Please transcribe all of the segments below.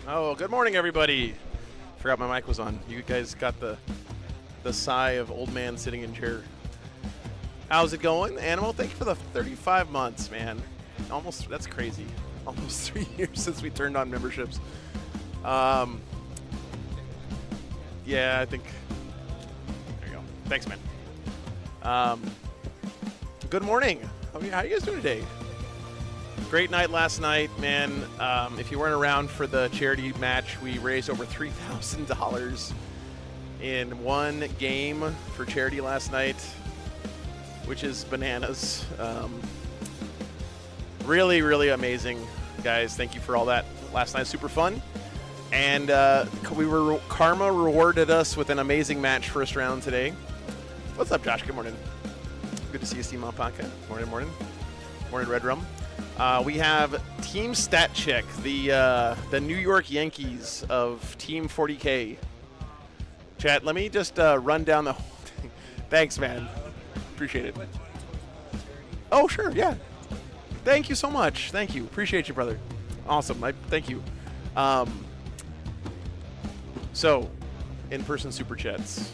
Oh, good morning, everybody. Forgot my mic was on. You guys got the sigh of old man sitting in chair. How's it going, Animal? Thank you for the 35 months, man. Almost, that's crazy. Almost 3 years since we turned on memberships. Yeah, I think. There you go. Thanks, man. Good morning. How are you guys doing today? Great night last night, man. If you weren't around for the charity match, we raised over $3,000 in one game for charity last night, which is bananas. Really, really amazing, guys. Thank you for all that last night. Super fun. And Karma rewarded us with an amazing match first round today. What's up, Josh? Good morning. Good to see you, Steve Malpaka. Morning, morning. Morning, Red Rum. We have Team Stat Check, the New York Yankees of Team 40K. Chat, let me just run down the whole thing. Thanks, man. Appreciate it. Oh, sure, yeah. Thank you so much. Thank you. Appreciate you, brother. Awesome. Thank you. So, in-person super chats.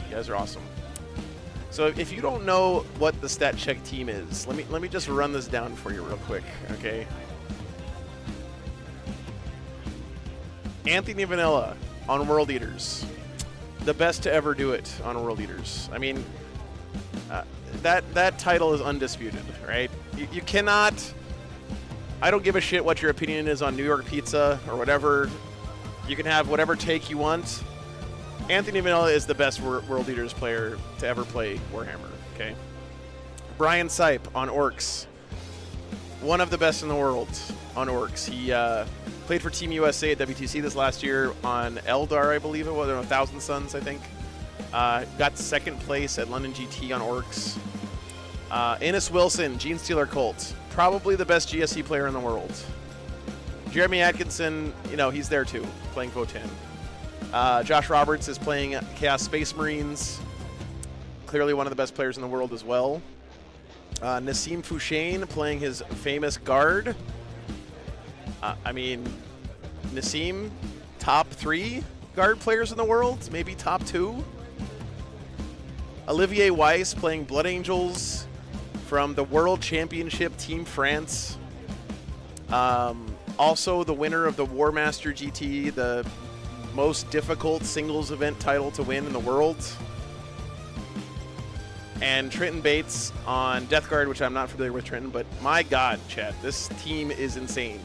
You guys are awesome. So if you don't know what the Stat Check team is, let me just run this down for you real quick, okay? Anthony Vanilla on World Eaters. The best to ever do it on World Eaters. I mean, that title is undisputed, right? You cannot... I don't give a shit what your opinion is on New York pizza or whatever. You can have whatever take you want. Anthony Vanilla is the best World Eaters player to ever play Warhammer, okay? Brian Sipe on Orcs. One of the best in the world on Orcs. He played for Team USA at WTC this last year on Eldar, I believe it was, or Thousand Suns, I think. Got second place at London GT on Orcs. Innes Wilson, Gene Stealer Colt. Probably the best GSC player in the world. Jeremy Atkinson, you know, he's there too, playing Votan. Josh Roberts is playing Chaos Space Marines. Clearly one of the best players in the world as well. Nassim Fouchain playing his famous Guard. I mean, Nassim, top 3 Guard players in the world, maybe top 2. Olivier Weiss playing Blood Angels from the World Championship Team France. Also the winner of the War Master GT, the most difficult singles event title to win in the world. And Trenton Bates on Death Guard, which I'm not familiar with, Trenton, but my God, chat, this team is insane.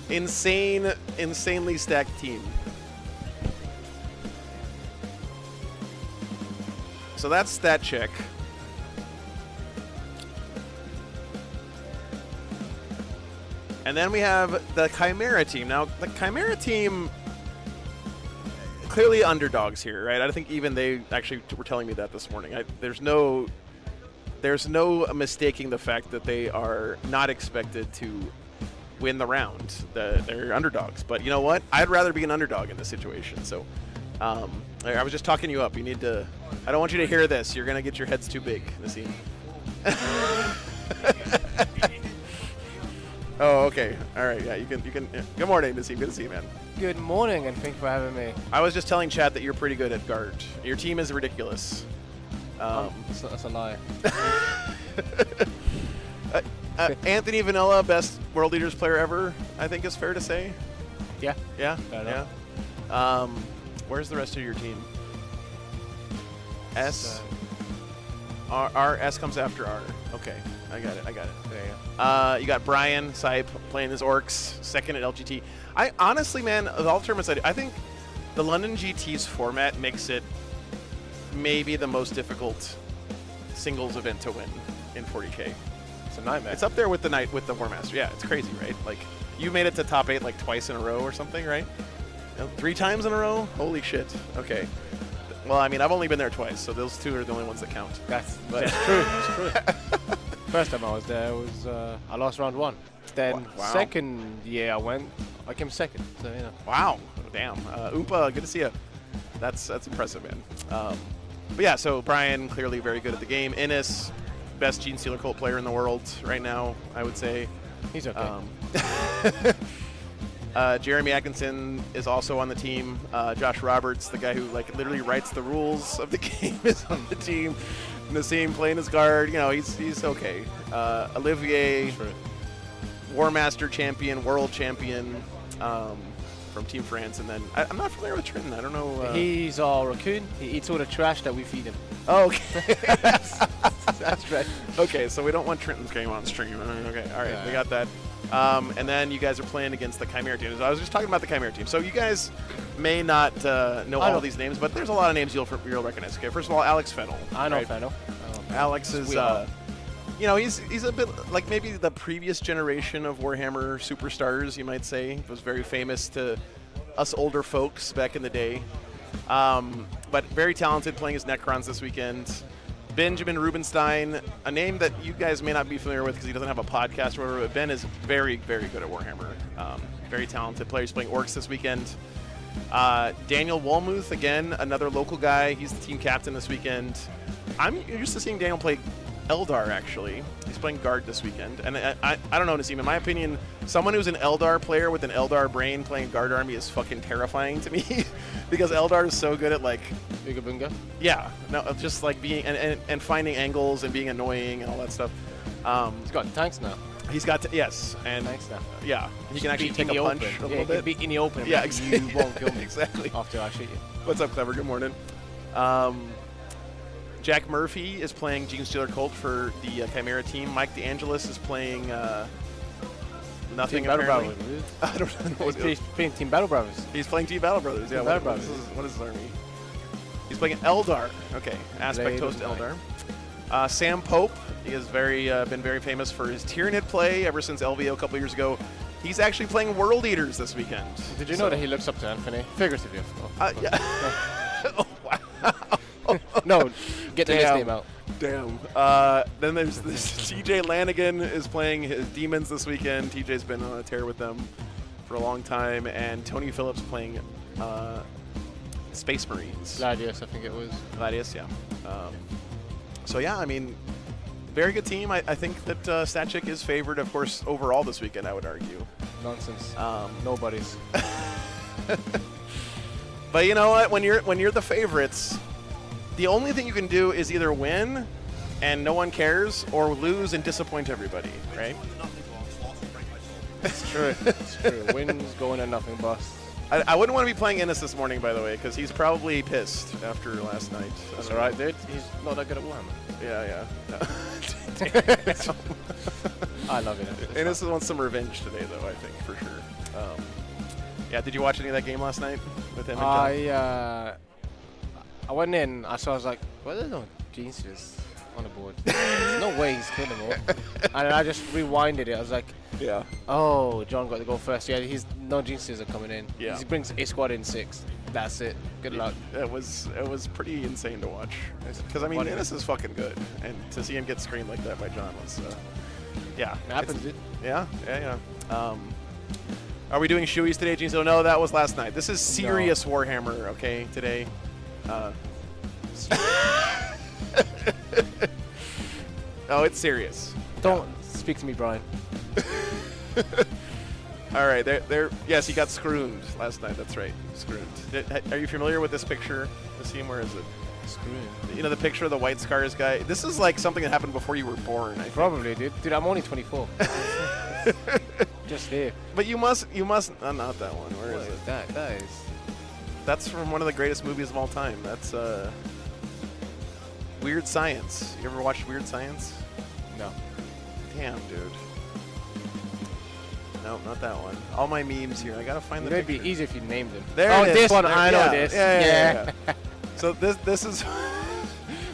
Insanely stacked team. So that's Stat Check. And then we have the Chimera team. Now, the Chimera team, clearly underdogs here, right? I think even they actually were telling me that this morning. There's no mistaking the fact that they are not expected to win the round. They're underdogs. But you know what? I'd rather be an underdog in this situation. So I was just talking you up. You need to... I don't want you to hear this. You're going to get your heads too big, Nassim. Oh, okay. All right. Yeah, you can. Yeah. Good morning, Nassim. Good to see you, man. Good morning, and thank you for having me. I was just telling Chad that you're pretty good at Guard. Your team is ridiculous. That's a lie. Anthony Vanilla, best World Eaters player ever, I think is fair to say. Yeah. Yeah? Yeah. Where's the rest of your team? S? R, S comes after R. Okay. I got it. There you go. You got Brian Sipe playing his Orcs, second at LGT. I honestly, man, of all tournaments, I think the London GT's format makes it maybe the most difficult singles event to win in 40K. It's a nightmare. It's up there with the War Master. Yeah, it's crazy, right? Like, you made it to top 8 like twice in a row or something, right? 3 times in a row? Holy shit. Okay. Well, I mean, I've only been there twice, so those 2 are the only ones that count. That's true. It's true. First time I was there was I lost round 1. Then second year I came second. So you know. Wow. Damn. Oompa, good to see you. That's impressive, man. But yeah, so Brian clearly very good at the game. Innes, best Gene Stealer Cult player in the world right now, I would say. He's okay. Jeremy Atkinson is also on the team. Josh Roberts, the guy who like literally writes the rules of the game, is on the team. Nassim playing his guard. You know, he's okay. Olivier, War Master champion, world champion from Team France, and then I'm not familiar with Trenton. I don't know. He's our raccoon. He eats all the trash that we feed him. Oh, okay. That's right. Okay, so we don't want Trenton's game on stream. Okay, all right, Yeah. we got that. And then you guys are playing against the Chimera team. I was just talking about the Chimera team. So you guys may not know all of these names, but there's a lot of names you'll recognize. Okay, first of all, Alex Fennel. I know right? Fennel. Alex is, you know, he's a bit like maybe the previous generation of Warhammer superstars, you might say. He was very famous to us older folks back in the day. But very talented, playing his Necrons this weekend. Benjamin Rubenstein, a name that you guys may not be familiar with because he doesn't have a podcast or whatever, but Ben is very, very good at Warhammer. Very talented player. He's playing Orcs this weekend. Daniel Walmuth, again, another local guy. He's the team captain this weekend. I'm used to seeing Daniel play Eldar, actually. He's playing Guard this weekend. And I don't know, Nassim, in my opinion, someone who's an Eldar player with an Eldar brain playing Guard Army is fucking terrifying to me because Eldar is so good at, like... Bigga Bunga? Yeah. No, just, like, being... And finding angles and being annoying and all that stuff. He's got tanks now. He's got... yes. And... Tanks now. Yeah. He can actually take a punch a little bit. He can be in the open. Yeah, exactly. You won't kill me. Exactly. After I shoot you. What's up, Clever? Good morning. Jack Murphy is playing Genestealer Cult for the Chimera team. Mike DeAngelis is playing nothing, Team Battle apparently. Brothers. I don't know. He's playing Team Battle Brothers. He's playing Team Battle Brothers. Yeah, Team Battle Brothers. What is his army? He's playing Eldar. Okay, Aspect Blade Toast of Eldar. Sam Pope, he has been very famous for his Tyranid play ever since LVO a couple years ago. He's actually playing World Eaters this weekend. Did you know that he looks up to Anthony? Figuratively, of course. Yeah. Oh, wow. No, get the name out. Damn. Then there's this TJ Lanigan is playing his Demons this weekend. TJ's been on a tear with them for a long time. And Tony Phillips playing Space Marines. Gladius, I think it was. Gladius, yeah. So, yeah, I mean, very good team. I think that Statchik is favored, of course, overall this weekend, I would argue. Nonsense. Nobody's. But you know what? When you're the favorites, the only thing you can do is either win and no one cares, or lose and disappoint everybody, right? It's true. It's true. Wins going to nothing bust. I wouldn't want to be playing Ennis this morning, by the way, because he's probably pissed after last night. That's all right, dude. He's not that good at Warhammer. Yeah. I love it. Ennis wants some revenge today, though, I think, for sure. Yeah, did you watch any of that game last night with him and John? I went in, I was like, well, there's no geniuses on the board. There's no way he's killing them all. And I just rewinded it. I was like, Yeah. oh, John got to go first. Yeah, his no geniuses are coming in. Yeah. He brings a squad in 6. That's it. Good luck. It was pretty insane to watch. Because, I mean, Ennis is fucking good. And to see him get screamed like that by John was, yeah. It happens, dude. Yeah. Are we doing shoeies today, Gene? So no, that was last night. This is serious Warhammer, okay, today. Oh, it's serious. Don't speak to me, Brian. All right, yes, he got screwed last night. That's right, screwed. Are you familiar with this picture? Nassim, where is it? Screwed. You know the picture of the White Scars guy? This is like something that happened before you were born, I think. Probably, dude. Dude, I'm only 24. Just here. But you must. Not that one. Where is it? That is. That's from one of the greatest movies of all time. That's Weird Science. You ever watched Weird Science? No. Damn, dude. No, not that one. All my memes here. I gotta find the It'd picture. be easy if you named them. There oh, it is. this one. There, I know this. Yeah. So this is.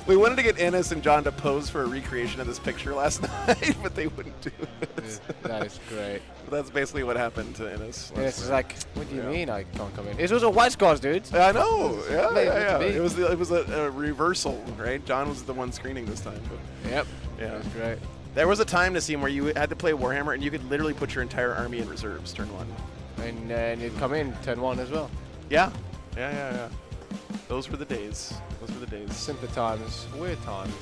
We wanted to get Ennis and John to pose for a recreation of this picture last night, but they wouldn't do it. That is great. But that's basically what happened to Ennis. Ennis is like, what do you mean I can't come in? This was a White Scars, dude. I know. Yeah. It It was a reversal, right? John was the one screening this time. But Yep. yeah, That was great. There was a time, Nassim, where you had to play Warhammer and you could literally put your entire army in reserves turn 1. And you'd come in turn 1 as well. Yeah. Those were the days. Simpler times, weird times.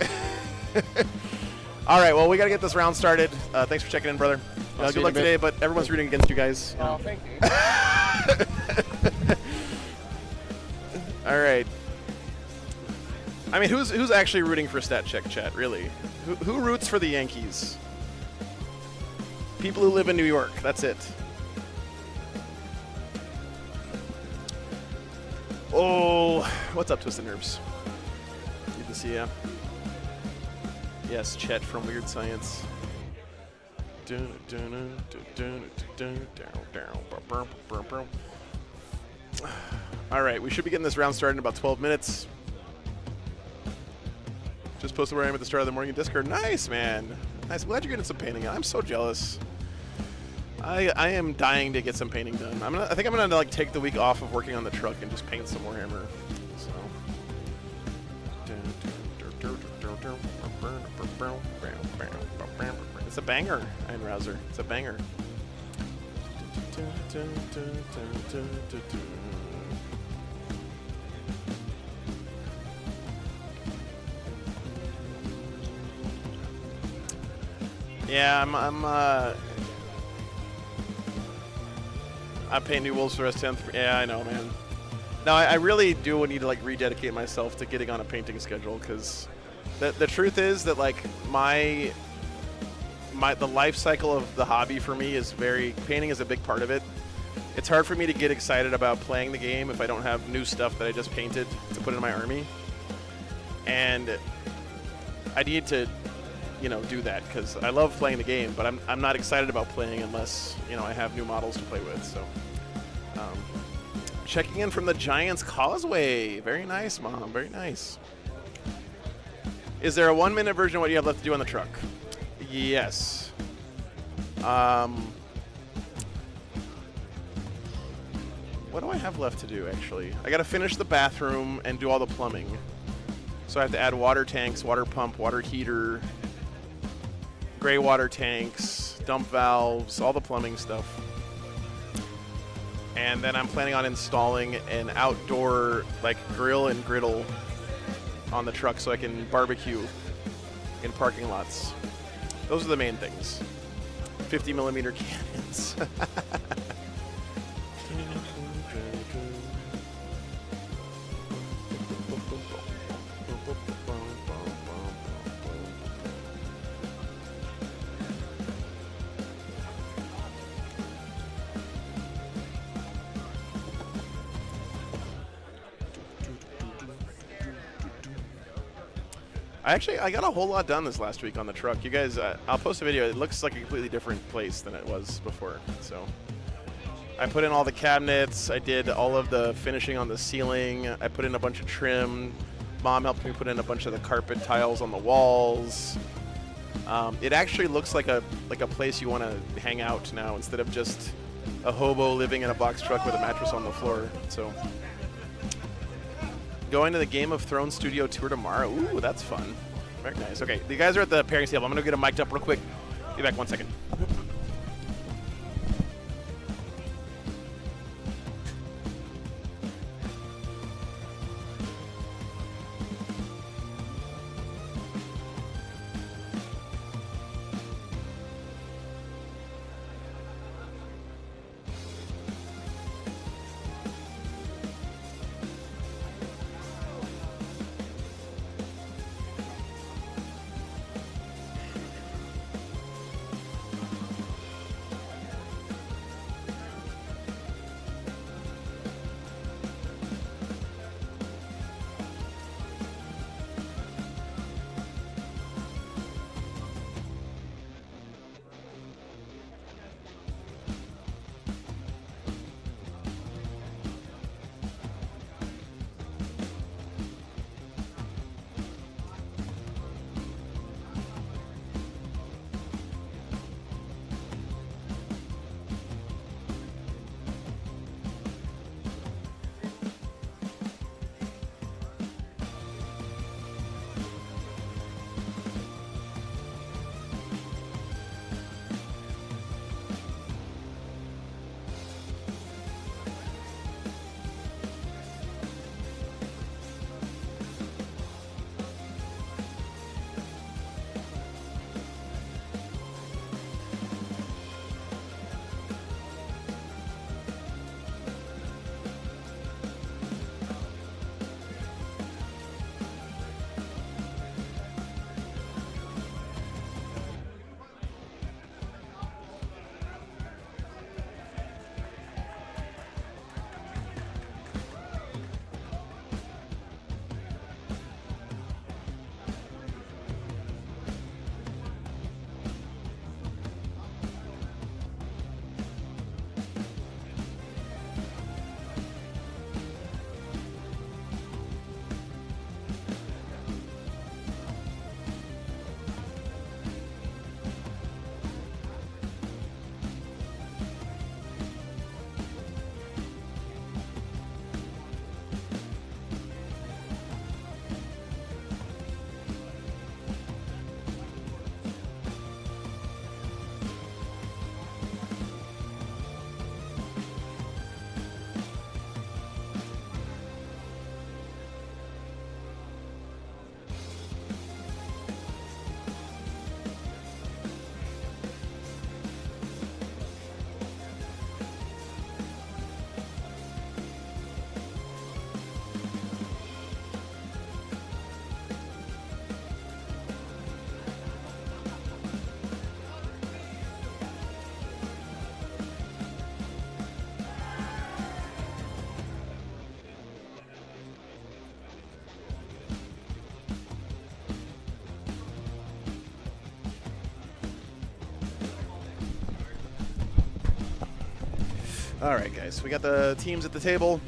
All right, well, we got to get this round started. Thanks for checking in, brother. I'll see Good you in luck a bit. today, but everyone's rooting against you guys. You know. thank you. All right. I mean, who's actually rooting for Stat Check, chat, really? Who roots for the Yankees? People who live in New York, that's it. Oh, what's up, Twisted Nerves? Good to see ya. Yes, Chet from Weird Science. All right, we should be getting this round started in about 12 minutes. Just posted where I am at the start of the morning in Discord. Nice, man. Nice. I'm glad you're getting some painting. I'm so jealous. I am dying to get some painting done. I think I'm gonna like take the week off of working on the truck and just paint some Warhammer. So. It's a banger, Iron Rouser. It's a banger. Yeah, I'm painting new wolves for the rest of 10th. Yeah, I know, man. No, I really do need to like rededicate myself to getting on a painting schedule, because the truth is that like the life cycle of the hobby for me is painting is a big part of it. It's hard for me to get excited about playing the game if I don't have new stuff that I just painted to put in my army. And I need to, do that, because I love playing the game, but I'm not excited about playing unless, I have new models to play with. So, checking in from the Giants Causeway. Very nice, Mom. Very nice. Is there a 1-minute version of what you have left to do on the truck? Yes. What do I have left to do, actually? I got to finish the bathroom and do all the plumbing. So I have to add water tanks, water pump, water heater, gray water tanks, dump valves, all the plumbing stuff. And then I'm planning on installing an outdoor grill and griddle on the truck so I can barbecue in parking lots. Those are the main things. 50mm cannons. I got a whole lot done this last week on the truck. You guys, I'll post a video. It looks like a completely different place than it was before. So I put in all the cabinets. I did all of the finishing on the ceiling. I put in a bunch of trim. Mom helped me put in a bunch of the carpet tiles on the walls. It actually looks like a place you want to hang out now, instead of just a hobo living in a box truck with a mattress on the floor. So going to the Game of Thrones studio tour tomorrow. Ooh, that's fun. Very nice. Okay, you guys are at the pairing table. I'm going to get them mic'd up real quick. Be back 1 second. All right, guys, we got the teams at the table,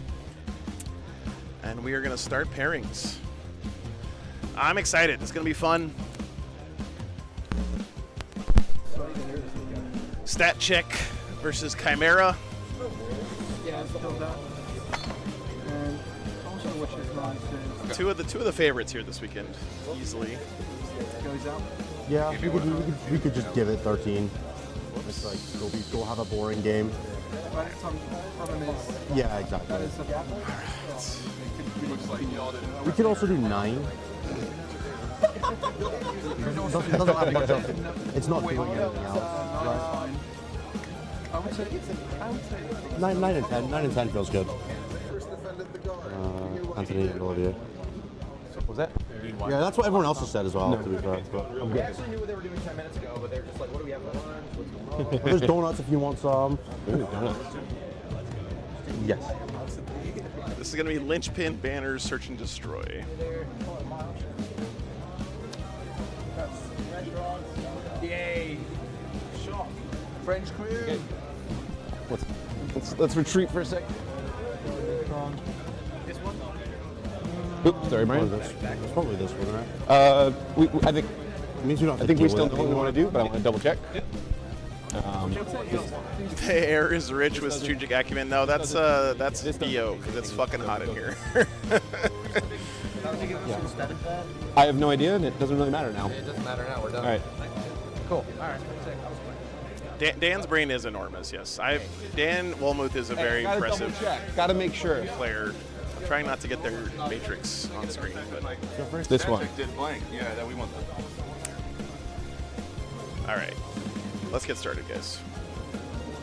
and we are going to start pairings. I'm excited. It's going to be fun. Stat check versus Chimera. Yeah, it's still that. And also, which is nice is Two of the favorites here this weekend, easily. goes out. Yeah, we could just give it 13. It's like go have a boring game. But some problem is Yeah, exactly. that is a problem. We could also do 9. Doesn't have much else. It's not doing anything else. Right? I would say 9 and 10. 9 and 10 feels good. Anthony and Olivia. Was that? Yeah, that's what everyone else has said as well, to be fair. But I'm good. actually knew what they were doing 10 minutes ago, but they're just like, what do we have for lunch? What's going on? There's donuts if you want some. Ooh, donuts. Yes. This is going to be linchpin, banners, search and destroy. Yay! Shot. French crew. Let's retreat for a sec. This one? Oops, sorry, Brian. It's probably this one, right? I think It means you don't have I to think we deal still with know what we want to do, but I want to double check. The air is rich with strategic acumen. No, that's BO, because it's fucking hot in here. I have no idea, and it doesn't really matter now. It doesn't matter now, we're done. All right. Cool. Alright, sick. Dan's brain is enormous, yes. Dan Wolmuth is a very impressive Gotta make sure. player. I'm trying not to get their matrix on screen, but This one. Did blank. Yeah, that we want that. all right. Let's get started, guys.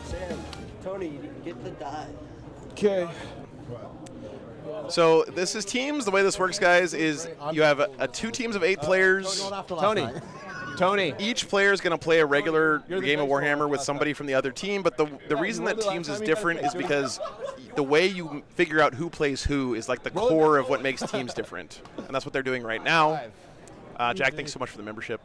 Sam, Tony, get the die. Okay. So this is teams. The way this works, guys, is you have a 2 teams of 8 players. Tony. Each player is going to play a regular game of Warhammer with somebody from the other team, but the reason that teams is different is because the way you figure out who plays who is like the core of what makes teams different. And that's what they're doing right now. Jack, thanks so much for the membership.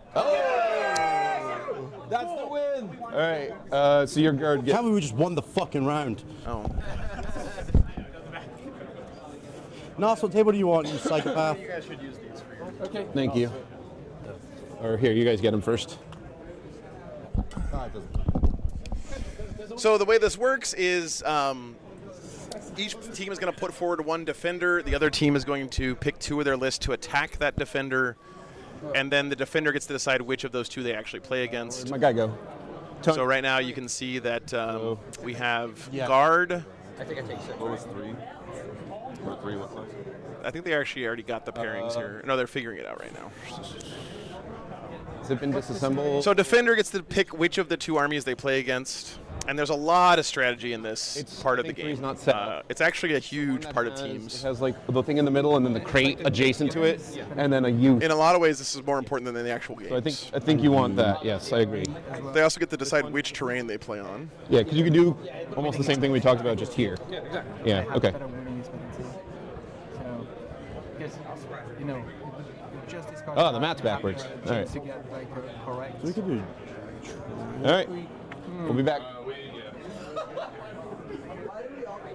That's the win. All right. So your guard gets. How we just won the fucking round? Oh. Nas, what table do you want, you psychopath? Thank you. Or here, you guys get him first. So the way this works is each team is going to put forward 1 defender. The other team is going to pick 2 of their list to attack that defender. And then the defender gets to decide which of those 2 they actually play against. Where'd my guy go? So right now you can see that we have guard. I think I take 6. What was 3? Or 3 look like? I think they actually already got the pairings here. No, they're figuring it out right now. Has it been disassembled? So defender gets to pick which of the 2 armies they play against. And there's a lot of strategy in this part of the game. three's not set. It's actually a huge part of It teams. has like the thing in the middle and then the crate adjacent to it, and then a U. In a lot of ways, this is more important than the actual game. So I think you want that. Yes, I agree. They also get to decide which terrain they play on. Yeah, because you can do almost the same thing we talked about just here. Yeah, exactly. Yeah. Okay. Better winning expectancy. So, because, you know, you just discard Oh, the mat's backwards. chance All right. to get like correct. We could do. All right. We'll be back.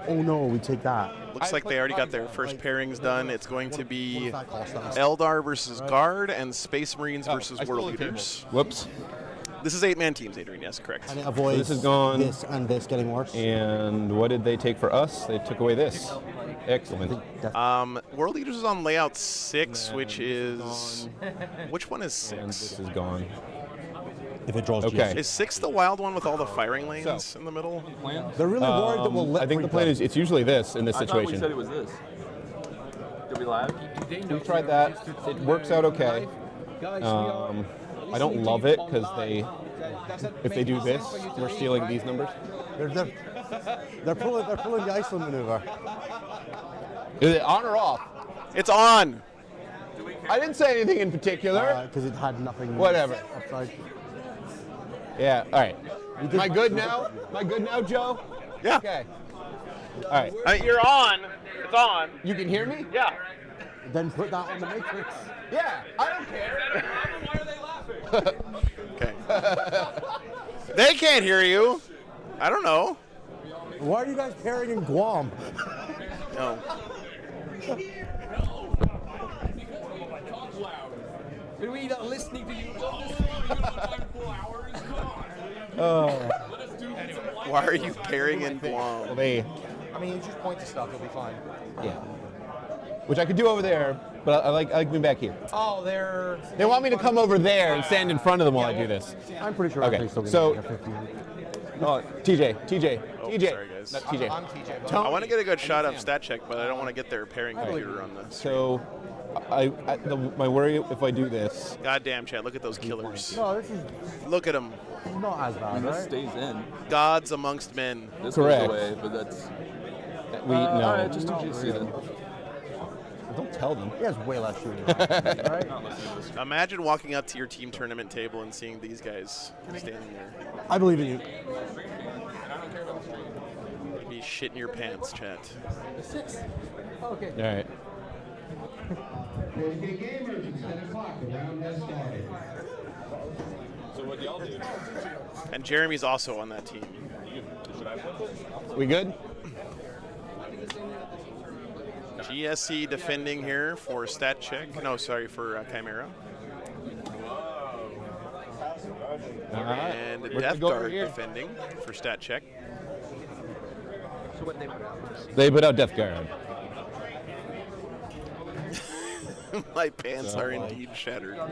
Oh no, we take that. Looks like they already got their first pairings done. It's going to be What does that cost us? Eldar versus Guard and Space Marines versus World Leaders. Whoops. This is 8-man teams, Adrian. Yes, correct. And it avoids this is gone. this and this getting worse. And what did they take for us? They took away this. Excellent. World Leaders is on layout 6, which is... Which one is And 6? this is gone. If it draws Okay. GC. Is 6 the wild one with all the firing lanes in the middle? They're really worried that we'll let I think the free plan play. is it's usually this in this I thought we said situation. it was this. Did we live? We tried that. It works out okay. I don't love it because if they do this, we're stealing these numbers. They're pulling the Iceland maneuver. Is it on or off? It's on! I didn't say anything in particular. Because it had nothing. Whatever. Upside. Yeah. All right. Am I good now? Am I good now, Joe? Yeah. Okay. All right. You're on. It's on. You can hear me? Yeah. Then put that on the matrix. Yeah. I don't care. Why are they laughing? Okay. They can't hear you. I don't know. Why are you guys pairing in Guam? No. Are we not listening to you? Why are you pairing in Guam? I mean, you just point to stuff, you'll be fine. Yeah. Which I could do over there, but I like being back here. Oh, they're... They want me to come over there and stand in front of them while I do this. I'm pretty sure Okay, I'm still so- going to get 50. Oh, TJ. Oh, TJ. sorry, guys. Not TJ. I'm TJ. But I want to get a good shot of stat check, but I don't want to get their pairing computer on this. So, my worry if I do this. Goddamn, Chad, look at those killers. No, this is Look at them. not as bad, This right? stays in. Gods amongst men. This Correct. goes away, but that's. We no. All right, just do Not GC really. then. Don't tell them. He has way less shooting, right? Imagine walking up to your team tournament table and seeing these guys standing there. I believe in you. You'd be shitting your pants, Chat. 6. Okay. All right. So what y'all do? And Jeremy's also on that team. We good? GSC defending here for stat check. No, sorry, for Chimera. All right. And We're Death good over Guard here. defending for stat check. So what they put out? They put out Death Guard. My pants are indeed shattered. All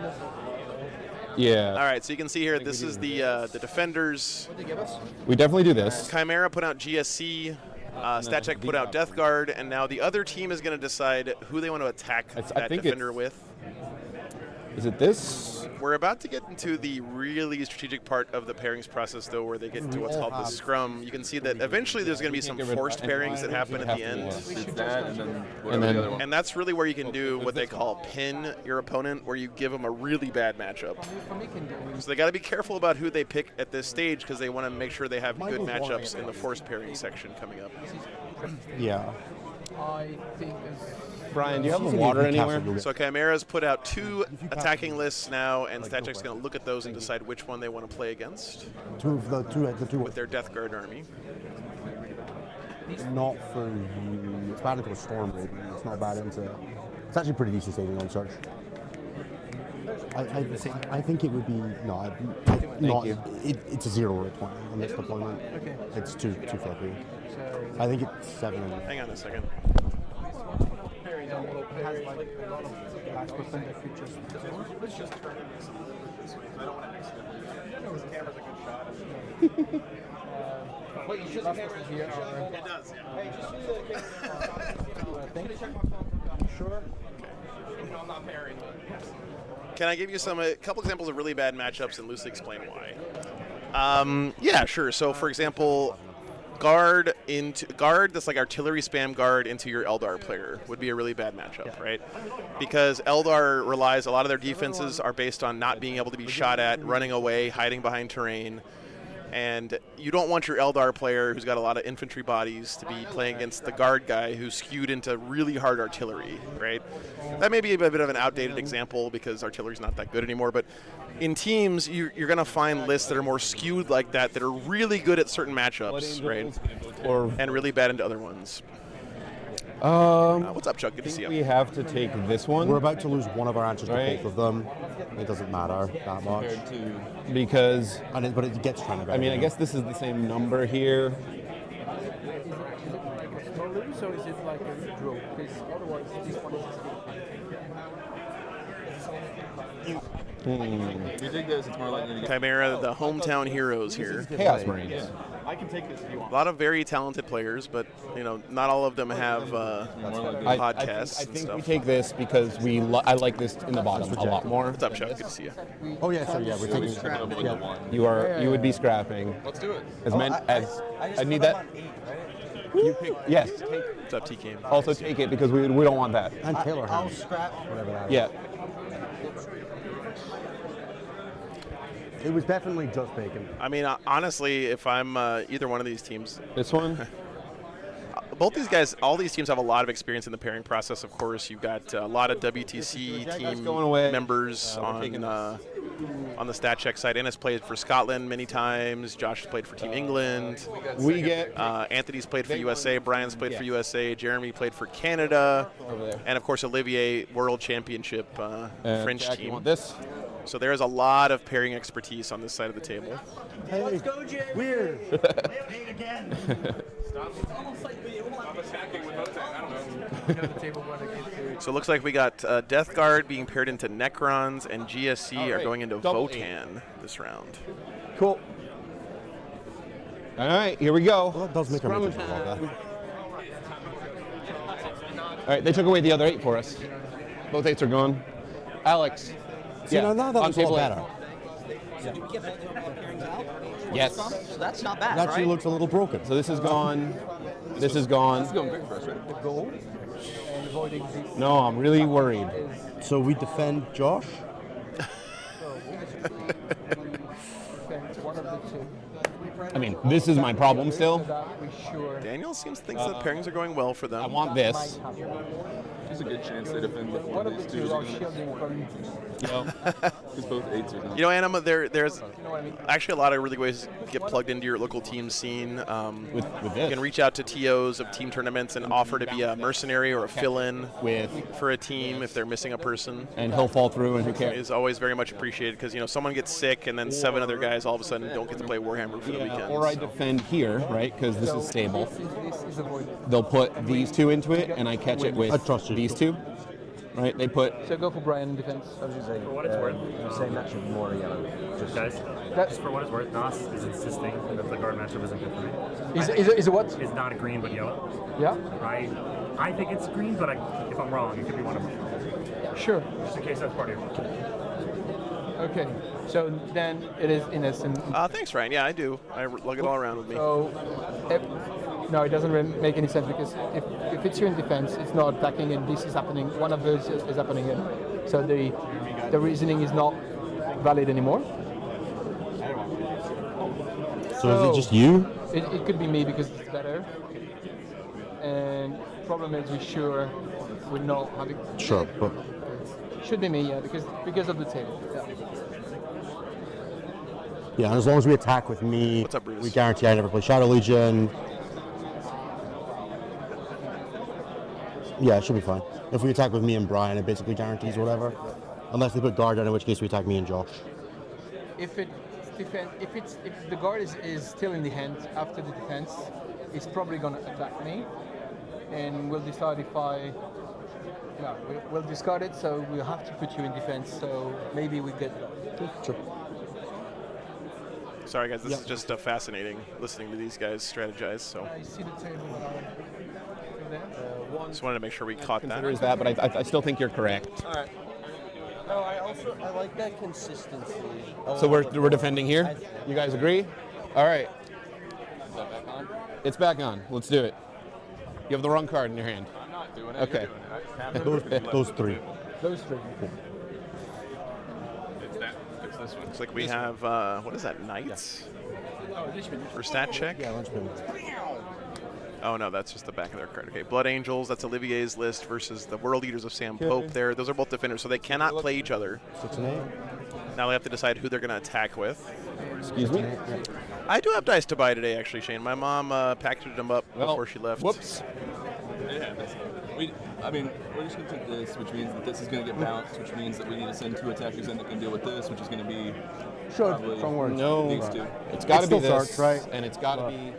Yeah. right, so you can see here, this is the defenders. What they give us? We definitely do this. Chimera put out GSC. Stat check put out Death Guard, and now the other team is going to decide who they want to attack I that think defender with. Is it this? We're about to get into the really strategic part of the pairings process, though, where they get into what's called the scrum. You can see that eventually there's going to be some forced pairings that happen at the end. It's that, and then And whatever then- the other one. And that's really where you can do what they call pin your opponent, where you give them a really bad matchup. So they got to be careful about who they pick at this stage because they want to make sure they have good matchups in the forced pairing section coming up. Yeah. I think there's... Brian, do you have She's the gonna water be anywhere? castle. So Chimera's put out 2 attacking lists now, and StatCheck's going to look at those and decide which one they want to play against The two. with their Death Guard army. Not for you. It's bad into a storm raid. It's not bad into. It's actually pretty decent saving on search. I think it would be not. you. It's a 0 or a 20 on this deployment. Okay. It's too flippy. So... I think it's 7. Hang on a second. What you should have here are... It does, yeah. Hey, just shoot the camera. Can you check my phone? Sure. No, I'm not pairing. Can I give you a couple examples of really bad matchups and loosely explain why? Yeah, sure. So, for example, guard that's like artillery spam guard into your Eldar player would be a really bad matchup, right? Because Eldar relies, a lot of their defenses are based on not being able to be shot at, running away, hiding behind terrain. And you don't want your Eldar player who's got a lot of infantry bodies to be playing against the guard guy who's skewed into really hard artillery, right? That may be a bit of an outdated example because artillery's not that good anymore, but in teams, you're going to find lists that are more skewed like that are really good at certain matchups, right? And really bad into other ones. What's up, Chuck? Good to see you. We have to take this one. We're about to lose one of our answers to Right. both of them. It doesn't matter that much. Compared to Because, But it gets trying to. I mean, I guess this is the same number here. No lose, or is it like a draw? Because otherwise this one is... if you take this, it's more likely to get. Chimera, the hometown heroes here. Chaos Marines. I can take this if you A want. lot of very talented players, but not all of them have podcasts I and think stuff. we take this because I like this in the bottom a lot more. What's up, Chuck? Good to see you. Oh yeah, so yeah, we're taking. One. You would be scrapping. Let's do it. I need that. Yes. What's up, TK? Also take it because we don't want that. And Taylor I'll has scrap. whatever that is. Yeah. It was definitely just bacon. I mean, honestly, if I'm either one of these teams, This one. both these guys, all these teams have a lot of experience in the pairing process. Of course, you've got a lot of WTC Jack, that's team going away. members We're taking on on the stat check side. Anna's played for Scotland many times. Josh has played for Team England. We get Anthony's played for USA. Brian's played for USA. Jeremy played for Canada. over there. And, of course, Olivier, World Championship French Jack, you team. want this? So there is a lot of pairing expertise on this side of the table. Let's go, Jay. Weird. Again. So it looks like we got Death Guard being paired into Necrons, and GSC All are right, going into double Votan this round. Cool. All right, here we go. Well, that does make a Scrum difference about that. All right, they took away the other 8 for us. Both 8s are gone. Alex. See, now that on looks a table lot 8. better. Did we get both of our pairings out? Yes. So that's not bad, It actually right? looks a little broken. So this is gone. This is gone. It's going great for us, right? The goal and avoiding this. No, I'm really worried. So we defend Josh. Defense, one of the two. I mean, this is my problem still. That we sure. Daniel thinks the pairings are going well for them. I want this. There's a good chance they defend with One one of of the these two two. are shielding from. Because both 8s are gone. You know, Anima, there's You know what I mean? actually a lot of really ways to get plugged into your local team scene. With You this. can reach out to TOs of team tournaments and offer to be a mercenary or a fill-in With, for a team if they're missing a person. and he'll fall through, and who cares? Is always very much appreciated because, you know, someone gets sick and then 7 other guys all of a sudden don't get to play Warhammer for the weekend. Or I defend here, right? Because this is stable. This is avoided. They'll put these 2 into it, and I catch it with I trust you. these 2. Right? They put. So go for Brian in defense. For what it's worth, Same matchup, more yellow. guys, That's just for what it's worth, Nas is insisting that the guard matchup isn't good for me. is it what? It's not a green but yellow. Yeah. I think it's green, but if I'm wrong, it could be one of them. Sure. Just in case that's part of it. Okay. So then it is in essence. Thanks, Ryan. Yeah, I do. I lug it all around with me. So, no, it doesn't really make any sense because if it's you in defense, it's not attacking, and this is happening. One of those is happening, so the reasoning is not valid anymore. So is it just you? It could be me because it's better. And problem is, we're not having. Sure, but Should be me, yeah, because of the table. Yeah. yeah, and as long as we attack with me, What's up, Bruce? we guarantee I never play Shadow Legion. Yeah, it should be fine. If we attack with me and Brian, it basically guarantees whatever. Unless they put guard down, in which case we attack me and Josh. If the guard is still in the hand after the defense, it's probably gonna attack me, and we'll decide if we'll discard it. So we'll have to put you in defense. So maybe we get. Sure. Sorry, guys. This is just fascinating listening to these guys strategize. So I see the table over there. just wanted to make sure we caught that. Considers that, but I still think you're correct. All right. No, I like that consistency. So we're defending here. You guys agree? All right. Is that back on? It's back on. Let's do it. You have the wrong card in your hand. I'm not doing it. Okay. You're doing it. Those 3. Those three. It's that. It's this one. Looks like we have, what is that, Knights? For stat check? Yeah, Lynchman. Oh, no, that's just the back of their card. Okay, Blood Angels, that's Olivier's list versus the World Eaters of Sam Pope there. Those are both defenders, so they cannot play each other. 6 and 8. Now they have to decide who they're going to attack with. Excuse me. I do have dice to buy today, actually, Shane. My mom packaged them up before she left. Whoops. Yeah, I mean, we're just going to take this, which means that this is going to get bounced, which means that we need to send 2 attackers in that can deal with this, which is going to be probably Strong words. No. these 2. It's got to be still this, starts, right? and it's got to be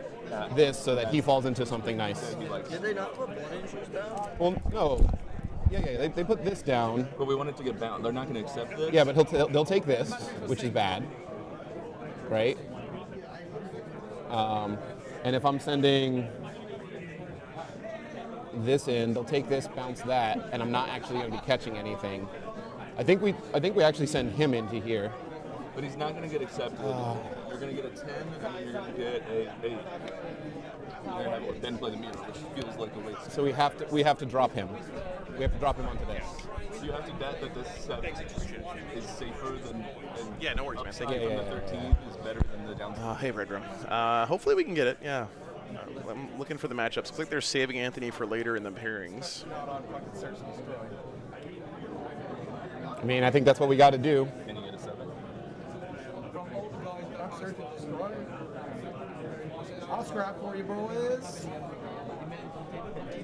this, so that he falls into something nice. Did they not put blood angels down? Well, no. Yeah. They put this down. But we want it to get bound. They're not going to accept this. Yeah, but they'll take this, which is bad, right? And if I'm sending this in, they'll take this, bounce that, and I'm not actually going to be catching anything. I think we actually send him into here. But he's not going to get accepted. You're going to get a 10, and then you're going to get a 8. You're going to have then play the mirror, which feels like a waste. So we have to drop him. We have to drop him onto this. So you have to bet that this 7 is safer than Yeah, no worries, man. upside Thank you. from the 13 is better than the downside. Hey, Red Room. Hopefully we can get it, yeah. I'm looking for the matchups. Looks like they're saving Anthony for later in the pairings. I mean, I think that's what we got to do. Can you get a 7? I'll scrap for you, boys.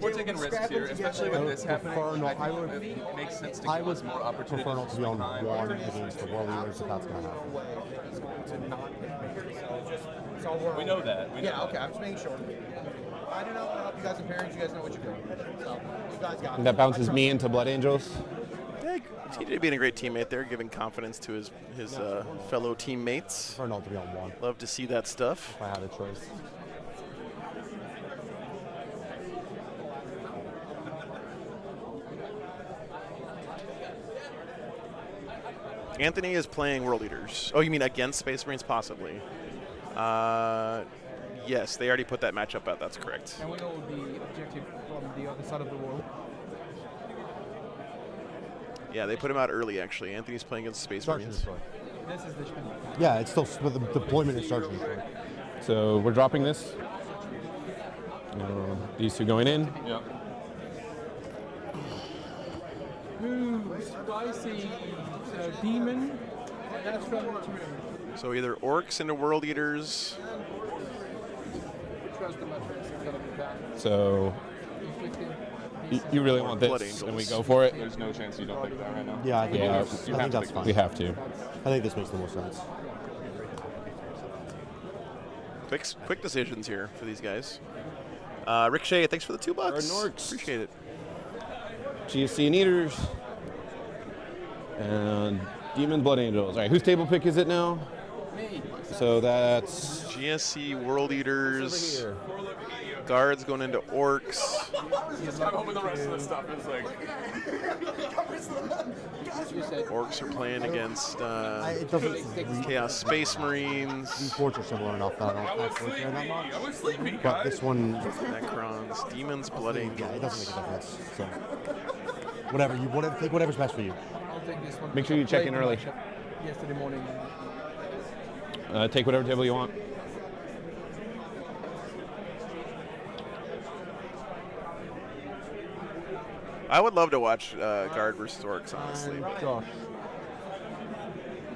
We're taking risks here, especially with this happening. I would It makes sense to I give would us more opportunities. prefer not to be on one against the world leaders if that's going to happen. We know that. We know Yeah, that. okay, I'm just making sure. I don't know how to help you guys in pairings. You guys know what you're doing. So, you guys got it. That bounces me into Blood Angels. Yeah, TJ being a great teammate there, giving confidence to his fellow teammates. Prefer not to be on one Love to see that stuff. if I had a choice. Anthony is playing World Eaters. Oh, you mean against Space Marines, possibly? Yes, they already put that matchup out. That's correct. And we know the objective from the other side of the world. Yeah, they put him out early, actually. Anthony's playing against Space Search and Marines. destroy. This is the Chimera. Yeah, it's still the deployment is search and destroy. So we're dropping this. These two going in. Yeah. Ooh, spicy demon. That's from Chimera. So either Orcs into World Eaters. Trust the metrics is gonna be bad. So you really want Blood this, and Angels. we go for it. There's no chance you don't pick that right now. Yeah, I think, Yeah, I you think have to that's pick fine. We have to. I think this makes the most sense. Quick decisions here for these guys. Ricochet, thanks for the $2. Orcs. Appreciate it. GSC and Eaters. And Demon Blood Angels. All right, whose table pick is it now? So that's GSC, World Eaters. here. Guards going into Orcs. I'm hoping the rest of the stuff is like. Orcs are playing against It doesn't. Chaos Space These Marines. boards are similar enough that I don't actually care that much. I was sleepy, But this one, Necrons, Demons, Blood yeah, it Angels. doesn't make a difference. So take whatever's best for you. I'll take this one. Make sure you check in Played the early. matchup Yesterday morning. Take whatever table you want. I would love to watch Guard versus Orcs, honestly. Josh.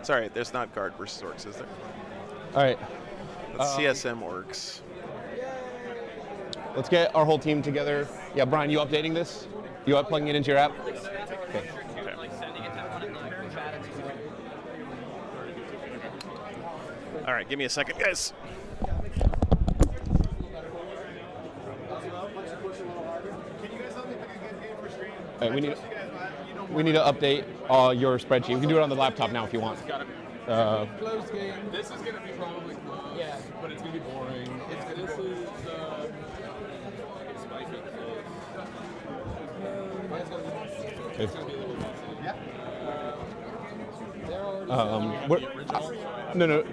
Sorry, there's not Guard versus Orcs, is there? All right, That's CSM Orcs. let's get our whole team together. Yeah, Brian, you updating this? You up plugging it into your app? Okay. All right, give me a second, guys. All right, we need to update your spreadsheet. We can do it on the laptop now if you want. Close game. This is gonna be probably close. Yeah. But it's gonna be boring. This is. It's gonna be a little messy. No.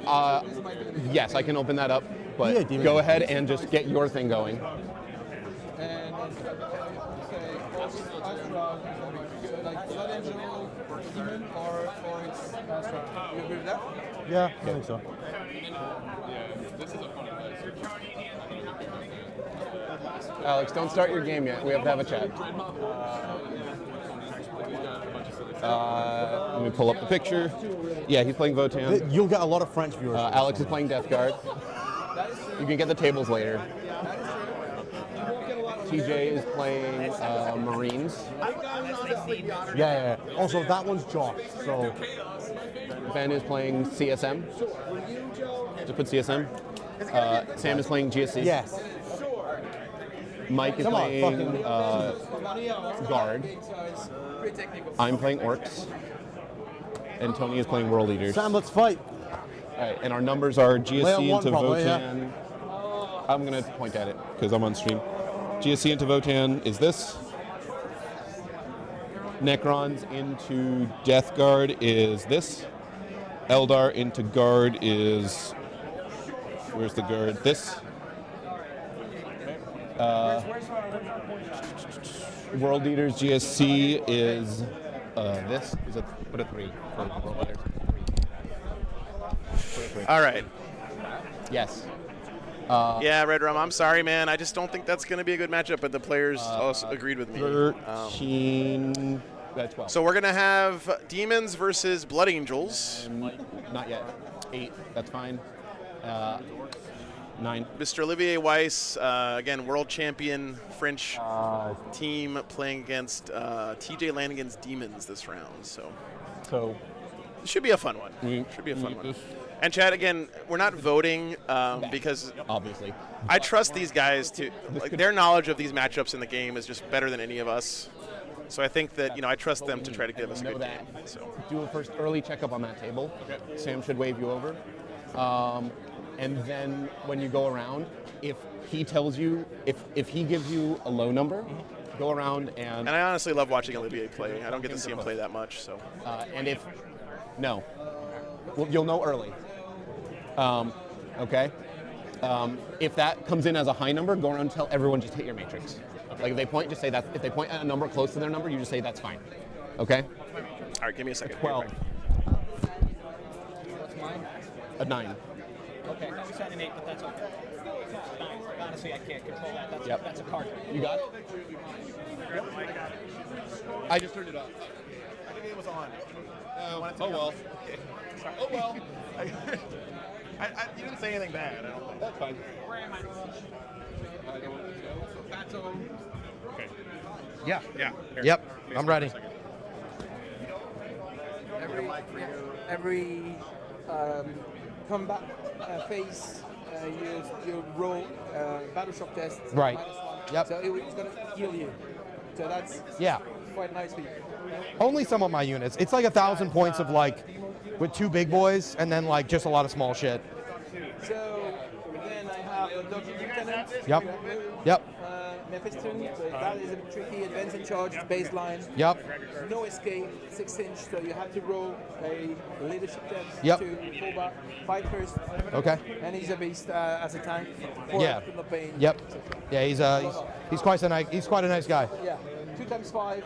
Yes, I can open that up, but Yeah, Demon. go ahead and just get your thing going. And say Astra, like Blood Angel, Demon, or it's Astra. You agree with that? Yeah, I think so. This is a funny place. Alex, don't start your game yet. We have to have a chat. Let me pull up the picture. Yeah, he's playing Votan. You'll get a lot of French viewers. Alex is playing Death Guard. You can get the tables later. TJ is playing Marines. Yeah. Also, that one's Josh. So Ben is playing CSM. Just put CSM. Sam is playing GSC. yes. Mike is Come on, playing fucking- Guard. I'm playing Orcs. And Tony is playing World Eaters. Sam, let's fight. All right, and our numbers are Lay GSC on one into probably, Votan. I'm going to point at it because I'm on stream. GSC into Votan is this. Necrons into Death Guard is this. Eldar into Guard is... Where's the Guard? This. World Eaters GSC is this. Is a, put a 3 for World Eaters. All right. Yes. Yeah, Red Rum, I'm sorry, man. I just don't think that's going to be a good matchup, but the players also agreed with me. 13. That's 12. So we're going to have Demons versus Blood Angels. Not yet. 8. That's fine. 9. Mr. Olivier Weiss, again, world champion French team playing against TJ Lanigan's Demons this round. So it should be a fun one. Should be a fun one. And Chad, again, we're not voting because obviously I trust these guys to their knowledge of these matchups in the game is just better than any of us. So I think that I trust them to try to give us a good game. So do a first early checkup on that table. Okay. Sam should wave you over, and then when you go around, if he tells you if he gives you a low number, go around and. And I honestly love watching Olivier play. I don't get to see him play that much. So. And if no, well, you'll know early. Okay. If that comes in as a high number, go around and tell everyone just hit your matrix. Like if they point, just say that. If they point at a number close to their number, you just say that's fine. Okay. All right, give me a second. 12. What's mine? A 9. Okay, we said an 8, but that's okay. Honestly, I can't control that. That's a card. You got it? I just turned it off. I think it was on. Oh well. Oh well. You didn't say anything bad. I don't think. That's fine. Where am I? That's on. Okay. Yeah. Yeah. Yep. I'm ready. Every combat phase, you roll battle shock test. Right. Yep. So it's going to heal you. So that's quite nicely. Only some of my units. It's like 1,000 points of with 2 big boys and then just a lot of small shit. So then I have a Dodging Lieutenant. Yep. Mephiston, so that is a bit tricky. Advance and charge, baseline. Yep. No escape, 6-inch, so you have to roll a leadership test Yep. to pull back, fight first. Okay. And he's a beast as a tank. Yeah. The pain. Yep. Yeah, he's quite a nice guy. Yeah. 2x5.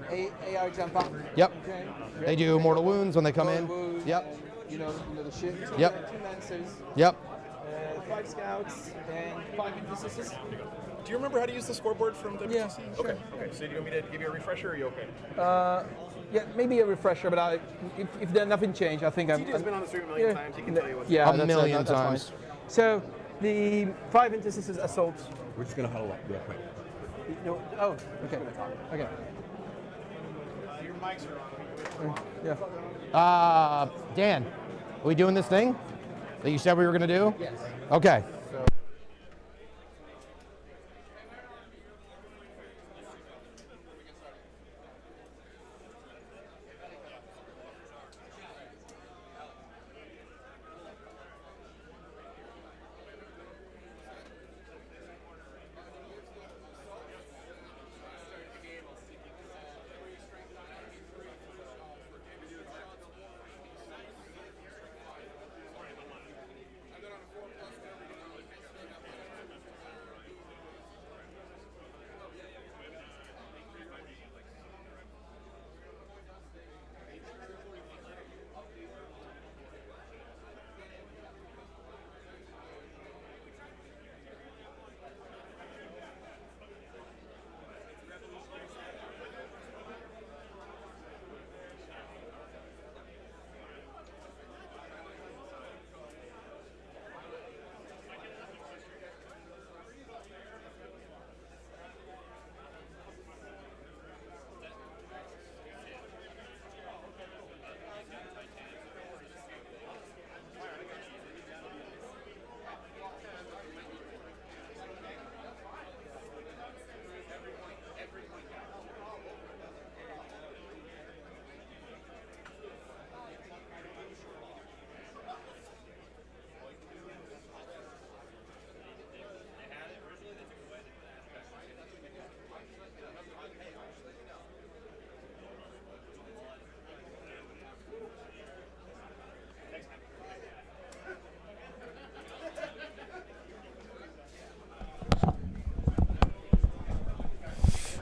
AI jump up. Yep. Okay. They do mortal wounds when they come in. Wounds, Yep. You know the shit. Yep. 2 lancers. Yep. 5 scouts and 5 intercessors. Do you remember how to use the scoreboard from WTC? Yeah, sure. Okay. So do you want me to give you a refresher, or are you okay? Yeah, maybe a refresher, but if there's nothing changed, I think TJ's been on the stream a million times. He can tell you what's yeah, a million that's times. fine. So the 5 intercessors assaults. We're just gonna huddle up real quick. No, oh, okay. Okay. Your mics are on. Yeah. Dan, are we doing this thing that you said we were gonna do? Yes. Okay.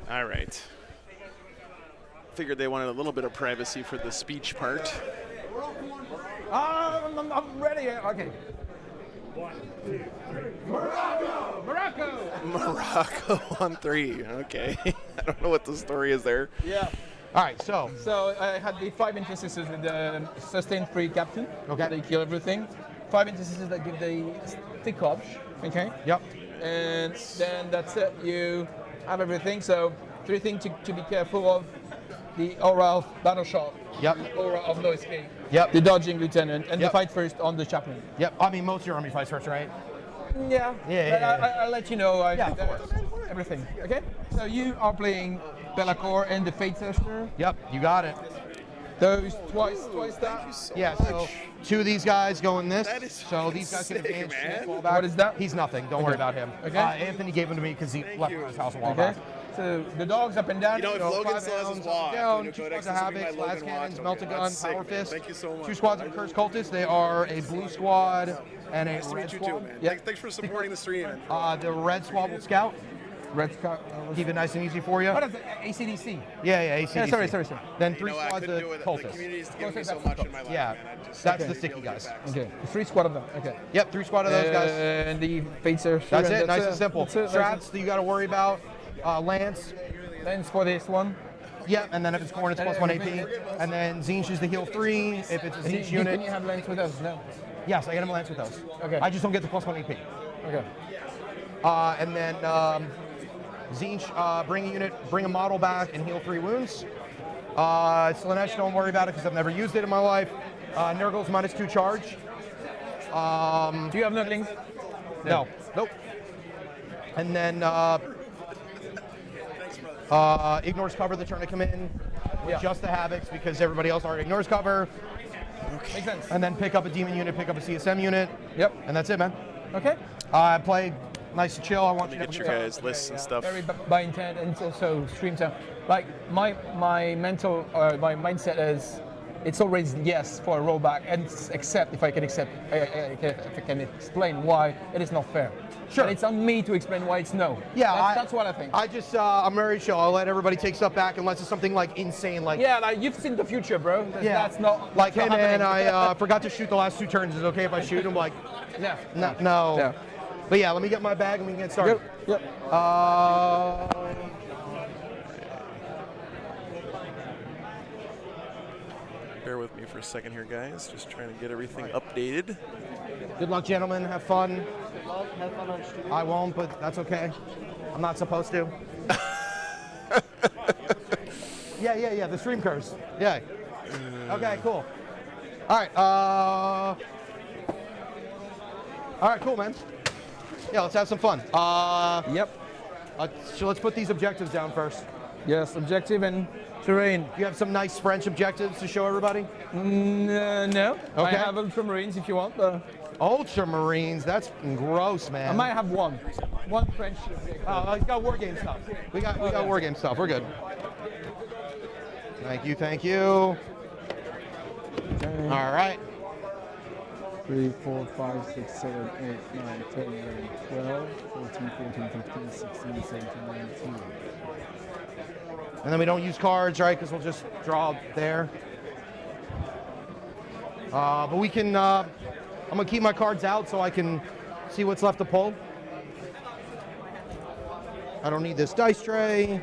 All right. Figured they wanted a little bit of privacy for the speech part. I'm ready. Okay. 1, 2, 3. Morocco on 3. Okay. I don't know what the story is there. Yeah. All right. So I had the 5 intercessors with the sustained 3 captain. Okay. They kill everything. 5 intercessors that give the stick option. Okay. Yep. And then that's it. You have everything. So 3 things to be careful of: the aura of battle shot. Yep. The aura of no escape. Yep. The dodging lieutenant, and Yep. the fight first on the chaplain. Yep. I mean, most of your army fights first, right? Yeah. Yeah. I'll let you know. Yeah, of course. Everything. Okay. So you are playing Bellacore and the Fate Tester. Yep. You got it. Those twice that. Yeah. So 2 of these guys go in this. That is so these guys can sick, advance. man. Fall back. What is that? He's nothing. Don't worry about him. Okay. Anthony gave him to me because he left his house a while back. Okay. So the dogs up and down. You know, if Logan 5 still has his rounds, watch, Down, when you 2 go squads next, of this will be my Havocs, Logan Las Cannons, watch. Melt a Okay, Gun, that's sick, Power man. Fist. Thank you so much. 2 squads of Cursed Cultists. They are a blue squad and a Nice to red meet you squad. too, man. Yeah. Thanks for supporting the stream. The red Swabbled Scout. Red Scout. Keep it nice and easy for you. What is it? ACDC. Yeah, ACDC. Yeah, sorry. Then You 3 know, I squads couldn't of do it. The Cultists. community's given me Okay, so that's much cool. in my life, Yeah, man. I just that's Okay. the sticky guys. Okay. 3 squad of them. Okay. Yep, 3 squad of those guys. And the Fate Tester. That's it, nice and simple. That's it. Strats that you got to worry about. Lance. Lens for this one. Yep, and then if it's corn, it's plus 1 AP. And then Zinch is the heal 3. If it's a Zinch Can unit. you have lens with us? No. Yes, I get him a Lance with those. Okay. I just don't get the plus 1 AP. Okay. And then Zinch, bring a unit, bring a model back and heal 3 wounds. Slanesh, don't worry about it because I've never used it in my life. Nurgle's minus 2 charge. Do you have Nurglings? No. Nope. And then ignores cover the turn to come in with Yeah. just the Havocs because everybody else already ignores cover. Makes sense. And then pick up a demon unit, pick up a CSM unit. Yep. And that's it, man. Okay. Play nice and chill. I want Let you me to get your guys' lists and stuff. Very by intent and also stream time. Like my mental my mindset is it's always yes for a rollback and except if I can explain why it is not fair. Sure. And it's on me to explain why it's no. Yeah, that's what I think. I just, I'm very chill. I'll let everybody take stuff back unless it's something like insane, like Yeah, like you've seen the future, bro. That's not like, that's hey not man, happening. I forgot to shoot the last 2 turns. Is it okay if I shoot? I'm like, Yeah. no. Yeah. But yeah, let me get my bag and we can get started. Yep. Bear with me for a second here, guys. Just trying to get everything updated. Good luck, gentlemen. Have fun. I won't, but that's okay. I'm not supposed to. Yeah. The stream curse. Yeah. Okay, cool. All right. All right, cool, man. Yeah, let's have some fun. Yep. So let's put these objectives down first. Yes, objective and terrain. You have some nice French objectives to show everybody? No. I Okay. have Ultramarines if you want. Ultramarines, that's gross, man. I might have one French. We got war game stuff. We got war game stuff. We're good. Thank you. All right. 3, 4, 5, 6, 7, 8, 9, 10, 11, 12, 14, 14, 15, 16, 17, 19. And then we don't use cards, right? Because we'll just draw there. But we can, I'm gonna keep my cards out so I can see what's left to pull. I don't need this dice tray.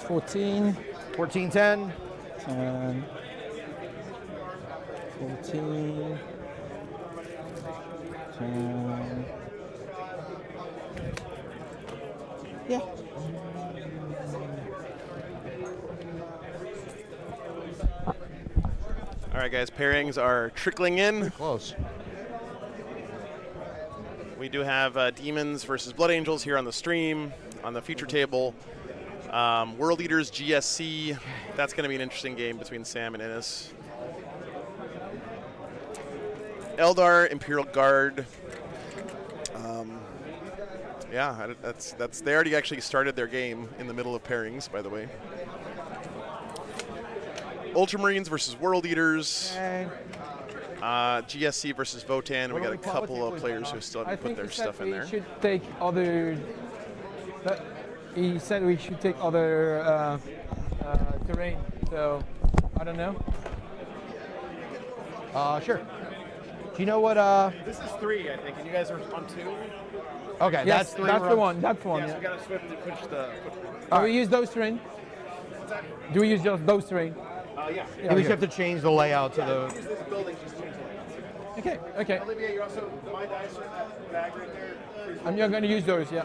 $14, 14, 10. 10, 14, 10. Yeah. All right, guys. Pairings are trickling in. Close. We do have Demons versus Blood Angels here on the stream, on the feature table. World Leaders GSC. That's going to be an interesting game between Sam and Ennis. Eldar Imperial Guard. Yeah, that's. They already actually started their game in the middle of pairings, by the way. Ultramarines versus World Eaters. GSC versus Votan. We got a couple of players who still haven't put their stuff in there. We should take other. He said we should take other terrain. So I don't know. Sure. Do you know what? This is 3, I think, and you guys are on 2. Okay, Yes, that's 3. that's the one. That's the one. Yes, Yeah. we gotta push the. Do we use those terrain? Do we use just those terrain? Yeah. You just have to change the layout to the. This building just changed. Okay, okay. Olivier, you're also my dice are in that bag right there. And you're going to use those, yeah.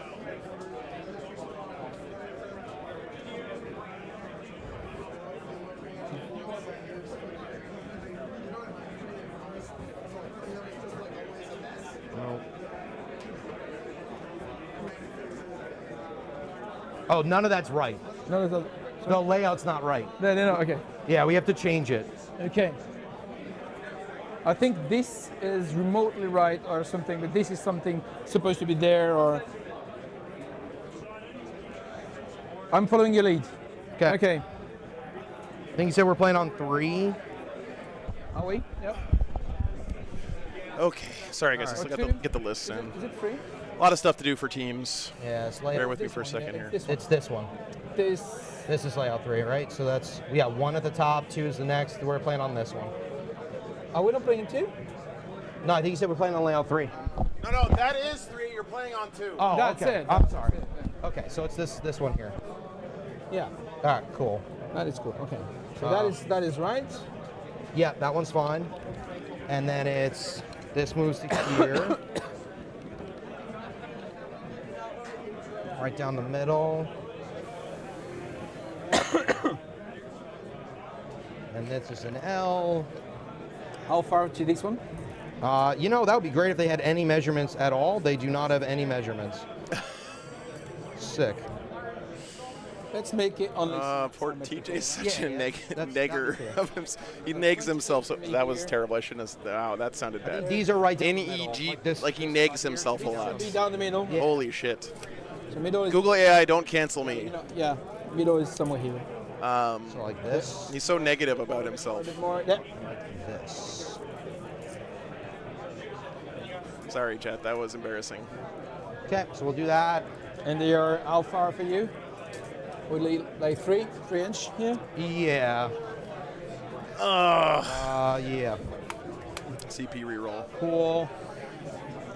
Oh, none of that's right. No, no, The layout's not right. no, okay. Yeah, we have to change it. Okay. I think this is remotely right or something, but this is something supposed to be there or... I'm following your lead. Okay. Okay. I think you said we're playing on 3. Are we? Yep. Okay. Sorry, guys. I still Alright. get the list in. Is it free? A lot of stuff to do for teams. Yeah, it's layout. Bear with me for a second here. It's this one. This is layout 3, right? So that's, we got 1 at the top, 2 is the next. We're playing on this one. Are we not playing 2? No, I think you said we're playing on layout 3. No, that is 3. You're playing on 2. Oh, That's okay. it. I'm sorry. Okay, so it's this one here. Yeah. All right, cool. That is cool. Okay. So that is right. Yeah, that one's fine. And then it's, this moves to here. Right down the middle. And this is an L. How far to this one? You know, that would be great if they had any measurements at all. They do not have any measurements. Sick. Let's make it on this. Poor TJ's such Yeah, a that's negger fair. of himself. He negs himself. So that was terrible. I shouldn't have. Wow, that sounded bad. These are right down the middle. NEG, like he negs himself a lot. Be down the middle. Yeah. Holy shit. So middle is Google AI, don't cancel me. yeah. Middle is somewhere here. So like this. He's so negative about A himself. bit more. Yeah. Like this. Sorry, chat. That was embarrassing. Okay, so we'll do that. And they are how far for you? Would like 3 inch here? Yeah. Yeah. CP reroll. Cool.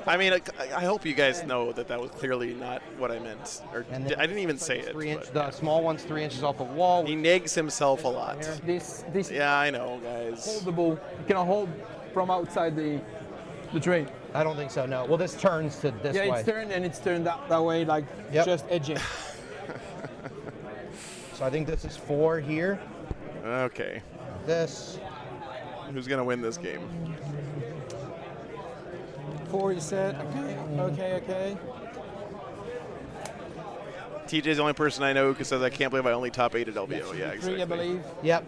I mean, I hope you guys know that that was clearly not what I meant. Or And then I didn't even say it. 3 inch. but The small one's 3 inches off the wall. He negs himself a lot. This Yeah, I know, guys. holdable. You cannot hold from outside the tray. I don't think so. No. Well, this turns to this Yeah, way. it's turned and it's turned that way, like Yep. just edging. So I think this is 4 here. Okay. This. Who's gonna win this game? 4 you said. Okay. TJ's the only person I know who says I can't believe I only top 8 at LVO. Yeah, 3, exactly. I believe. Yep.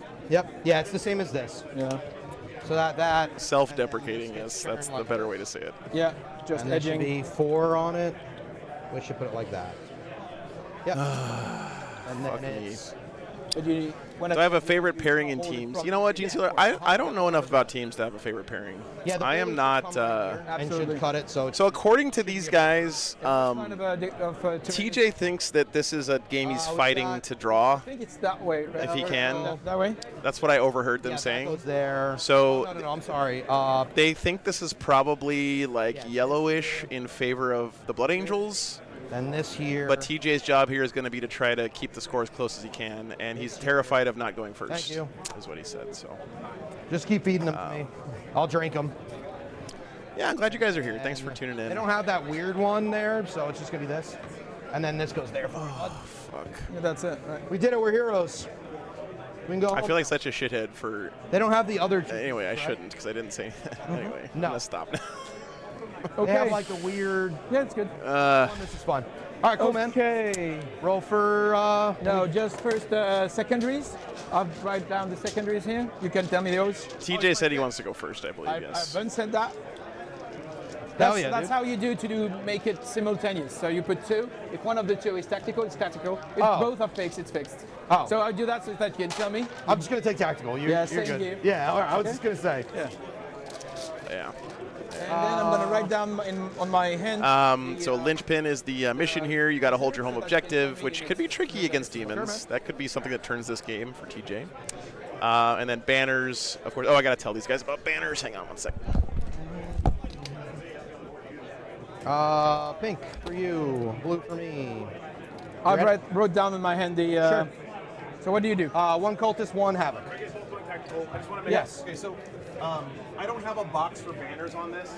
Yeah, it's the same as this. Yeah. So that. Self-deprecating, yes, that's the better way to say it. Yeah, just And there should edging. be 4 on it. We should put it like that. Yep. And then Fuck me. it's. But you, when Do I have a favorite pairing in teams? You know what, Gene Sealer? I don't know enough about teams to have a favorite pairing. Yeah, the I am pairs not. come right here and Absolutely. should cut it so. So according to these guys, kind of TJ thinks that this is a game he's we fighting got- to draw. I think it's that way, right? If he can. That way? That's what I overheard them Yeah, that saying. goes there. So No, I'm sorry. they think this is probably like Yeah. yellowish in favor of the Blood Angels. Then this here. But TJ's job here is going to be to try to keep the score as close as he can, and he's terrified of not going first. Thank you. Is what he said. So, Just keep feeding them to me. I'll drink them. yeah, I'm glad you guys are here. Thanks for tuning in. They don't have that weird one there, so it's just gonna be this, and then this goes there. Fuck. Yeah, that's it, right? We did it. We're heroes. We can go. I home. feel like such a shithead for. They don't have the other two. Anyway, I shouldn't because I didn't say. Anyway, I'm No. gonna stop now. They have Okay. like a weird. Yeah, it's good. This is fun. All right, cool, man. Okay. Roll for. No, just first secondaries. I'll write down the secondaries here. You can tell me those. TJ said he wants to go first, I believe. I Yes. haven't said that. Hell That's, yeah, that's dude. how you do make it simultaneous. So you put 2. If one of the 2 is tactical, it's tactical. If Oh. both are fixed, it's fixed. Oh. So I do that so that you can tell me. I'm just gonna take tactical. You're, Yeah, you're same good. here. Yeah. All right. I was Okay. just gonna say. Yeah. And then I'm going to write down on my hand. So linchpin is the mission here. You got to hold your home objective, which could be tricky against demons. That could be something that turns this game for TJ. And then banners, of course. Oh, I got to tell these guys about banners. Hang on one second. Pink for you. Blue for me. I wrote down in my hand the. Sure. So what do you do? 1 cultist, 1 havoc. practical. I just want to make Okay, so I don't have a box for banners on this,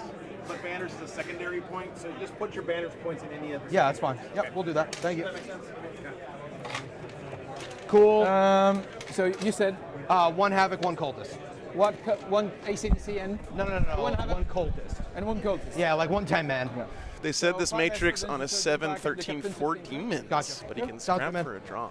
but banners is a secondary point, so just put your banners points in any of the. Yeah, that's fine. Yep, we'll do that. Thank you. Does that make sense? Cool. So you said One Havoc, one Cultist. one ACDC and No. One Cultist. and one cultist. Yeah, like 110 man. Yeah. They said So this 5 matrix extra on a dimensions 7, back at the 13, captain's 4 opinion. demons, Gotcha. but he can Sounds good, scrap man. for a draw.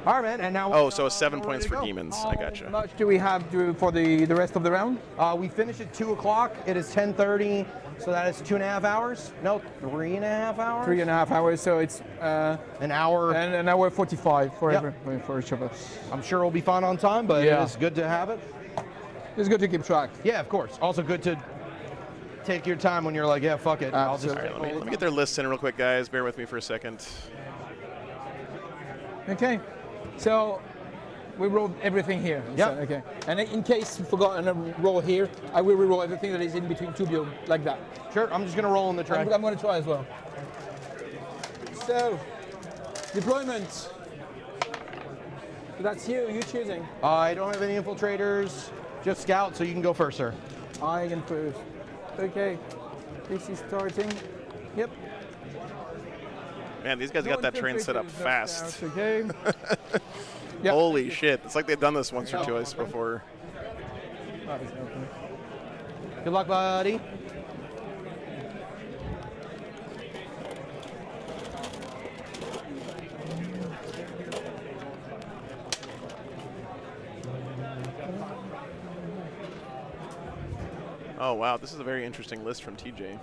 All right, man. And now. Oh, so 7 we're points ready to for go. demons. I gotcha. How much do we have for the rest of the round? We finish at 2 o'clock. It is 10:30, so that is 2.5 hours. No, 3.5 hours. 3.5 hours. So it's An hour. and an hour 45 for Yep. for each of us. I'm sure we'll be fine on time, but Yeah. it is good to have it. It's good to keep track. Yeah, of course. Also good to take your time when you're like, yeah, fuck it. I'll just. All right, let me get their lists in real quick, guys. Bear with me for a second. Okay. So we rolled everything here. Yeah. So, okay. And in case you forgot a roll here, I will re-roll everything that is in between two biomes like that. Sure, I'm just gonna roll in the tray. I'm going to try as well. So, deployment. So that's you choosing. I don't have any infiltrators, just scout, so you can go first, sir. I can first. Okay. This is starting. Yep. Man, these guys got that train set up fast. Okay. Yep. Holy shit. It's like they've done this once or twice before. Good luck, buddy. Oh, wow. This is a very interesting list from TJ.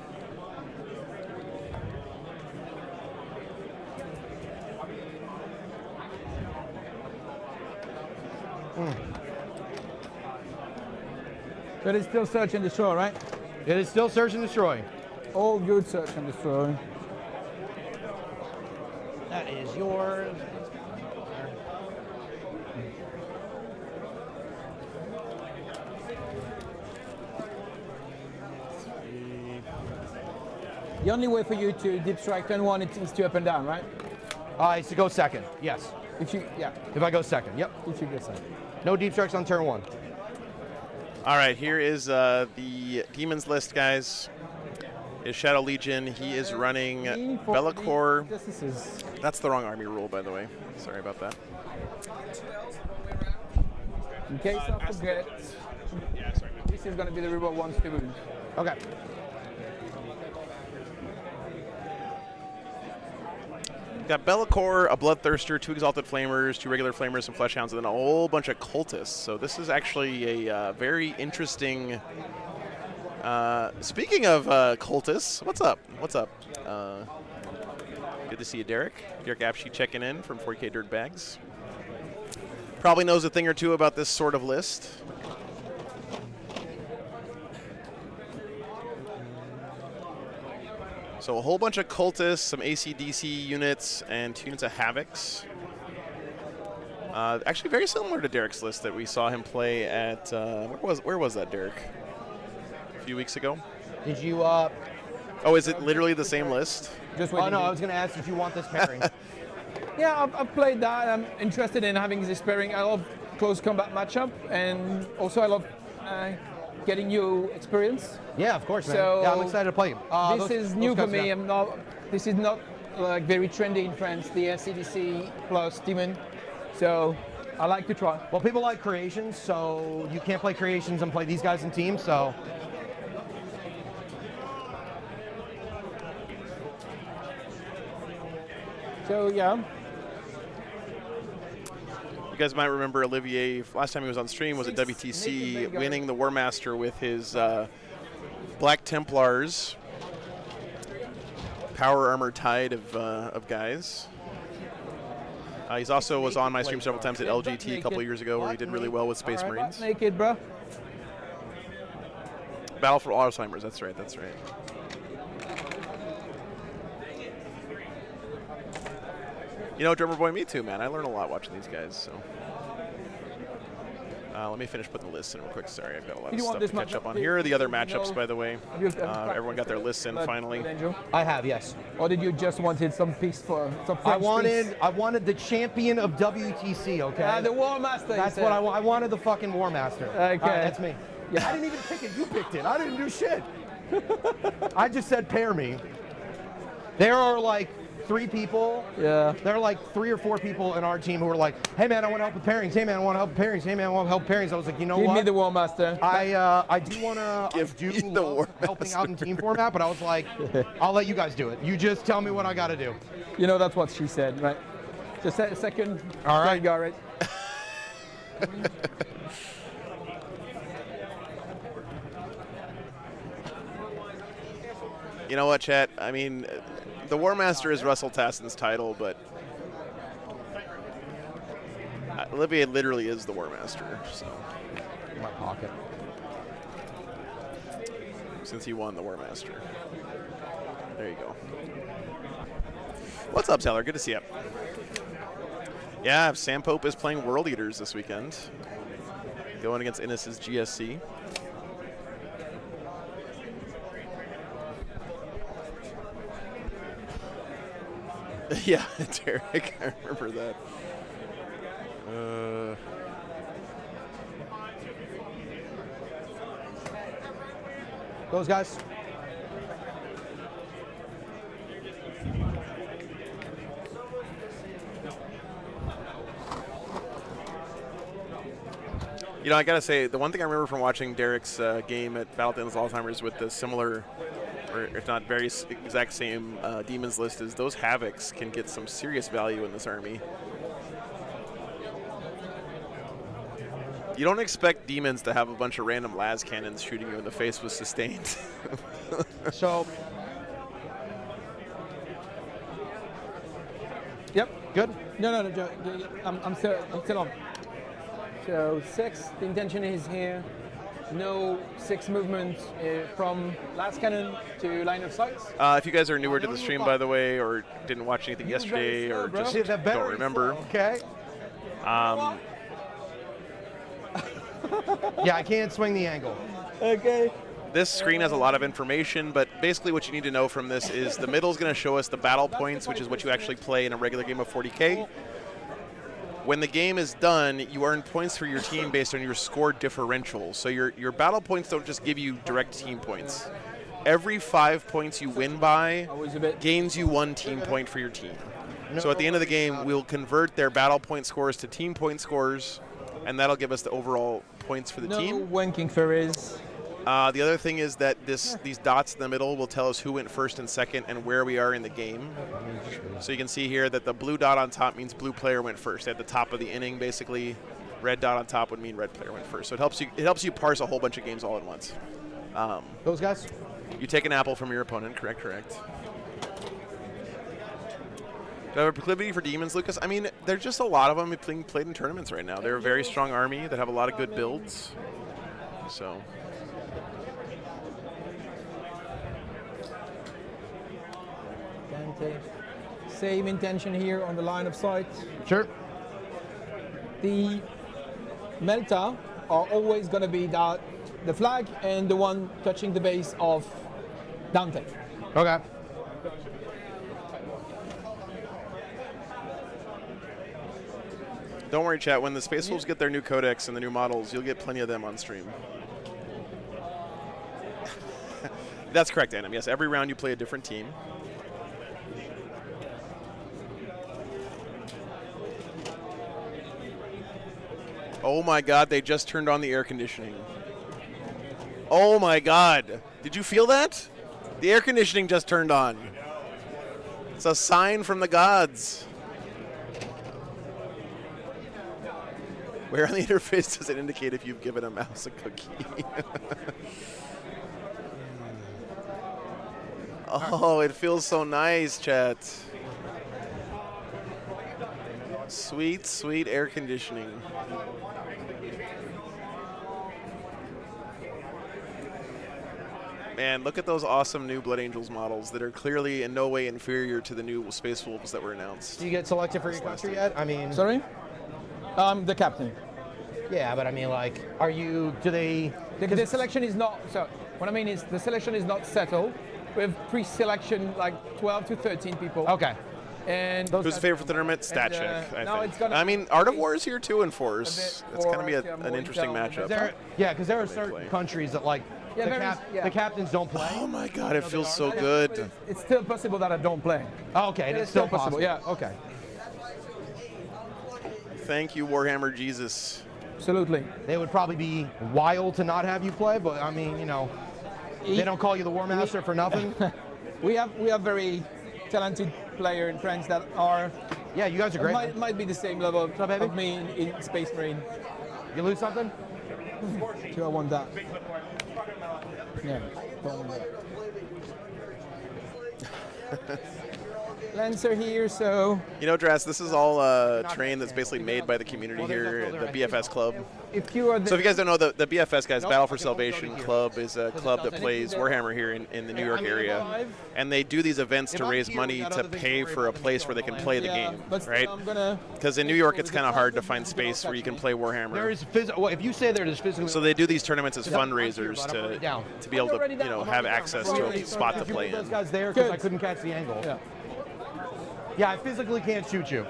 But it's still search and destroy, right? It is still search and destroy. All good search and destroy. That is yours. The only way for you to deep strike turn one is to up and down, right? It's to go second. Yes. If you, yeah, If I go second. Yep. if you get second. No deep strikes on turn 1. All right, here is the demons list, guys. Is Shadow Legion. He is running Be'lakor. Justices. That's the wrong army rule, by the way. Sorry about that. In case I forget, this is going to be the reroll once to move. Okay. We've got Be'lakor, a Bloodthirster, 2 Exalted Flamers, 2 regular Flamers, some Fleshhounds, and then a whole bunch of Cultists. So this is actually a very interesting... speaking of Cultists, what's up? What's up? Good to see you, Derek. Derek Apshe checking in from 40K Dirtbags. Probably knows a thing or two about this sort of list. So a whole bunch of Cultists, some AC/DC units, and 2 units of Havocs. Actually, very similar to Derek's list that we saw him play at. Where was that, Derek? A few weeks ago. Did you? Oh, is it literally the same list? Just Oh no, I was gonna ask if you want this pairing. Yeah, I've played that. I'm interested in having this pairing. I love close combat matchup, and also I love getting new experience. Yeah, of course, man. So Yeah, I'm excited to play him. This is new for me. This is not like very trendy in France. The SCDC plus Demon. So I like to try. Well, people like creations, so you can't play creations and play these guys in teams. So Yeah. You guys might remember Olivier, last time he was on stream was at WTC, winning the War Master with his Black Templars, Power Armor Tide of guys. He's also was on my stream several times at LGT a couple of years ago where he did really well with Space Marines. Naked, bro. Battle for Alzheimer's, that's right, that's right. You know, Drummer Boy, me too, man. I learn a lot watching these guys, so. Let me finish putting the lists in real quick. Sorry, I've got a lot Did of you want stuff this to catch up on. matchup? Here are the other No. matchups, by the way. Everyone got their lists in finally. I have, yes. Or did you just wanted some piece for some French I wanted the champion of WTC. Okay. the War Master. That's what I wanted. The fucking War Master. Okay. All right, that's me. Yeah. I didn't even pick it. You picked it. I didn't do shit. I just said pair me. There are like 3 people. Yeah. There are like 3 or 4 people in our team who are like, hey man, I want to help with pairings. Hey man, I want to help with pairings. Hey man, I want to help with pairings. I was like, you know Give what? me the War Master. I do want to me the War helping out in team format, but I was like, I'll let you guys do it. You just tell me what I got to do. You know that's what she said, right? Just a second. All right. Got it. You know what, chat? I mean, the War Master is Russell Tassen's title, but Olivier literally is the War Master. So In my pocket. since he won the War Master, there you go. What's up, Teller? Good to see you. Yeah, Sam Pope is playing World Eaters this weekend, going against Innis's GSC. Yeah, Derek, I remember that. Those guys. You know, I gotta say, the one thing I remember from watching Derek's game at Battle Dennis Alzheimer's with the similar, or if not very exact same demons list, is those Havocs can get some serious value in this army. You don't expect demons to have a bunch of random las cannons shooting you in the face with sustained. So. Yep. Good. No, Joe. I'm still on. So 6. The intention is here. No 6 movement from last cannon to line of sight. If you guys are newer to the stream, by the way, or didn't watch anything yesterday, or just don't remember, Okay. Yeah, I can't swing the angle. Okay. this screen has a lot of information, but basically what you need to know from this is the middle is going to show us the battle points, which is what you actually play in a regular game of 40K. When the game is done, you earn points for your team based on your score differential. So your battle points don't just give you direct team points. Every 5 points you win by gains you 1 team point for your team. So at the end of the game, we'll convert their battle point scores to team point scores, and that'll give us the overall points for the team. No wanking fairies. The other thing is that these dots in the middle will tell us who went first and second and where we are in the game. So you can see here that the blue dot on top means blue player went first. At the top of the inning, basically, red dot on top would mean red player went first. So it helps you parse a whole bunch of games all at once. Those guys? You take an apple from your opponent, correct. Do I have a proclivity for demons, Lucas? I mean, there's just a lot of them being played in tournaments right now. They're a very strong army that have a lot of good builds. So. Same intention here on the line of sight. Sure. The Melta are always going to be the flag and the one touching the base of Dante. Okay. Don't worry, chat. When the Space Wolves get their new codex and the new models, you'll get plenty of them on stream. That's correct, Adam. Yes, every round you play a different team. Oh my God, they just turned on the air conditioning. Oh my God. Did you feel that? The air conditioning just turned on. It's a sign from the gods. Where on the interface does it indicate if you've given a mouse a cookie? Oh, it feels so nice, chat. Sweet, sweet air conditioning. Man, look at those awesome new Blood Angels models that are clearly in no way inferior to the new Space Wolves that were announced. Do you get selected for your country yet? I mean... Sorry? I'm the captain. Yeah, but I mean, like, do they? The selection is not, so what I mean is the selection is not settled. We have pre-selection like 12 to 13 people. Okay. And Who's favorite for the tournament? Stat check, I think. it's gonna I mean, Art of War is here too in Force. bit It's going to be Force, yeah, an interesting more matchup. Because there are They certain play. countries that like the captains don't play. Oh my God, it feels so good. It's still possible that I don't play. Oh, okay, It's it's still still possible, possible. yeah. Okay. Thank you, Warhammer Jesus. Absolutely. They would probably be wild to not have you play, but I mean, they don't call you the War Master for nothing. We have very talented player and friends that are. Yeah, you guys are great. Might be the same level up, baby? of me in Space Marine. You lose something? Do I want that? Yeah, don't want that. Lancer here, so. You know, Dras, this is all terrain that's basically made by the community here, the BFS club. If you are So if you guys don't know, the BFS guys, Battle for Salvation Club, is a club that plays Warhammer here in the New York area. And they do these events to raise money to pay for a place where they can play the game, right? Because in New York, it's kind of hard to find space where you can play Warhammer. There is well, if you say there's physically. So they do these tournaments as fundraisers to be able to have access to a spot to play Those in. guys there because I couldn't catch the angle. Yeah, I physically can't shoot you.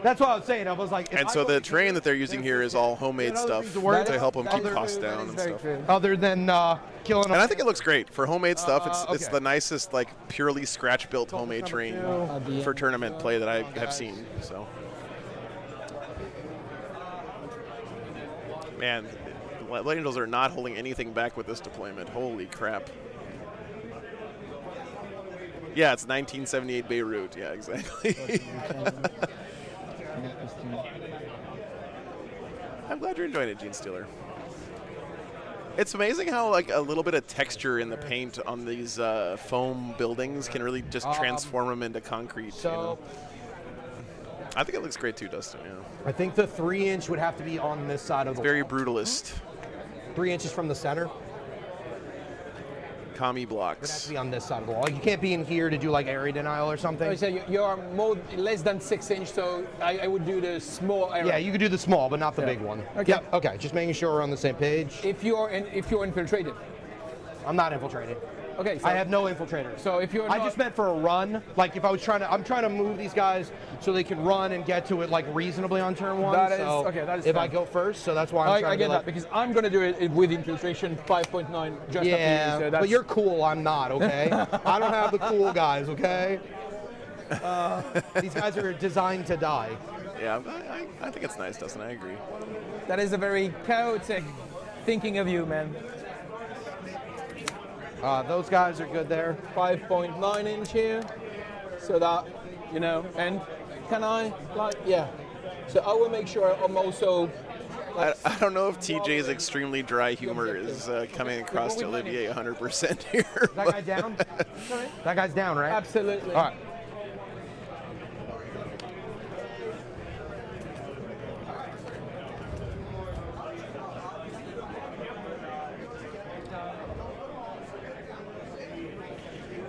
That's what I was saying. I was like. And so the terrain that they're using here is all homemade stuff to help them keep costs down and stuff. Other than killing. And I think it looks great for homemade stuff. It's the nicest, like purely scratch built homemade terrain for tournament play that I have seen. So, man, the Light Angels are not holding anything back with this deployment. Holy crap! Yeah, it's 1978 Beirut. Yeah, exactly. I'm glad you're enjoying it, Gene Steeler. It's amazing how like a little bit of texture in the paint on these foam buildings can really just transform them into concrete. So, I think it looks great too, Dustin. Yeah. I think the 3-inch would have to be on this side of the Very wall. brutalist. 3 inches from the center. Commie It has blocks. to be on this side of the wall. You can't be in here to do like area denial or something. So you are less than 6 inch, so I would do the small area. Yeah, you could do the small, but not the big one. Okay. Yep. Okay. Just making sure we're on the same page. If you're infiltrated. I'm not infiltrated. Okay. So I have no infiltrators. So if you're I just meant for a run. Like if I was I'm trying to move these guys so they can run and get to it like reasonably on turn one. That is so okay. That is if fair. I go first, so that's why I'm trying I get to that because I'm gonna do it with infiltration 5.9 just yeah, after you. So but you're cool. I'm not. Okay. I don't have the cool guys. Okay. These guys are designed to die. Yeah, I think it's nice, Dustin. I agree. That is a very chaotic thinking of you, man. Those guys are good there. 5.9 inch here, so that and can I So I will make sure I'm also. I don't know if TJ's extremely dry humor is coming across to Olivier 100% here. Is that guy down? That guy's down, right? Absolutely. All right.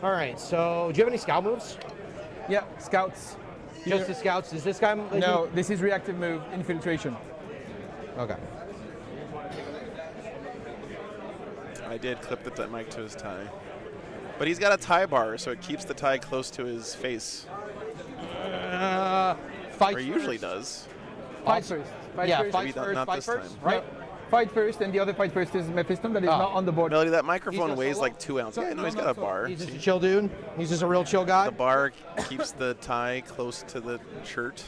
All right, so do you have any scout moves? Yeah, scouts. Just the scouts? Is this guy? No, this is reactive move, infiltration. Okay. I did clip the mic to his tie. But he's got a tie bar, so it keeps the tie close to his face. Fight or he usually does. Fight first. Fight yeah, first. fight Maybe first, not fight this first, time. right? No, fight first, and the other fight first is Mephiston that is not on the board. Melody, that microphone He's a weighs solo? like 2 ounces. Yeah, no, he's got a bar. He's just a chill dude. He's just a real chill guy. The bar keeps the tie close to the shirt.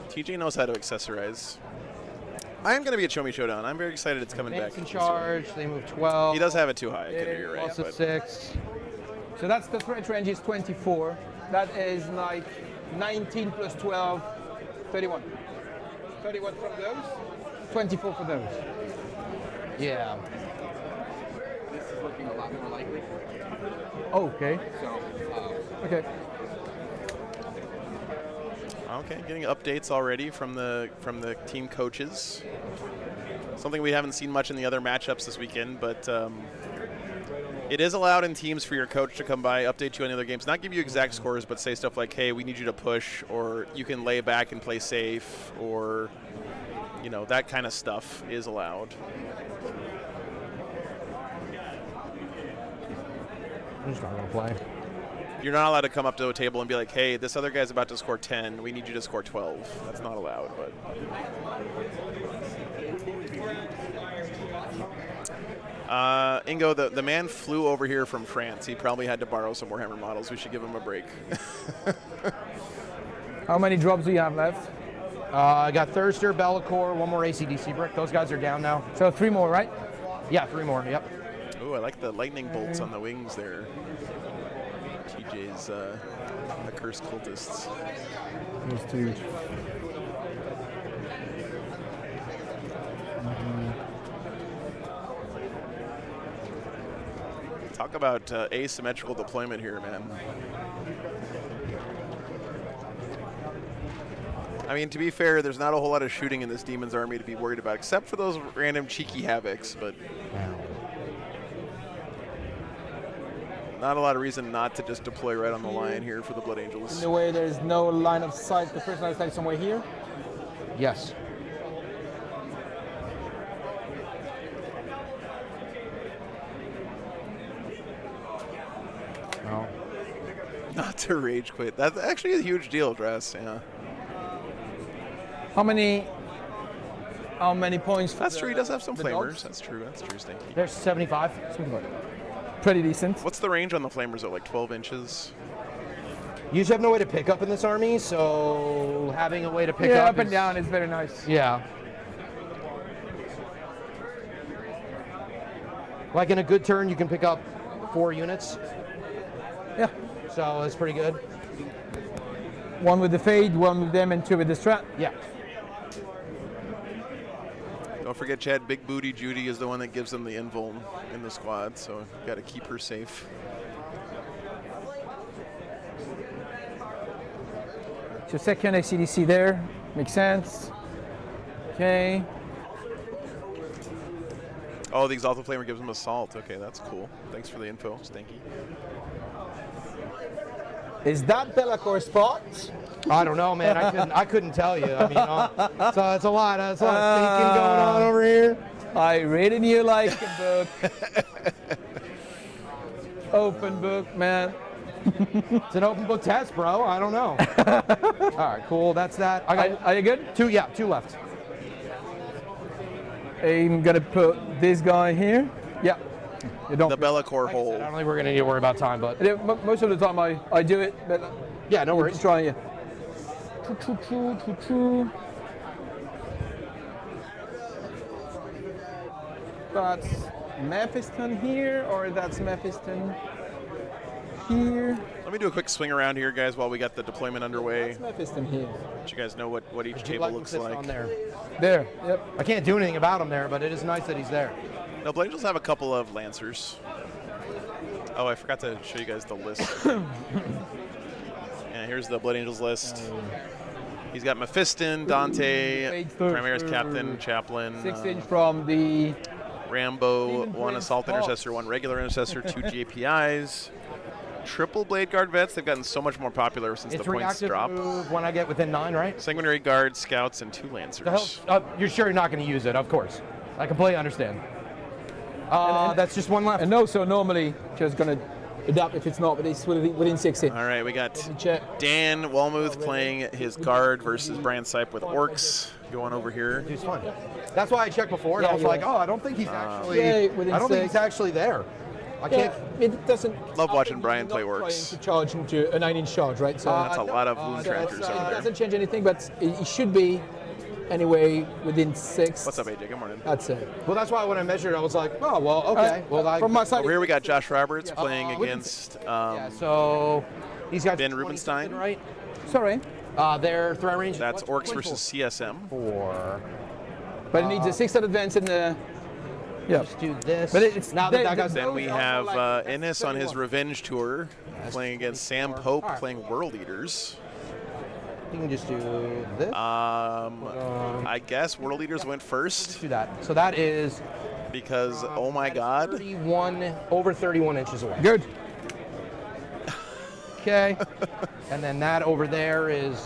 TJ knows how to accessorize. I am going to be at Show Me Showdown. I'm very excited it's coming back. Nate's in charge. They move 12. He does have it too high. You're right. Plus a But 6. So that's the threat range is 24. That is like 19 plus 12, 31. 31 from those, 24 for those. Yeah. This is looking a lot more likely. Okay. So, Okay. Okay, getting updates already from the team coaches. Something we haven't seen much in the other matchups this weekend, but it is allowed in teams for your coach to come by, update you on the other games, not give you exact scores, but say stuff like, hey, we need you to push, or you can lay back and play safe, or you know, that kind of stuff is allowed. I'm just not gonna play. You're not allowed to come up to a table and be like, hey, this other guy's about to score 10. We need you to score 12. That's not allowed, but. Ingo, the man flew over here from France. He probably had to borrow some Warhammer models. We should give him a break. How many drops do you have left? I got Thirster, Bellacore, one more ACDC brick. Those guys are down now. So 3 more, right? Yeah, 3 more, yep. Ooh, I like the lightning bolts on the wings there. TJ's the cursed cultists. Those two. Talk about asymmetrical deployment here, man. I mean, to be fair, there's not a whole lot of shooting in this Demon's army to be worried about, except for those random cheeky havocs, but not a lot of reason not to just deploy right on the line here for the Blood Angels. In the way there's no line of sight, the first line of sight is somewhere here? Yes. No. Not to rage quit. That's actually a huge deal, Dress, yeah. How many points? That's true. He does have some flamers. That's true. That's true, Stinky. There's 75. Pretty decent. What's the range on the flamers? At like 12 inches? You usually have no way to pick up in this army, so having a way to pick up. Yeah, up and down is very nice. Yeah. Like in a good turn, you can pick up 4 units. Yeah. So it's pretty good. 1 with the fade, 1 with them, and 2 with the strat. Yeah. Don't forget, Chad, Big Booty Judy is the one that gives them the invuln in the squad, so you got to keep her safe. So second ACDC there, makes sense. Okay. Oh, the Exalted Flamer gives them assault. Okay, that's cool. Thanks for the info, Stinky. Is that Bellacore spot? I don't know, man. I couldn't tell you. I mean, so it's a lot of thinking going on over here. I read you like a book. Open book, man. It's an open book test, bro. I don't know. All right, cool. That's that. Are you good? 2, yeah, 2 left. I'm gonna put this guy here. Yeah. You don't. The Bellacore hole. I don't think we're gonna need to worry about time, but most of the time I do it, but yeah, no worries. Try yeah. That's Mephiston here, or that's Mephiston here. Let me do a quick swing around here, guys, while we got the deployment underway. That's Mephiston here. Let you guys know what each table looks like. On there. There, yep. I can't do anything about him there, but it is nice that he's there. No, Blood Angels have a couple of Lancers. Oh, I forgot to show you guys the list. And here's the Blood Angels list. He's got Mephiston, Dante, Primaris Captain, Chaplain. 6 inch from the Rambo, 1 Assault Intercessor, 1 Regular Intercessor, 2 JPIs. Triple Blade Guard vets, they've gotten so much more popular since the points drop. Move when I get within 9, right? Sanguinary Guard, Scouts, and 2 Lancers. You're sure you're not going to use it, of course. I completely understand. That's just 1 left. And no, so normally just going to adapt if it's not, but it's within 16. All right, we got Dan Walmuth playing his guard versus Brian Sipe with Orcs going over here. Dude's fun. That's why I checked before, and I was like, oh, I don't think he's actually. I don't think he's actually there. I can't. It doesn't. Love watching Brian play Orcs. To charge into a 9 inch charge, right? So that's a lot of wound trackers over It there. doesn't change anything, but it should be anyway within 6. What's up, AJ? Good morning. That's it. Well, that's why when I measured, I was like, oh, well, okay. Well, from my side. Over here we got Josh Roberts playing against so these guys. Ben Rubenstein. Right? Sorry. Their threat range. That's Orcs versus CSM. 4. But it needs a 6 advance in the. Yeah. Just do this. But it's now that guy's. Then we have Ennis on his revenge tour playing against Sam Pope playing World Eaters. You can just do this. I guess World Eaters went first. Let's do that. So that is because oh my God, 31 over 31 inches away. Good. Okay. And then that over there is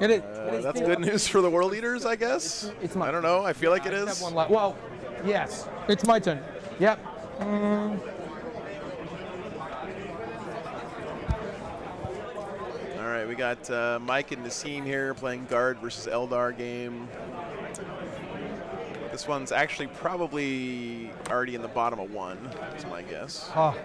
It is. That's good news for the world leaders, I guess. It's my I don't know. I feel like it I is. have one left. Well, yes. It's my turn. Yep. All right, we got Mike and Nassim here playing guard versus Eldar game. This one's actually probably already in the bottom of 1, is my guess. Oh.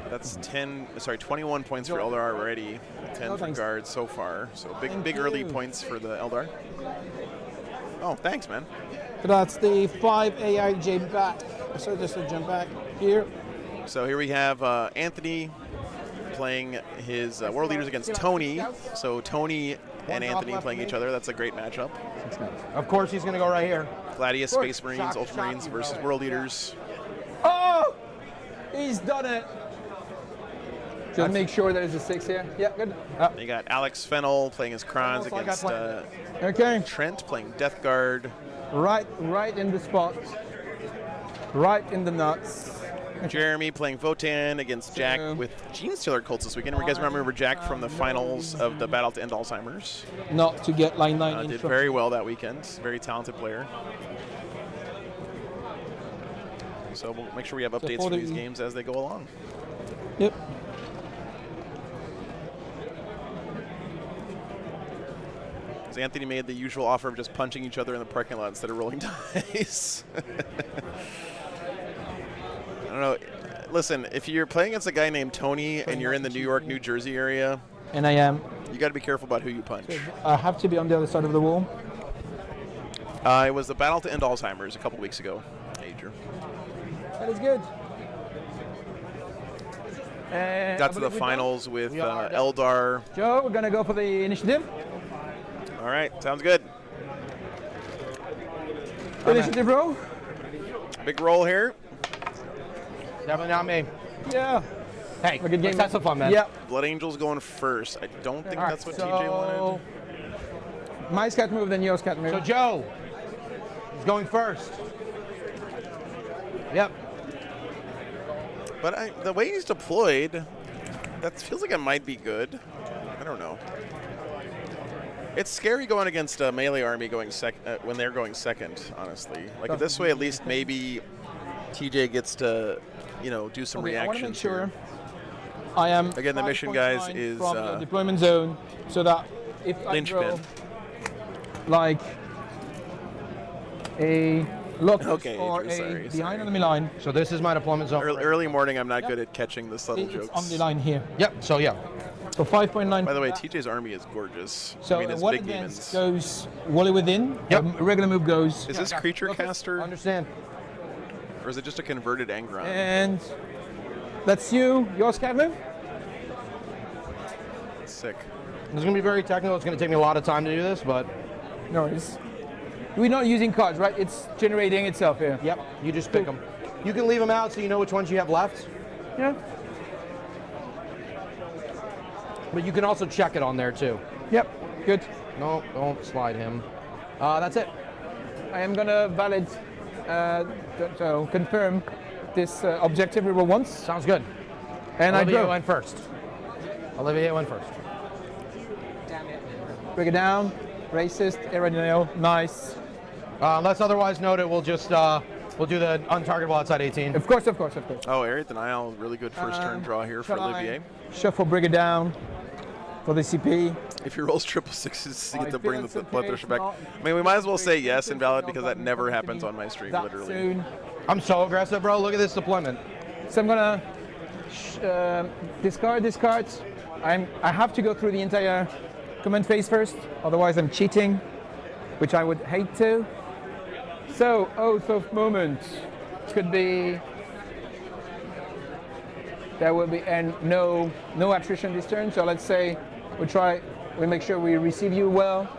That's 21 points for Eldar already, 10 for guards so far. So big early points for the Eldar. Oh, thanks, man. So that's the 5 AIJ back. So just to jump back here. So here we have Anthony playing his world leaders against Tony. So Tony and Anthony playing each other. That's a great matchup. Of course, he's going to go right here. Gladius, Space Marines, Ultramarines versus world leaders. Oh! He's done it. Just make sure there's a 6 here. Yeah, good. You got Alex Fennel playing his Krons against okay. Trent playing Death Guard. Right in the spot. Right in the nuts. Jeremy playing Votan against Jack with Gene Stealer Cults this weekend. You guys remember Jack from the finals of the Battle to End Alzheimer's? Not to get line 9 did very well that weekend. Very talented player. So we'll make sure we have updates for these games as they go along. Yep. Anthony made the usual offer of just punching each other in the parking lot instead of rolling dice. I don't know. Listen, if you're playing against a guy named Tony and you're in the New York, New Jersey area, and I am, you got to be careful about who you punch. I have to be on the other side of the wall. It was the Battle to End Alzheimer's a couple weeks ago. Hey, Drew. That is good. Got to the finals with Eldar. Joe, we're going to go for the initiative. All right, sounds good. Initiative roll. Big roll here. Definitely not me. Yeah. Hey, good game. That's fun, man. Yeah. Blood Angel's going first. I don't think that's what TJ wanted. My scat move, then your scat move. So Joe is going first. Yep. But the way he's deployed, that feels like it might be good. I don't know. It's scary going against a melee army going when they're going second, honestly. Like this way, at least maybe TJ gets to, do some reactions. I want to make sure I am again. The mission, guys, is from the deployment zone, so that if I draw like a lock or a behind enemy line. So this is my deployment zone. Early morning, I'm not good at catching the subtle jokes. On the line here. Yep. So yeah. So 5.9. By the way, TJ's army is gorgeous. So what advance goes wally within? Yep. Regular move goes. Is this creature caster? I understand. Or is it just a converted Angron? And that's your scat move. Sick. This is gonna be very technical. It's gonna take me a lot of time to do this, but no worries. We're not using cards, right? It's generating itself here. Yep. You just pick them. You can leave them out so you know which ones you have left. Yeah. But you can also check it on there too. Yep. Good. No, don't slide him. That's it. I am gonna valid, so confirm this objective we roll once. Sounds good. And Olivier went first. Olivier went first. Damn it. Break it down. Racist. Aerodynamo. Nice. Unless otherwise noted, we'll just we'll do the untargetable outside 18. Of course. Oh, Area Denial, really good first turn draw here for Olivier. Shuffle, break it down for the CP. If he rolls 666, you get to bring the Bloodthirster back. I mean, we might as well say yes, invalid, because that never happens on my stream, literally. Soon. I'm so aggressive, bro. Look at this deployment. So I'm gonna discard this card. I have to go through the entire command phase first, otherwise I'm cheating, which I would hate to. So, Oath of Moment could be. There will be no attrition this turn. So let's say we make sure we receive you well.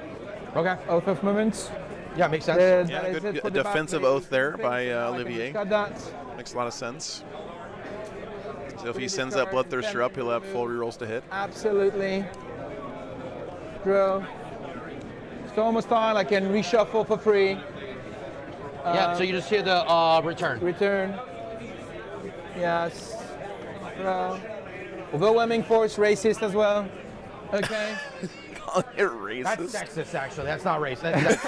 Okay. Oath of Moment. Yeah, makes sense. Yeah, good defensive oath there by Olivier. That. Makes a lot of sense. So if he sends that Bloodthirster up, he'll have full rerolls to hit. Absolutely. Draw. Storm of Style, I can reshuffle for free. Yeah, so you just hear the return. Return. Yes. Overwhelming force, racist as well. Okay. Calling it racist. That's sexist, actually. That's not racist.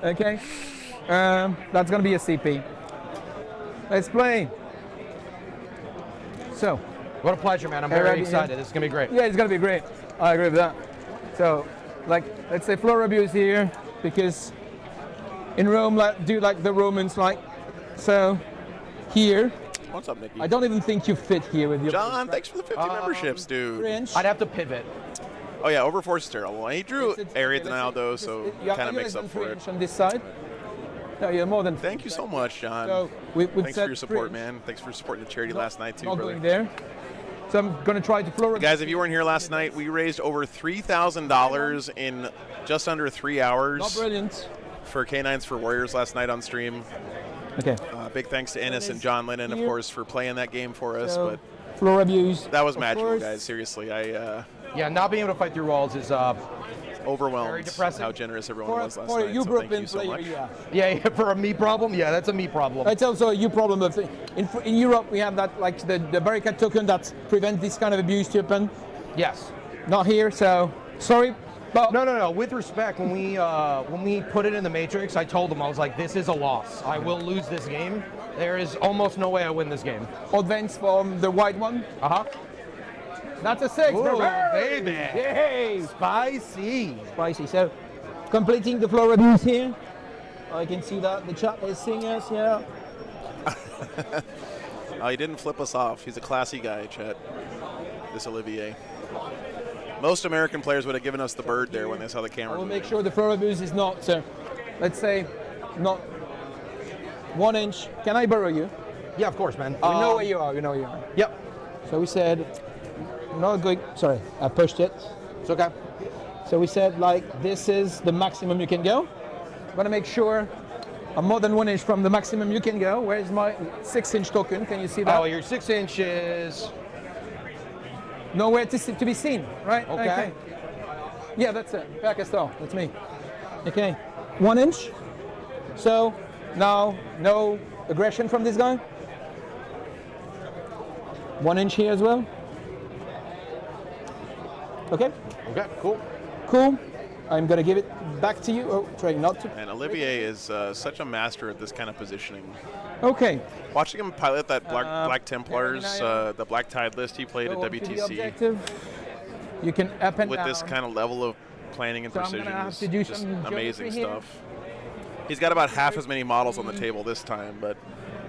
Okay. That's going to be a CP. Let's play. So. What a pleasure, man. I'm very excited. This is going to be great. Yeah, it's going to be great. I agree with that. So, like, let's say floor abuse here, because in Rome, do like the Romans like. So, here. What's up, Nicky? I don't even think you fit here with your. John, thanks for the 50 memberships, dude. I'd have to pivot. Oh yeah, overforce is terrible. And he drew area denial though, so kind of makes up for it. On this side. No, you're more than. Thank you so much, John. So thanks for your support, man. Thanks for supporting the charity last night too, not brother. going there. So I'm going to try to floor. Guys, if you weren't here last night, we raised over $3,000 in just under 3 hours. Not brilliant. For K9s for Warriors last night on stream. Okay. Big thanks to Ennis and John Lennon, of course, for playing that game for us. So, but floor abuse. that was magical, guys. Seriously, yeah, not being able to fight through walls is overwhelmed. Very depressing. How generous everyone was last for night. you So Brooklyn thank you so player, much. yeah. Yeah, for a me problem? Yeah, that's a me problem. It's also a you problem. Of in Europe, we have that, like the barricade token that prevents this kind of abuse to happen. Yes. Not here, so sorry. But No. With respect, when we put it in the Matrix, I told them, I was like, this is a loss. I will lose this game. There is almost no way I win this game. Advance from the white one. That's a 6. Ooh, baby. Yay! Spicy. Spicy. So, completing the floor abuse here. I can see that the chat is seeing us. Yeah. Oh, he didn't flip us off. He's a classy guy, Chet. This Olivier. Most American players would have given us the bird there when they saw the camera. I will make sure the floor abuse is not, let's say, not 1 inch. Can I borrow you? Yeah, of course, man. You know where you are. You know where you are. Yep. So we said, not going. Sorry, I pushed it. It's okay. So we said, like, this is the maximum you can go. I'm gonna make sure I'm more than 1 inch from the maximum you can go. Where is my 6-inch token? Can you see that? Oh, your 6 inches. Nowhere to be seen, right? Okay. Yeah, that's it. Back Castel. That's me. Okay. 1 inch. So now no aggression from this guy. 1 inch here as well. Okay. Okay, cool. Cool. I'm gonna give it back to you. Oh, trying not to. And Olivier is such a master at this kind of positioning. Okay. Watching him pilot that Black Templars, the Black Tide list he played at WTC. You can up and with down. this kind of level of planning and So I'm precision gonna have is to do just some amazing geometry here. stuff. He's got about half as many models on the table this time, but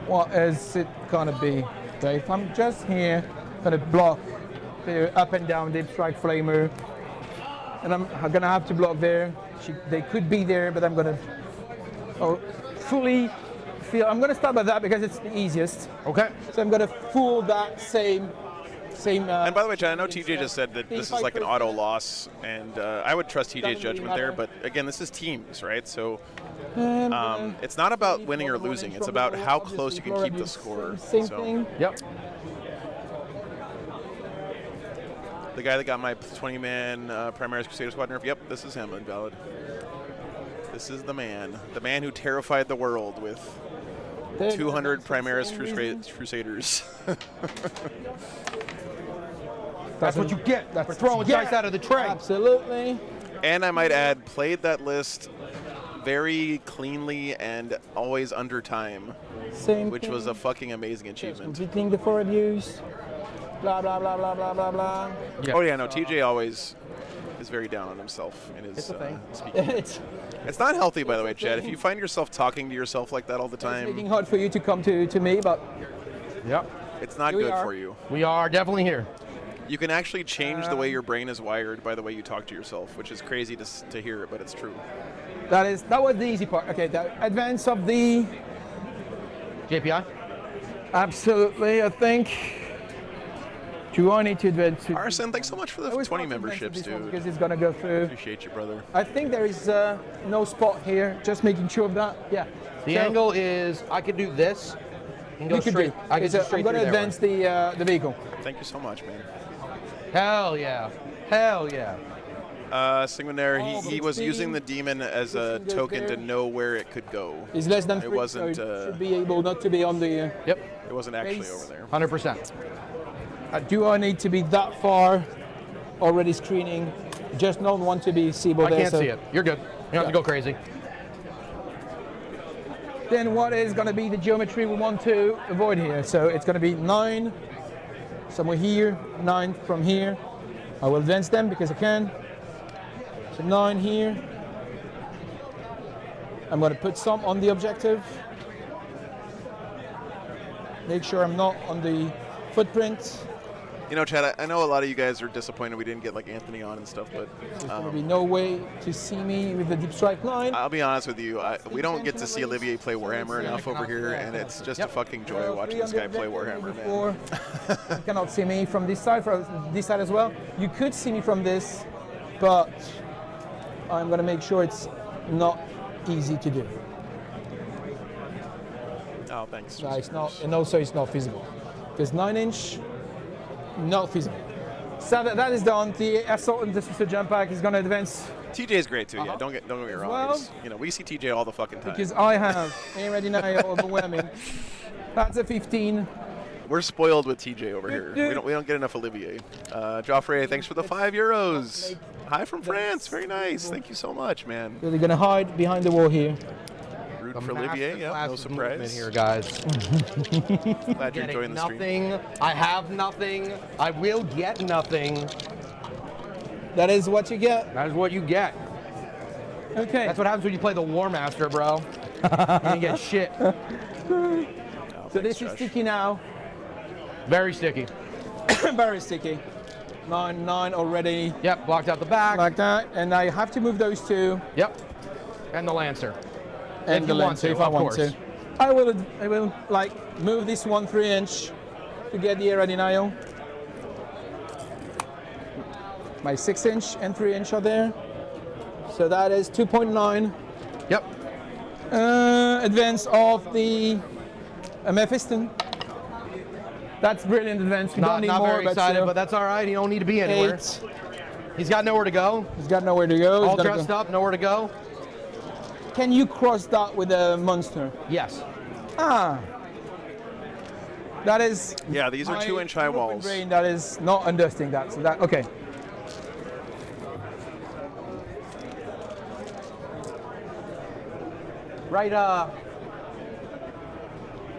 What is it gonna be? So if I'm just here, gonna block the up and down deep strike flamer, and I'm gonna have to block there. They could be there, but I'm gonna fully feel. I'm gonna start by that because it's the easiest. Okay. So I'm gonna fool that same. and by the way, John, I know TJ just said that this is like an auto loss, and I would trust TJ's judgment there. But again, this is teams, right? So it's not about winning or losing. It's about how close you can keep the score. Same thing. Yep. The guy that got my 20-man Primaris Crusader Squad nerf. Yep, this is him. Invalid. This is the man who terrified the world with 200 Primaris Crusaders. That's what you get for throwing dice out of the tray. Absolutely. And I might add, played that list very cleanly and always under time, which was a fucking amazing achievement. Completing the 4 abuse. Blah blah blah blah blah blah blah. Yeah. Oh yeah, no, TJ always is very down on himself in his speaking. It's not healthy, by the way, Chad. If you find yourself talking to yourself like that all the time, it's making hard for you to come to me, but yep, it's not good for you. We are definitely here. You can actually change the way your brain is wired by the way you talk to yourself, which is crazy to hear, but it's true. That was the easy part. Okay, the advance of the JPI. Absolutely, I think. Do I need to advance? Arsen, thanks so much for the 20 memberships, dude. Because it's gonna go through. Appreciate you, brother. I think there is no spot here. Just making sure of that. Yeah. The angle is I could do this and go straight. I'm gonna advance the vehicle. Thank you so much, man. Hell yeah. Hell yeah. Sigmund, Oh, he was 16. using the demon as a goes token to there. know where it could go. It's less than It 3, wasn't, so it should be able not to be on the... Yep. It wasn't actually Base. over there. 100%. do I need to be that far already screening? Just don't want to be seeable I there. can't so- see it. You're good. You don't have to go crazy. Then what is going to be the geometry we want to avoid here? So it's going to be 9 somewhere here, 9 from here. I will advance them because I can. So 9 here. I'm going to put some on the objective. Make sure I'm not on the footprint. You know, Chad, I know a lot of you guys are disappointed we didn't get like Anthony on and stuff, but There's going to be no way to see me with the deep strike line. I'll be honest with you, we don't get to see Olivier play Warhammer enough over here, and it's just a fucking joy watching this guy play Warhammer, man. You cannot see me from this side as well. You could see me from this, but I'm going to make sure it's not easy to do. Oh, thanks. No, it's not, and also it's not feasible. Because 9-inch, not feasible. So that is done. The assault and the jump pack is going to advance. TJ is great too. Yeah, don't get me wrong. Well- He's- you know, we see TJ all the fucking time. Because I have a ready now overwhelming. That's a 15. We're spoiled with TJ over here. We don't get enough Olivier. Joffrey, thanks for the €5. Hi from France. Very nice. Thank you so much, man. So they're going to hide behind the wall here. Rooting for Olivier. Yeah, no surprise. Here, guys. Glad you're enjoying the stream. Nothing. I have nothing. I will get nothing. That is what you get. That is what you get. Okay. That's what happens when you play the War Master, bro. You didn't get shit. So this is sticky now. Very sticky. Very sticky. 9 already. Yep, blocked out the back. Like that. And I have to move those two. Yep. And the Lancer. And If the you want Lancer to, if I of want course. to. I will like move this one 3-inch to get the air denial. My 6-inch and 3-inch are there. So that is 2.9. Yep. Advance of the Mephiston. That's brilliant advance. We don't need Not more, very excited, but that's all right. You don't need to be anywhere. 8. He's got nowhere to go. He's got nowhere to go. He's All gotta dressed go. up, nowhere to go. Can you cross that with a monster? Yes. Ah. That is. Yeah, these are my 2-inch high European walls. brain that is not understanding that. So that okay. Right,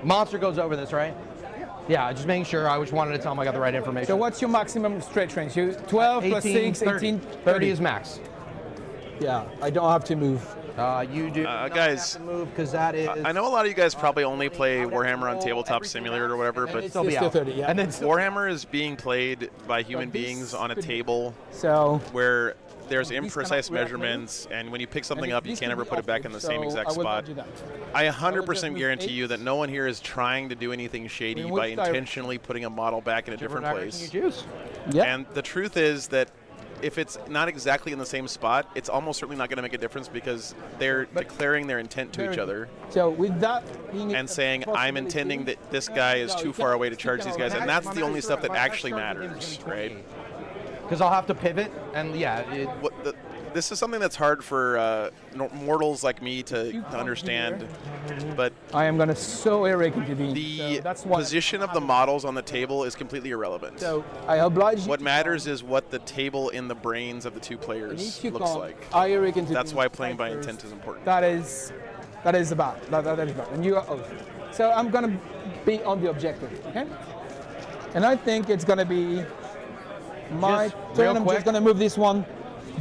Monster goes over this, right? Yeah, just making sure. I just wanted to tell him I got the right information. So what's your maximum stretch range? You 12 plus 6, 18, 30 is max. Yeah, I don't have to move. You do not guys, have to move because that is. I know a lot of you guys probably only play Warhammer on Tabletop Simulator or whatever, but It's still 30, yeah. And then Warhammer is being played by human beings on a table So where there's This imprecise cannot react measurements, and when you pick something and up, you this can't can ever be put it back in the off, same so exact I will spot. not do that. I will 100% just move guarantee 8. you that no one here is trying to do anything shady In by which direction? intentionally putting a model back in a different direction place. you choose. yeah. And the truth is that if it's not exactly in the same spot, it's almost certainly not going to make a difference because they're declaring their intent to each other So with that being and saying, I'm intending that this guy is too far away to charge these guys. And that's the only stuff that actually matters, right? Because I'll have to pivot, and yeah, This is something that's hard for mortals like me to understand, but I am going to so Eric intervene. the so that's why position of the models on the table is completely irrelevant. So I oblige you. What matters is what the table in the brains of the two players looks like. I Eric intervene. That's why playing by intent is important. That is about. That is about. And you are off. So I'm going to be on the objective, okay? And I think it's going to be my Just turn. real I'm quick. just going to move this one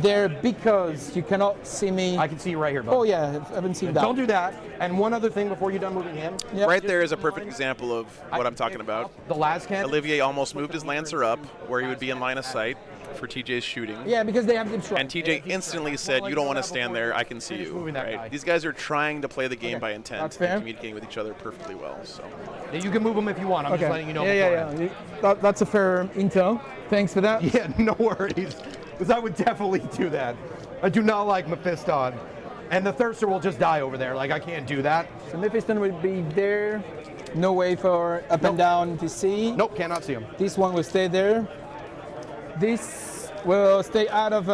there because you cannot see me. I can see you right here, bud. Oh yeah, I haven't seen that. Don't do that. And one other thing before you're done moving him. Yep. Right there is a perfect example of what I'm talking about. The Lascan. Olivier almost moved his Lancer up where he would be in line of sight for TJ's shooting. Yeah, because they have deep strike. And TJ instantly said, you don't want to stand there, I can see you. moving that guy. Right? These guys are trying to play the game by intent That's and fair. communicating with each other perfectly well. So Yeah, you can move him if you want. I'm just letting you know. Yeah. That's a fair intel. Thanks for that. Yeah, no worries. Because I would definitely do that. I do not like Mephiston. And the Thirster will just die over there. Like, I can't do that. So Mephiston will be there. No way for up and down to see. Nope, cannot see him. This one will stay there. This We'll stay out of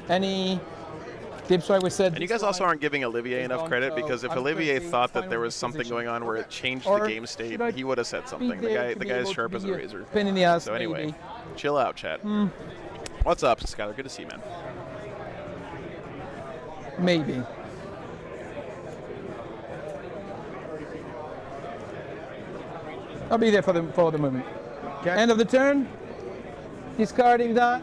any deep strike. We said. And you guys also aren't giving Olivier enough credit, because if Olivier thought that there was something going on where it changed the game state, he would have said something. The guy is sharp as a razor. Pin in the ass. So anyway, maybe. chill out, chat. What's up, Skylar? Good to see you, man. Maybe. I'll be there for the moment. Okay. End of the turn. Discarding that.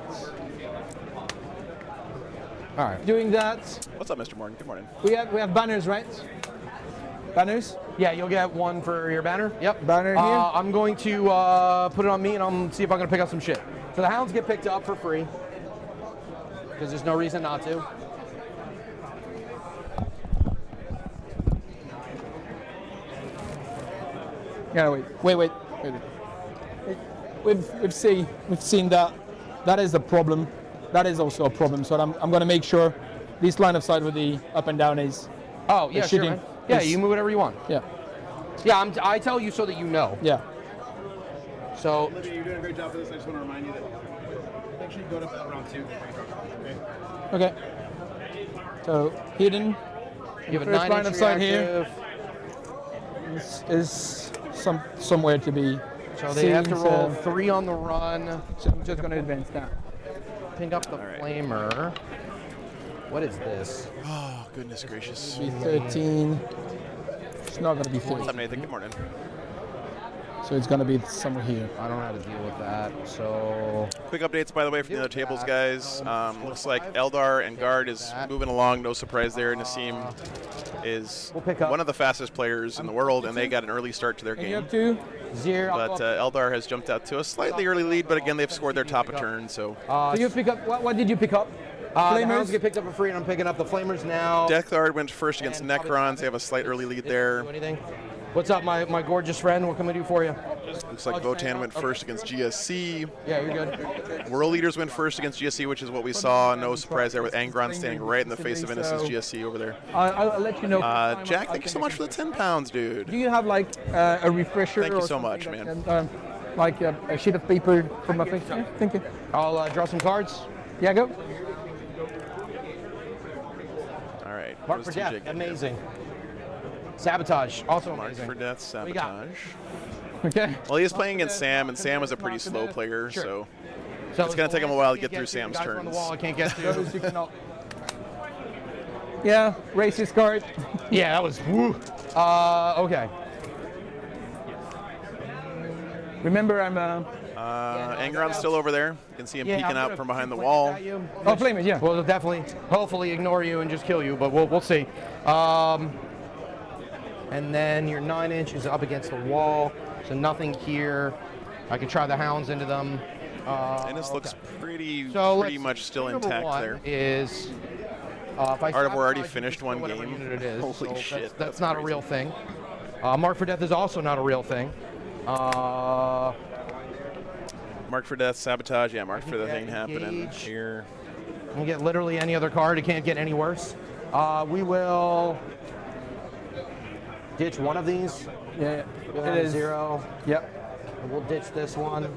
All right. Doing that. What's up, Mr. Morgan? Good morning. We have banners, right? Banners? Yeah, you'll get one for your banner. Yep. Banner here. I'm going to put it on me, and I'll see if I'm going to pick up some shit. So the hounds get picked up for free, because there's no reason not to. Yeah, wait. We've seen that. That is the problem. That is also a problem. So I'm going to make sure this line of sight with the up and down is. Oh yeah, sure, man. Yeah, you move whatever you want. Yeah. Yeah, I tell you so that you know. Yeah. So. Olivia, you're doing a great job for this. I just want to remind you that make sure you go to round 2. Okay. So hidden. You have a first 9-inch line of sight reactive. here is somewhere to be. So they have to roll 3 on the run. So I'm just going to advance that. Pick up the flamer. What is this? Oh, goodness gracious. Be 13. It's not going to be 13. What's up, Nathan? Good morning. So it's going to be somewhere here. I don't know how to deal with that. So. Quick updates, by the way, from the other tables, guys. Looks like Eldar and Guard is moving along. No surprise there. Nassim is one of the fastest players in the world, and they got an early start to their game. Up to 0. But Eldar has jumped out to a slightly early lead, but again, they've scored their top of turn. So. So you pick up. What did you pick up? The Flamers hounds get picked up for free, and I'm picking up the flamers now. Death Guard went first against Necrons. They have a slight early lead there. Anything? What's up, my gorgeous friend? What can we do for you? Looks like Votan went first against GSC. Yeah, you're good. World Leaders went first against GSC, which is what we saw. No surprise there with Angron standing right in the face of Innocence GSC over there. I'll let you know. Jack, thank you so much for the 10 pounds, dude. Do you have like a refresher? Thank you or so much, something man. Like a sheet of paper from my face? Yeah, thank you. I'll draw some cards. Yeah, go. All right. Mark for death, amazing. Sabotage, also Mark amazing. for death, sabotage. Okay. Well, he is playing against Sam, and Sam is a pretty slow player, so it's going to take him a while to get through Sam's turns. On the wall, I can't get to. Yeah, racist card. Yeah, that was woo. Okay. Remember, I'm. Angron's still over there. You can see him peeking out from behind the wall. Oh, flame it, yeah. Well, they'll definitely, hopefully, ignore you and just kill you, but we'll see. And then your 9-inch is up against the wall, so nothing here. I can try the hounds into them. And this looks pretty much still intact there. Is if Art of War already finished one whatever game. unit it is. Holy so shit. That's not a real thing. Mark for Death is also not a real thing. Mark for Death, sabotage. Yeah, Mark for the thing happening here. You can get literally any other card. It can't get any worse. We will ditch one of these. Yeah, it is 0. Yep. And we'll ditch this one.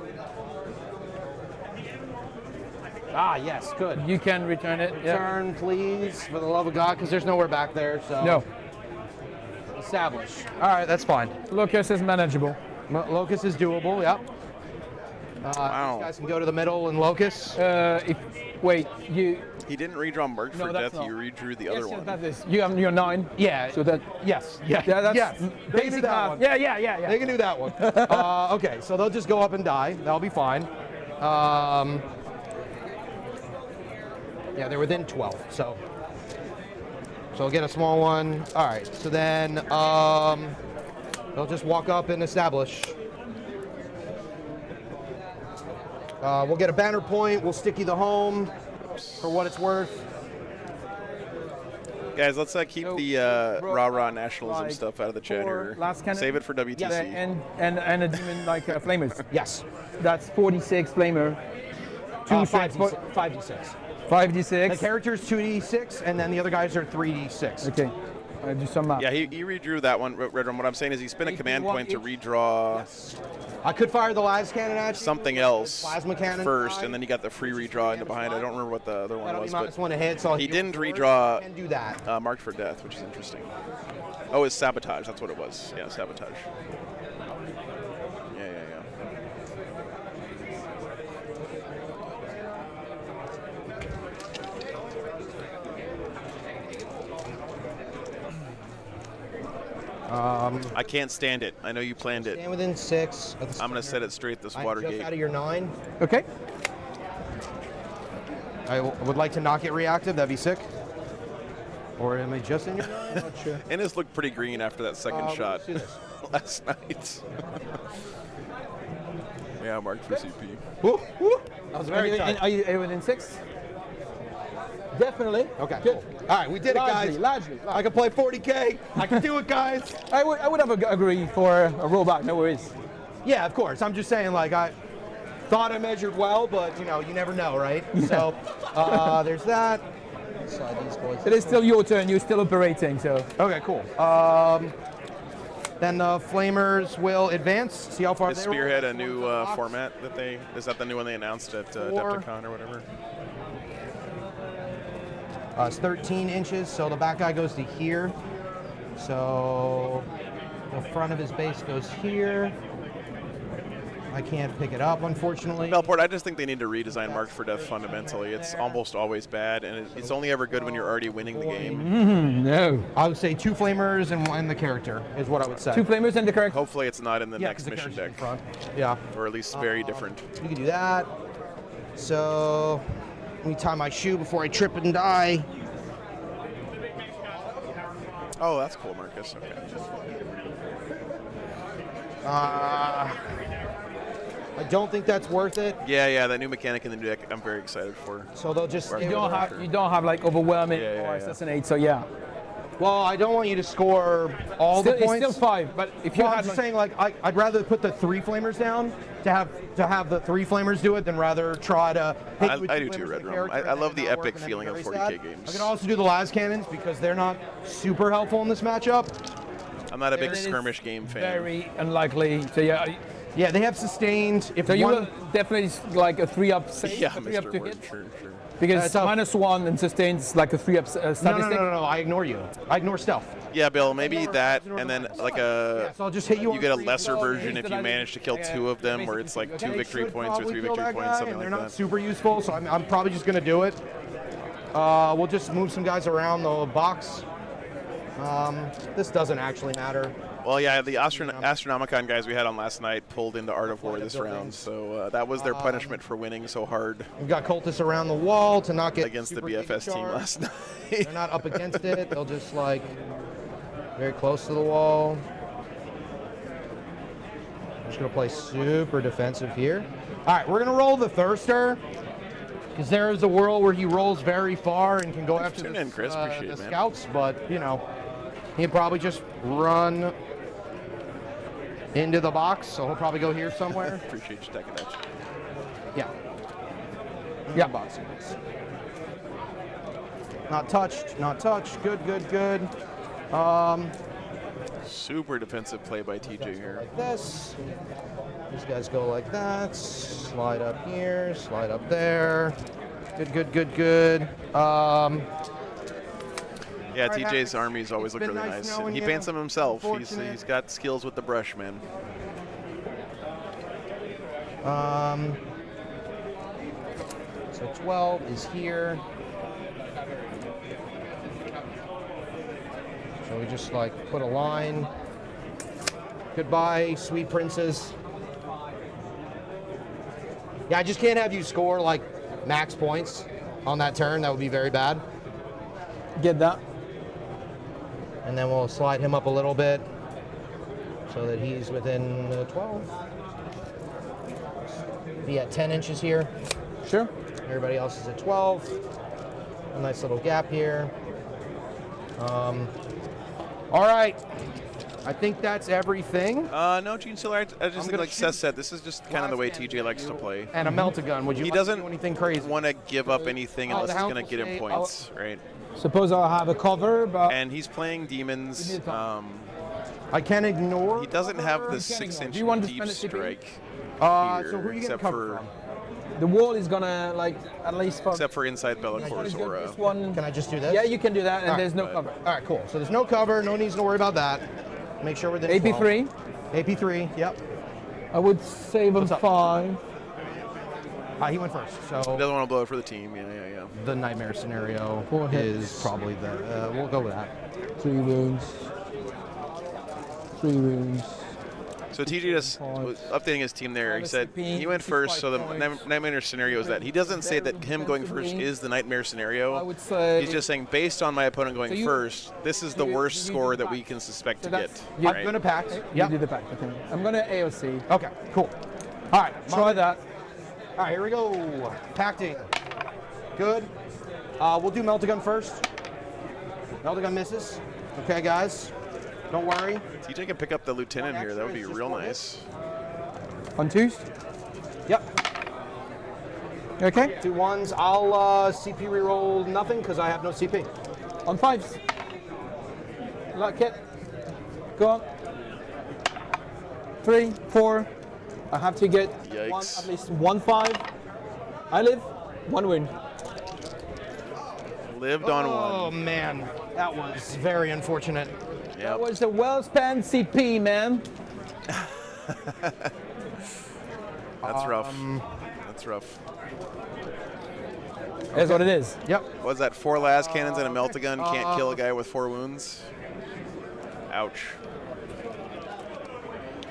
Ah, yes, good. You can return it. Return, please, for the love of God, because there's nowhere back there. So no. Establish. All right, that's fine. Locus is manageable. Locus is doable. Yep. Wow. You guys can go to the middle and Locus. Wait, you. He didn't redraw Mark for Death. Not. He redrew the other one. That is. You have your 9. Yeah. So that. Yes. Yeah. That's yes. They can do that one. Yeah. They can do that one. Okay, so they'll just go up and die. That'll be fine. Yeah, they're within 12. So we'll get a small one. All right. So then they'll just walk up and establish. We'll get a banner point. We'll sticky the home for what it's worth. Guys, let's keep the rah-rah nationalism stuff out of the chat here. Save it for WTC. Yeah, and a demon like flamers. Yes. That's 46 flamer. 5d6. 5d6. The character's 2d6, and then the other guys are 3d6. Okay. Do some math. Yeah, he redrew that one, Red Rum. What I'm saying is he spent a command point to redraw I could fire the las cannon at you. something else Plasma cannon first, and then you got the free redraw into behind. I don't remember what the other one That'll was, be but -1 to hit, so he didn't redraw can do that. Marked for Death, which is interesting. Oh, it's Sabotage. That's what it was. Yeah, Sabotage. Yeah. I can't stand it. I know you planned it. Stand within 6. I'm going to set it straight this I'm Watergate. just out of your 9. Okay. I would like to not get reactive. That'd be sick. Or am I just in your 9? I'm not sure. Ennis looked pretty green after that second shot let's do this. last night. Yeah, marked for CP. Woo, woo. That was very tight. Are you within 6? Definitely. Okay, Good. cool. All right, we did it, guys. Largely. I can play 40K. I can do it, guys. I would have agreed for a rollback. No worries. Yeah, of course. I'm just saying, like, I thought I measured well, but, you know, you never know, right? So, there's that. Slide these boys. It is still your turn. You're still operating, so. Okay, cool. Then the Flamers will advance. See how far Is they roll. Spearhead a new format that is that the new one they announced at Adepticon or whatever? It's 13 inches, so the back guy goes to here. So the front of his base goes here. I can't pick it up, unfortunately. Belport, I just think they need to redesign Marked for Death fundamentally. It's almost always bad, and it's only ever good when you're already winning the game. No. I would say 2 Flamers and the character is what I would say. 2 Flamers and the correct. Hopefully it's not in the Yeah, next 'cause the mission character's deck. in front. Yeah. Or at least very different. We can do that. So let me tie my shoe before I trip and die. Oh, that's cool, Marcus. Okay. I don't think that's worth it. Yeah, that new mechanic in the new deck I'm very excited for. So they'll just Or stay You with don't have like overwhelming Yeah, or yeah. assassinate. So yeah. Well, I don't want you to score all Still, the points. it's still 5, but if you Well, I'm had just like, saying, like, I'd rather put the 3 Flamers down to have the 3 Flamers do it than rather try to hit you with I 2 do too, Flamers Red in the Rum. character I and love then the not work epic and then feeling of be 40K very sad. games. I can also do the las cannons because they're not super helpful in this matchup. I'm not a big It is skirmish game fan. very unlikely. So yeah. Yeah, they have sustained. If So you one, will definitely like a 3-up save, Yeah, a 3-up Mr. to Word, hit, sure. because It's up. -1 and sustains like a 3-up statistic. no, I ignore you. I ignore stealth. Yeah, Bill, maybe that, and then like Yeah, so I'll just hit you. you on get a 3 lesser blows. version if you manage to kill 2 of them, where it's like 2 They victory should points or probably 3 kill victory that points, guy, something and like they're not that. super useful, so I'm probably just gonna do it. We'll just move some guys around the box. This doesn't actually matter. Well, yeah, the Astronomicon guys we had on last night pulled into Art of War this round, so that was their punishment for winning so hard We've got cultists around the wall to not get against the super BFS team charged. last night. They're not up against it. They'll just like very close to the wall. I'm just gonna play super defensive here. All right, we're gonna roll the Thirster because there is a world where he rolls very far and can go after Tune the, in, Chris. Appreciate it, the man. scouts, but you know he'd probably just run into the box, so he'll probably go here somewhere. Appreciate you taking that. Yeah. Yeah. Box. Not touched. Not touched. Good. Super defensive play by TJ here. Like this. These guys go like that. Slide up here. Slide up there. Good. Yeah, Alright, TJ's Havoc, armies always it's look been really nice nice. knowing And he you. paints them himself. Unfortunate. He's got skills with the brush, man. So 12 is here. So we just like put a line. Goodbye, sweet princess. Yeah, I just can't have you score like max points on that turn. That would be very bad. Get that. And then we'll slide him up a little bit so that he's within 12. Be at 10 inches here. Sure. Everybody else is at 12. A nice little gap here. All right. I think that's everything. No, Gene Stiller, I just think like Seth said, this is just kind of the way TJ likes to play. And a melt-a-gun. Would you He like to doesn't do anything crazy? want to give up anything Oh, unless the it's hound going to will get him stay- points, right? Suppose I'll have a cover, but And he's playing demons. I can ignore. He doesn't have the Do 6-inch you want to deep spend a CP? strike So here, who are you getting except covered for from? The wall is gonna like at least for. except for inside Bellacor's This aura. one. Can I just do this? Yeah, you can do that, and All right, there's no cover. All right, cool. So there's no cover, no needs to worry about that. Make sure we're within AP3. 12. AP3, yep. I would save him What's up? 5. He went first, He so doesn't want to blow it for the team. Yeah. the nightmare scenario 4 hits. is probably the, we'll go with that. 3 wounds. 3 wounds. So TJ just was updating his team there. He said he went first, so the nightmare scenario is that. He doesn't say that him going first is the nightmare scenario. I would say. He's just saying, based on my opponent going So you- first, this is the worst score that we can suspect to get. you- I'm gonna pack. You do the pack. Okay. I'm gonna AOC. Okay, cool. All right, Try that. All right, here we go. Pacting. Good. We'll do Melt-A-Gun first. Melt-A-Gun misses. Okay, guys. Don't worry. TJ can pick up the lieutenant here. That would be real nice. On 2s. Yep. Okay. 2 1s. I'll CP reroll nothing because I have no CP. On 5s. Like it. Go on. 3, 4. I have to get Yikes. at least 1 5. I live. 1 wound. Lived on Oh one. man, that was very unfortunate. That was a well-spent CP, man. That's rough. That's rough. That's what it is. Yep. What was that? 4 las cannons and a melt-a-gun can't kill a guy with 4 wounds. Ouch.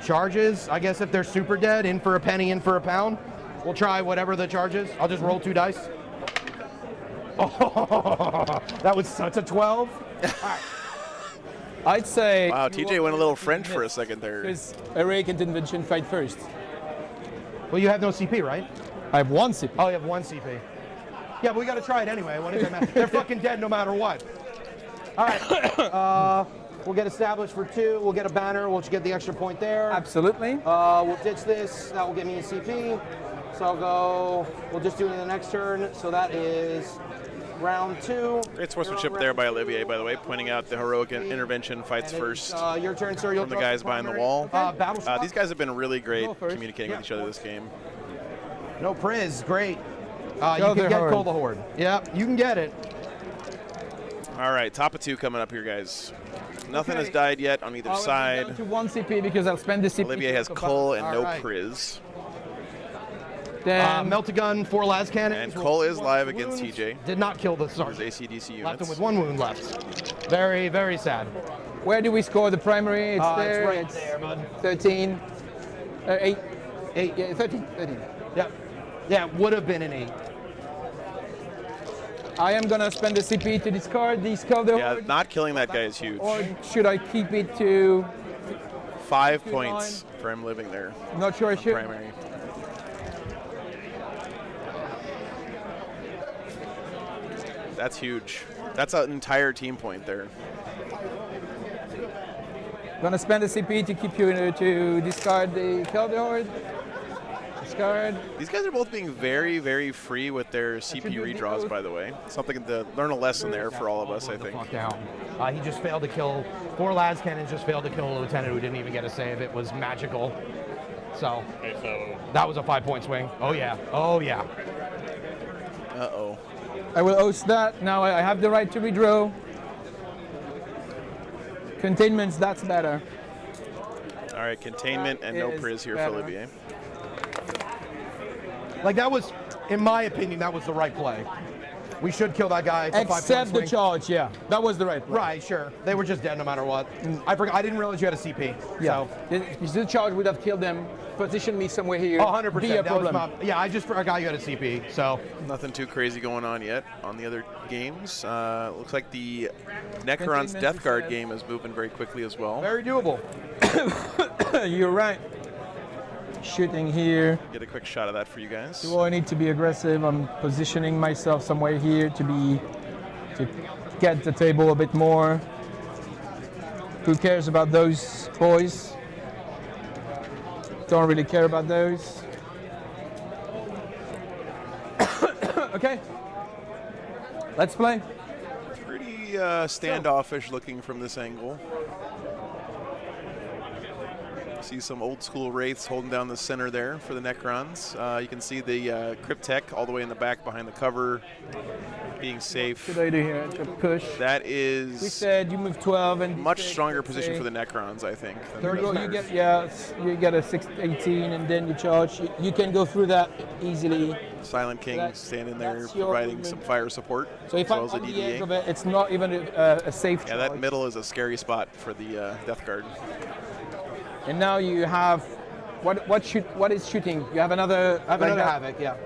Charges. I guess if they're super dead, in for a penny, in for a pound. We'll try whatever the charge is. I'll just roll 2 dice. Oh, that was such a 12. All right. I'd say. Wow, TJ went a little French for a second there. Because Eric and Invention fight first. Well, you have no CP, right? I have 1 CP. Oh, you have 1 CP. Yeah, but we got to try it anyway. What does it matter? They're fucking dead no matter what. All right. We'll get established for 2. We'll get a banner. We'll just get the extra point there. Absolutely. We'll ditch this. That will give me a CP. So I'll go. We'll just do it in the next turn. So that is round 2. Great sportsmanship there by Olivier, by the way, pointing out the heroic intervention fights And first it's, your turn, sir. You'll from the throw guys the behind the primary. wall. Battle shock. These guys have been really great Go first. communicating with each other this game. No Priz. Great. You Go can the get Horde. Call the Horde. Yep, you can get it. All right, top of 2 coming up here, guys. Nothing has died yet on either I'll go down side. to 1 CP because I'll spend the CP. Olivier has to Cull and All no right. Priz. Then Melt-A-Gun, 4 las cannons. And Cull is live against wounds. TJ. Did not kill the His sergeant. ACDC Left him units. with 1 wound left. Very, very sad. where do we score the primary? It's there. It's right it's there, bud. 13. 8. 8. Yeah, 13. 13. Yep. Yeah, would have been an 8. I am gonna spend the CP to discard the Skull the Yeah, Horde, not killing that guy is huge. or should I keep it to? 5 points for him living there. I'm not sure I on should. primary. That's huge. That's an entire team point there. Gonna spend a CP to keep you to discard the Skull the Horde. Discard. These guys are both being very, very free with their CP should do the redraws, oath. by the way. Something to learn a lesson there for all of us, I think. Fuck down. He just failed to kill. 4 las cannons just failed to kill a lieutenant who didn't even get a save. It was magical. So that was a 5-point swing. Oh yeah. Oh yeah. Uh-oh. I will host that. Now I have the right to redraw. Containments, that's better. All right, containment and no Is Priz here better. for Olivier. Like that was, in my opinion, that was the right play. We should kill that guy. It's a 5-point Except the swing. charge, yeah. That was the right play. Right, sure. They were just dead no matter what. I forgot. I didn't realize you had a CP. Yeah. So. The charge would have killed them. Position me somewhere here. 100%. Be a That was problem. yeah, I just forgot you had a CP. So. Nothing too crazy going on yet on the other games. Looks like the Necron's Death Guard game is moving very quickly as well. Very doable. You're right. Shooting here. Get a quick shot of that for you guys. Do I need to be aggressive? I'm positioning myself somewhere here to get the table a bit more. Who cares about those boys? Don't really care about those. Okay. Let's play. Pretty standoffish looking from this angle. See some old school wraiths holding down the center there for the Necrons. You can see the Cryptek all the way in the back behind the cover, being safe. What should I do here? To push. That is. We said you move 12 and much stronger position for the Necrons, I think. Third row, you get you get a 6-18, and then you charge. You can go through that easily. Silent King standing there providing some fire support. So if I'm on the edge of it, it's not even a safe charge. Yeah, that middle is a scary spot for the Death Guard. And now you have what is shooting? You have another. I have another Havoc, yeah.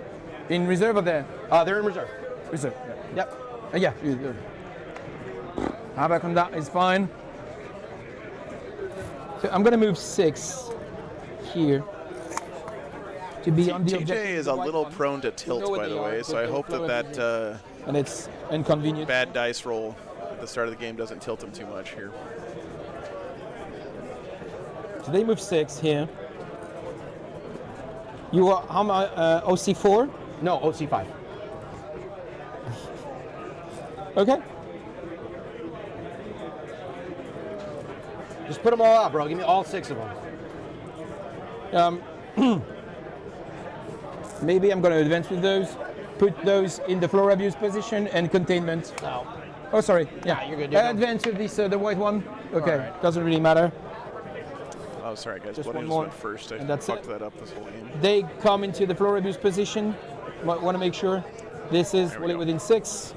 In reserve or there? They're in reserve. Reserve. Yep. Yeah. Havoc on that is fine. So I'm gonna move 6 here to be on the TJ objective. is a little prone to tilt, by the way, so I hope that and it's inconvenient. Bad dice roll at the start of the game doesn't tilt him too much here. So they move 6 here. You are how much? OC4? No, OC5. Okay. Just put them all out, bro. Give me all 6 of them. Maybe I'm going to advance with those. Put those in the floor abuse position and containment. No. Oh, sorry. Yeah, you're good. You're good. Advance with this, the white one. Okay, right. Doesn't really matter. Oh, sorry, guys. Just Bloody one just more, went first. I and that's fucked it. that up this whole game. They come into the floor abuse position. Want to make sure this is There we go. within 6.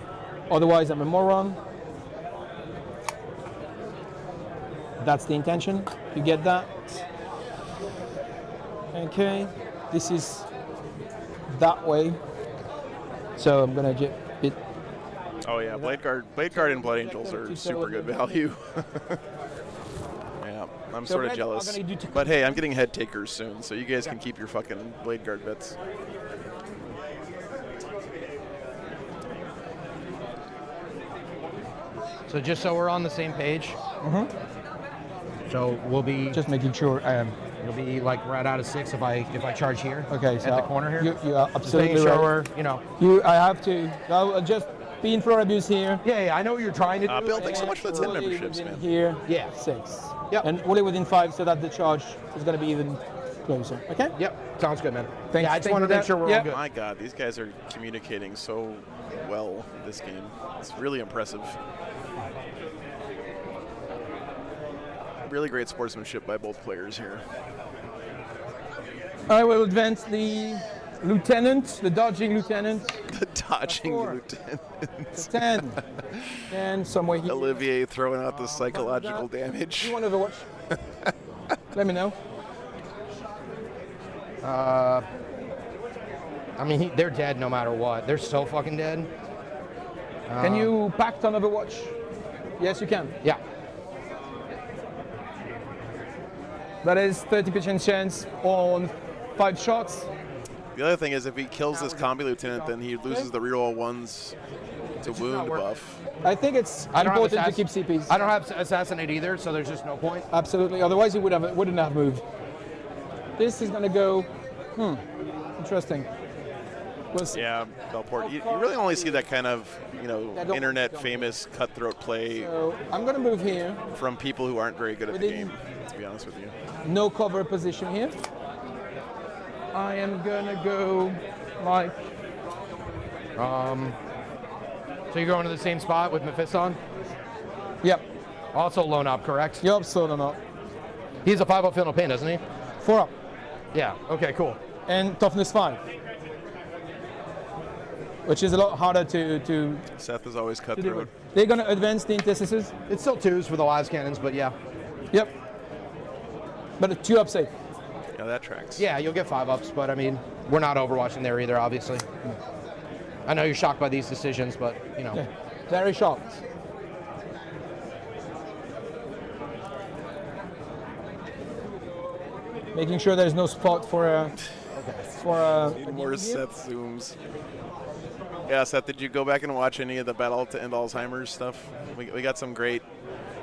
Otherwise, I'm a moron. That's the intention. You get that? Okay. This is that way. So I'm gonna get it. Oh yeah, Blade Guard and Blood Angels are super good value. Yeah, I'm So sort of Red jealous. are gonna do But hey, I'm getting head takers soon, so you guys can keep your fucking Blade Guard bits. So just so we're on the same page. So we'll be Just making sure I am. You'll be like right out of 6 if I charge here. Okay, at so the corner here. You are Just absolutely making sure right. we're, you know. I have to. I'll just be in floor abuse here. Yeah, I know what you're trying to do. Bill, thanks so much for the 10 Only memberships, within man. Here, Yeah. 6. Yep. And only within 5, so that the charge is going to be even closer. Okay. Yep. Sounds good, man. Thanks. Yeah, I just Thank want you to make for sure we're that. all good. My God, these guys are communicating so well this game. It's really impressive. Really great sportsmanship by both players here. I will advance the lieutenant, the dodging lieutenant. The dodging 4. lieutenant. 10. And somewhere here. Olivier throwing out the psychological damage. You want Overwatch? Let me know. I mean, they're dead no matter what. They're so fucking dead. Can you pact on Overwatch? Yes, you can. Yeah. That is 30% chance on 5 shots. The other thing is, if he kills this combi lieutenant, then he loses the reroll 1s to wound buff. I think it's I don't important have to keep CPs. I don't have Assassinate either, so there's just no point. Absolutely. Otherwise, he wouldn't have moved. This is going to go. Interesting. Yeah, Belport. You really only see that kind of, internet famous cutthroat play So I'm going to move here. from people who aren't very good at the Within- game, to be honest with you. No cover position here. I am going to go like. So you're going to the same spot with Mephiston? Yep. Also lone up, correct? Yep, so not. He's a 5-up Fatal Pain, doesn't he? 4 up. Yeah. Okay, cool. And toughness 5. Which is a lot harder to Seth is always do. cutthroat. They're going to advance the intercessors. It's still 2s for the Las Cannons, but yeah. Yep. But a 2 up safe. Yeah, that tracks. Yeah, you'll get 5-ups, but I mean, we're not overwatching there either, obviously. I know you're shocked by these decisions, but, Yeah. Very shocked. Making sure there's no spot for a. Need more Seth zooms. Yeah, Seth, did you go back and watch any of the Battle to End Alzheimer's stuff? We got some great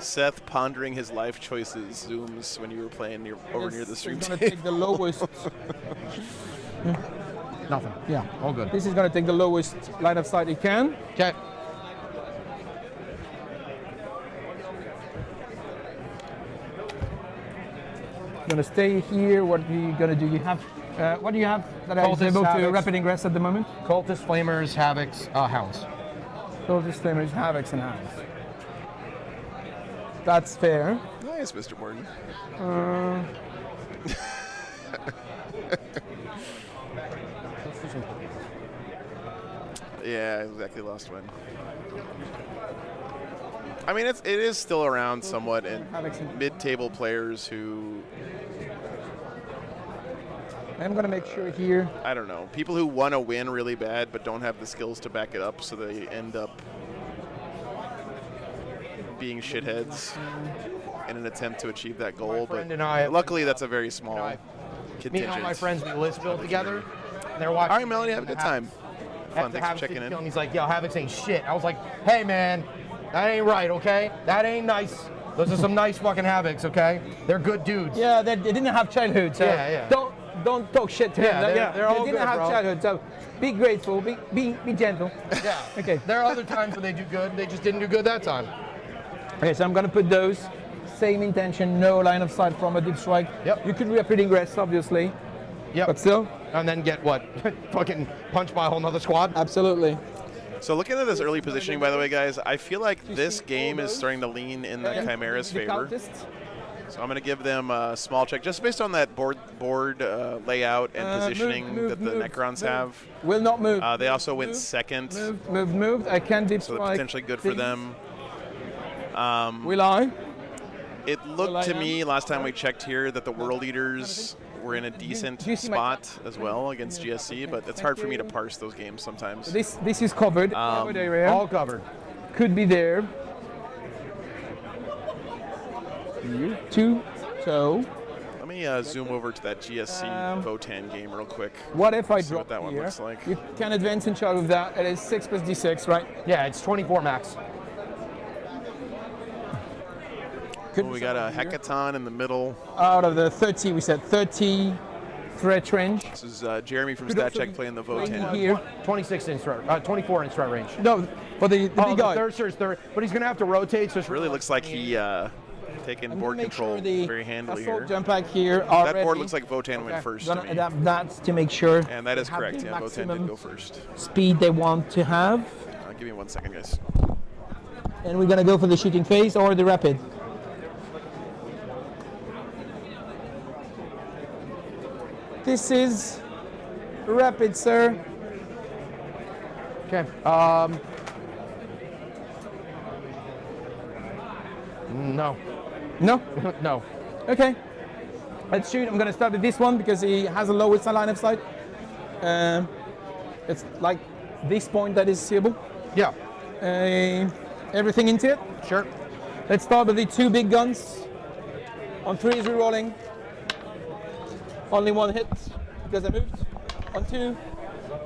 Seth pondering his life choices zooms when you were playing over near the stream It's going to take the lowest. Nothing. Yeah. All good. This is going to take the lowest line of sight it can. Okay. gonna stay here. What are you gonna do? You have what do you have that is Cultists, able to Havocs. rapid ingress at the moment? Cultists, Flamers, Havocs, Hounds. Cultists, Flamers, Havocs, and Hounds. That's fair. Nice, Mr. Morton. Yeah, exactly. Lost one. I mean, it is still around somewhat in mid-table players who, I'm gonna make sure here. I don't know, people who want to win really bad but don't have the skills to back it up, so they end up being shitheads in an attempt to achieve that goal. But friend and I- luckily, that's a very small Me contingent. and all my friends, we list build together. And they're watching. All right, Melody, have a good time. Fun, After thanks for Havocs checking did in. kill him, he's like, yo, Havocs ain't shit. I was like, hey, man, that ain't right, okay? That ain't nice. Those are some nice fucking Havocs, okay? They're good dudes. Yeah, they didn't have childhood, so Yeah. don't talk shit to Yeah, them. they're all they didn't good, have bro. childhood, so be grateful, be gentle. Yeah. Okay. There are other times when they do good. They just didn't do good that time. Okay, so I'm gonna put those. Same intention, no line of sight from a deep strike. Yep. You could rapid ingress, obviously. Yep. But still. And then get what? Fucking punched by a whole nother squad? Absolutely. So looking at this early positioning, by the way, guys, I feel like this game is starting to lean in the Chimera's favor. So I'm going to give them a small check, just based on that board layout and positioning that the Necrons have. Will not move. They also went second, Moved. I can deep so strike. potentially good for them. Will I? It looked to me last time we checked here that the World Eaters were in a decent spot as well against GSC, but it's hard for me to parse those games sometimes. This is covered. Covered area. All covered. Could be there. Two. So. Let me zoom over to that GSC Votan game real quick. What if I See drop what that one here? looks like. You can advance in charge of that. It is 6 plus d6, right? Yeah, it's 24 max. Oh, we got a Hecaton in the middle. Out of the 30, we said 30 threat range. This is Jeremy from Could also StatCheck playing the Votan. Here. 26 in strike, 24 in strike range. No, for the big the guy. Thirster's third, but he's gonna have to rotate. So it's Really looks like he taking I'm board gonna make control sure the very handily assault here. jump pack here are That board ready. looks like Votan went first to Gonna me. adapt that to make sure. And that is they have correct. the Yeah, Votan maximum did go first. speed they want to have. Give me 1 second, guys. And we're gonna go for the shooting phase or the rapid. This is rapid, sir. Okay. No. No? No. Okay. Let's shoot. I'm gonna start with this one because he has a lowest line of sight. It's like this point that is seeable. Yeah. Everything into it. Sure. Let's start with the two big guns. On 3 is rerolling. Only one hit because I moved. On 2,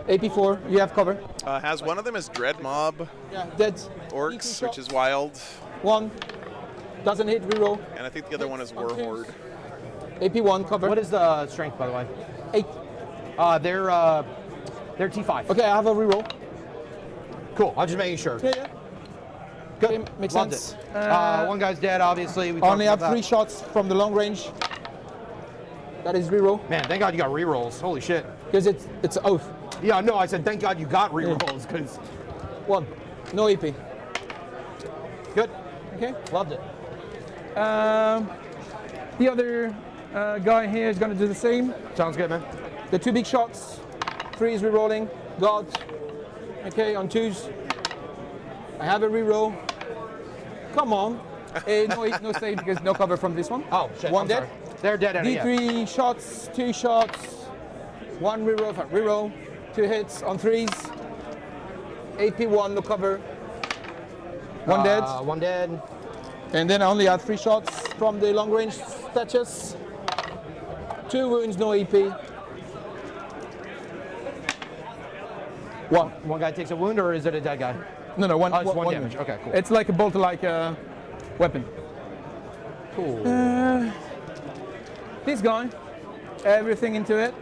AP4, you have cover. Has one of them as Dread Mob Yeah, dead. Orcs, which is wild. 1, doesn't hit, reroll. And I think the other one is Warhorde. AP1, cover. What is the strength, by the way? 8. They're T5. Okay, I have a reroll. Cool. I'm just making sure. Yeah. Good. Okay, makes Loved sense. it. One guy's dead, obviously. We Only talked have about 3 shots from the long range. That is reroll. Man, thank God you got rerolls. Holy shit. Because it's oath. Yeah, no, I said thank God you got rerolls because 1. No EP. good. Okay. Loved it. The other guy here is going to do the same. Sounds good, man. The 2 big shots. 3 is rerolling. God. Okay, on 2s. I have a reroll. Come on. No save because no cover from this one. Oh, shit. 1 I'm dead. sorry. They're dead anyway. D3 shots, 2 shots, 1 reroll, 2 hits on 3s. AP1, no cover. 1 dead. 1 dead. And then I only had 3 shots from the long range statues. 2 wounds, no AP. 1. One guy takes a wound, or is it a dead guy? No, one. Oh, it's one one damage. wound. Okay, cool. It's like a bolt-like weapon. Cool. This guy, everything into it.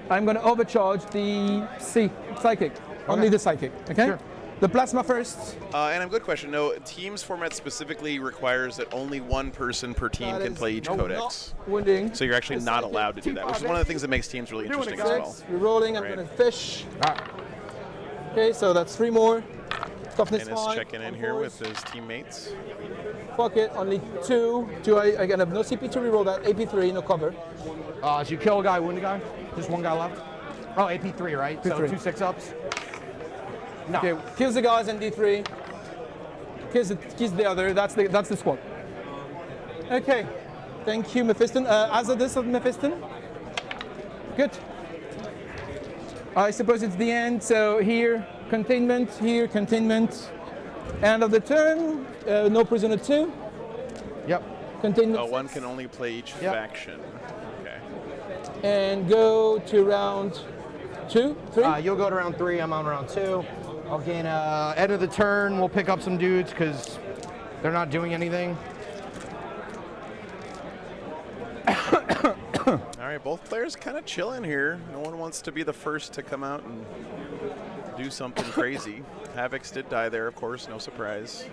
I'm going to overcharge the psychic. Only the psychic, okay? Sure. The plasma first. And a good question. No, Teams format specifically requires that only one person per team can play each codex. Wounding. So you're actually not allowed to do that, which is one of the things that makes Teams really interesting as well. Rerolling, I'm Right. going to fish. Okay, so that's 3 more. Toughness Ennis 5. checking in here with his teammates. Fuck it, only 2. I have no CP to reroll that. AP3, no cover. So you kill a guy, wound a guy? Just one guy left? Oh, AP3, right? So AP3. 2 6-ups? No. Okay, kills the guys in D3. Kills the other. That's the squad. Okay. Thank you, Mephiston. Azadus of Mephiston. Good. I suppose it's the end. So here, containment. Here, containment. End of the turn. No prisoner 2. Yep. Containment. Oh, one can only play each faction. Okay. And go to round 2, 3. You'll go to round 3. I'm on round 2. I'll gain end of the turn. We'll pick up some dudes because they're not doing anything. All right, both players kind of chilling here. No one wants to be the first to come out and do something crazy. Havocs did die there, of course, no surprise.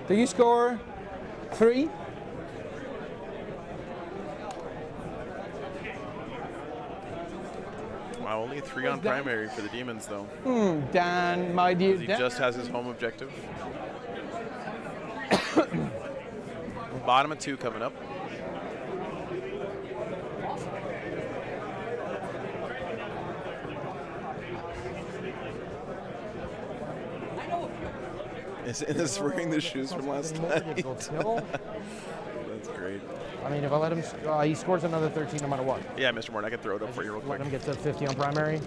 Do you score 3? Wow, only 3 on primary for the Demons, though. Dan, my dear He Dan. just has his home objective. Bottom of 2 coming up. Is wearing the shoes from last night. That's great. I mean, if I let him, he scores another 13 no matter what. Yeah, Mr. Morton, I can throw it up for you real quick. Let him get to 50 on primary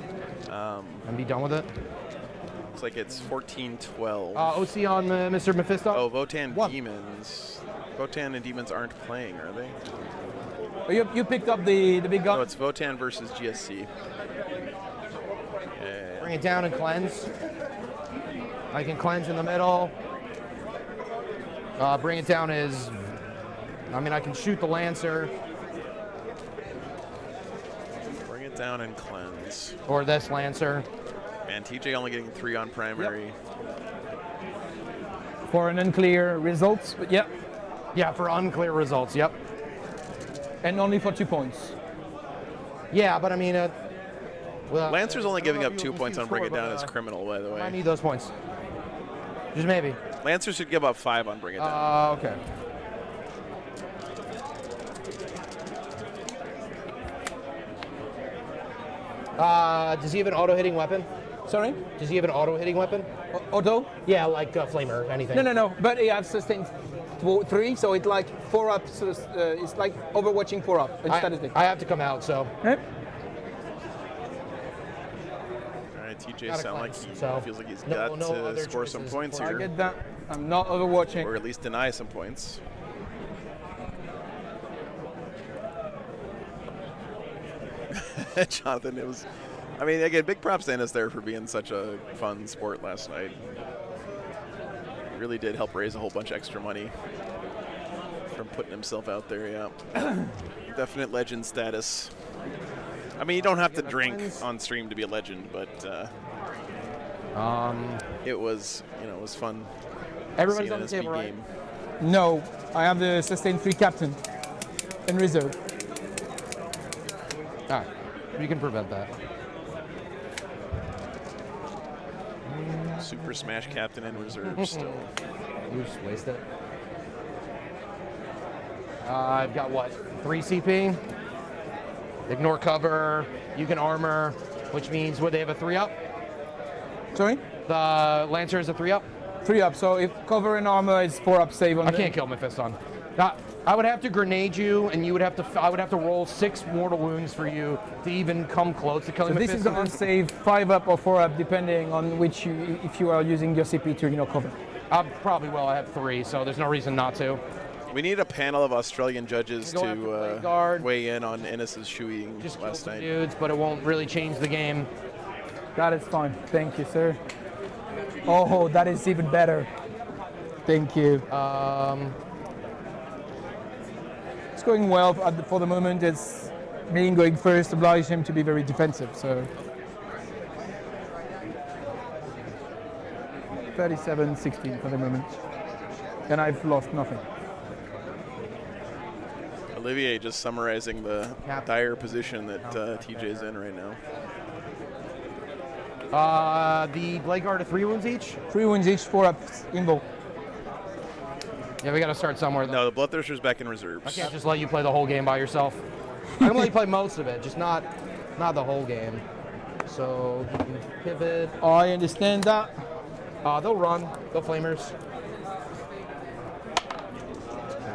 and be done with it. Looks like it's 14-12. OC on Mr. Mephisto. Oh, Votan Demons. Votan and Demons aren't playing, are they? Oh, you picked up the big gun? No, it's Votan versus GSC. Yeah. Bring it down and cleanse. I can cleanse in the middle. Bring it down is, I mean, I can shoot the Lancer. Bring it down and cleanse. Or this Lancer. And TJ only getting 3 on primary. For an unclear results, but yeah. Yeah, for unclear results, yep. And only for 2 points. Yeah, but I mean, well, Lancer's only giving up 2 points on Bring It Down as criminal, by the I way. need those points. Just maybe. Lancer should give up 5 on Bring It Down. Okay. Does he have an auto-hitting weapon? Sorry? Does he have an auto-hitting weapon? Auto? Yeah, like Flamer, anything. No. But he has sustained 3, so it's like 4 up. So it's like Overwatching 4 up. I have to come out, so. Yep. All right, TJ Gotta sound like cleanse, he so feels like he's no got to other score some choices points I here. get that. I'm not Overwatching. Or at least deny some points. Jonathan, it was, I mean, again, big props to Ennis there for being such a fun sport last night. He really did help raise a whole bunch of extra money from putting himself out there, yeah. Definite legend status. I mean, you don't have to drink on stream to be a legend, but it was, it was fun. Everyone's seeing on the Ennis table, beat right? game. No, I have the sustained 3 captain in reserve. All right, we can prevent that. Super Smash captain in reserve still. You just waste it. I've got what? 3 CP. Ignore cover. You can armor, which means would they have a 3-up? Sorry? The Lancer is a 3-up. 3 up. So if cover and armor is 4 up, save on. I can't kill Mephiston. I would have to grenade you, and you would have to. I would have to roll 6 mortal wounds for you to even come close to killing So Mephiston. this is going to save 5 up or 4 up, depending on which if you are using your CP to cover. I probably will. I have 3, so there's no reason not to. We need a panel of Australian judges Go after to blade guard. weigh in on Ennis's shoeing Just last kill some night. dudes, but it won't really change the game. That is fine. Thank you, sir. Oh, that is even better. Thank you. It's going well for the moment. It's me going first obliged him to be very defensive. So 37-16 for the moment. And I've lost nothing. Olivier just summarizing the dire position that TJ's in right now. The Blade Guard are 3 wounds each? 3 wounds each, 4 up in bow. Yeah, we got to start somewhere. No, the Bloodthirster's back in reserves. I can't just let you play the whole game by yourself. I can let you play most of it, just not the whole game. So you can pivot. I understand that. They'll run. They'll flamers.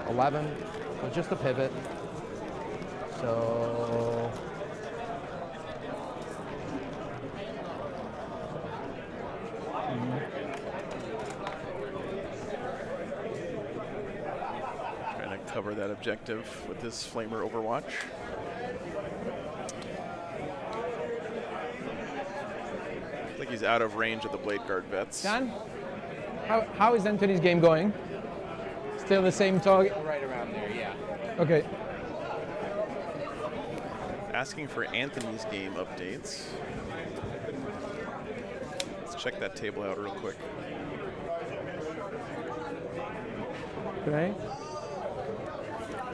11. So just a pivot. So. Trying to cover that objective with this Flamer Overwatch. I think he's out of range of the Blade Guard vets. Dan, how is Anthony's game going? Still the same target? Right around there, yeah. Okay. Asking for Anthony's game updates. Let's check that table out real quick. Okay.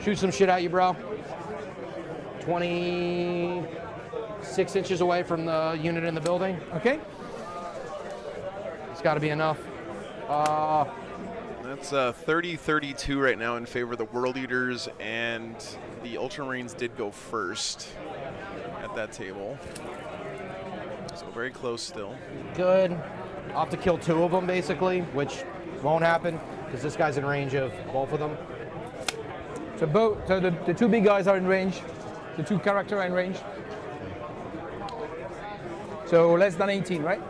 Shoot some shit at you, bro. 26 inches away from the unit in the building. Okay. It's got to be enough. That's 30-32 right now in favor of the World Eaters, and the Ultramarines did go first at that table. So very close still. Good. I'll have to kill 2 of them, basically, which won't happen because this guy's in range of both of them. So the 2 big guys are in range. The 2 characters are in range. So less than 18, right?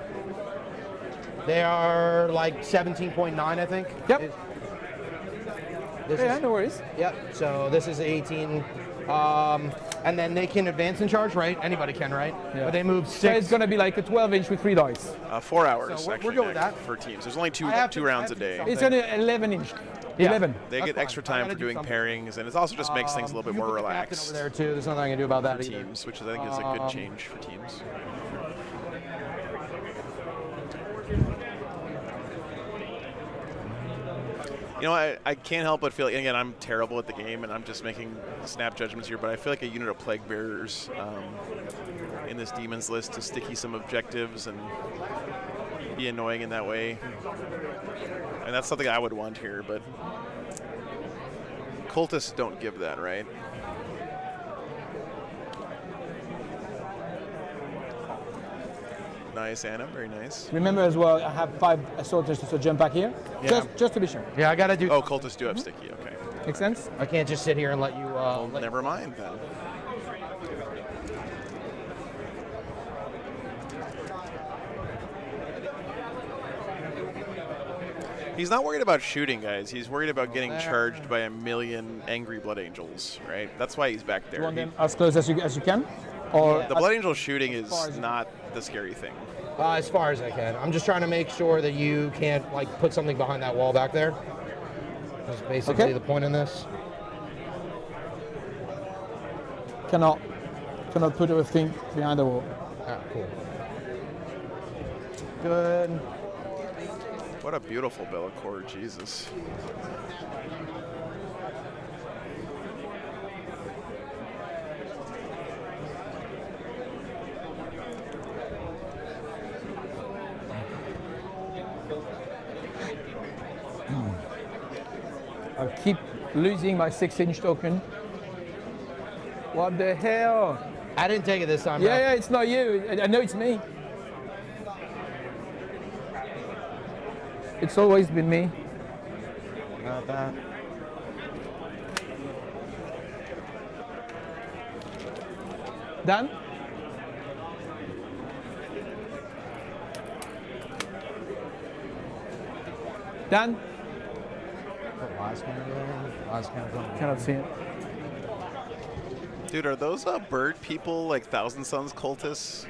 They are like 17.9, I think. Yep. This Yeah, is, no worries. Yep. So this is 18. And then they can advance and charge, right? Anybody can, right? Yeah. But they move 6. So it's going to be like a 12-inch with 3 dice. 4 hours, So we're actually, good with Nick, that. for teams. There's only two I have to- rounds I a have to do day. something. It's an 11-inch. Yeah. 11. They That's get extra fine. I time gotta for do doing something. pairings, and it also just makes things a little bit You more put the captain relaxed over there too. There's nothing I can do about that for either. teams, which I think is a good change for teams. You know, I can't help but feel like, again, I'm terrible at the game, and I'm just making snap judgments here, but I feel like a unit of Plague Bearers in this Demons list to sticky some objectives and be annoying in that way. And that's something I would want here, but cultists don't give that, right? Nice, Anna. Very nice. Remember as well, I have 5 soldiers to jump back here. Yeah. Just to be sure. Yeah, I gotta do. Oh, cultists do have sticky. Okay. Make sense? I can't just sit here and let you. Well, never mind then. He's not worried about shooting, guys. He's worried about getting charged by a million angry Blood Angels, right? That's why he's back there. You want them as close as you can? Or The Blood Angel shooting is not the scary thing. As far as I can. I'm just trying to make sure that you can't like put something behind that wall back there. That's basically the point in this. cannot put everything behind the wall. Ah, cool. Good. What a beautiful Bellacore, Jesus. I keep losing my 6-inch token. What the hell? I didn't take it this time. Yeah, it's not you. I know it's me. It's always been me. Not that. Dan? Dan? Cannot see it. Dude, are those bird people like Thousand Sons cultists?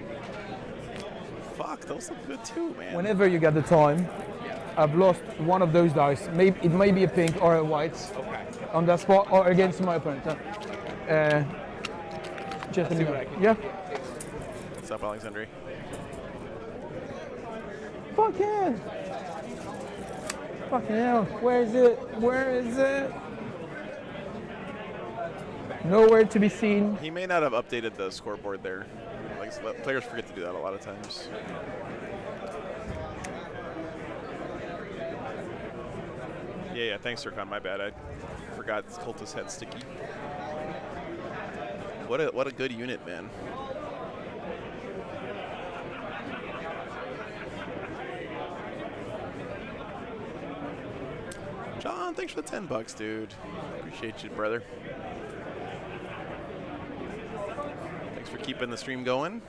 Fuck, those look good too, man. Whenever you get the time, I've lost one of those dice. Maybe it may be a pink or a white on that spot or against my opponent. Just a minute. Yeah. What's up, Alexandre? Fuck yeah. Fucking hell. Where is it? Where is it? Nowhere to be seen. He may not have updated the scoreboard there. Like, players forget to do that a lot of times. Yeah, thanks, Sircon. My bad. I forgot Cultist had sticky. What a good unit, man. John, thanks for the $10, dude. Appreciate you, brother. Thanks for keeping the stream going.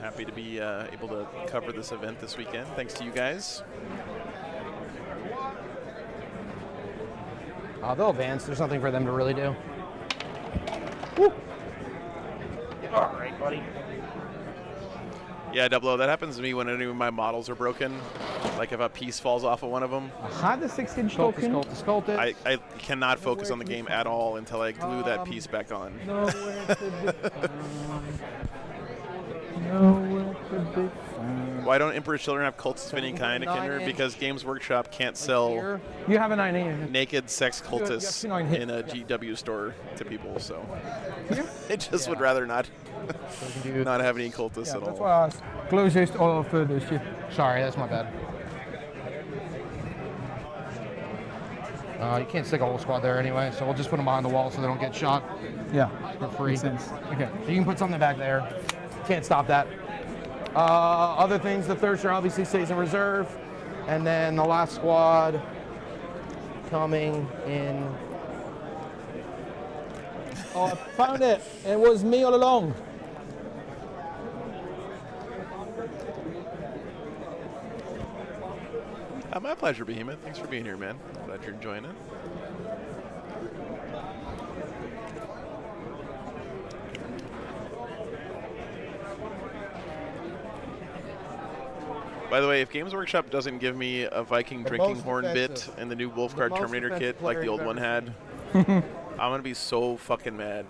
Happy to be able to cover this event this weekend. Thanks to you guys. They'll advance. There's nothing for them to really do. Woo. All right, buddy. Yeah, Double O, that happens to me when any of my models are broken. Like if a piece falls off of one of them. I had the 6-inch token. I cannot focus on the game at all until I glue that piece back on. Nowhere to be found. Nowhere to be found. Why don't Emperor's Children have cultists of any kind, Kinder? Because Games Workshop can't sell You have a 9-inch. naked sex cultists in a GW store to people, so they just would rather not not have any cultists at That's all. why I asked. Closest or furthest. Sorry, that's my bad. You can't stick a whole squad there anyway, so we'll just put them behind the wall so they don't get shot. Yeah. For free. Makes sense. Okay. So you can put something back there. Can't stop that. Other things, the Thirster obviously stays in reserve. And then the last squad coming in. Oh, I found it. It was me all along. My pleasure, Behemoth. Thanks for being here, man. Glad you're enjoying it. By the way, if Games Workshop doesn't give me a Viking drinking horn bit and the new Wolfguard Terminator kit like the old one had, I'm going to be so fucking mad.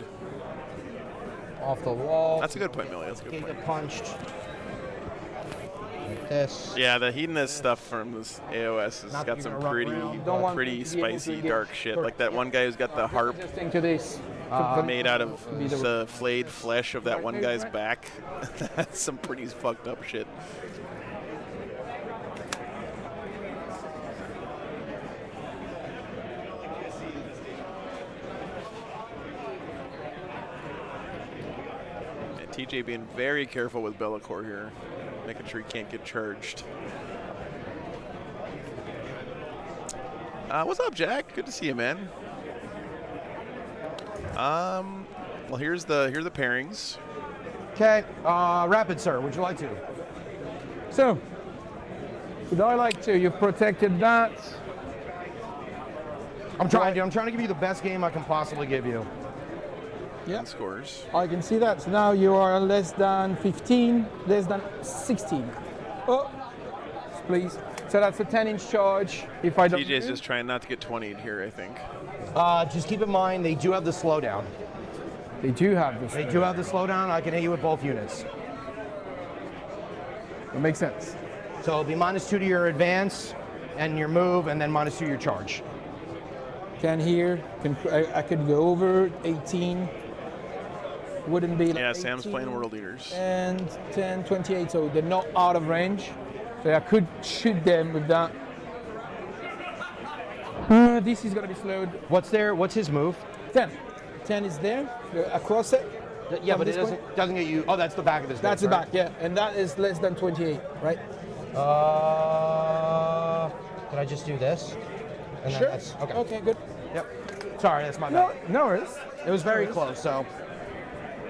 Off the wall. That's a good point, Millie. That's a good Can't point. get punched. Like this. Yeah, the hedonist stuff from this AOS has got some pretty spicy, dark shit. Like that one guy who's got the harp To this. made out of the flayed flesh of that one guy's back. That's some pretty fucked up shit. TJ being very careful with Bellacore here, making sure he can't get charged. What's up, Jack? Good to see you, man. Well, here's the pairings. Okay, Rapid, sir. Would you like to? So, would I like to? You've protected that. I'm trying to give you the best game I can possibly give you. Yeah. Scores. I can see that. So now you are less than 15, less than 16. Oh, please. So that's a 10-inch charge. If I don't. TJ's just trying not to get 20'd here, I think. Just keep in mind they do have the slowdown. They do have this. They do have the slowdown. I can hit you with both units. That makes sense. So it'll be -2 to your advance and your move, and then -2 your charge. Can here. I could go over 18. Wouldn't be like Yeah, Sam's 18 playing World Eaters. and 10, 28, so they're not out of range. So I could shoot them with that. This is gonna be slowed. What's his move? 10. 10 is there, across it. Yeah, From but it this point. doesn't get you. Oh, that's the back of this. That's the back, yeah. And that is less than 28, right? Can I just do this? And then Sure. that's, okay. Okay, good. Yep. Sorry, that's my bad. No worries. It was very close, so.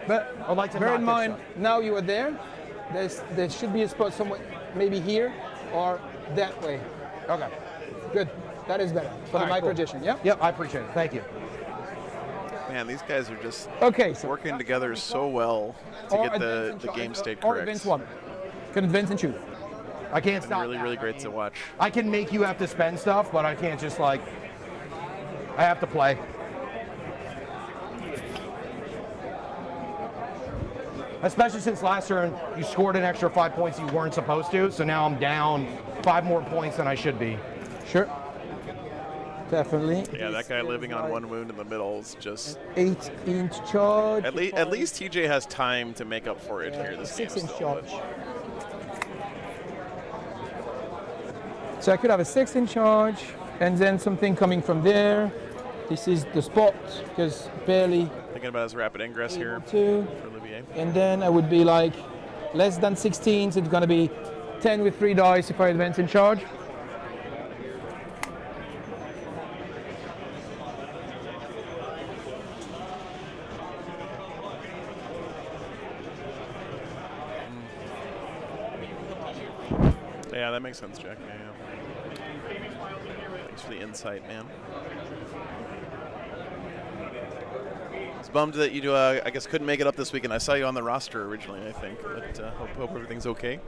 But I'd like to bear knock in this mind, up. now you are there. There should be a spot somewhere, maybe here or that way. Okay. Good. That is better for the All right, micro cool. edition. Yeah. Yep, I appreciate it. Thank you. Man, these guys are just So working together so well to or get advance and the charge, game state or correct. advance one. Can advance and shoot. I can't It's stop. really, that. really great to watch. I can make you have to spend stuff, but I can't just like. I have to play. Especially since last turn you scored an extra 5 points you weren't supposed to, so now I'm down 5 more points than I should be. Sure. Definitely. Yeah, that guy living on 1 wound in the middle is just 8-inch charge. At least TJ has time to make up for it here. This 6-inch game charge. So I could have a 6-inch charge, and then something coming from there. This is the spot because barely. Thinking about his rapid ingress here Two. for Olivier. And then I would be like less than 16, so it's gonna be 10 with 3 dice if I advance in charge. Yeah, that makes sense, Jack. Yeah. Thanks for the insight, man. I was bummed that you, I guess, couldn't make it up this weekend. I saw you on the roster originally, I think, but hope everything's okay.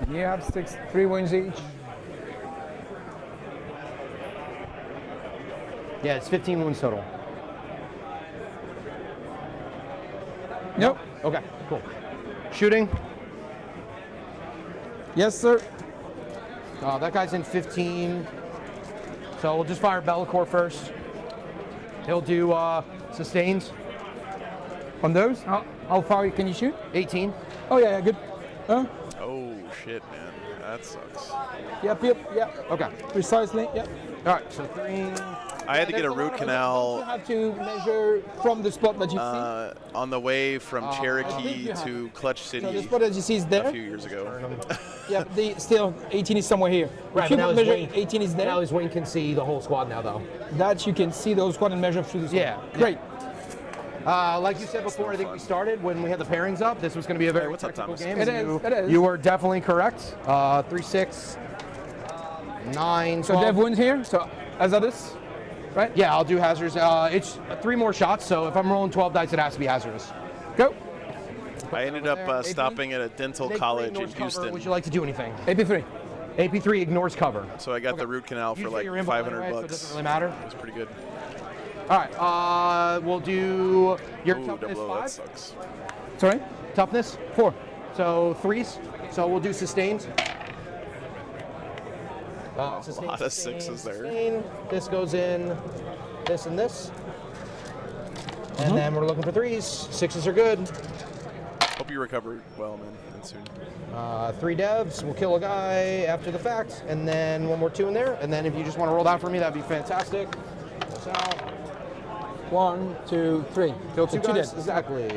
You have 3 wins each. Yeah, it's 15 wounds total. Nope. Okay, cool. Shooting. Yes, sir. That guy's in 15. So we'll just fire Bellacore first. He'll do sustains. On those? How far can you shoot? 18. Oh, yeah, good. Oh, shit, man. That sucks. Yep. Okay. Precisely, yep. All right, so 3. I had to get a root canal. You have to measure from the spot that you see. On the way from Cherokee to Clutch City So the spot that you see is there? a few years ago. Yeah, still 18 is somewhere here. Right, If you but now his measure wing, 18 is there. Now his wing can see the whole squad now, though. That you can see the whole squad and measure through the squad. Yeah. Great. Like you said before, I think we started when we had the pairings up. This was going to be a very what's up, technical Thomas? game. It and is. You were definitely correct. 3, 6, 9. So Dev wins here. So hazardous, right? Yeah, I'll do hazardous. It's 3 more shots, so if I'm rolling 12 dice, it has to be hazardous. Go. I ended up stopping at a dental college in Houston. Would you like to do anything? AP3. AP3 ignores cover. So I got the root canal for You like get your info 500 anyway, so it bucks. doesn't really matter. It was pretty good. All right, we'll do your Ooh, toughness double O, that 5. sucks. Sorry? Toughness 4. So 3s. So we'll do sustained. A lot of 6s there. Sustain. This goes in this and this. And then we're looking for 3s. 6s are good. Hope you recover well, man, and soon. 3 devs. We'll kill a guy after the fact. And then 1 more 2 in there. And then if you just want to roll that for me, that'd be fantastic. So 1, 2, 3. kill So 2 2 guys. dead. Exactly.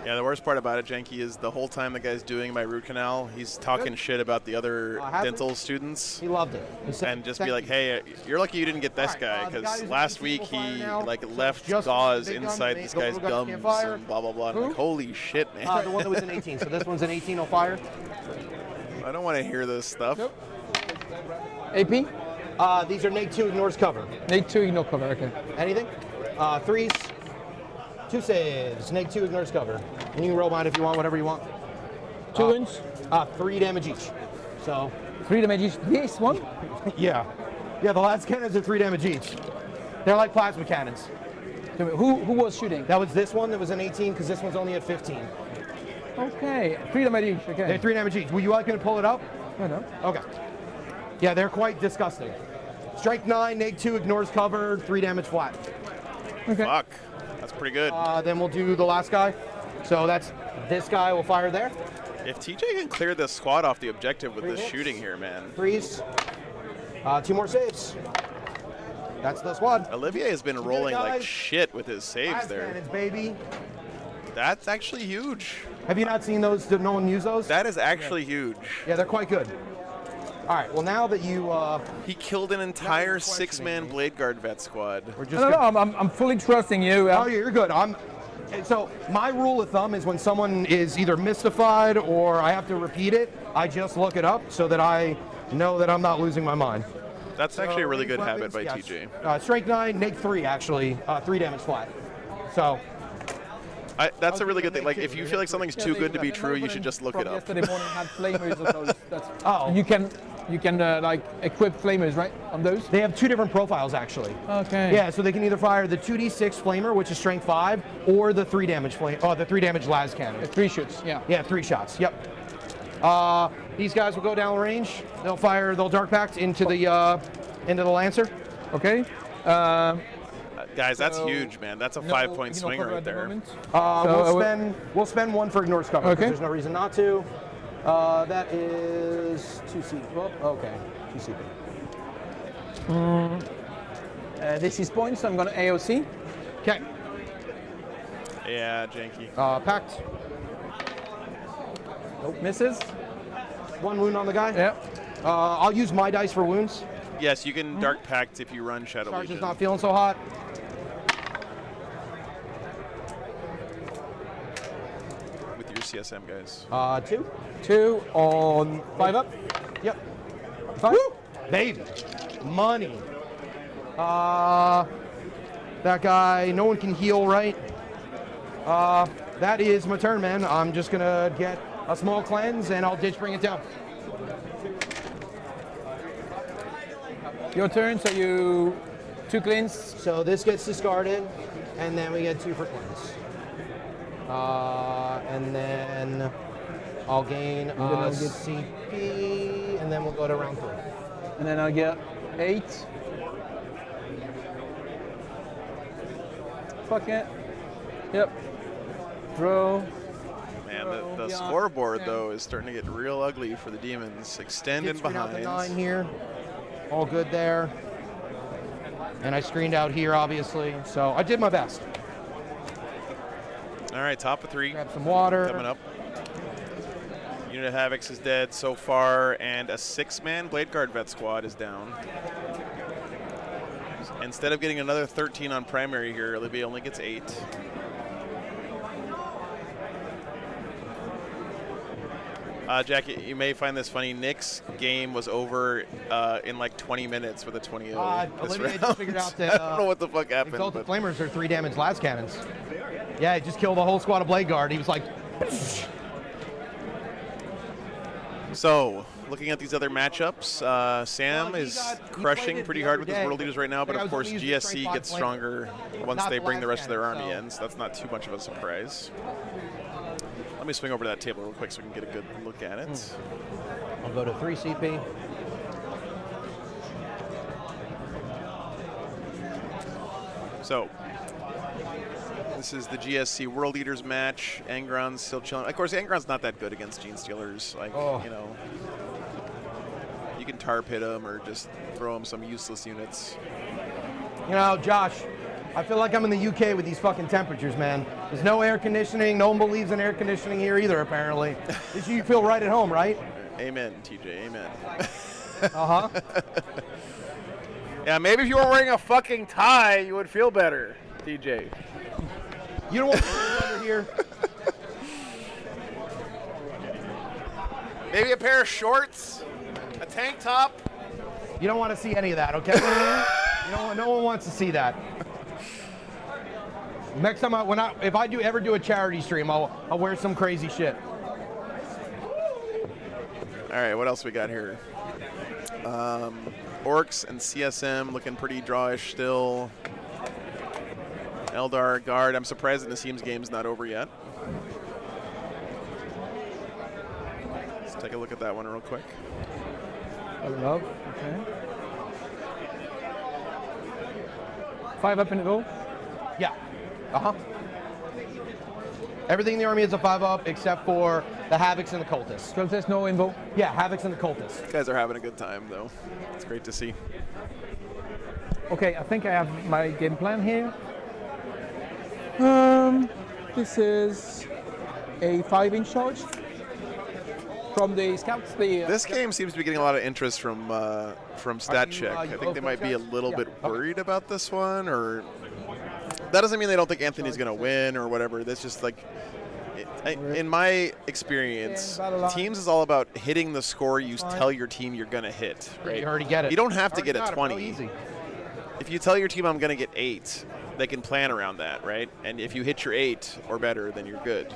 Yeah, the worst part about it, Janky, is the whole time the guy's doing my root canal, he's talking shit about the other dental students. He loved it. He said, And just be "Thank like, you." hey, you're lucky you didn't get this All right, guy, the guy because who's last in week single fire he now, like left just gauze big gun, inside they this go guy's to the gums can't fire. and blah, blah, blah. And I'm like, holy shit, man. The one that was in 18. So this one's in 18 will fire. I don't want to hear this stuff. AP? These are neg 2 ignores cover. Neg 2 ignore cover, okay. Anything? 3s. 2 saves. Neg 2 ignores cover. And you can roll mine if you want, whatever you want. 2 wins? 3 damage each. So 3 damage each. This one? yeah. Yeah, the last cannons are 3 damage each. They're like plasma cannons. Who was shooting? That was this one that was in 18 because this one's only at 15. Okay, 3 damage each, okay. They're 3 damage each. Would you like me to pull it up? No. Okay. Yeah, they're quite disgusting. Strike 9, neg 2 ignores cover, 3 damage flat. Okay. Fuck. That's pretty good. Then we'll do the last guy. So that's this guy will fire there. If TJ can clear this squad off the objective with 3 this hits. shooting here, man. 3s. 2 more saves. That's the squad. Olivier has been rolling like guys. shit with his saves Blast there. cannons, baby. That's actually huge. Have you not seen those? Did no one use those? That is actually huge. Yeah, they're quite good. All right, well now that you... He killed an entire 6-man Blade Guard vet squad. we're just No, I'm fully trusting you. Oh, you're good. So my rule of thumb is when someone is either mystified or I have to repeat it, I just look it up so that I know that I'm not losing my mind. That's actually a really good habit Weapons, by yes. TJ. Strike 9, neg 3 actually, 3 damage flat. So That's a really good thing. Like, if you feel like something's too good to be true, you should just look it up. Yesterday morning had flamers of those. Oh. You can you can like equip flamers, right, on those? They have 2 different profiles, actually. Okay. Yeah, so they can either fire the 2d6 flamer, which is strength 5, or the 3 damage the 3 damage las cannon. 3 shoots, yeah. Yeah, 3 shots. Yep. These guys will go down range. They'll dark pact into the Lancer. Okay. Guys, that's huge, man. That's a 5-point swing right there. We'll spend 1 for ignores cover. Okay. There's no reason not to. That is 2 CP. Oh, okay, 2 CP. This is points, so I'm going to AOC. Okay. Yeah, janky. Pact. Nope. Misses. 1 wound on the guy. Yeah. I'll use my dice for wounds. Yes, you can Dark Pact if you run Shadow Charge is Legion. not feeling so hot. With your CSM, guys. 2. 2 on 5 up. Yep. 5. Woo! Baby. Money. That guy, no one can heal, right? That is my turn, man. I'm just gonna get a small cleanse and I'll ditch bring it down. Your turn, so you 2 cleans. So this gets discarded, and then we get 2 for cleanse. And then I'll gain CP, and then we'll go to round 3. And then I'll get 8. Fuck it. Yep. Throw. Man, the scoreboard, though, is starting to get real ugly for the demons. Extending behind. The 9 here. All good there. And I screened out here, obviously. So I did my best. All right, top of 3. Grab some water. Coming up. Unit of Havocs is dead so far, and a 6-man Blade Guard vet squad is down. Instead of getting another 13 on primary here, Olivier only gets 8. Jack, you may find this funny. Nick's game was over in like 20 minutes with a 20-0. Olivier just figured out that I don't know what the fuck happened. Exalted Flamers are 3 damage las cannons. Yeah, he just killed a whole squad of Blade Guard. He was like... So, looking at these other matchups, Sam is crushing pretty hard with his World Leaders right now, but of course GSC gets stronger once they bring the rest of their army in, so that's not too much of a surprise. Let me swing over to that table real quick so we can get a good look at it. I'll go to 3 CP. So, this is the GSC World Eaters match. Angron's still chilling. Of course, Angron's not that good against Gene Stealers. Like, you know, you can tar pit him or just throw him some useless units. You know, Josh, I feel like I'm in the UK with these fucking temperatures, man. There's no air conditioning. No one believes in air conditioning here either, apparently. You feel right at home, right? Amen, TJ. Amen. Uh-huh. Yeah, maybe if you were wearing a fucking tie, you would feel better, TJ. You don't want to under here. Maybe a pair of shorts, a tank top. You don't want to see any of that, okay? No one wants to see that. Next time, if I ever do a charity stream, I'll wear some crazy shit. All right, what else we got here? Orcs and CSM looking pretty drawish still. Eldar Guard. I'm surprised that Nassim's game's not over yet. Let's take a look at that one real quick. I love. Okay. 5 up in the goal. Yeah. Uh-huh. Everything in the army is a 5-up except for the Havocs and the Cultists. Cultists, no info. Yeah, Havocs and the Cultists. These guys are having a good time, though. It's great to see. Okay, I think I have my game plan here. This is a 5-inch charge from the scouts. This game seems to be getting a lot of interest from Stat Check. I think they might be a little bit worried about this one, or that doesn't mean they don't think Anthony's going to win or whatever. That's just like, in my experience, teams is all about hitting the score you tell your team you're going to hit. Right? You already get it. You don't have to get a 20. If you tell your team I'm going to get 8, they can plan around that, right? And if you hit your 8 or better, then you're good.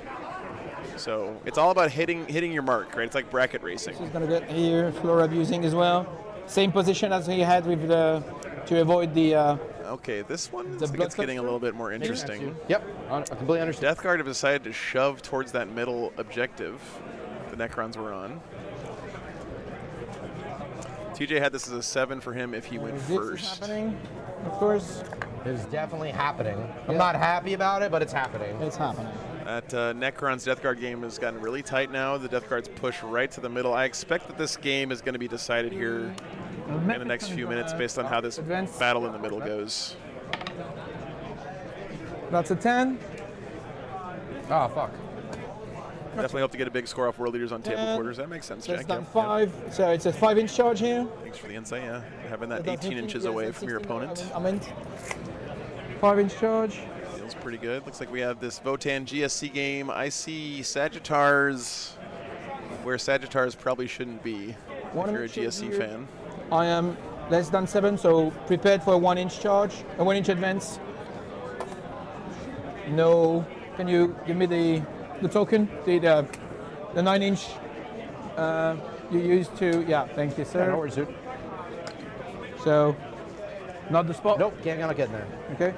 So it's all about hitting your mark, right? It's like bracket racing. He's gonna get here, floor abusing as well. Same position as he had with the to avoid the. Okay, this one The it's blood getting a little bit more interesting. Yep, I completely understand. Death Guard have decided to shove towards that middle objective the Necrons were on. TJ had this as a 7 for him if he went This first. is happening, of course. It's definitely happening. I'm not happy about it, but it's happening. It's happening. That Necron's Death Guard game has gotten really tight now. The Death Guards push right to the middle. I expect that this game is going to be decided here in the next few minutes based on how this battle in the middle goes. That's a 10. Oh, fuck. Definitely hope to get a big score off World Leaders on table quarters. That makes sense, That's Jack. done Yep, 5. So it's a 5-inch charge here. Thanks for the insight, yeah. Having that That's 18 inches away from your 16, opponent. I'm in. 5-inch charge. Feels pretty good. Looks like we have this Votan GSC game. I see Sagittars where Sagittars probably shouldn't be if you're a GSC fan. I am less than 7, so prepared for a 1-inch charge, a 1-inch advance. No. Can you give me the token? The 9-inch you used to. Yeah, thank you, sir. No worries, dude. So, not the spot? Nope, can't get in there. Okay.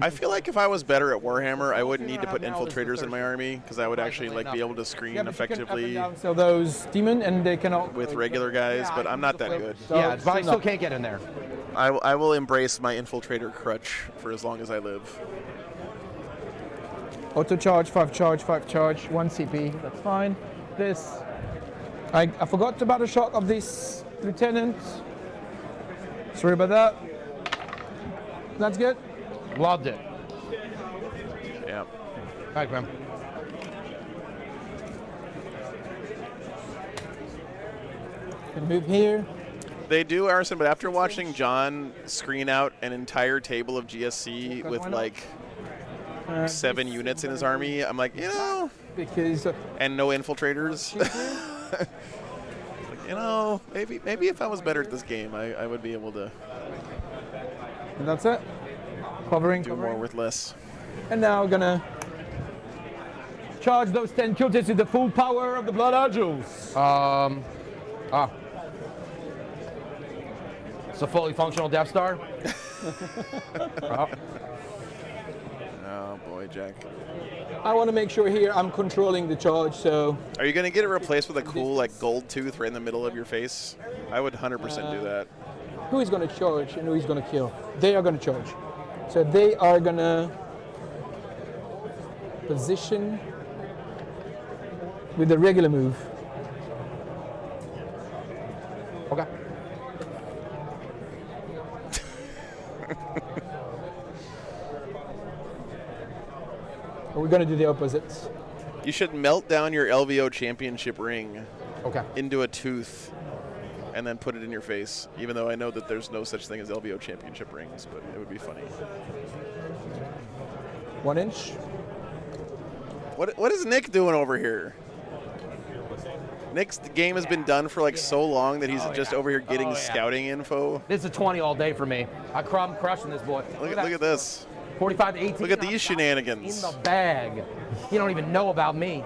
I feel like if I was better at Warhammer, I wouldn't need to put infiltrators in my army because I would actually like be able to screen effectively So those demon and they cannot with regular guys, but I'm not that good. So, Yeah, but I so still no. can't get in there. I will embrace my infiltrator crutch for as long as I live. Auto charge, 5 charge, 5 charge, 1 CP. That's fine. This, I forgot about the shot of this lieutenant. Sorry about that. That's good. Loved it. Yeah. Thanks, man. Can move here. They do, Arson, but after watching John screen out an entire table of GSC with like 7 units in his army, I'm like, you know, because and no infiltrators. Like, you know, maybe if I was better at this game, I would be able to and that's it. Covering, do more with less. And now we're gonna charge those 10 cultists with the full power of the Blood Argels. It's a fully functional Death Star. Oh boy, Jack. I want to make sure here I'm controlling the charge, so Are you gonna get it replaced with a cool like gold tooth right in the middle of your face? I would 100% do that. who is going to charge and who is going to kill? They are going to charge. So they are going to position with the regular move. Okay. We're going to do the opposite. You should melt down your LVO championship ring into a tooth and then put it in your face, even though I know that there's no such thing as LVO championship rings, but it would be funny. 1 inch. What is Nick doing over here? Nick's game has been done for like so long that he's just over here getting scouting info. This is a 20 all day for me. I'm crushing this boy. Look at this. 45 to 18. Look at these shenanigans. In the bag. You don't even know about me.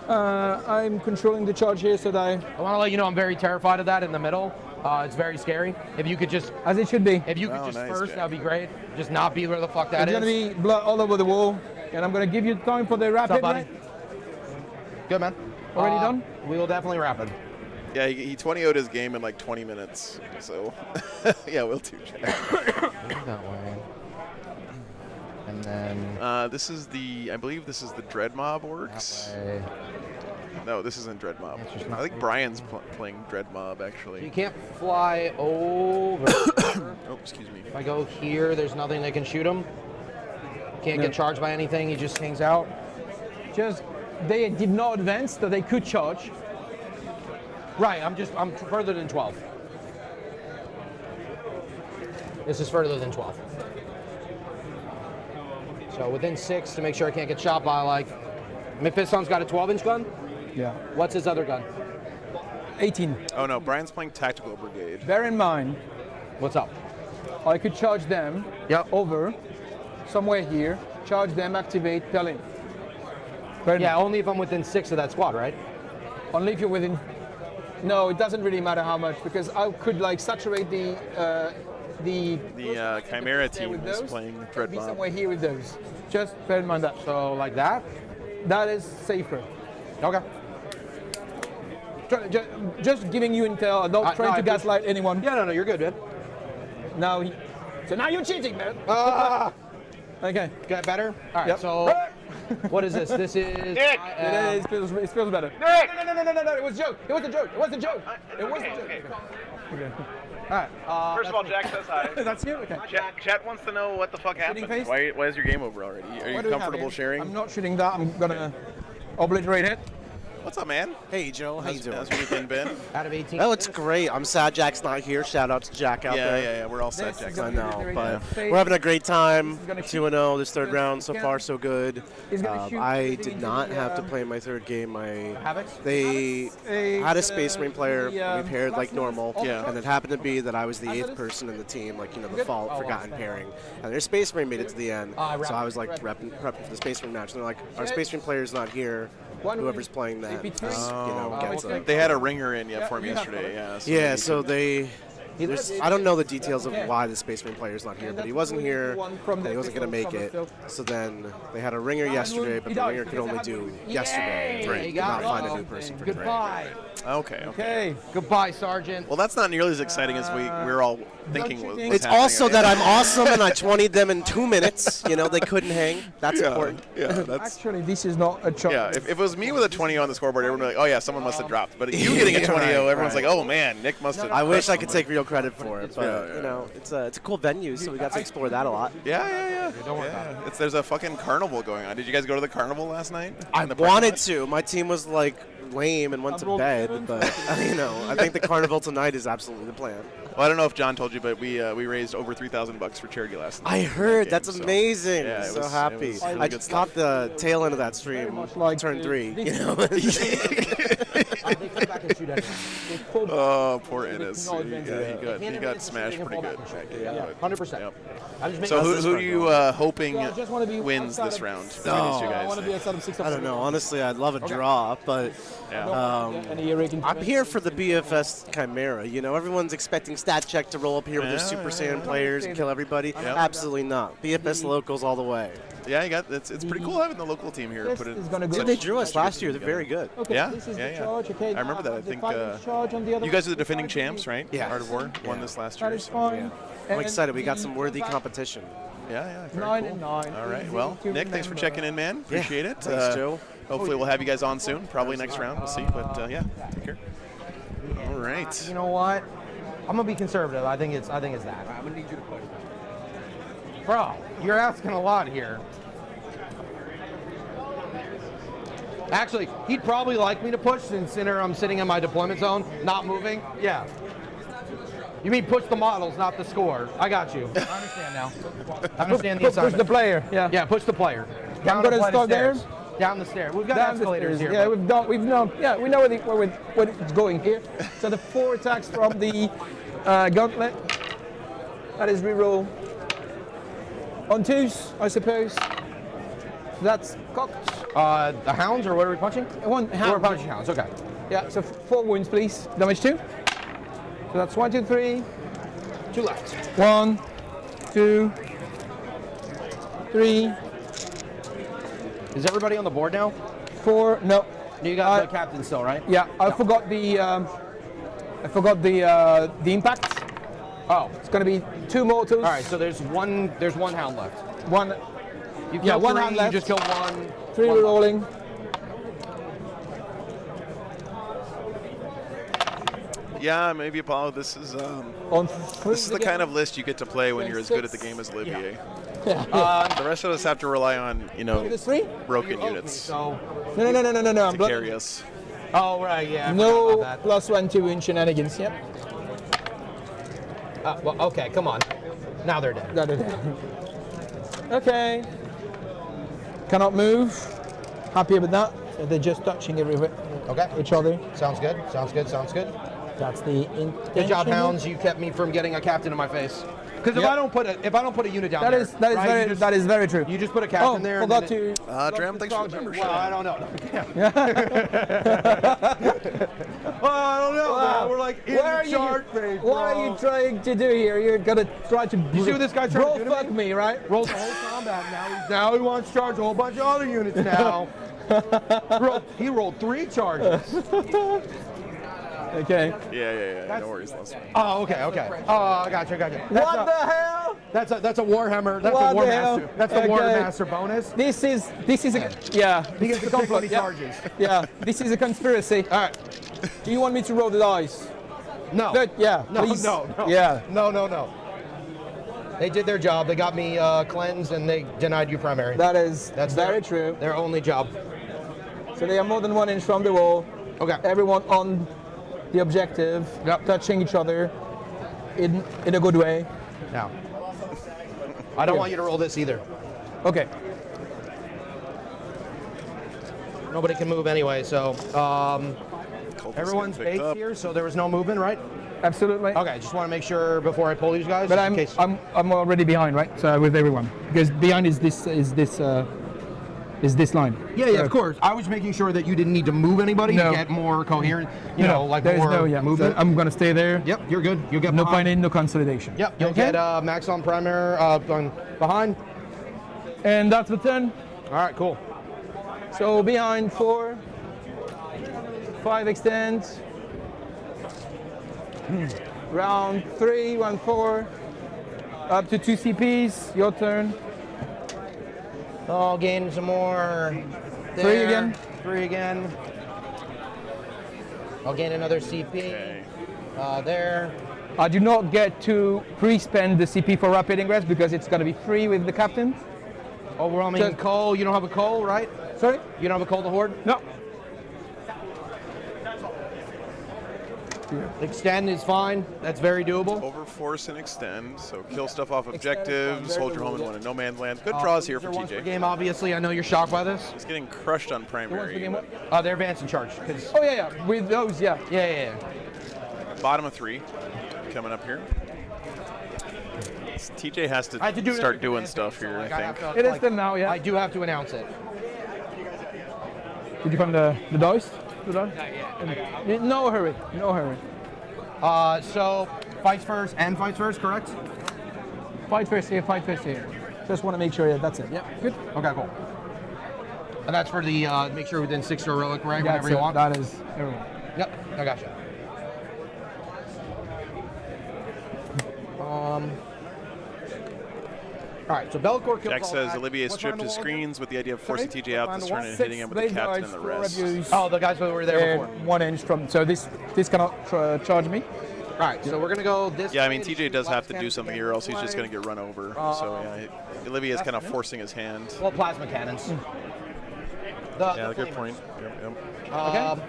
I'm controlling the charge here so that I want to let you know I'm very terrified of that in the middle. It's very scary. If you could just... As it should be. If you could just first, that would be great. Just not be where the fuck that is. It's going to be blood all over the wall. And I'm going to give you time for the rapid, buddy? right? Good, man. Already done? We will definitely rapid. Yeah, he 20-0'd his game in like 20 minutes. So, yeah, we'll do, Jack. That way. And then... this is the, I believe this is the Dread Mob orcs. No, this isn't Dread Mob. I think Brian's playing Dread Mob, actually. You can't fly over. Oh, excuse me. If I go here, there's nothing that can shoot him. Can't get charged by anything. He just hangs out. They did not advance, so they could charge. Right, I'm further than 12. This is further than 12. So within 6 to make sure I can't get shot by like... Mephiston's got a 12-inch gun? Yeah. What's his other gun? 18. Oh no, Brian's playing Tactical Brigade. Bear in mind, what's up? I could charge them over somewhere here, charge them, activate, Pelin. Yeah, only if I'm within 6 of that squad, right? Only if you're within. No, it doesn't really matter how much because I could like saturate the Chimera team with is those. playing Be Dread Mob. somewhere here with those. Just bear in mind that. So like that? That is safer. Okay. Just giving you intel. I'm not trying to gaslight anyone. Yeah, no, you're good, man. Now, so now you're cheating, man. Okay. Got better? All right, Yep. so what is this? This is... Nick! It feels better. Nick! No, it was a joke. It was a joke. It was a joke. It was a joke. Okay. All right. First of all, Jack says hi. That's you? Okay. Chat wants to know what the fuck happened. face? Why is your game over already? Are What you do we have comfortable here? sharing? I'm not shooting that. I'm going to obliterate it. What's up, man? Hey, Joe. How you doing? How's your weekend been? Out of 18. Oh, it's great. I'm sad Jack's not here. Shout out to Jack out there. Yeah. We're all set, Jack. I know, but we're having a great time. 2-0 this third round. So far, so good. I did not have to play my third game. They had a Space Marine player. We paired like normal. Yeah. And it happened to be that I was the 8th person in the team, like, the forgotten pairing. And their Space Marine made it to the end. So I was like prepping for the Space Marine match. And they're like, our Space Marine player's not here. Whoever's playing that, gets it. They had a ringer in for him yesterday. Yeah. So I don't know the details of why the Space Marine player is not here, but he wasn't here, and he wasn't going to make it. So then they had a ringer yesterday, but the ringer could only do yesterday. Could not find a new person for today. Goodbye. Okay. Goodbye, Sergeant. Well, that's not nearly as exciting as we were all thinking was It's happening. also that I'm awesome and I 20'd them in 2 minutes. They couldn't hang. That's important. Yeah, that's... Actually, this is not a choice. Yeah, if it was me with a 20 on the scoreboard, everyone would be like, oh yeah, someone must have dropped. But you getting a 20, everyone's like, oh man, Nick must have. I wish I could take real credit for it, but it's a cool venue, so we got to explore that a lot. Yeah. Don't worry about it. There's a fucking carnival going on. Did you guys go to the carnival last night? I wanted to. My team was like lame and went to bed, but I think the carnival tonight is absolutely the plan. Well, I don't know if John told you, but we raised over $3,000 for charity last night. I heard. That's amazing. Yeah, so happy. Really I just caught the tail end of that stream. Turn 3. Oh, poor Ennis. He got smashed pretty good. Yeah, 100%. So who are you hoping wins this round between these two guys? I don't know. Honestly, I'd love a draw, but I'm here for the BFS Chimera. Everyone's expecting Stat Check to roll up here with their Super Saiyan players and kill everybody. Absolutely not. BFS locals all the way. Yeah, it's pretty cool having the local team here. They drew us last year. They're very good. Yeah. I remember that. I think you guys are the defending champs, right? Yeah. Art of War won this last year. I'm excited. We got some worthy competition. Yeah. Very cool. 9-9. All right. Well, Nick, thanks for checking in, man. Appreciate it. Thanks, Joe. Hopefully we'll have you guys on soon. Probably next round. We'll see. But take care. All right. You know what? I'm gonna be conservative. I think it's that. I'm gonna need you to push. Bro, you're asking a lot here. Actually, he'd probably like me to push since I'm sitting in my deployment zone, not moving. Yeah. You mean push the models, not the score. I got you. I understand now. I understand the assignment. Push the player. Yeah. Yeah, push the player. I'm going to start there. Down the stairs. We've got Down escalators here. Yeah, we've known. Yeah, we know where it's going here. So the 4 attacks from the gauntlet. That is reroll. On 2s, I suppose. That's cocked. The hounds, or what are we punching? One hound. We're punching hounds, okay. Yeah, so 4 wounds, please. Damage 2. So that's 1, 2, 3. 2 left. 1, 2, 3. Is everybody on the board now? 4. No. You got the captain still, right? Yeah, I forgot the impact. Oh, it's going to be 2 mortals. All right, so there's one hound left. One. You killed 1 3, hound left. You just killed 1. 3 rolling. Yeah, maybe Apollo. This is this is the kind of list you get to play when you're as good at the game as Olivier. Yeah. The rest of us have to rely on broken units No. to carry us. Oh right, yeah. No +1, 2 shenanigans. Yep. Well, okay, come on. Now they're dead. No, they're dead. Okay. Cannot move. Happy with that. So they're just touching each other. Sounds good. Sounds good. That's the intention. Good job, hounds. You kept me from getting a captain in my face. Because if I don't put a unit down there, that is very true. You just put a captain there. Forgot to. Dram, thanks for the membership. Well, I don't know. Well, I don't know. Man. We're like in the chart phase, What are you trying to do here? You're gonna try to. You see what this guy's trying to do? Fuck me, right? Roll the whole combat. Now he wants to charge a whole bunch of other units now. He rolled 3 charges. Okay. Yeah. No worries. Oh, okay. Oh, I got you. What the hell? That's a Warhammer. That's What a War the hell? Master. That's the War Master bonus. This is a yeah. He gets to pick what he charges. Yeah. This is a conspiracy. All right. Do you want me to roll the dice? No. Yeah. No. Please. No. Yeah. No. They did their job. They got me cleansed, and they denied you primary. That's very their, true. Their only job. So they are more than 1 inch from the wall. Okay. Everyone on the objective, touching each other in a good way. Now, I don't want you to roll this either. Okay. Nobody can move anyway, so everyone's baked here, so there was no movement, right? Absolutely. Okay, just want to make sure before I pull these guys. But I'm already behind, right? So with everyone, because behind is this line. Yeah, of course. I was making sure that you didn't need to move anybody to get more coherent, like there's more movement. So I'm gonna stay there. Yep, you're good. You'll get no behind. panic, no consolidation. Yep, you'll get max on primary on behind. And that's the turn. All right, cool. So behind 4, 5 extends. Round 3, 1, 4. Up to 2 CPs. Your turn. I'll gain some more. 3 again. 3 again. I'll gain another CP. There. I do not get to pre-spend the CP for rapid ingress because it's going to be free with the captain. Overwhelming coal. You don't have a coal, right? Sorry? You don't have a coal to hoard? No. Extend is fine. That's very doable. Overforce and extend. So kill stuff off objectives, hold your home and one in no man's land. Good draws here for TJ. Game, obviously. I know you're shocked by this. He's getting crushed on primary. They're advancing charge. Oh yeah. With those, yeah. Yeah. Bottom of 3 coming up here. TJ has to start doing stuff here, I think. It is done now, yeah. I do have to announce it. Did you find the dice? No hurry. No hurry. So fights first and fights first, correct? Fight first here, fight first here. Just want to make sure that's it. Yep. Good. Okay, cool. And that's for the make sure within 6 heroic, right? That's Whenever you want. That is everyone. Yep, I gotcha. All right, so Belcourt kills Jack says Olivier stripped his screens with the idea of forcing TJ out this turn and hitting him with the captain and the rest. Oh, the guys that were there before. 1 inch from, so this cannot charge me. All right, so we're gonna go this. Yeah, I mean TJ does have to do something here, or else he's just gonna get run over. So yeah, Olivier is kind of forcing his hand. Well, plasma cannons. Yeah, good point. Yep. Okay.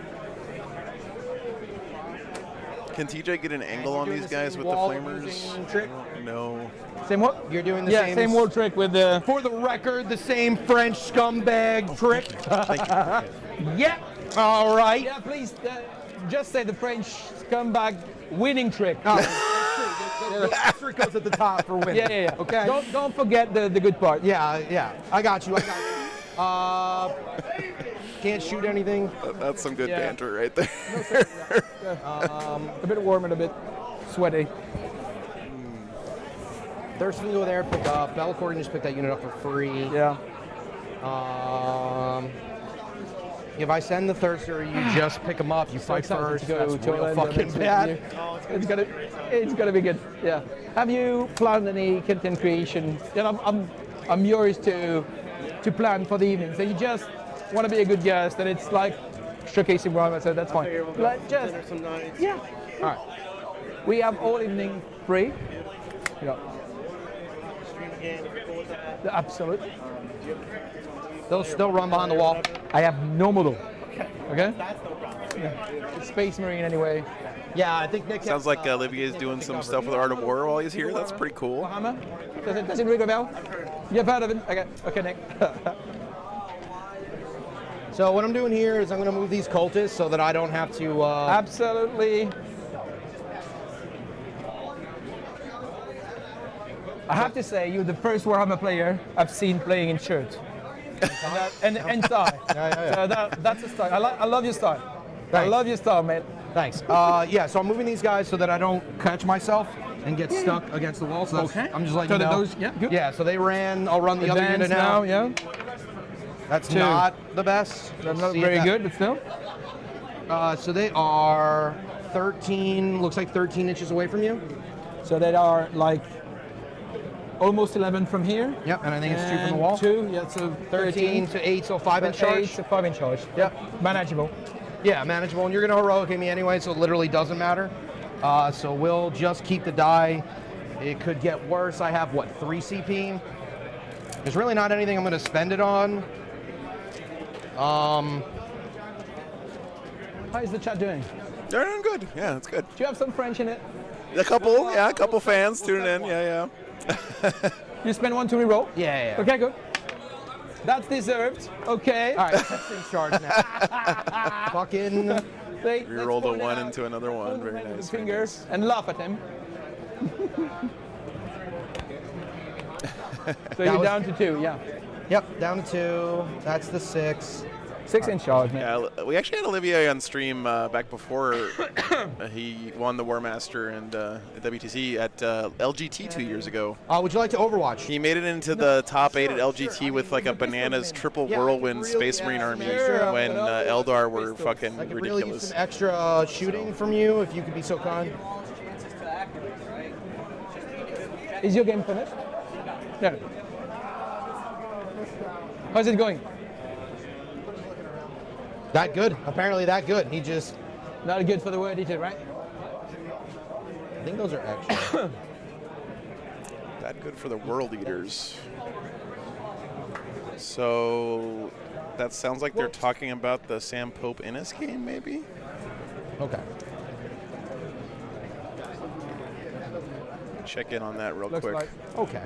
Can TJ get an angle on these guys with the flamers? Trick? No. Same what? You're doing the same. Yeah, same wall trick with the. For the record, the same French scumbag trick. Yep. All right. Yeah, please just say the French scumbag winning trick. The asterisk goes at the top for winning. Yeah. Okay. Don't forget the good part. Yeah. I got you. Can't shoot anything. That's some good banter right there. A bit warm and a bit sweaty. Thurston can go there, pick up. Belcourt can just pick that unit up for free. Yeah. If I send the Thirster, you just pick them up. You fight first. That's real fucking bad. It's gonna be good. Yeah. Have you planned any content creation? I'm yours to plan for the evening. So you just want to be a good guest, and it's like showcasing Warhammer, so that's fine. Yeah. All right. We have all evening free. Yeah. Absolutely. They'll still run behind the wall. I have no model. Okay. Space Marine anyway. Yeah, I think Nick. Sounds like Olivier is doing some stuff with Art of War while he's here. That's pretty cool. Warhammer? Does it ring a bell? You've heard of it? Okay, Nick. So what I'm doing here is I'm going to move these cultists so that I don't have to. Absolutely. I have to say, you're the first Warhammer player I've seen playing in shirt. and tie. So that's a style. I love your style. Thanks. I love your style, mate. Thanks. Yeah, so I'm moving these guys so that I don't catch myself and get stuck against the wall. So Okay. I'm just letting So you know. those, yeah, good. Yeah, so they ran. I'll run the other unit Advance now. yeah. That's Two. not the best. That's not See if very that- good, but still. So they are 13, looks like 13 inches away from you. So they are like almost 11 from here. Yep, and I think it's 2 from the And wall. 2, yeah, so 13 to 8, so 5 inch charge. 8 to 5 inch charge. Yep. Manageable. Yeah, manageable. And you're going to heroic me anyway, so it literally doesn't matter. So we'll just keep the die. It could get worse. I have, what, 3 CP? There's really not anything I'm going to spend it on. How is the chat doing? They're doing good. Yeah, it's good. Do you have some French in it? A couple fans tuning in. Yeah. You spend 1 to reroll? Yeah. Okay, good. That's deserved. Okay. All right, that's in charge now. Fucking. Rerolled a 1 into another 1. Very nice. Fingers and laugh at him. So you're down to 2, yeah. Yep, down to 2. That's the 6. 6 inch charge, man. Yeah, we actually had Olivier on stream back before he won the War Master and WTC at LGT 2 years ago. Would you like to Overwatch? He made it into the top 8 at LGT with like a bananas triple whirlwind Space Marine army when Eldar were fucking I could really use ridiculous. some extra shooting from you if you could be so kind. Is your game finished? No. How's it going? That good. Apparently that good. He just... Not good for the word eater, right? I think those are extra. That good for the World Eaters. So that sounds like they're talking about the Sam Pope Innis game, maybe? Okay. Check in on that real Looks quick. like. Okay.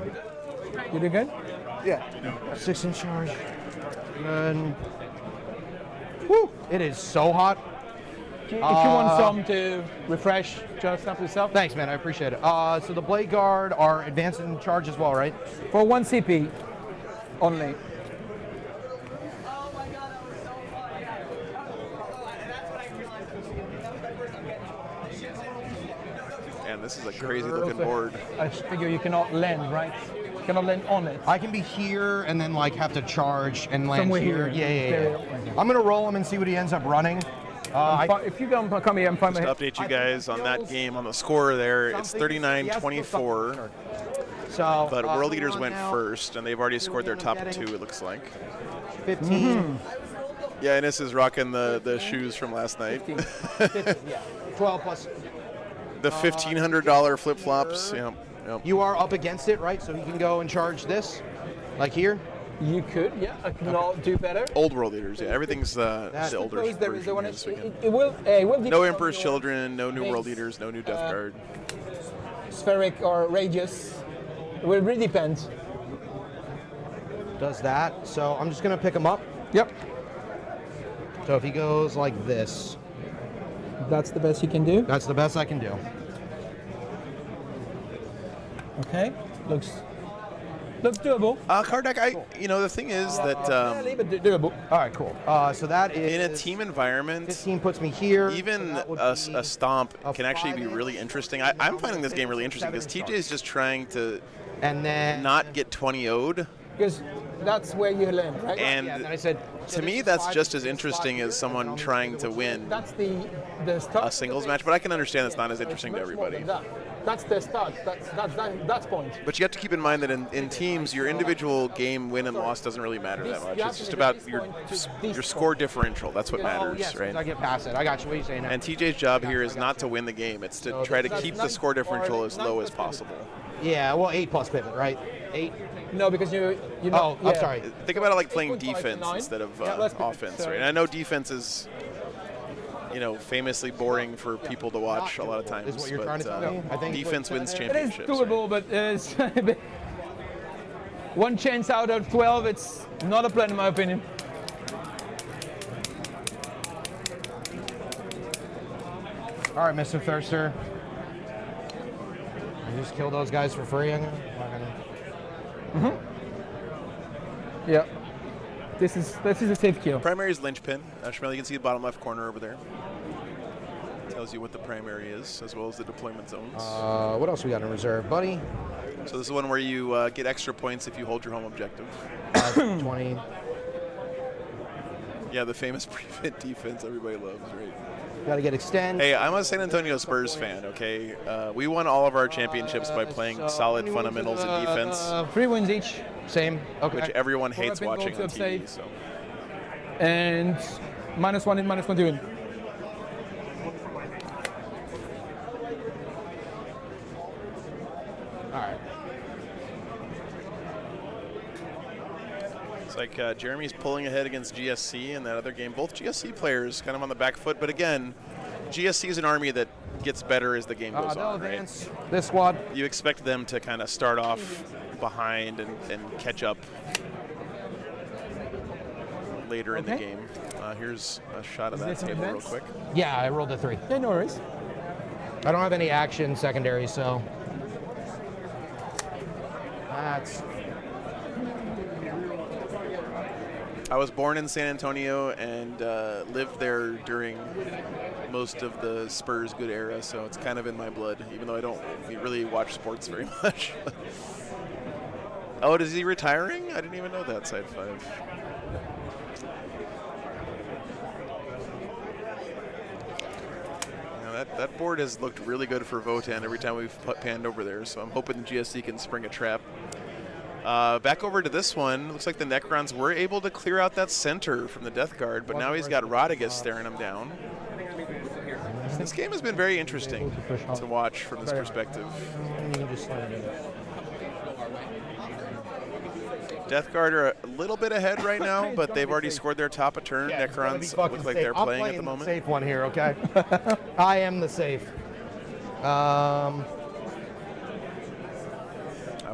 You doing good? Yeah. 6 inch charge. And... Woo! It is so hot. If you want some to refresh, just up yourself. Thanks, man. I appreciate it. So the Blade Guard are advanced in charge as well, right? For 1 CP only. And this is a crazy looking board. I figure you cannot land, right? You cannot land on it. I can be here and then like have to charge and land Somewhere here. here. Yeah. I'm gonna roll him and see what he ends up running. If you don't come here, I'm fine. Just to update you guys on that game, on the score there, it's 39-24. So, but World Eaters went first, and they've already scored their top 2, it looks like. 15. Yeah, Innis is rocking the shoes from last night. 15, yeah. 12 plus. The $1,500 flip-flops. Yep. You are up against it, right? So he can go and charge this, like here? You could, yeah. I could not do better. Old World Eaters, yeah. Everything's the older version this weekend. It will No Emperor's Children, no new World Eaters, no new Death Guard. Spheric or Radius. It will really depend. Does that. So I'm just going to pick him up. Yep. So if he goes like this. That's the best you can do? That's the best I can do. Okay. Looks doable. Card deck, the thing is that... doable. All right, cool. So that is... In a team environment... 15 puts me here. Even a stomp can actually be really interesting. I'm finding this game really interesting because TJ is just trying to not get 20-0'd. Because that's where you land, right? And I said, to me, that's just as interesting as someone trying to win that's the start. a singles match, but I can understand it's not as interesting to everybody. That's the start. That's point. But you have to keep in mind that in teams, your individual game win and loss doesn't really matter that much. It's just about your score differential. That's what matters, right? I get past it. I got you. What are you saying now? And TJ's job here is not to win the game. It's to try to keep the score differential as low as possible. Yeah, well, 8 plus pivot, right? 8. No, because you're not. Oh, I'm sorry. Think about it like playing defense instead of offense, right? And I know defense is, famously boring for people to watch a lot of times. Is what you're trying to tell me? I think defense wins It championships. is doable, but it's one chance out of 12. It's not a plan, in my opinion. All right, Mr. Thirster. You just kill those guys for free. Yeah. This is a safe kill. Primary is linchpin. Shmuel, you can see the bottom left corner over there. Tells you what the primary is, as well as the deployment zones. What else we got in reserve, buddy? So this is one where you get extra points if you hold your home objective. 20. Yeah, the famous prevent defense everybody loves, right? Got to get extend. Hey, I'm a San Antonio Spurs fan, okay? We won all of our championships by playing solid fundamentals and defense. 3 wins each. Same. Okay. Which everyone hates Four watching goals on to TV. save. So. And -1 in, -1 to win. All right. It's like Jeremy's pulling ahead against GSC in that other game. Both GSC players kind of on the back foot, but again, GSC is an army that gets better as the game goes on, right? This squad. You expect them to kind of start off behind and catch up later in the game. Here's a shot of that table real quick. Yeah, I rolled a 3. Yeah, no worries. I don't have any action secondary, so that's. I was born in San Antonio and lived there during most of the Spurs good era, so it's kind of in my blood, even though I don't really watch sports very much. Oh, is he retiring? I didn't even know that, side 5. Now that board has looked really good for Votan every time we've panned over there, so I'm hoping the GSC can spring a trap. Back over to this one. Looks like the Necrons were able to clear out that center from the Death Guard, but now he's got Rodigus staring him down. This game has been very interesting to watch from this perspective. Death Guard are a little bit ahead right now, but they've already scored their top a turn. Necrons look like they're playing at the moment. Safe one here, okay? I am the safe. I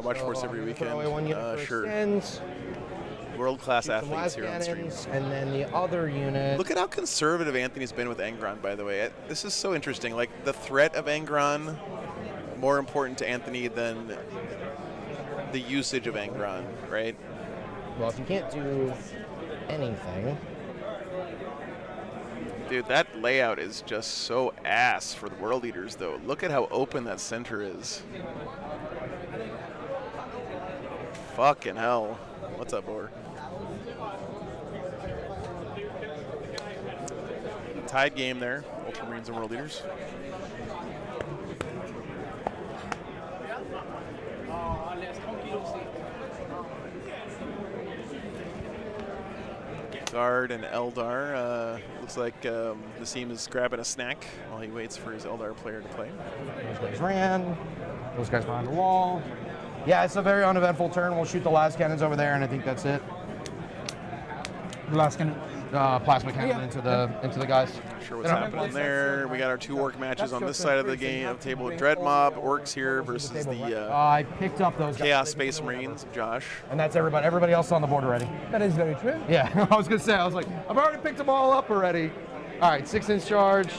watch Force every weekend. Sure. World-class athletes here on stream. And then the other unit. Look at how conservative Anthony's been with Angron, by the way. This is so interesting. Like, the threat of Angron, more important to Anthony than the usage of Angron, right? Well, if you can't do anything. Dude, that layout is just so ass for the World Eaters, though. Look at how open that center is. Fucking hell. What's up, Or? Tied game there, Ultramarines and World Eaters. Guard and Eldar. Looks like Nassim is grabbing a snack while he waits for his Eldar player to play. Those guys ran. Those guys behind the wall. Yeah, it's a very uneventful turn. We'll shoot the last cannons over there, and I think that's it. Last cannon. Plasma cannon into the guys. Not sure what's happening there. We got our 2 orc matches on this side of the game of table. Dread Mob orcs here versus the I picked up those Chaos Space Marines of Josh. And that's everybody. Everybody else on the board already. That is very true. Yeah, I was gonna say. I was like, I've already picked them all up already. All right, 6-inch charge.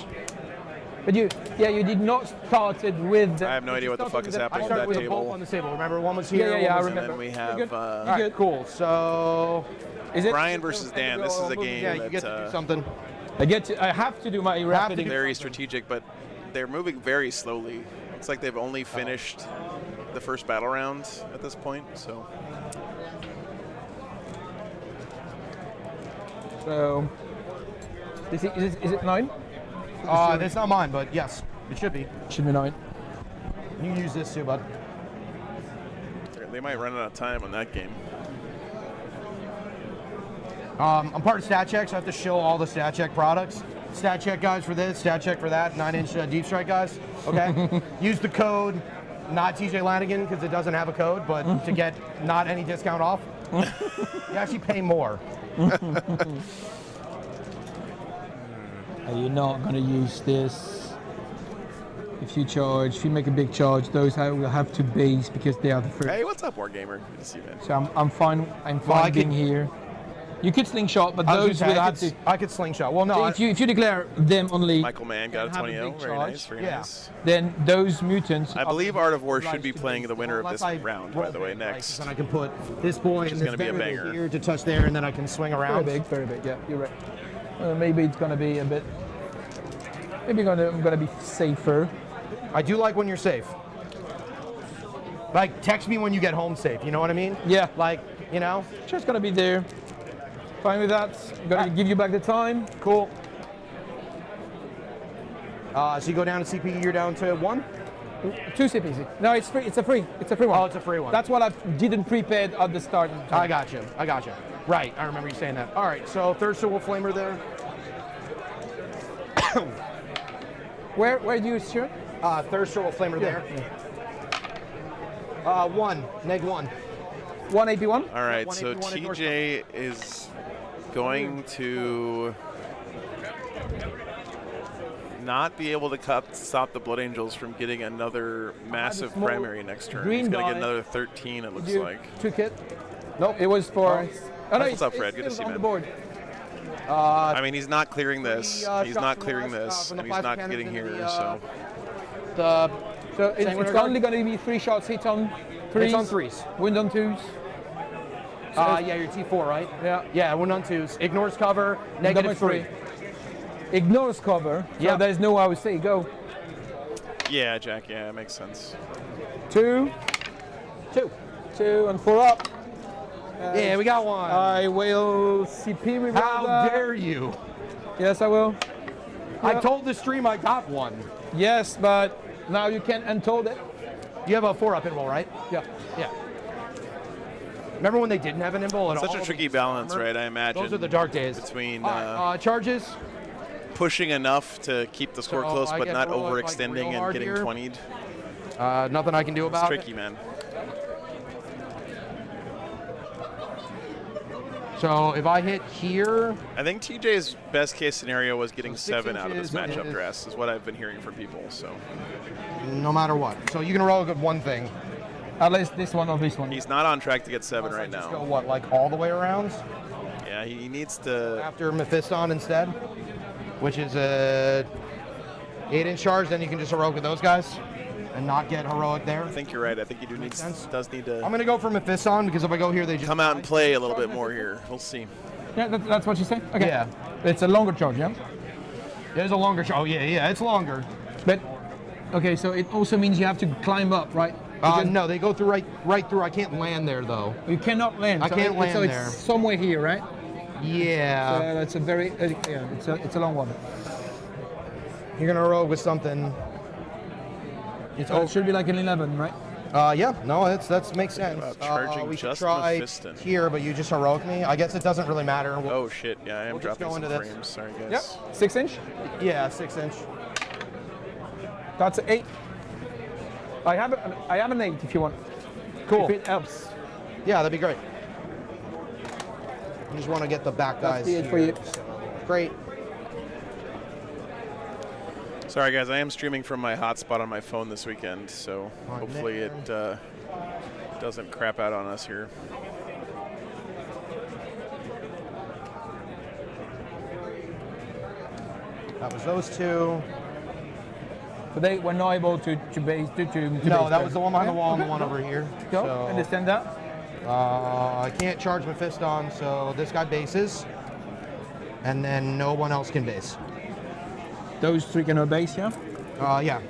But you did not start it with. I have no idea what the fuck is happening with that with table. A bolt on the table. Remember, one was here. Yeah, I And remember. then we have All right, cool. So, is it Brian versus Dan. This is a game yeah, you get to do something. I have to do my rapid. Very strategic, but they're moving very slowly. It's like they've only finished the first battle round at this point. So. So. Is it 9? It's not mine, but yes, it should be. Should be 9. You can use this too, bud. They might run out of time on that game. I'm part of Stat Check, so I have to show all the Stat Check products. Stat Check guys for this, Stat Check for that, 9-inch Deep Strike guys. Okay? Use the code, not TJ Lanigan, because it doesn't have a code, but to get not any discount off, you actually pay more. Are you not going to use this? If you make a big charge, those will have to base because they are the first. Hey, what's up, Wargamer? Good to see you, man. So I'm fine. I'm fine being here. You could slingshot, but I was those gonna will say, have to. I could slingshot. Well, no. if you declare them only, Michael Mann got a and have a 20-0. big Very charge, nice. Very yeah. nice. then those mutants. I are believe Art of War should obliged be to playing base the winner of unless this I round, roll by the way, big next. dice, and I can put this boy Which and is this gonna be a barrier banger. here to touch there, and then I can swing very around. big, very big. Yeah, you're right. Maybe it's gonna be a bit. Maybe I'm gonna be safer. I do like when you're safe. Like, text me when you get home safe. You know what I mean? Yeah. Like, you know. Just gonna be there. Fine with that. Gonna give you back the time. Cool. So you go down to CP, you're down to 1? 2 CPC. No, it's free. It's a free one. Oh, it's a free one. That's what I didn't prepare at the start. I got you. Right, I remember you saying that. All right, so Thirster Wolf Flamer there. Where do you shoot? Thirster Wolf Flamer there. 1, neg 1. 1 AP1? All right, so TJ is going to not be able to stop the Blood Angels from getting another massive primary next turn. He's going to get another 13, it looks like. Took it. Nope, it was for. Oh, no, What's up, Fred? Good to see you, on man. the board. I mean, he's not clearing this. He's not clearing this, and he's not getting here, so. So it's only going to be 3 shots hit on 3s. Hits on 3s. Wind on 2s. Yeah, you're T4, right? Yeah. Yeah, wind on 2s. Ignores cover, negative 3. Ignores cover. Yeah. So there's no I would say go. Yeah, Jack, yeah, it makes sense. 2. 2 and 4 up. Yeah, we got one. I will CP reroll How that. dare you? Yes, I will. I told the stream I got one. Yes, but now you can untold it. You have a 4-up invul, right? Yeah. Yeah. Remember when they didn't have an invul at all? Such a tricky balance, right? I imagine. Those are the dark days. Between charges. Pushing enough to keep the score close, I but get not roll like overextending real and hard getting here. 20'd. Nothing I can do about It's tricky, man. So if I hit here, I think TJ's best case scenario was getting 6 7 out of this inches matchup is- dress, is what I've been hearing from people. So no matter what. So you can roll a good one thing. At least this one or this one. he's not on track to get 7 right Just now. go what, like all the way around? Yeah, he needs to. After Mephiston instead, which is a 8-inch charge, then you can just heroic with those guys and not get heroic there. I think you're right. I think you does need to I'm gonna go for Mephiston because if I go here, they just come out and play a little bit more here. We'll see. Yeah, that's what you say? Okay. Yeah. It's a longer charge, yeah? There's a longer charge. Oh yeah, it's longer. But, okay, so it also means you have to climb up, right? No, they go through right through. I can't land there though. You cannot land. I can't land so there. it's somewhere here, right? Yeah. So that's a very, yeah, it's a long one. You're gonna roll with something. So it should be like an 11, right? Yeah. No, that makes sense. Charging we just could try Mephiston. here, but you just heroic me. I guess it doesn't really matter. Oh shit! Yeah, I am we'll just dropping go some into this. frames. Sorry, Yep. guys. 6 inch. Yeah, 6-inch. That's 8. I have an 8 if you want. Cool. If it helps. Yeah, that'd be great. I just want to get the back guys. That's the 8 for here. you. Great. Sorry, guys. I am streaming from my hotspot on my phone this weekend, so On hopefully it doesn't crap out on us here. That was those two. So they were not able to base to No, base that was the one behind the Okay, wall and the okay, one no. over here. Go. So, Understand that? I can't charge Mephiston, so this guy bases, and then no one else can base. Those 3 cannot base, yeah? Yeah.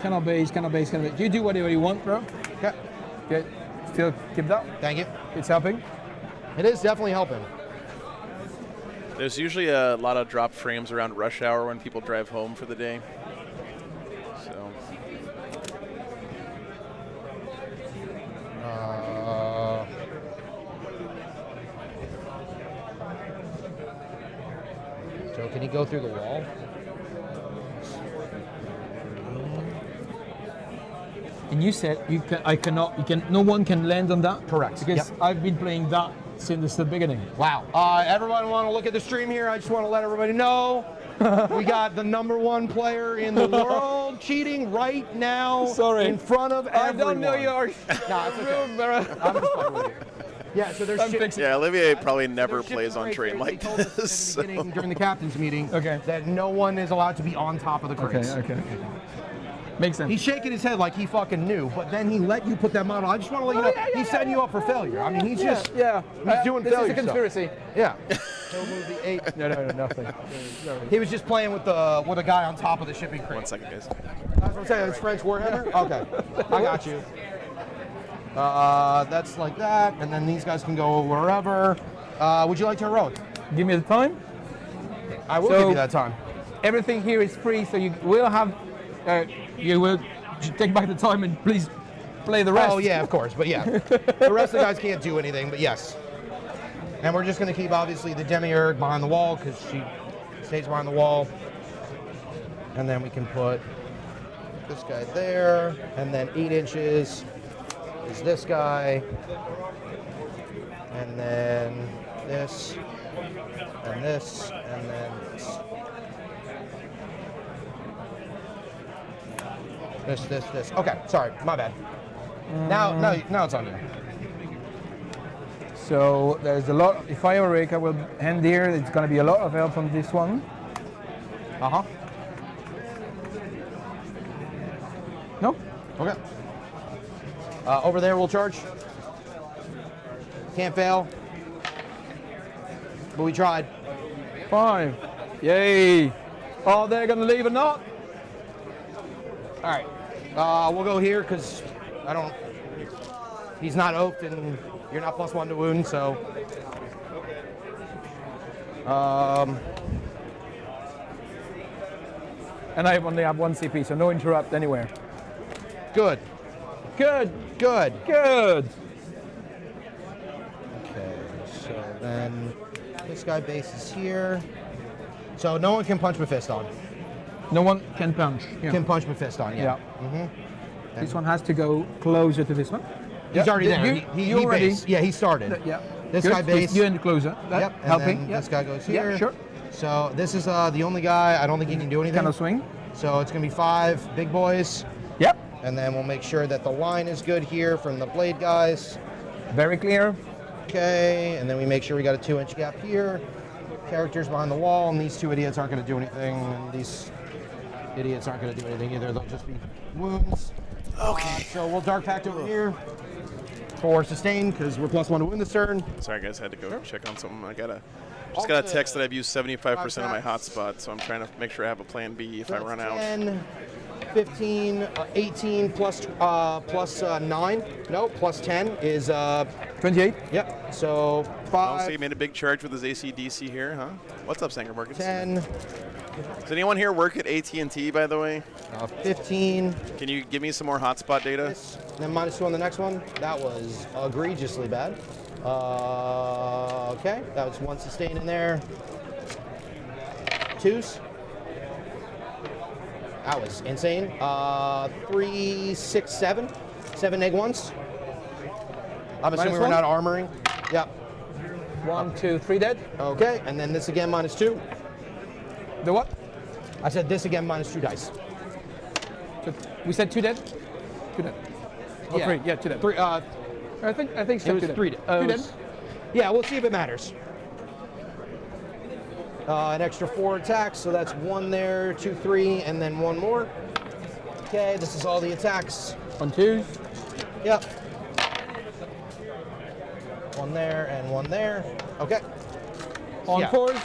Cannot base, cannot base, cannot base. You do whatever you want, bro. Okay. Good. Still keep that. Thank you. It's helping. It is definitely helping. There's usually a lot of drop frames around rush hour when people drive home for the day. So So can he go through the wall? And you said no one can land on that? Correct. Because Yep. I've been playing that since the beginning. Wow. Everyone want to look at the stream here? I just want to let everybody know we got the #1 player in the world cheating right now. Sorry. In front of I everyone. don't know yours. No, it's okay. I'm just playing with you. Yeah, so there's shit. Yeah, Olivier probably never There's plays shipping on rates terrain there. like They told us this. at the beginning, during the captain's meeting Okay. that no one is allowed to be on top of the crates. Okay. Makes sense. He's shaking his head like he fucking knew, but then he let you put that model. I just want to let you know he's setting you up for failure. I mean, he's just he's doing this failure is a conspiracy. stuff. Yeah. So move the 8. No, nothing. He was just playing with a guy on top of the shipping crate. 1 second, guys. That's what I'm saying. It's French Warhammer. Okay, I got you. That's like that, and then these guys can go wherever. Would you like to heroic? Give me the time. I will give you that time. Everything here is free, so you will have. You will take back the time and please play the rest. Oh yeah, of course. But yeah, the rest of the guys can't do anything. But yes, and we're just going to keep obviously the demiurge behind the wall because she stays behind the wall, and then we can put this guy there, and then 8 inches is this guy, and then this, and this, and then this. Okay, sorry, my bad. Now it's on you. So there's a lot. If I Eureka, I will hand here. It's going to be a lot of help on this one. No. Okay. Over there, we'll charge. Can't fail. But we tried. 5. Yay. Oh, they're going to leave a knot. All right. We'll go here because I don't. He's not oaked and you're not +1 to wound, so. And I only have 1 CP, so no interrupt anywhere. Good. Good. Good. Good. Okay, so then this guy bases here. So no one can punch Mephisto on. No one can punch. Yeah. Can punch Mephisto on, yeah. This one has to go closer to this one. He's already there. He already. based. Yeah, he started. Yeah. This Good. guy based. You in the closer. Yep. And Helping. then Yep. this guy goes here. Yeah, sure. So this is the only guy. I don't think he can do anything. Cannot swing. So it's gonna be 5 big boys. Yep. And then we'll make sure that the line is good here from the blade guys. Very clear. Okay. And then we make sure we got a 2-inch gap here. Characters behind the wall, and these 2 idiots aren't gonna do anything. And these idiots aren't gonna do anything either. They'll just be wounds. Okay. So we'll dark pact over here for sustain because we're +1 to win this turn. Sorry, guys, had to go check on something. Just got a text that I've used 75% of my hotspot, so I'm trying to make sure I have a plan B if I run out. 10, 15, 18 plus 9. No, plus 10 is 28. Yep. So Oh, 5. so he made a big charge with his AC/DC here, huh? What's up, Sanger Morgan? 10. Does anyone here work at AT&T, by the way? 15. Can you give me some more hotspot data? Then -2 on the next one. That was egregiously bad. Okay, that was 1 sustain in there. 2s. That was insane. 3, 6, 7. 7 neg-1s. I'm assuming we're -1? not armoring. Yep. 1, 2, 3 dead. Okay, and then this again -2. The what? I said this again -2 dice. So we said 2 dead. 2 dead. Oh, 3. Yeah, 2 dead. 3. I think It so. was 2 dead. 3 dead. 2 dead. Yeah, we'll see if it matters. An extra 4 attacks, so that's 1 there, 2, 3, and then 1 more. Okay, this is all the attacks. On 2s. Yep. 1 there and 1 there. Okay. On Yeah. 4s.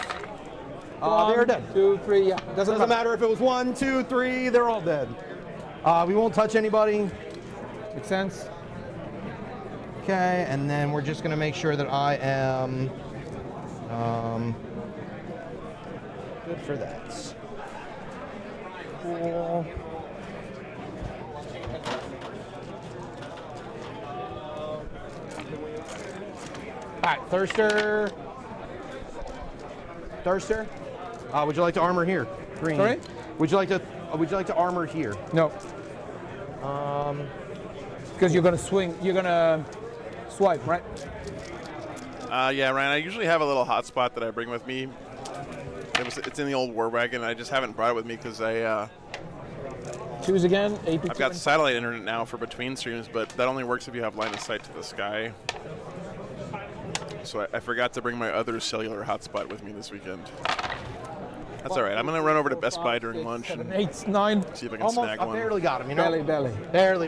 They're dead. 2, 3. Yeah. Doesn't matter if it was 1, 2, 3. They're all dead. We won't touch anybody. Makes sense. Okay, and then we're just gonna make sure that I am good for that. Cool. All right, Thirster. Would you like to armor here? Green. Sorry? Would you like to armor here? No. Because you're gonna swing. You're gonna swipe, right? Yeah, Ryan, I usually have a little hotspot that I bring with me. It's in the old war wagon. I just haven't brought it with me because Choose again. AP2. I've got satellite internet now for between streams, but that only works if you have line of sight to the sky. So I forgot to bring my other cellular hotspot with me this weekend. That's all right. I'm going to run over to Best Buy during lunch and 8, 9. see if I can Almost, snag I one. barely got him, you know? Barely. Barely.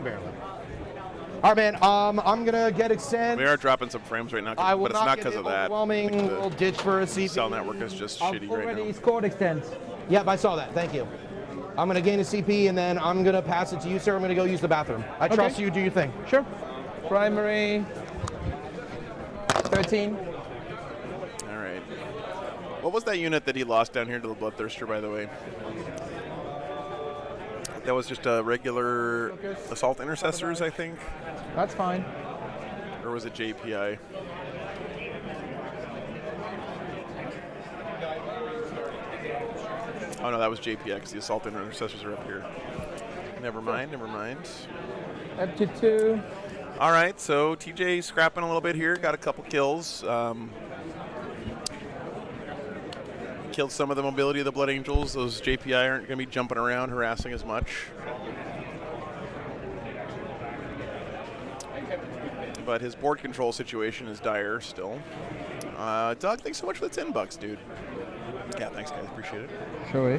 All right, man. I'm gonna get it sent. We are dropping some frames right now, I will but it's not because of that. Overwhelming. We'll ditch for a CP. Cell network is just shitty right Already now. scored extends. Yep, I saw that. Thank you. I'm gonna gain a CP and then I'm gonna pass it to you, sir. I'm gonna go use the bathroom. I trust you. Do your thing. Sure. Primary 13. All right. What was that unit that he lost down here to the Bloodthirster, by the way? That was just a regular assault intercessors, I think. That's fine. Or was it JPI? Oh no, that was JPI because the assault intercessors are up here. Never mind. Up to 2. All right, so TJ scrapping a little bit here. Got a couple kills. Killed some of the mobility of the Blood Angels. Those JPI aren't going to be jumping around, harassing as much. But his board control situation is dire still. Doug, thanks so much for the $10, dude. Yeah, thanks, guys. Appreciate it. Sure.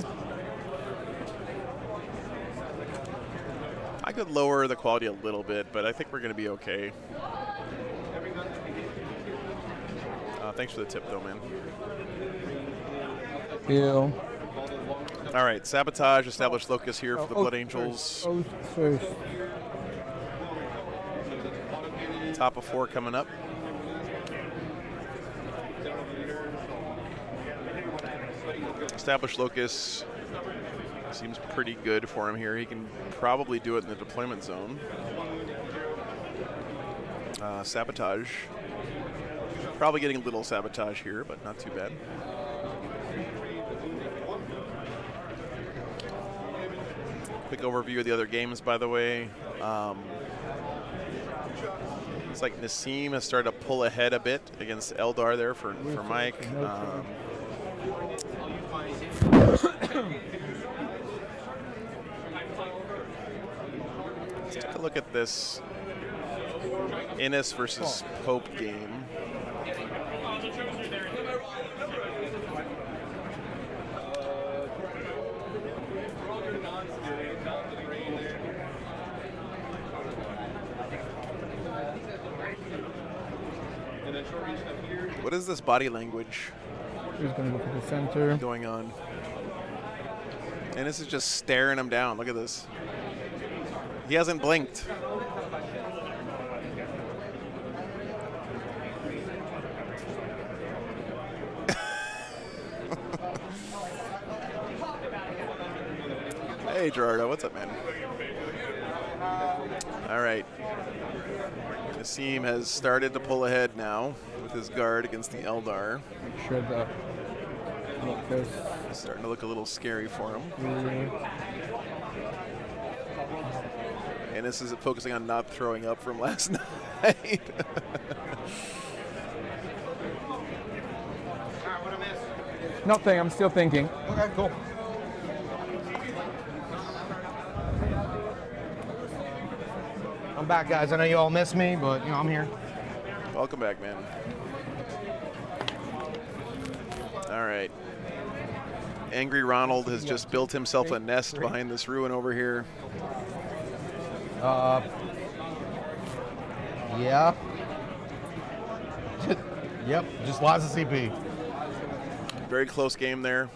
I could lower the quality a little bit, but I think we're going to be okay. Thanks for the tip, though, man. Heal. All right, sabotage, established locus here for the Blood Angels. First. Top of 4 coming up. Established locus seems pretty good for him here. He can probably do it in the deployment zone. Sabotage. Probably getting a little sabotage here, but not too bad. Quick overview of the other games, by the way. It's like Nassim has started to pull ahead a bit against Eldar there for Mike. Let's take a look at this Innis versus Pope game. What is this body language? He's going to go for the center. Going on. And this is just staring him down. Look at this. He hasn't blinked. Hey, Gerardo. What's up, man? All right. Nassim has started to pull ahead now with his guard against the Eldar. Make sure that locus. It's starting to look a little scary for him. And this is focusing on not throwing up from last night. Nothing, I'm still thinking. Okay, cool. I'm back, guys. I know you all miss me, but you know I'm here. Welcome back, man. All right. Angry Ronald has just built himself a nest behind this ruin over here. Yeah. Yep, just lots of CP. Very close game there.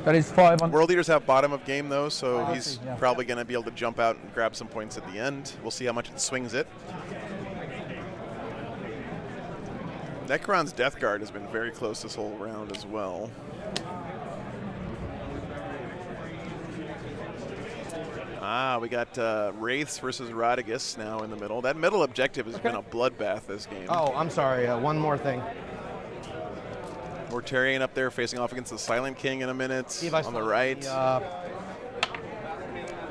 That is 5 on. World leaders have bottom of game though, so he's probably going to be able to jump out and grab some points at the end. We'll see how much it swings it. Necron's Death Guard has been very close this whole round as well. We got Wraiths versus Rodigus now in the middle. That middle objective has been a bloodbath this game. Oh, I'm sorry. One more thing. Mortarian up there facing off against the Silent King in a minute on the right.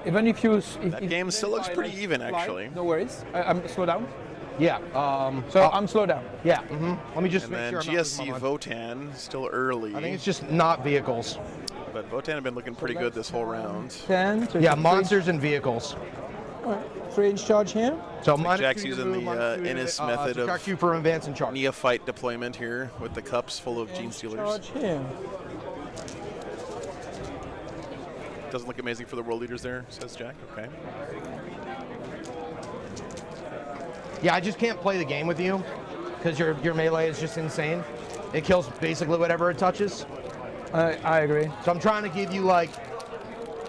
Even if you... That game still looks pretty even, actually. No worries. I'm slow down. Yeah. So I'm slow down. Yeah. Let me just and make then sure. GSC Votan still early. I think it's just not vehicles. But Votan have been looking pretty good this whole round. 10. Yeah, monsters and vehicles. All right. 3-inch charge here. So Jack's using the Innis method of Q for advance and charge. neophyte deployment here with the cups full of Gene Stealers. Charge here. Doesn't look amazing for the world leaders there, says Jack. Okay. Yeah, I just can't play the game with you because your melee is just insane. It kills basically whatever it touches. I agree. So I'm trying to give you like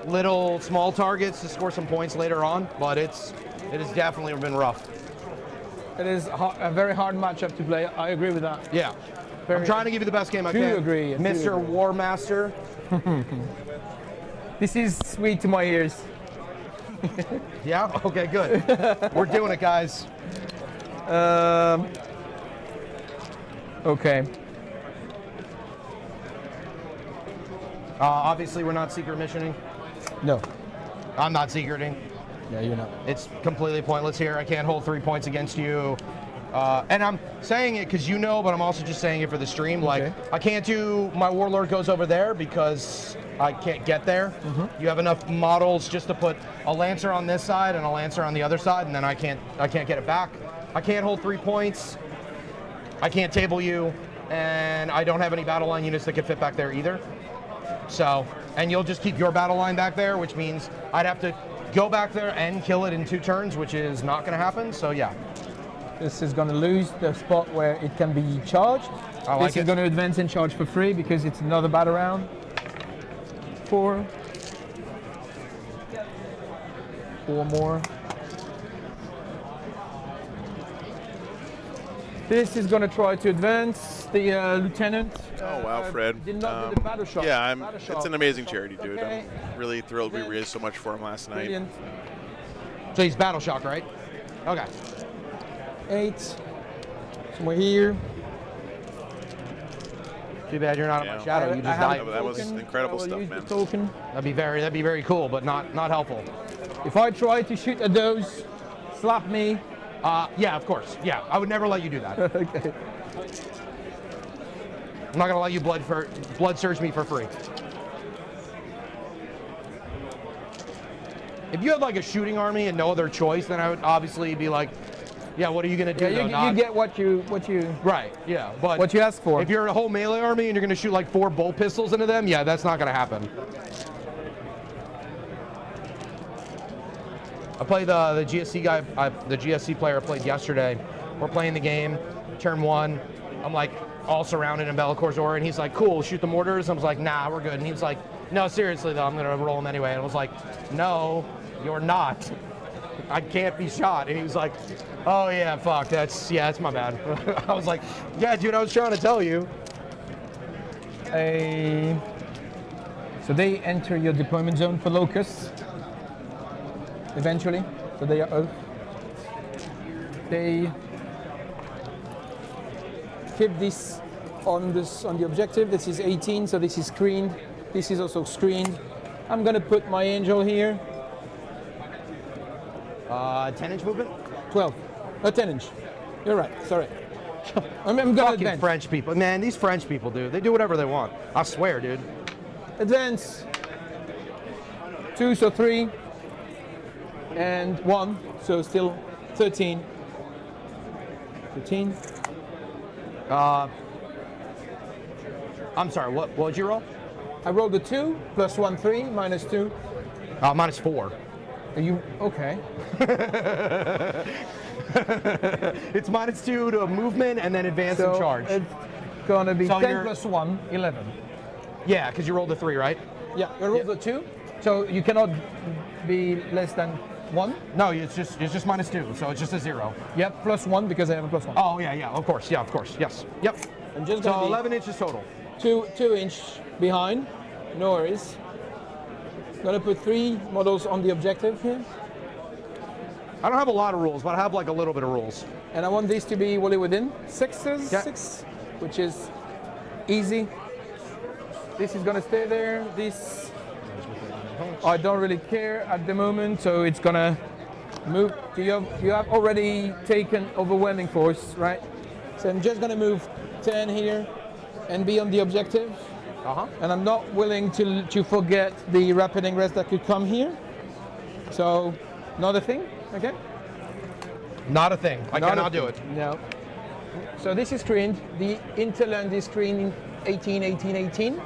little small targets to score some points later on, but it has definitely been rough. It is a very hard matchup to play. I agree with that. Yeah. I'm trying to give you the best game I do can. Agree. Mr. War Master. This is sweet to my ears. Yeah? Okay, good. We're doing it, guys. Okay. Obviously, we're not secret missioning. No. I'm not secreting. Yeah, you're not. It's completely pointless here. I can't hold 3 points against you. And I'm saying it because you know, but I'm also just saying it for the stream. Like, I can't do my Warlord goes over there because I can't get there. You have enough models just to put a Lancer on this side and a Lancer on the other side, and then I can't get it back. I can't hold 3 points. I can't table you, and I don't have any battle line units that could fit back there either. So, and you'll just keep your battle line back there, which means I'd have to go back there and kill it in 2 turns, which is not going to happen. So yeah. This is going to lose the spot where it can be charged. This is going to advance and charge for free because it's another battle round. 4 more. This is going to try to advance the lieutenant. Oh wow, Fred. Did not do the battle shot. Yeah, Battle it's shot. an amazing charity, dude. Okay. I'm really thrilled we raised so much for him last night. Brilliant. So he's Battle Shock, right? Okay. 8. Somewhere here. Too bad you're not in my shadow. You just died. That was incredible stuff, man. Token. That'd be very cool, but not helpful. If I try to shoot at those, slap me. Yeah, of course. Yeah, I would never let you do that. Okay. I'm not gonna let you blood search me for free. If you had like a shooting army and no other choice, then I would obviously be like, yeah, what are you gonna do? Yeah, you get what you right. Yeah, but what you ask for. If you're a whole melee army and you're gonna shoot like 4 bolt pistols into them, yeah, that's not gonna happen. I played the GSC guy, the GSC player I played yesterday. We're playing the game, turn 1. I'm like all surrounded in Bellacor's aura, and he's like, cool, shoot the mortars. I was like, nah, we're good. And he was like, no, seriously though, I'm gonna roll them anyway. And I was like, no, you're not. I can't be shot. And he was like, oh yeah, fuck, that's my bad. I was like, yeah, dude, I was trying to tell you. So they enter your deployment zone for locusts. Eventually, so they are off. They keep this on the objective. This is 18, so this is screened. This is also screened. I'm gonna put my angel here. 10-inch movement? 12. 10-inch. You're right. Sorry. I'm gonna fucking advance. French people, man. These French people, dude. They do whatever they want. I swear, dude. Advance. 2, so 3. And 1, so still 13. 13. I'm sorry, what would you roll? I rolled a 2, plus 1, 3, minus 2. Minus 4. Are you okay? It's minus 2 to movement and then advance and charge. It's gonna be So 10 plus 1, 11. Yeah, because you rolled a 3, right? Yeah, you rolled a 2, so you cannot be less than 1? No, it's just minus 2, so it's just a 0. Yep, plus 1 because I have a plus 1. Oh yeah, of course, yes, yep. I'm just So gonna 11 inches total. 2 inch behind, no worries. Gonna put 3 models on the objective here. I don't have a lot of rules, but I have like a little bit of rules. And I want these to be wholly within 6s, Yeah. 6, which is easy. This is gonna stay there. This I don't really care at the moment, so it's gonna move. You have already taken overwhelming force, right? So I'm just gonna move 10 here and be on the objective. And I'm not willing to forget the rapid ingress that could come here. So Not a thing. Okay. Not a thing. I cannot do it. No. So this is screened. The interland is screened in 18, 18, 18.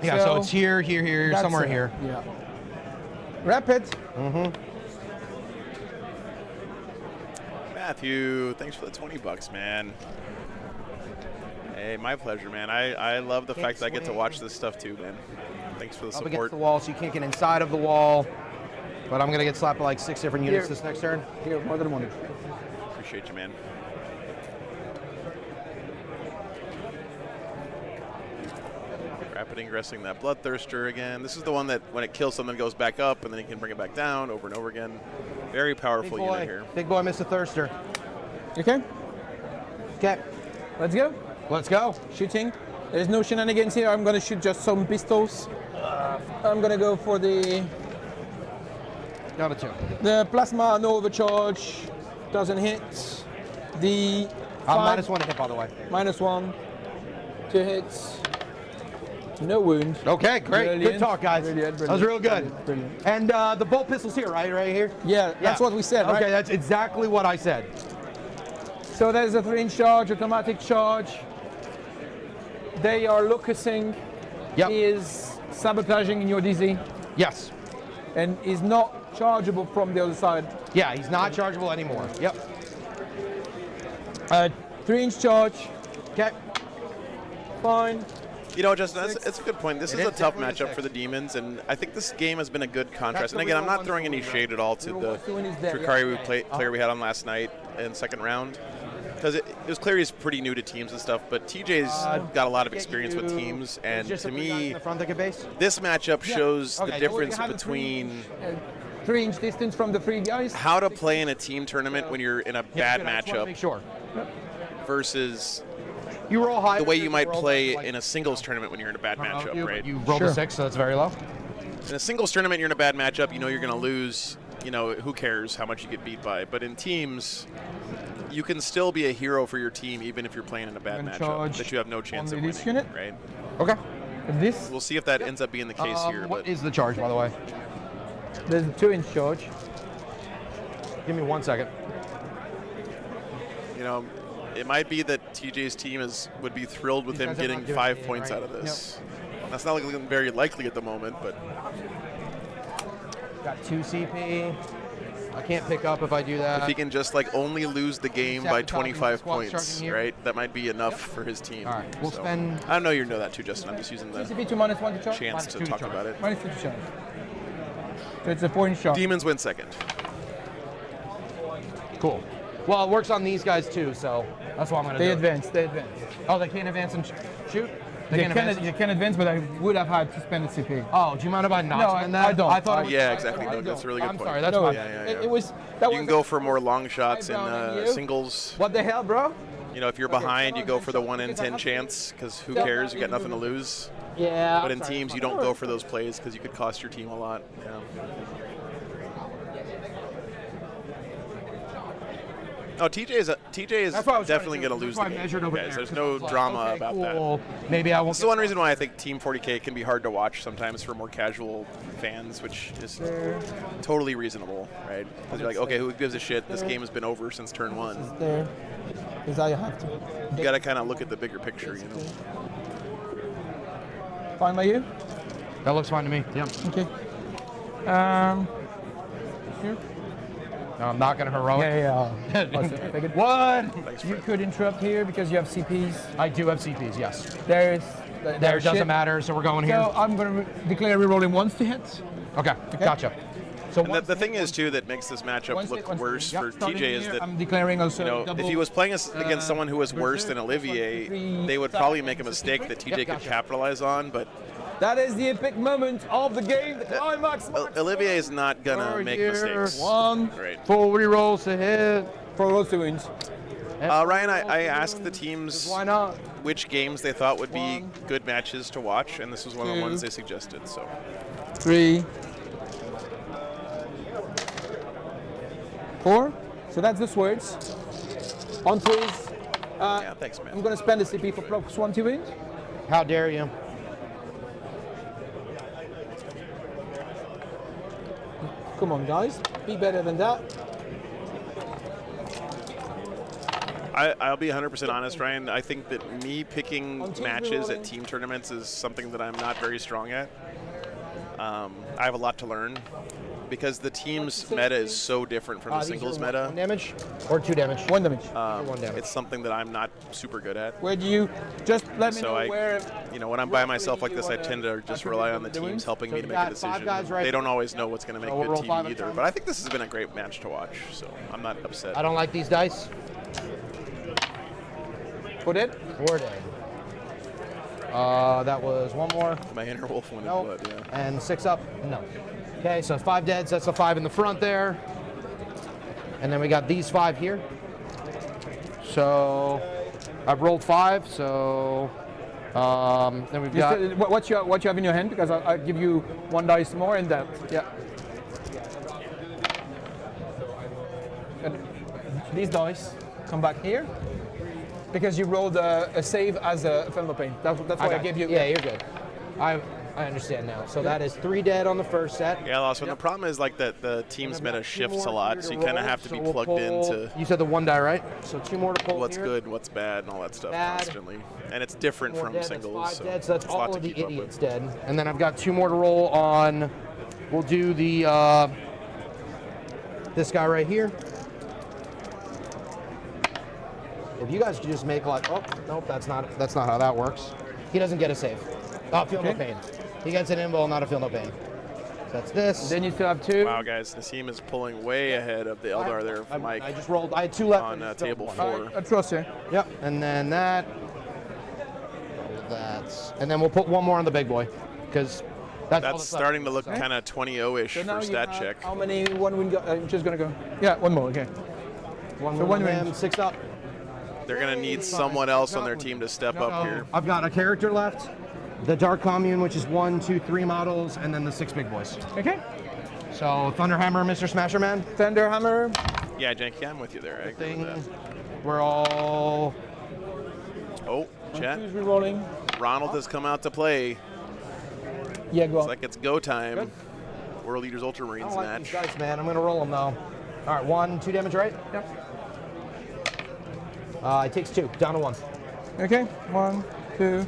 Yeah, so it's here, here, here, That's somewhere it. here. Yeah. Rapid. Matthew, thanks for the $20, man. Hey, my pleasure, man. I love the fact that I get to watch this stuff too, man. Thanks for the Up support. against the wall, so you can't get inside of the wall. But I'm gonna get slapped by like 6 different units this next turn. Here, more than one. Appreciate you, man. Rapid ingressing that Bloodthirster again. This is the one that when it kills something goes back up and then you can bring it back down over and over again. Very powerful unit here. Big boy, Mr. Thirster. Okay. Okay. Let's go. Let's go. Shooting. There's no shenanigans here. I'm gonna shoot just some pistols. I'm gonna go for the Down to 2. The plasma, no overcharge. Doesn't hit. The -1 to hit, by the way. -1. 2 hits. No wound. Okay, great. Brilliant. Good talk, guys. Brilliant, That was real good. Brilliant. And the bolt pistol's here, right? Right here? Yeah, that's what we said, right? Okay, that's exactly what I said. So there's a 3-inch charge, automatic charge. They are locusing. Yep. He is sabotaging in your DZ. Yes. And is not chargeable from the other side. Yeah, he's not chargeable anymore. Yep. 3-inch charge. Okay. Fine. You know, Justin, it's a good point. This is a tough matchup for the Demons, and I think this game has been a good contrast. And again, I'm not throwing any shade at all to the Tricari player we had on last night in second round, because it was clear he's pretty new to teams and stuff, but TJ's got a lot of experience with teams, and to me, this matchup shows the difference between 3-inch distance from the 3 guys. how to play in a team tournament when you're in a bad matchup versus you roll high, the way you might play in a singles tournament when you're in a bad matchup, right? You rolled a 6, so that's very low. In a singles tournament, you're in a bad matchup, you know you're going to lose, you know, who cares how much you get beat by. But in teams, you can still be a hero for your team even if you're playing in a bad matchup that you have no chance of winning, unit. right? Okay. This? We'll see if that ends up being the case here. What is the charge, by the way? There's a 2-inch charge. Give me 1 second. You know, it might be that TJ's team would be thrilled with him getting 5 points out of this. That's not looking very likely at the moment, but got 2 CP. I can't pick up if I do that. if he can just like only lose the game by 25 points, right? That might be enough for his team. All right, we'll spend. I know you know that too, Justin. I'm just using the CP to -1 to charge. chance to talk about it. -2 to charge. So it's a 4-inch charge. Demons win second. Cool. Well, it works on these guys too, so that's why I'm going to do They advance. Oh, they can't advance and shoot? They can advance, but I would have had to spend a CP. Oh, do you mind if I not spend that? I don't. I thought yeah, exactly. No, that's a really good I'm point. sorry, that's fine. It was. That you can go for more long shots in singles. What the hell, bro? You know, if you're behind, you go for the 1 in 10 chance because who cares? You got nothing to lose. Yeah. But in teams, you don't go for those plays because you could cost your team a lot. Yeah. Oh, TJ is definitely going to lose the game. Guys, there's no drama about that. Maybe I won't. This is one reason why I think Team 40K can be hard to watch sometimes for more casual fans, which is totally reasonable, right? Because you're like, okay, who gives a shit? This game has been over since turn 1. There. Is how you have to. You got to kind of look at the bigger picture, you know. Fine by you? That looks fine to me. Yep. Okay. Here. No, I'm not going to heroic. Yeah. What? You could interrupt here because you have CPs. I do have CPs, yes. There doesn't matter, so we're going here. So I'm going to declare rerolling once to hit. Okay, gotcha. So the thing is, too, that makes this matchup look worse for TJ is that, I'm declaring also if he was playing against someone who was worse than Olivier, they would probably make a mistake that TJ could capitalize on, but that is the epic moment of the game, the climax. Olivier is not going to make mistakes. 1. Right. 4 rolls to hit. 4 rolls to wins. Ryan, I asked the teams why not? which games they thought would be good matches to watch, and this was one of the ones they suggested. So 3. 4. So that's the swords. On 3s. Yeah, thanks, man. I'm going to spend a CP for +1 to win. How dare you? Come on, guys. Be better than that. I'll be 100% honest, Ryan. I think that me picking matches at team tournaments is something that I'm not very strong at. I have a lot to learn because the team's meta is so different from the singles meta. 1 damage or 2 damage? 1 damage. 1 damage. It's something that I'm not super good at. Where do you just let me know So where? when I'm by myself like this, I tend to just rely on the teams helping me to make a decision. They don't always know what's going to make good TV either. But I think this has been a great match to watch, so I'm not upset. I don't like these dice. 4 dead? 4 dead. That was 1 more. My inner wolf wanted Nope. blood, yeah. And 6 up? No. Okay, so 5 deads. That's a 5 in the front there. And then we got these 5 here. So I've rolled 5. So then we've got. What you have in your hand? Because I'll give you 1 dice more and that. Yeah. And these dice come back here. Because you rolled a save as a Fenlo Pain. That's why I gave you. Yeah, you're good. I understand now. So that is 3 dead on the first set. Yeah, Lawson. The problem is like that the team's meta shifts a lot, so you kind of have to be plugged into. You said the 1 die, right? So 2 more to pull. What's here. good, what's bad, and all that stuff constantly. And it's different from dead, singles. That's 5 so dead, so that's it's a lot all to of the keep up with. idiots dead. And then I've got 2 more to roll on. We'll do the this guy right here. If you guys could just make like, oh nope, that's not how that works. He doesn't get a save. Oh, feel no pain. He gets an invul, not a feel no pain. So that's this. Then you still have 2. Wow, guys, Nassim is pulling way ahead of the Eldar there for Mike. I just rolled. I had 2 left on table 4. I trust you. Yep, and then that. That's, and then we'll put 1 more on the big boy, because that's starting to look kind of 20-0-ish for stat check. How many 1 win? I'm just gonna go. Yeah, 1 more. Okay. 1 so 1 win. win. 6 up. They're going to need someone else on their team to step up here. I've got a character left, the Dark Commune, which is 1, 2, 3 models, and then the 6 big boys. Okay. So Thunderhammer, Mr. Smasher Man. Thunderhammer. Yeah, Janky, I'm with you there. I agree with that. We're all. Oh, chat. Who's re-rolling? Ronald has come out to play. Yeah, go on. It's like it's go time. Good. World Leaders Ultramarines I like match. these dice, man. I'm gonna roll them though. All right, 1, 2 damage, right? Yep. It takes 2, down to 1. Okay, 1, 2.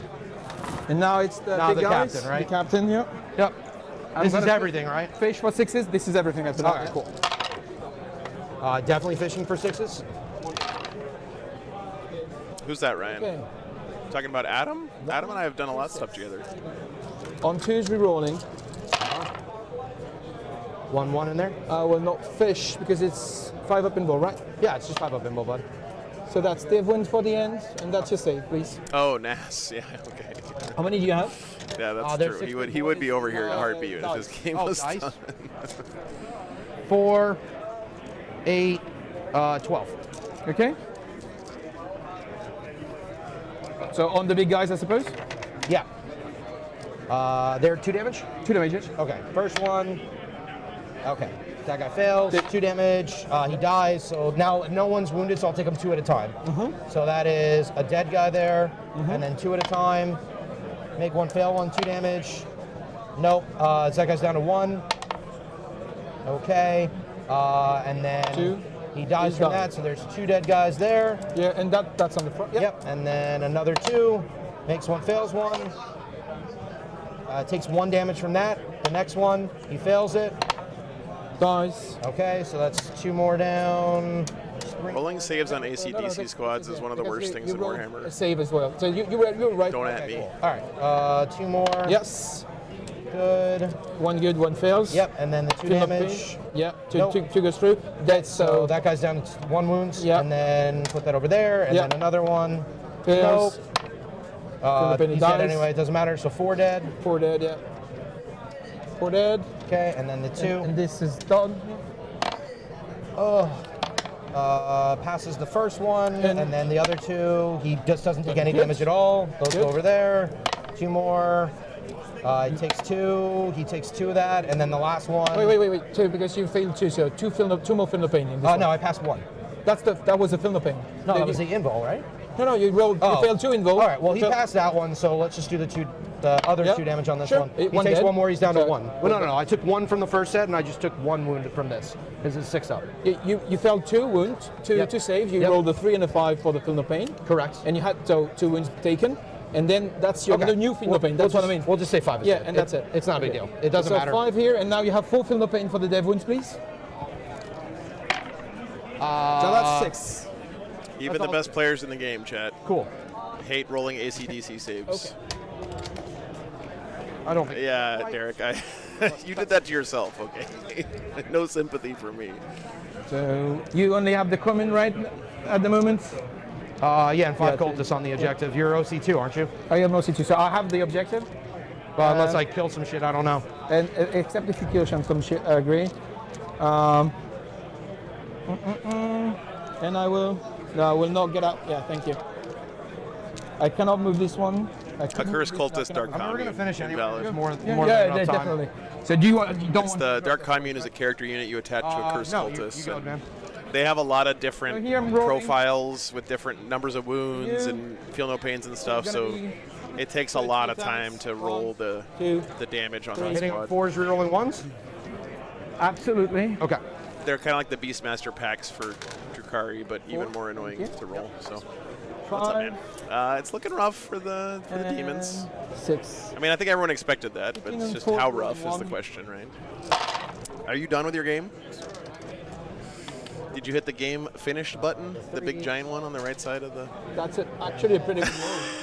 And now it's the Now big the guys. captain, right? The captain, yep. Yep. This is everything, right? Fish for 6s. This is everything. That's All right. cool. Definitely fishing for 6s. Who's that, Ryan? Okay. Talking about Adam? Adam and I have done a lot of stuff together. On 2s, re-rolling. 1, 1 in there. Well, not fish because it's 5 up invul, right? Yeah, it's just 5 up invul, bud. So that's Dave wins for the end, and that's your save, please. Oh, Nas. Yeah, okay. How many do you have? Yeah, that's true. He would be over here in a heartbeat if this game was dice. done. 4, 8, 12. Okay. So on the big guys, I suppose? Yeah. They're 2 damage? 2 damages. Okay, first one. Okay, that guy fails. 2 damage. He dies. So now no one's wounded, so I'll take him 2 at a time. So that is a dead guy there, and then 2 at a time. Make 1 fail, 1, 2 damage. Nope. That guy's down to 1. Okay. And then 2. he dies from that, so there's 2 dead guys there. Yeah, and that's on the front. Yep. And then another 2. Makes 1, fails 1. Takes 1 damage from that. The next one, he fails it. Dies. Okay, so that's 2 more down. Rolling saves on AC/DC squads is one of the worst things in rolled Warhammer. A save as well. So you were right. Don't at me. Cool. All right, 2 more. Yes. Good. 1 good, 1 fails. Yep, and then the 2 damage. Yeah, 2 Nope. goes through. That's So that guy's down to 1 wounds. Yep. And then put that over there, and then another one. fails. Nope. Philippine He's dies. dead anyway, it doesn't matter. So 4 dead. 4 dead, yeah. 4 dead. Okay, and then the 2. And this is done. Oh. Passes the first one, and then the other 2, he just doesn't take any damage at all. Those go over there. 2 more. He takes 2. He takes 2 of that, and then the last one. Wait. 2 because you failed 2, so 2 more film pain in this one. No, I passed 1. That was the film pain. No, that was the invul, right? No, you rolled. You failed 2 invul. All right. Well, he passed that one, so let's just do the The other 2 damage on this one. He One takes dead. 1 more, he's down to So- 1. Well, no. I took 1 from the first set, and I just took 1 wound from this. This is 6 up. You felt 2 wounds, 2 saves. You rolled a 3 and a 5 for the Feel No Pain. Correct. And you had 2 wounds taken. And then that's your new Feel No Pain. That's what I mean. We'll just say 5. Yeah, and that's it. It's not a big deal. It doesn't matter. So 5 here, and now you have 4 Feel No Pain for the Dev wounds, please. So that's 6. Even the best players in the game, chat. Cool. Hate rolling AC/DC saves. I don't think. Yeah, Derek, you did that to yourself, okay? No sympathy for me. So you only have the common right at the moment? Yeah, and 5 cultists on the objective. You're OC2, aren't you? I am OC2, so I have the objective. Well, unless I kill some shit, I don't know. And except if you kill some shit, I agree. And I will not get out. Yeah, thank you. I cannot move this one. A Curse Cultist Dark Commune. We're gonna finish anyway. Invalid. More than Yeah, enough time. definitely. So do you want? You don't It's want the Dark Commune is a character unit you attach to a Curse no, Cultist. you go, man. They have a lot of different So here I'm rolling. profiles with different numbers of wounds Yeah. and Feel No Pains and stuff, It's so gonna be it takes a lot of time to roll the 2. damage on that Hitting squad. 4s, rerolling 1s? Absolutely. Okay. They're kind of like the Beastmaster packs for Drukari, but even more annoying to roll. So, what's up, 5. man? It's looking rough for the demons. 6. I mean, I think everyone expected that, but it's just how rough is the 1. question, right? Are you done with your game? Did you hit the game finished button? The big giant one on the right side of the... That's it. Actually a pretty good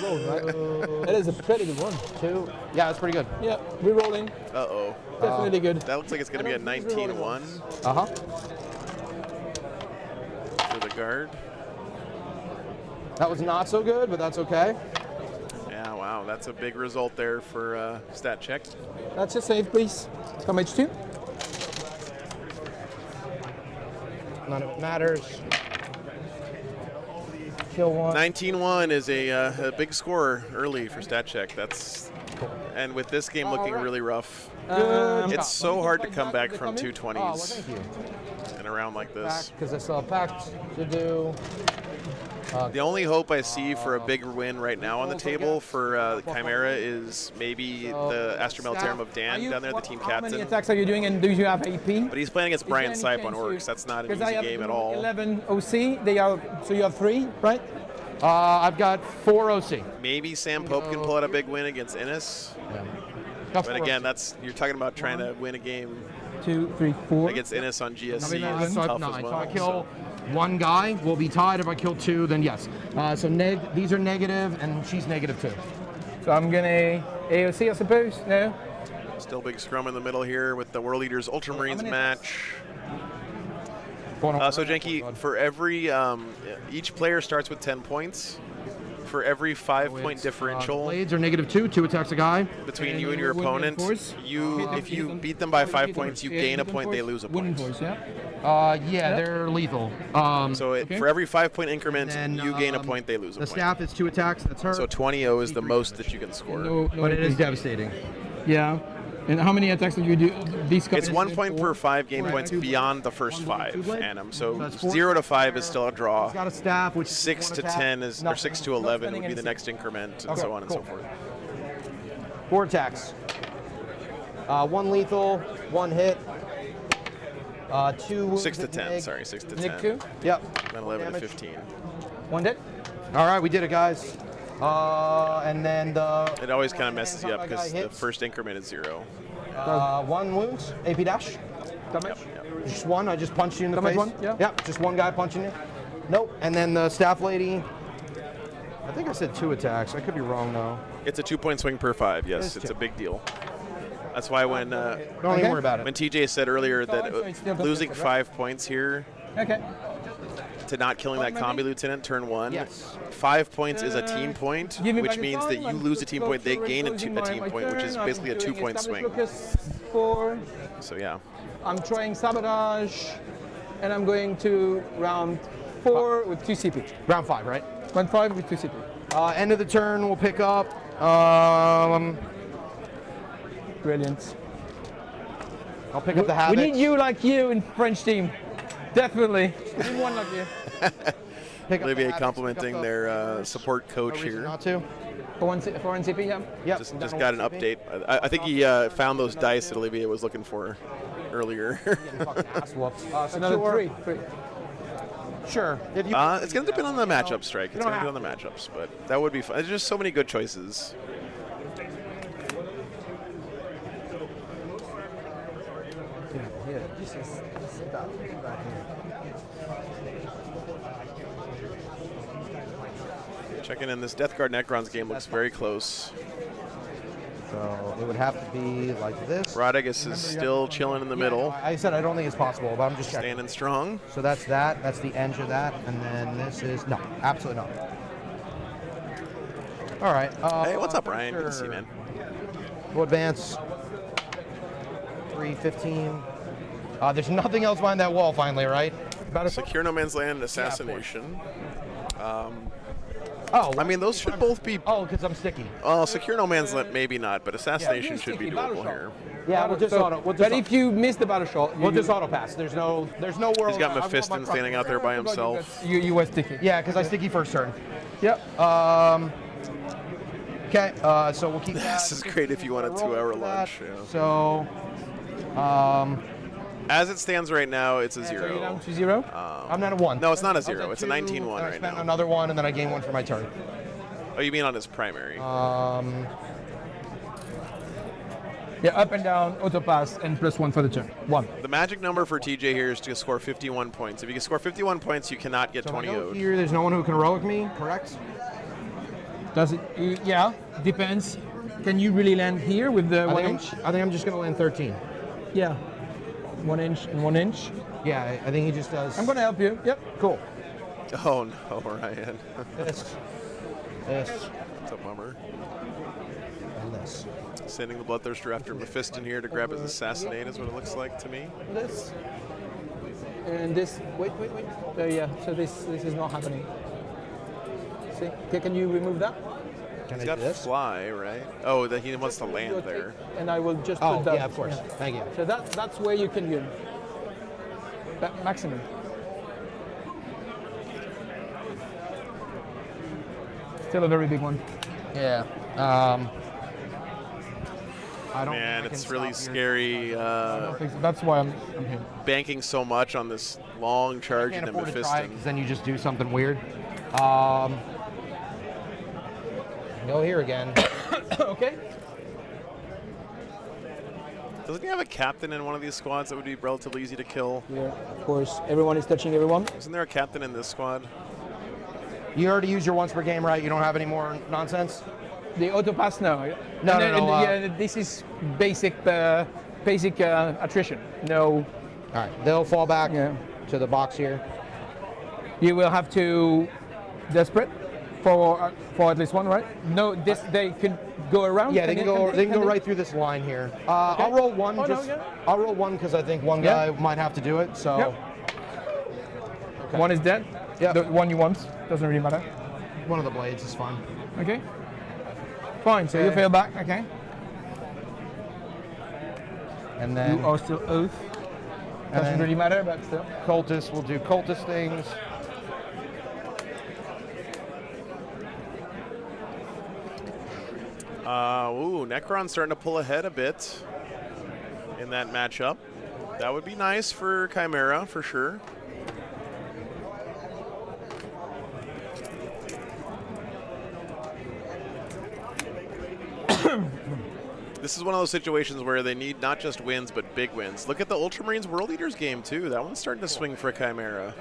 roll, right? That is a pretty good one. 2. Yeah, that's pretty good. Yeah, re-rolling. Uh-oh. Definitely good. That looks like it's going to be a 19-1 Uh-huh. for the guard. That was not so good, but that's okay. Yeah, wow. That's a big result there for stat check. That's a save, please. Come H2. None of it matters. Kill 1. 19-1 is a big score early for stat check. That's and with this game looking really rough, it's so hard to come back from 220s in a round like this. Because I still have pact to do. The only hope I see for a big win right now on the table for Chimera is maybe the Astromelterum of Dan down there, the team How many captain. attacks are you doing, and do you have AP? But he's playing against Brian Sipe on Orcs. That's not an Because I easy have game at all. 11 OC. They are so you have 3, right? I've got 4 OC. Maybe Sam Pope can pull out a big win against Innis. But again, you're talking about trying to win a game 2, 3, 4 against Innis on GSC. So Is I have tough 9. as So well. I kill 1 guy, we'll be tied. If I kill 2, then yes. So these are negative, and she's -2. So I'm gonna AOC, I suppose. No. Still big scrum in the middle here with the World Eaters Ultramarines match. So Jenki, for every each player starts with 10 points. For every 5-point differential Blades are -2, 2 attacks a guy. between you and your opponent, if you beat them by 5 points, you gain a point, they lose a point. Yeah, they're lethal. So for every 5-point increment, then, you gain a point, they lose a The point. staff is 2 attacks, that's her. So 20-0 is the most that you can score. But it is devastating. Yeah. And how many attacks do you do? These It's 1 point per 5 game points beyond the first 5, Annam. So that's 4. 0 to 5 is still a draw. He's got a staff, which 6 to 10 is, or 6 to 11 would be the next increment, and so on and so forth. 4 attacks. 1 lethal, 1 hit. 2 wounds 6 to at 10, Nig. sorry, 6 to Nick 10. 2. Yep. Then 11 to damage. 15. 1 dead. All right, we did it, guys. And then the It always kind of messes you up Guy because the hits. first increment is 0. 1 wound, AP dash. Damage. Just 1. I just punched you in the Damage face. 1, yeah. Yep, just 1 guy punching you. Nope. And then the staff lady. I think I said 2 attacks. I could be wrong though. It's a 2-point swing per 5, yes. is It's 2. a big deal. That's why when Don't even worry about it. when TJ said earlier that so it's still losing defensive, right? 5 points here Okay. to not killing that maybe? combi lieutenant turn 1, Yes. 5 points is a team point, Give me which back means the that time. you I'm lose a just team go point, they through gain a closing team my point, which is turn. basically a I'm doing 2-point swing. established locus 4. So yeah. I'm trying sabotage, and I'm going to round 4 with 2 CP. Round 5, right? Round 5 with 2 CP. End of the turn, we'll pick up. Brilliant. I'll pick up the Havoc. We need you like you in French team. Definitely. We need one like you. Olivier complimenting their support coach here. Not to. For NCP, yeah. Yep. Just got an update. I think he found those dice that Olivier was looking for earlier. Another three. Sure. It's going to depend on the matchup, Strike. It's going to depend on the matchups, but that would be fun. There's just so many good choices. Yeah, this is stuff right here. Checking in, this Death Guard Necrons game looks very close. So it would have to be like this. Rodriguez is still chilling in the middle. I said I don't think it's possible, but I'm just checking. Standing strong. So that's that. That's the edge of that. And then this is, no, absolutely not. All right. Hey, what's up, Ryan? Good to see you, man. We'll advance. 315. There's nothing else behind that wall finally, right? Secure No Man's Land, Assassination. I mean, those should both be. Oh, because I'm sticky. Secure No Man's Land, maybe not, but Assassination should be doable here. Yeah, we'll just auto. But if you miss the battle shot, we'll just auto pass. There's no world. He's got Mephiston standing out there by himself. You were sticky. Yeah, because I sticky first turn. Yep. Okay, so we'll keep that. This is great if you want a 2-hour lunch. Yeah. So, as it stands right now, it's a 0. So you're down to 0? I'm not a 1. No, it's not a 0. It's a 19-1 right I spent now. another 1, and then I gain 1 for my turn. Oh, you mean on his primary? Yeah, up and down, auto pass, and +1 for the turn. 1. The magic number for TJ here is to score 51 points. If you can score 51 points, you cannot get 20 owed. Here, there's no one who can heroic me, correct? Does it? Yeah, depends. Can you really land here with the 1 inch? I think I'm just going to land 13. Yeah. 1 inch and 1 inch. Yeah, I think he just does. I'm going to help you. Yep. Cool. Oh, no, Ryan. This. It's a bummer. And this. Sending the Bloodthirster after Mephiston here to grab his Assassinate is what it looks like to me. This. And this. Wait. Yeah, so this is not happening. See? Okay, can you remove that? He's got fly, right? Oh, that he wants to land there. And I will just put that. Yeah, of course. Yeah. Thank you. So that's where you can use that maximum. Still a very big one. Yeah. Man, it's really scary. That's why I'm here. Banking so much on this long charge into Mephiston. Then you just do something weird. Go here again. Okay. Doesn't he have a captain in one of these squads that would be relatively easy to kill? Yeah, of course. Everyone is touching everyone. Isn't there a captain in this squad? You already used your once per game, right? You don't have any more nonsense? The auto pass, no. No. Yeah, this is basic attrition. No. All right, they'll fall back to the box here. You will have to desperate for at least one, right? No, they can go around. Yeah, they can go right through this line here. I'll roll one. I'll roll one because I think one guy might have to do it. So okay. One is dead. Yeah, the one you want doesn't really matter. One of the blades is fine. Okay. Fine. So you fail back. Okay. And then you are still oath. Doesn't really matter, but still. Cultist will do cultist things. Necron's starting to pull ahead a bit in that matchup. That would be nice for Chimera, for sure. This is one of those situations where they need not just wins, but big wins. Look at the Ultramarines World Eaters game, too. That one's starting to swing for Chimera.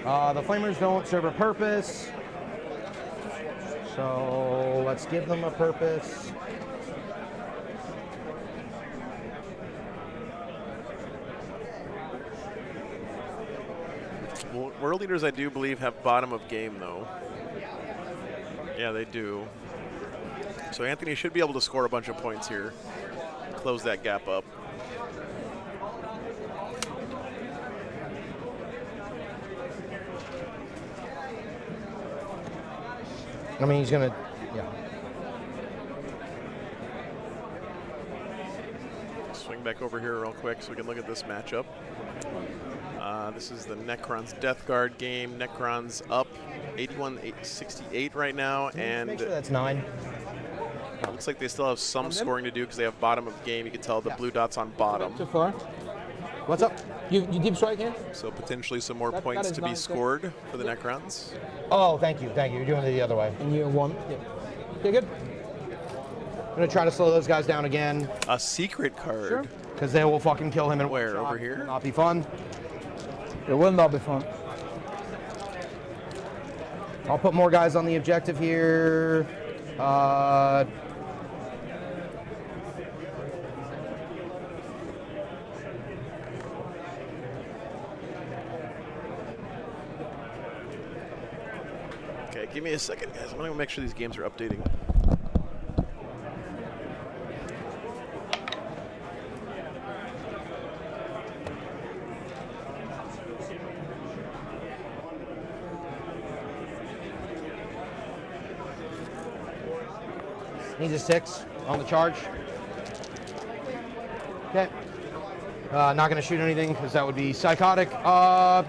The Flamers don't serve a purpose. So let's give them a purpose. Well, World Eaters, I do believe, have bottom of game, though. Yeah, they do. So Anthony should be able to score a bunch of points here, close that gap up. I mean, he's gonna, Swing back over here real quick so we can look at this matchup. This is the Necron's Death Guard game. Necron's up 81-68 right now, and Make sure that's 9. looks like they still have some scoring to do because they have bottom of game. You can tell the blue dots on bottom. So far. What's up? You deep strike here? So potentially some more That points is to be 9. scored for the Necrons. Oh, thank you. You're doing it the other way. And you 1. Yeah. Okay, good. I'm gonna try to slow those guys down again. A secret card. Sure. Because they will fucking kill him in Where? one shot. Over here? Not be fun. It will not be fun. I'll put more guys on the objective here. Okay, give me a second, guys. I'm gonna make sure these games are updating. Needs a 6 on the charge. Okay. Not gonna shoot anything because that would be psychotic. All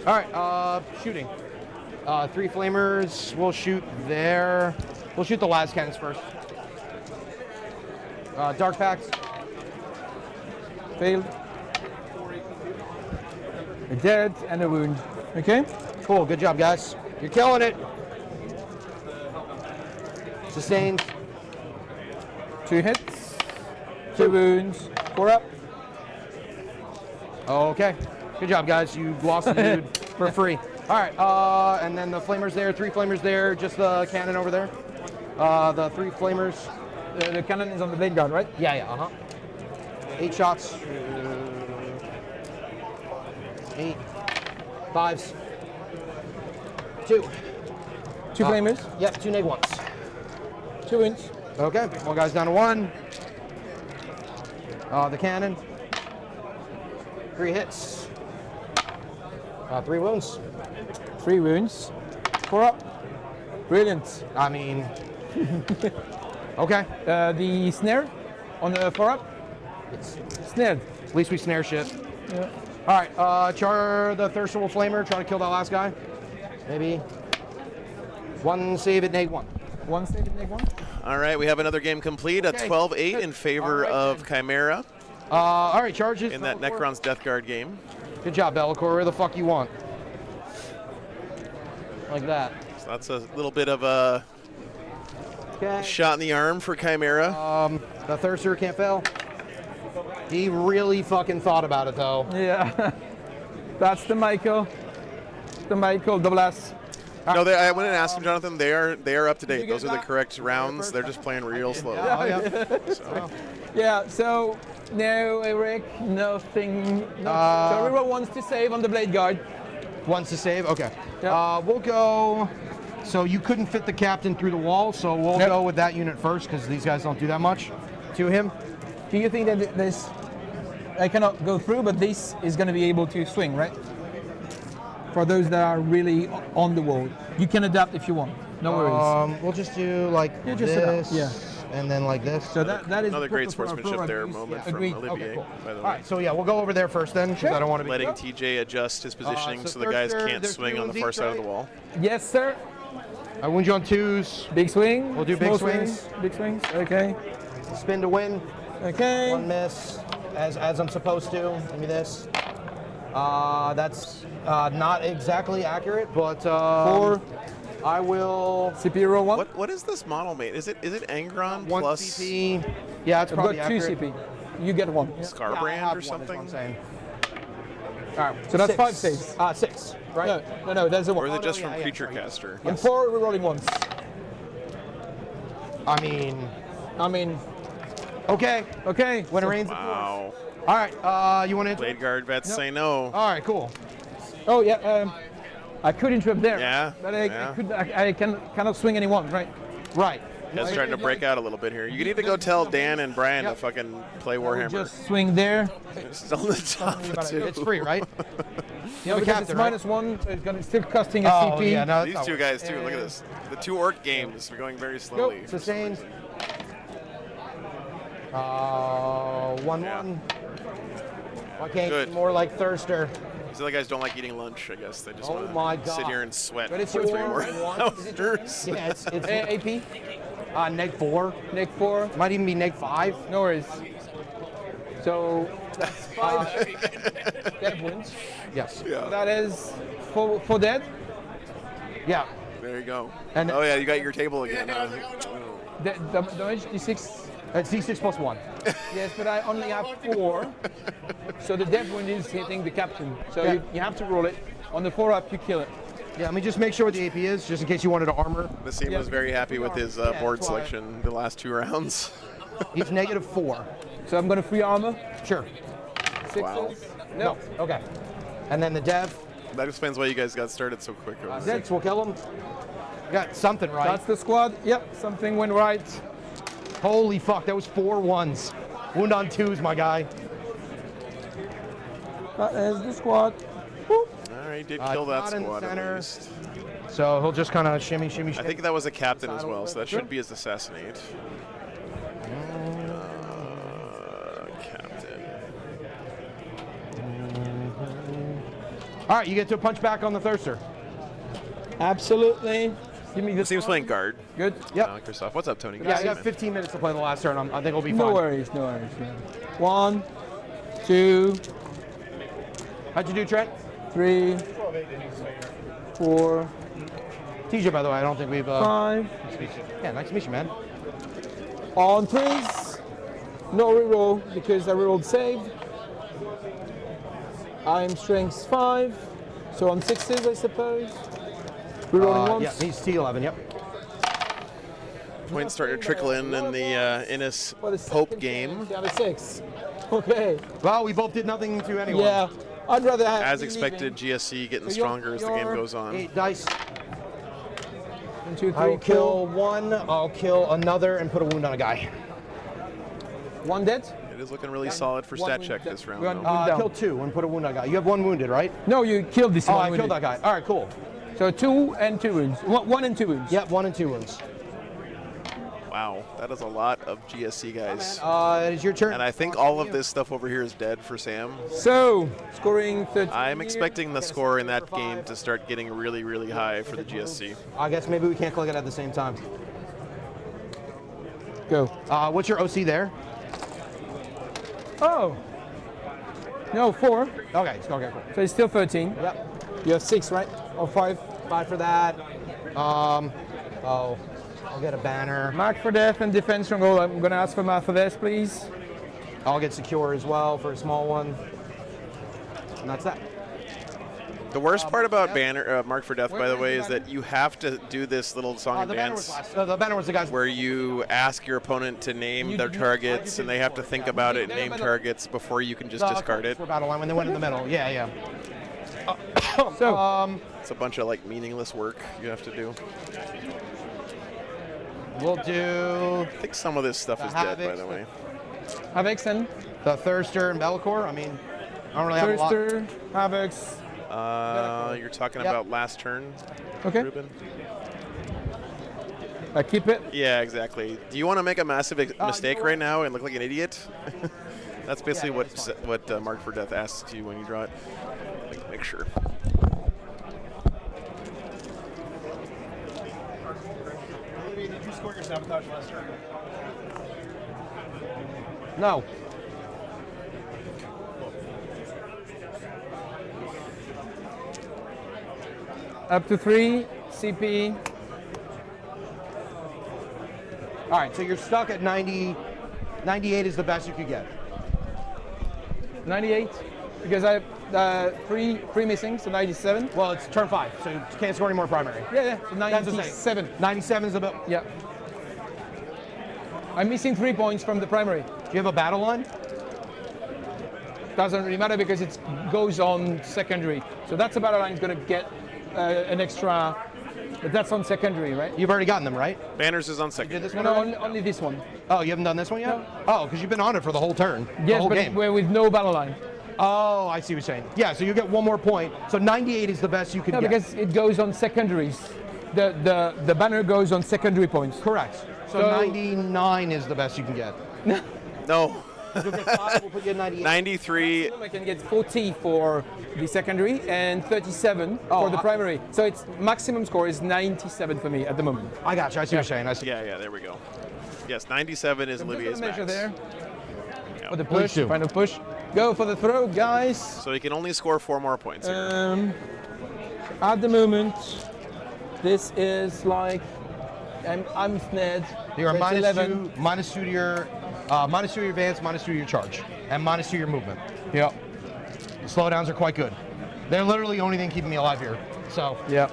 right. Shooting. 3 flamers. We'll shoot there. We'll shoot the last cannons first. Dark packs. Failed. A dead and a wound. Okay. Cool. Good job, guys. You're killing it. Sustained. 2 hits. 2 wounds. 4 up. Okay. Good job, guys. You lost the dude for free. All right. And then the flamers there. 3 flamers there. Just the cannon over there. The 3 flamers. The cannon is on the blade guard, right? Yeah. 8 shots. 8. 5s. 2. 2 flamers. Yep. 2 neg 1s. 2 wounds. Okay. One guy's down to 1. The cannon. 3 hits. 3 wounds. 3 wounds. 4 up. Brilliant. I mean, okay. The snare on the 4 up. It's snared. At least we snare shit. Yeah. All right. Char the Thirstful Flamer. Try to kill that last guy. Maybe. 1 save at neg 1. 1 save at neg 1. All right, we have another game complete. A 12-8 in favor of Chimera. All right, charges. In that Necron's Death Guard game. Good job, Be'lakor. Where the fuck you want? Like that. So that's a little bit of a shot in the arm for Chimera. The Thirster can't fail. He really fucking thought about it, though. Yeah. That's the Michael. The Michael double S. No, I went and asked him, Jonathan. They are up to date. Those are the correct rounds. They're just playing real slow. Yeah. So no, Eric, nothing. No. So River wants to save on the blade guard. Wants to save. Okay. We'll go. So you couldn't fit the captain through the wall, so we'll go with that unit first because these guys don't do that much to him. Do you think that this? I cannot go through, but this is going to be able to swing, right? For those that are really on the wall, you can adapt if you want. No worries. We'll just do like this, and then like this. So that is another great sportsmanship there moment from Olivier. Okay, cool. By the way. All right, so yeah, we'll go over there first then, because I don't want to be letting TJ adjust his positioning so the guys can't swing on the far side of the wall. Yes, sir. I wound you on 2s. Big swing. We'll do big swings. Big swings. Okay. Spin to win. Okay. 1 miss, as I'm supposed to. Give me this. That's not exactly accurate, but 4. I will. CP roll 1. What is this model mate? Is it Angron 1 plus CP? Yeah, it's probably I've got 2 accurate. CP. You get 1. Scarbrand or something? All right, so that's 5 saves. 6, right? No, that's a 1. Or is it just from Creature Caster? And 4 we're rolling once. I mean. Okay. When it rains, Wow. All right, you want to? Blade Guard vets say no. All right, cool. Oh yeah, I could interrupt there. Yeah. But I cannot swing anyone, right? Right. That's starting to break out a little bit here. You need to go tell Dan and Brian to fucking play Warhammer. Just swing there. It's on the top of 2. It's free, right? Yeah, because it's -1, so it's gonna still costing a CP. Yeah, no, These 2 guys too. Look at this. The 2 orc games are going very slowly. Sustained. 1-1. Why can't you be more like Thirster? These other guys don't like eating lunch, I guess. They just Oh my want to sit God. here and sweat Ready for for 3 more one? hours. Yeah, it's AP? neg 4. Neg 4. Might even be neg 5. No worries. So that's 5 dead wounds. Yes. Yeah. That is 4 dead. Yeah. There you go. And oh yeah, you got your table again. The damage D6. It's D6 plus 1. Yes, but I only have 4. So the dead wound is hitting the captain. So you have to roll it. On the 4-up, you kill it. Yeah, let me just make sure what the AP is, just in case you wanted to armor. Nassim was very happy with his board selection the last 2 rounds. He's negative 4. So I'm going to free armor. Sure. 6s. Wow. No. Okay. And then the dev. That explains why you guys got started so quick. Six will kill him. Got something right. That's the squad. Yep, something went right. Holy fuck, that was 4 1s. Wound on 2s, my guy. That is the squad. Whoop. All right, did kill that Not in the squad center. at least. So he'll just kind of shimmy, shimmy, shimmy. I think that was a captain as well, so that should be his assassinate. Captain. All right, you get to punch back on the thirster. Absolutely. Give me this. Seems playing guard. Good. Yep. Christoph, what's up, Tony? Yeah, I got 15 minutes to play the last turn. I think we'll be fine. No worries, no worries. Yeah. 1, 2. How'd you do, Trent? 3, 4. TJ, by the way, I don't think we've. 5. Yeah, nice to meet you, man. On 3s. No reroll because I rerolled saved. I'm strength 5. So on 6s, I suppose. Rerolling once. Yeah, he's T11, yep. Points starting to trickle in the Innis Pope game. Down to 6. Okay. Well, we both did nothing to anyone. Yeah. I'd rather have. As expected, GSC getting stronger as the game goes on. 8 dice. 1, 2, 3. I'll kill 1. I'll kill another and put a wound on a guy. 1 dead. It is looking really solid for stat check this round. Down. Kill 2 and put a wound on a guy. You have 1 wounded, right? No, you killed this Oh, one. I killed that guy. All right, cool. So 2 and 2 wounds. 1 and 2 wounds. Yep, 1 and 2 wounds. Wow, that is a lot of GSC guys. It is your turn. And I think all of this stuff over here is dead for Sam. So, scoring 30. I'm expecting the score in that game to start getting really, really high for the GSC. I guess maybe we can't click it at the same time. Go. What's your OC there? Oh. No, 4. Okay, cool. So it's still 13. Yep. You have 6, right? Or 5? 5 for that. I'll get a banner. Mark for death and defense stronghold. I'm going to ask for mark for death, please. I'll get secure as well for a small one. And that's that. The worst part about banner Mark for Death, by the way, is that you have to do this little song and The banner dance was last. The banner was the guy's. where you ask your opponent to name their targets, and they have to think about it and name targets before you can just discard it. For battle line when they went in the middle. Yeah. So, it's a bunch of like meaningless work you have to do. We'll do. I think some of this stuff is dead, by the way. Havocs and The Thirster and Bellicor. I mean, I don't really have a lot. Thirster, Havocs. You're talking about last turn, Okay. Ruben? I keep it. Yeah, exactly. Do you want to make a massive mistake right now and look like an idiot? That's basically what Mark for Death asks you when you draw it. Make sure. Did you score your sabotage last turn? No. Up to 3, CP. All right, so you're stuck at 90. 98 is the best you could get. 98, because I have 3 missing, so 97. Well, it's turn 5, so you can't score any more primary. Yeah, so That's the same. 97. 97 is the best. Yeah. I'm missing 3 points from the primary. Do you have a battle line? Doesn't really matter because it goes on secondary. So that's a battle line going to get an extra, but that's on secondary, right? You've already gotten them, right? Banners is on second. No, only this one. Oh, you haven't done this one yet? Oh, because you've been on it for the whole turn. Yes, the whole but game. we're with no battle line. Oh, I see what you're saying. Yeah, so you get 1 more point. So 98 is the best you can get. Because it goes on secondaries. The banner goes on secondary points. Correct. So 99 is the best you can get. No. You'll get 5, we'll put you at 98. 93. I can get 40 for the secondary and 37 for the primary. So its maximum score is 97 for me at the moment. I got you. I see what you're saying. I see. Yeah, there we go. Yes, 97 is Olivier's max. Measure there. Yeah. For the push, final push. Go for the throw, guys. So he can only score 4 more points here. At the moment, this is like I'm snared. You're It's minus 11. 2, minus 2 to your advance, minus 2 to your charge, and minus 2 to your movement. Yeah. The slowdowns are quite good. They're literally the only thing keeping me alive here. So yeah.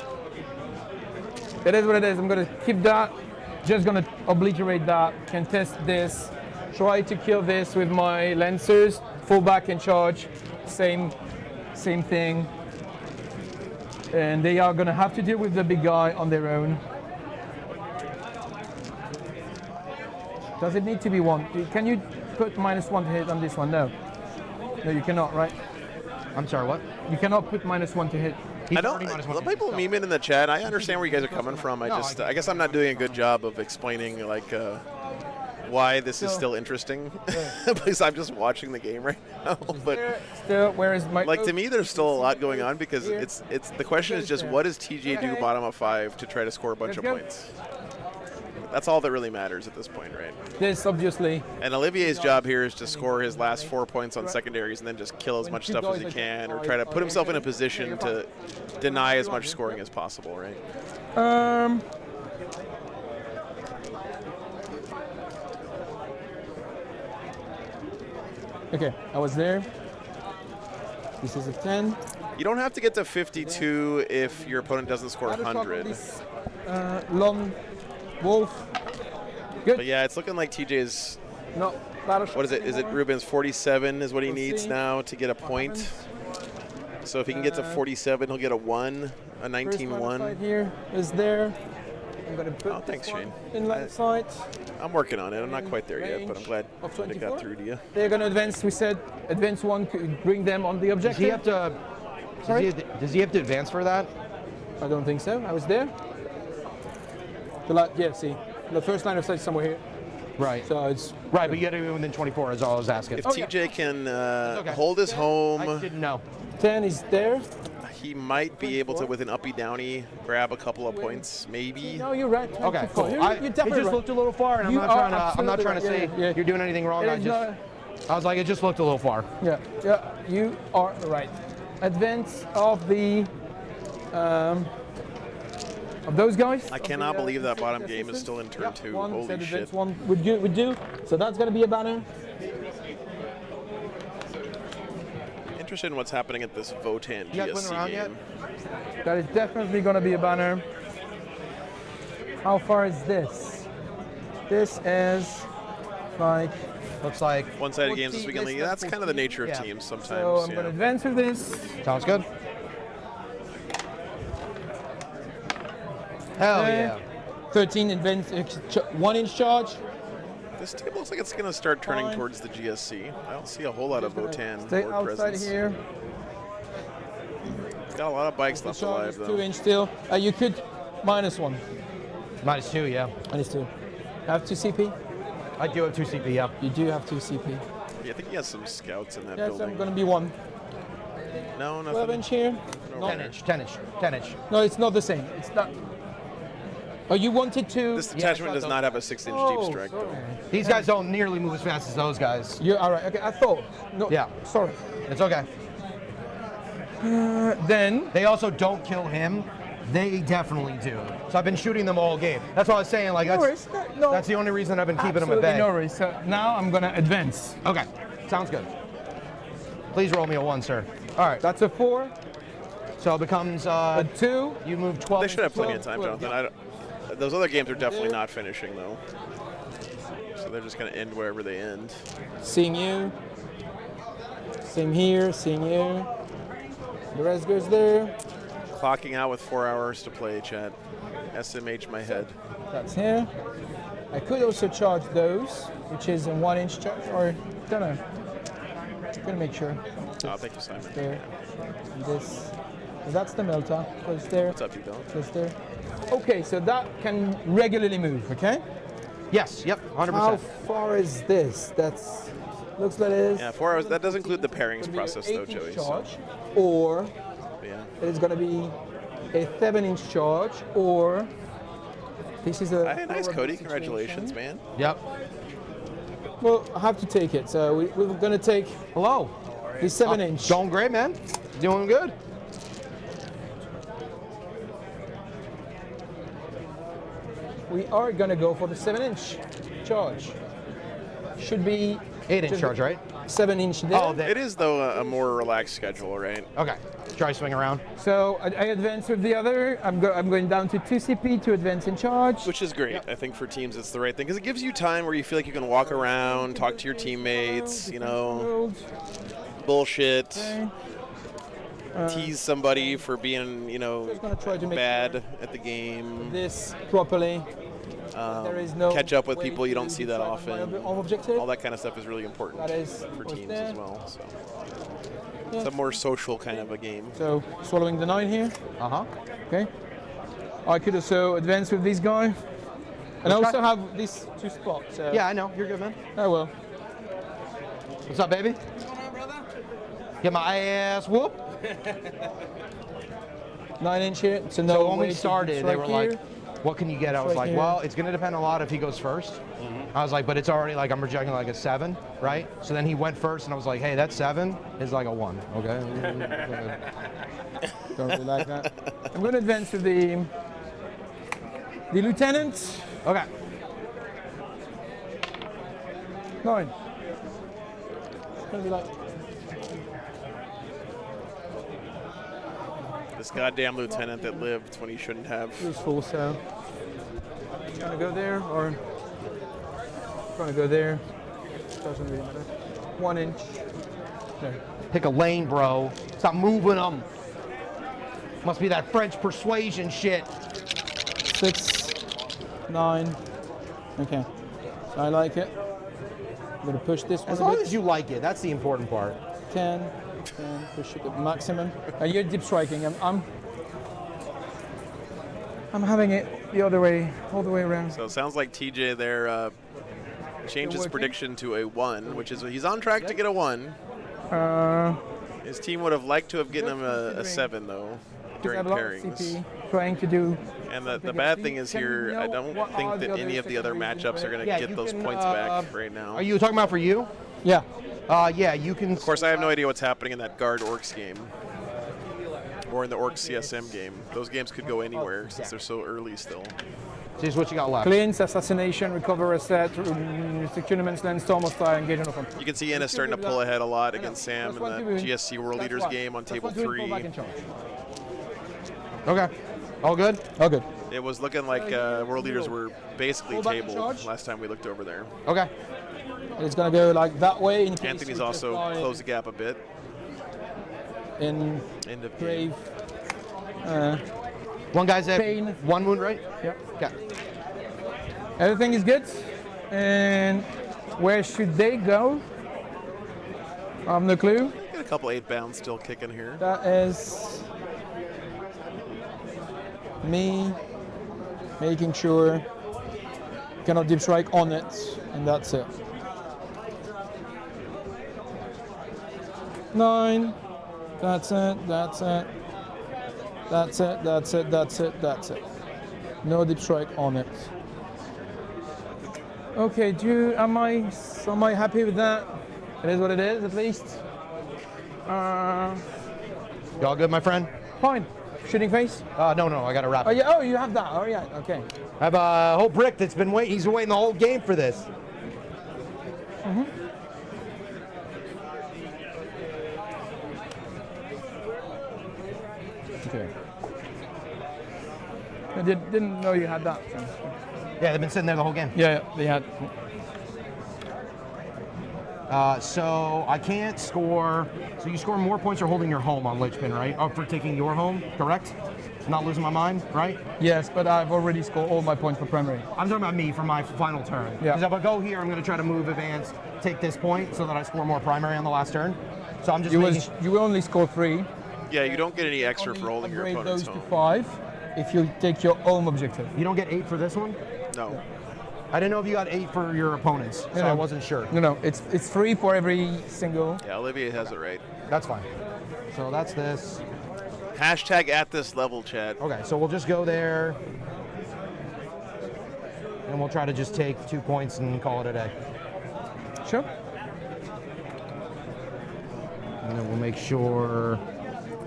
It is what it is. I'm gonna keep that. Just gonna obliterate that. Contest this. Try to kill this with my lancers. Fall back and charge. Same thing. And they are gonna have to deal with the big guy on their own. Does it need to be 1? Can you put -1 to hit on this one? No. No, you cannot, right? I'm sorry, what? You cannot put -1 to hit. I don't. The people memeing in the chat. I understand where you guys are coming from. I guess I'm not doing a good job of explaining why this is still interesting because I'm just watching the game right now. But still, where is my? To me, there's still a lot going on because it's the question is just what does TJ do bottom of 5 to try to score a bunch of points. That's all that really matters at this point, right? This, obviously. And Olivier's job here is to score his last 4 points on secondaries and then just kill as much stuff as he can or try to put himself in a position to deny as much scoring as possible, right? Okay, I was there. This is a 10. You don't have to get to 52 if your opponent doesn't score 100. Long Wolf. Good. But yeah, it's looking like TJ's. No, what is it? Is it Ruben's 47 is what he needs now to get a point? So if he can get to 47, he'll get a 1, a 19-1. Here is there. I'm going to put thanks, Shane. In left side. I'm working on it. I'm not quite there yet, but I'm glad it got through to you. They're going to advance. We said advance 1 could bring them on the objective. Does he have to advance for that? I don't think so. I was there. Yeah, see, the first line of sight is somewhere here. Right. So it's right, but you got to be within 24. Is all I was asking. If TJ can hold his home, I didn't know. 10 is there. He might be able to, with an uppy downy, grab a couple of points, maybe. No, you're right. Okay, cool. It just looked a little far, and I'm not trying to say you're doing anything wrong. I was like, it just looked a little far. Yeah, you are right. Advance of the of those guys. I cannot believe that bottom game is still in turn 2. Holy shit. 1 would do. So that's going to be a banner. Interested in what's happening at this Votan GSC game. That is definitely going to be a banner. How far is this? This is like... Looks like... One-sided games this weekend. That's kind of the nature of teams sometimes. So I'm going to advance with this. Sounds good. Hell yeah. 13 advance, 1-inch charge. This table looks like it's going to start turning towards the GSC. I don't see a whole lot of Votan Stay board outside presence. here. It's got a lot of bikes left alive, though. 2-inch still. You could -1. -2, yeah. -2. Have 2 CP? I do have 2 CP, yeah. You do have 2 CP. Yeah, I think he has some scouts in that Yes, building. I'm going to be 1. No, nothing. 12-inch here. No. 10-inch. No, it's not the same. It's not. Oh, you wanted to... This detachment does not have a 6-inch deep strike, though. These guys don't nearly move as fast as those guys. You're all right. Okay, I thought. No. Yeah. Sorry. It's okay. Then... They also don't kill him. They definitely do. So I've been shooting them all game. That's what I was saying. Like that's the only reason I've been keeping them at bay. No worries. So now I'm going to advance. Okay. Sounds good. Please roll me a 1, sir. All right. That's a 4. So it becomes a 2. You move 12. They should have plenty of time, Jonathan. Those other games are definitely not finishing, though. So they're just going to end wherever they end. Seeing you. Same here. Seeing you. The rest goes there. Clocking out with 4 hours to play, chat. SMH my head. That's here. I could also charge those, which is a 1-inch charge, or don't know. I'm gonna make sure. Oh, thank you, Simon. There. And this. So that's the Melta. Goes there. What's up, you don't? Goes there. Okay, so that can regularly move. Okay. Yes. Yep. 100%. How far is this? That's Looks like this. Yeah, 4 hours. That does include the pairings process, though, 8-inch Joey. charge, or Yeah. it's going to be a 7-inch charge, or this is a. Hey, nice, Cody. Congratulations, man. Yep. Well, I have to take it. So we're going to take. Hello. The 7-inch. Going great, man. Doing good. We are going to go for the 7-inch charge. Should be 8-inch charge, right? 7-inch there. Oh, It is, though, a more relaxed schedule, right? Okay. Try swing around. So I advance with the other. I'm going down to 2 CP to advance in charge. Which is great. I think for teams it's the right thing because it gives you time where you feel like you can walk around, talk to your teammates, you know, bullshit, tease somebody for being, you know, bad at the game. This properly. There is no catch up with way people you to don't see that decide often. my objective. All that kind of stuff is really important That is for what's teams there. as well. So Yeah. it's a more social kind of a game. So swallowing the 9 here. Uh-huh. Okay. I could also advance with this guy. And I also have these 2 spots. So Yeah, I know. You're good, man. I will. What's up, baby? Get my ass whoop. 9-inch here. So So when way we to started, they were strike like, what can you get? I was Strike like, here. well, it's going to depend a lot if he goes first. I was like, but it's already like I'm projecting like a 7, right? So then he went first, and I was like, hey, that 7 is like a 1, okay? Don't really like that. I'm going to advance with the lieutenant. Okay. 9. It's going to be like. This goddamn lieutenant that lived when he shouldn't have. Useful, so. Gonna go there or gonna go there. Doesn't really matter. 1 inch. There. Pick a lane, bro. Stop moving them. Must be that French persuasion shit. 6, 9. Okay. So I like it. I'm gonna push this one As a long bit. as you like it, that's the important part. 10. Push it to maximum. You're deep striking. I'm having it the other way, all the way around. So it sounds like TJ there changed his prediction to a 1, which is he's on track to get a 1. His team would have liked to have given him a 7 though during pairings. CP, trying to do. And the bad thing is here, I don't think that any of the other matchups are going to get those points back right now. Are you talking about for you? Yeah. Yeah, you can. Of course, I have no idea what's happening in that guard orcs game. Or in the orc CSM game. Those games could go anywhere since they're so early still. Here's what you got left. Cleanse, assassination, recover a set, securements, then storm hostile, engage on offense. You can see Ennis starting to pull ahead a lot against Sam in the GSC World Leaders game on table 3. Okay. All good? All good. It was looking like World Leaders were basically tabled last time we looked over there. Okay. It's going to go like that way. In case Anthony's we also apply closed the gap a bit. In End of grave. One guy's at pain. 1 wound, right? Yep. Okay. Everything is good. And where should they go? I have no clue. Got a couple 8-bounds still kicking here. That is me making sure cannot deep strike on it, and that's it. 9. That's it. That's it. That's it. That's it. That's it. That's it. No deep strike on it. Okay. Am I happy with that? It is what it is, at least. You all good, my friend? Fine. Shooting face? No, I got to wrap Oh it. yeah. Oh, you have that. Oh yeah. Okay. I have a whole brick that's been waiting. He's been waiting the whole game for this. Okay. I didn't know you had that. So. Yeah, they've been sitting there the whole game. Yeah, they had. So I can't score. So you score more points for holding your home on Lichpin, right? Or for taking your home, correct? Not losing my mind, right? Yes, but I've already scored all my points for primary. I'm talking about me for my final turn. Yeah. Because if I go here, I'm going to try to move advance, take this point so that I score more primary on the last turn. So I'm just You will only score 3. Yeah, you don't get any extra for holding your Upgrade opponent's those home. to 5 if you take your home objective. You don't get 8 for this one? No. I didn't know if you got 8 for your opponents, so I wasn't sure. No, it's 3 for every single. Yeah, Olivia has it right. That's fine. So that's this. Hashtag at this level, chat. Okay, so we'll just go there. And we'll try to just take 2 points and call it a day. Sure. And then we'll make sure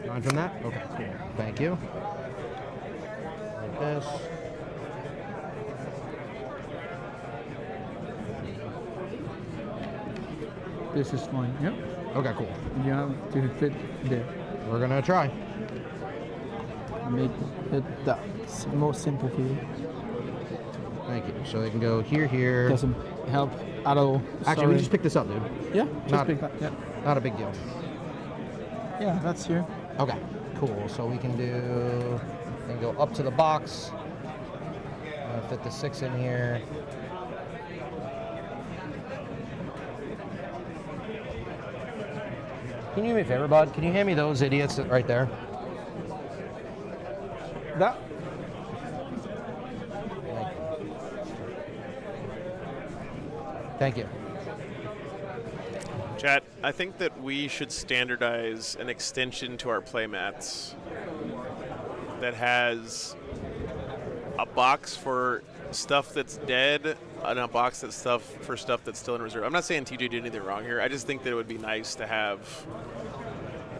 9 from that. Okay, cool. Thank you. Like this. This is fine. Yep. Okay, cool. You have to fit there. We're gonna try. Make it that more simple for you. Thank you. So they can go here, here. Doesn't help at all. Actually, we just pick this up, dude. Yeah, just Not- pick that. Yeah. Not a big deal. Yeah, that's here. Okay, cool. So we can go up to the box. Fit the 6 in here. Can you do me a favor, bud? Can you hand me those idiots right there? That. Thank you. Chat, I think that we should standardize an extension to our playmats that has a box for stuff that's dead and a box that's for stuff that's still in reserve. I'm not saying TJ did anything wrong here. I just think that it would be nice to have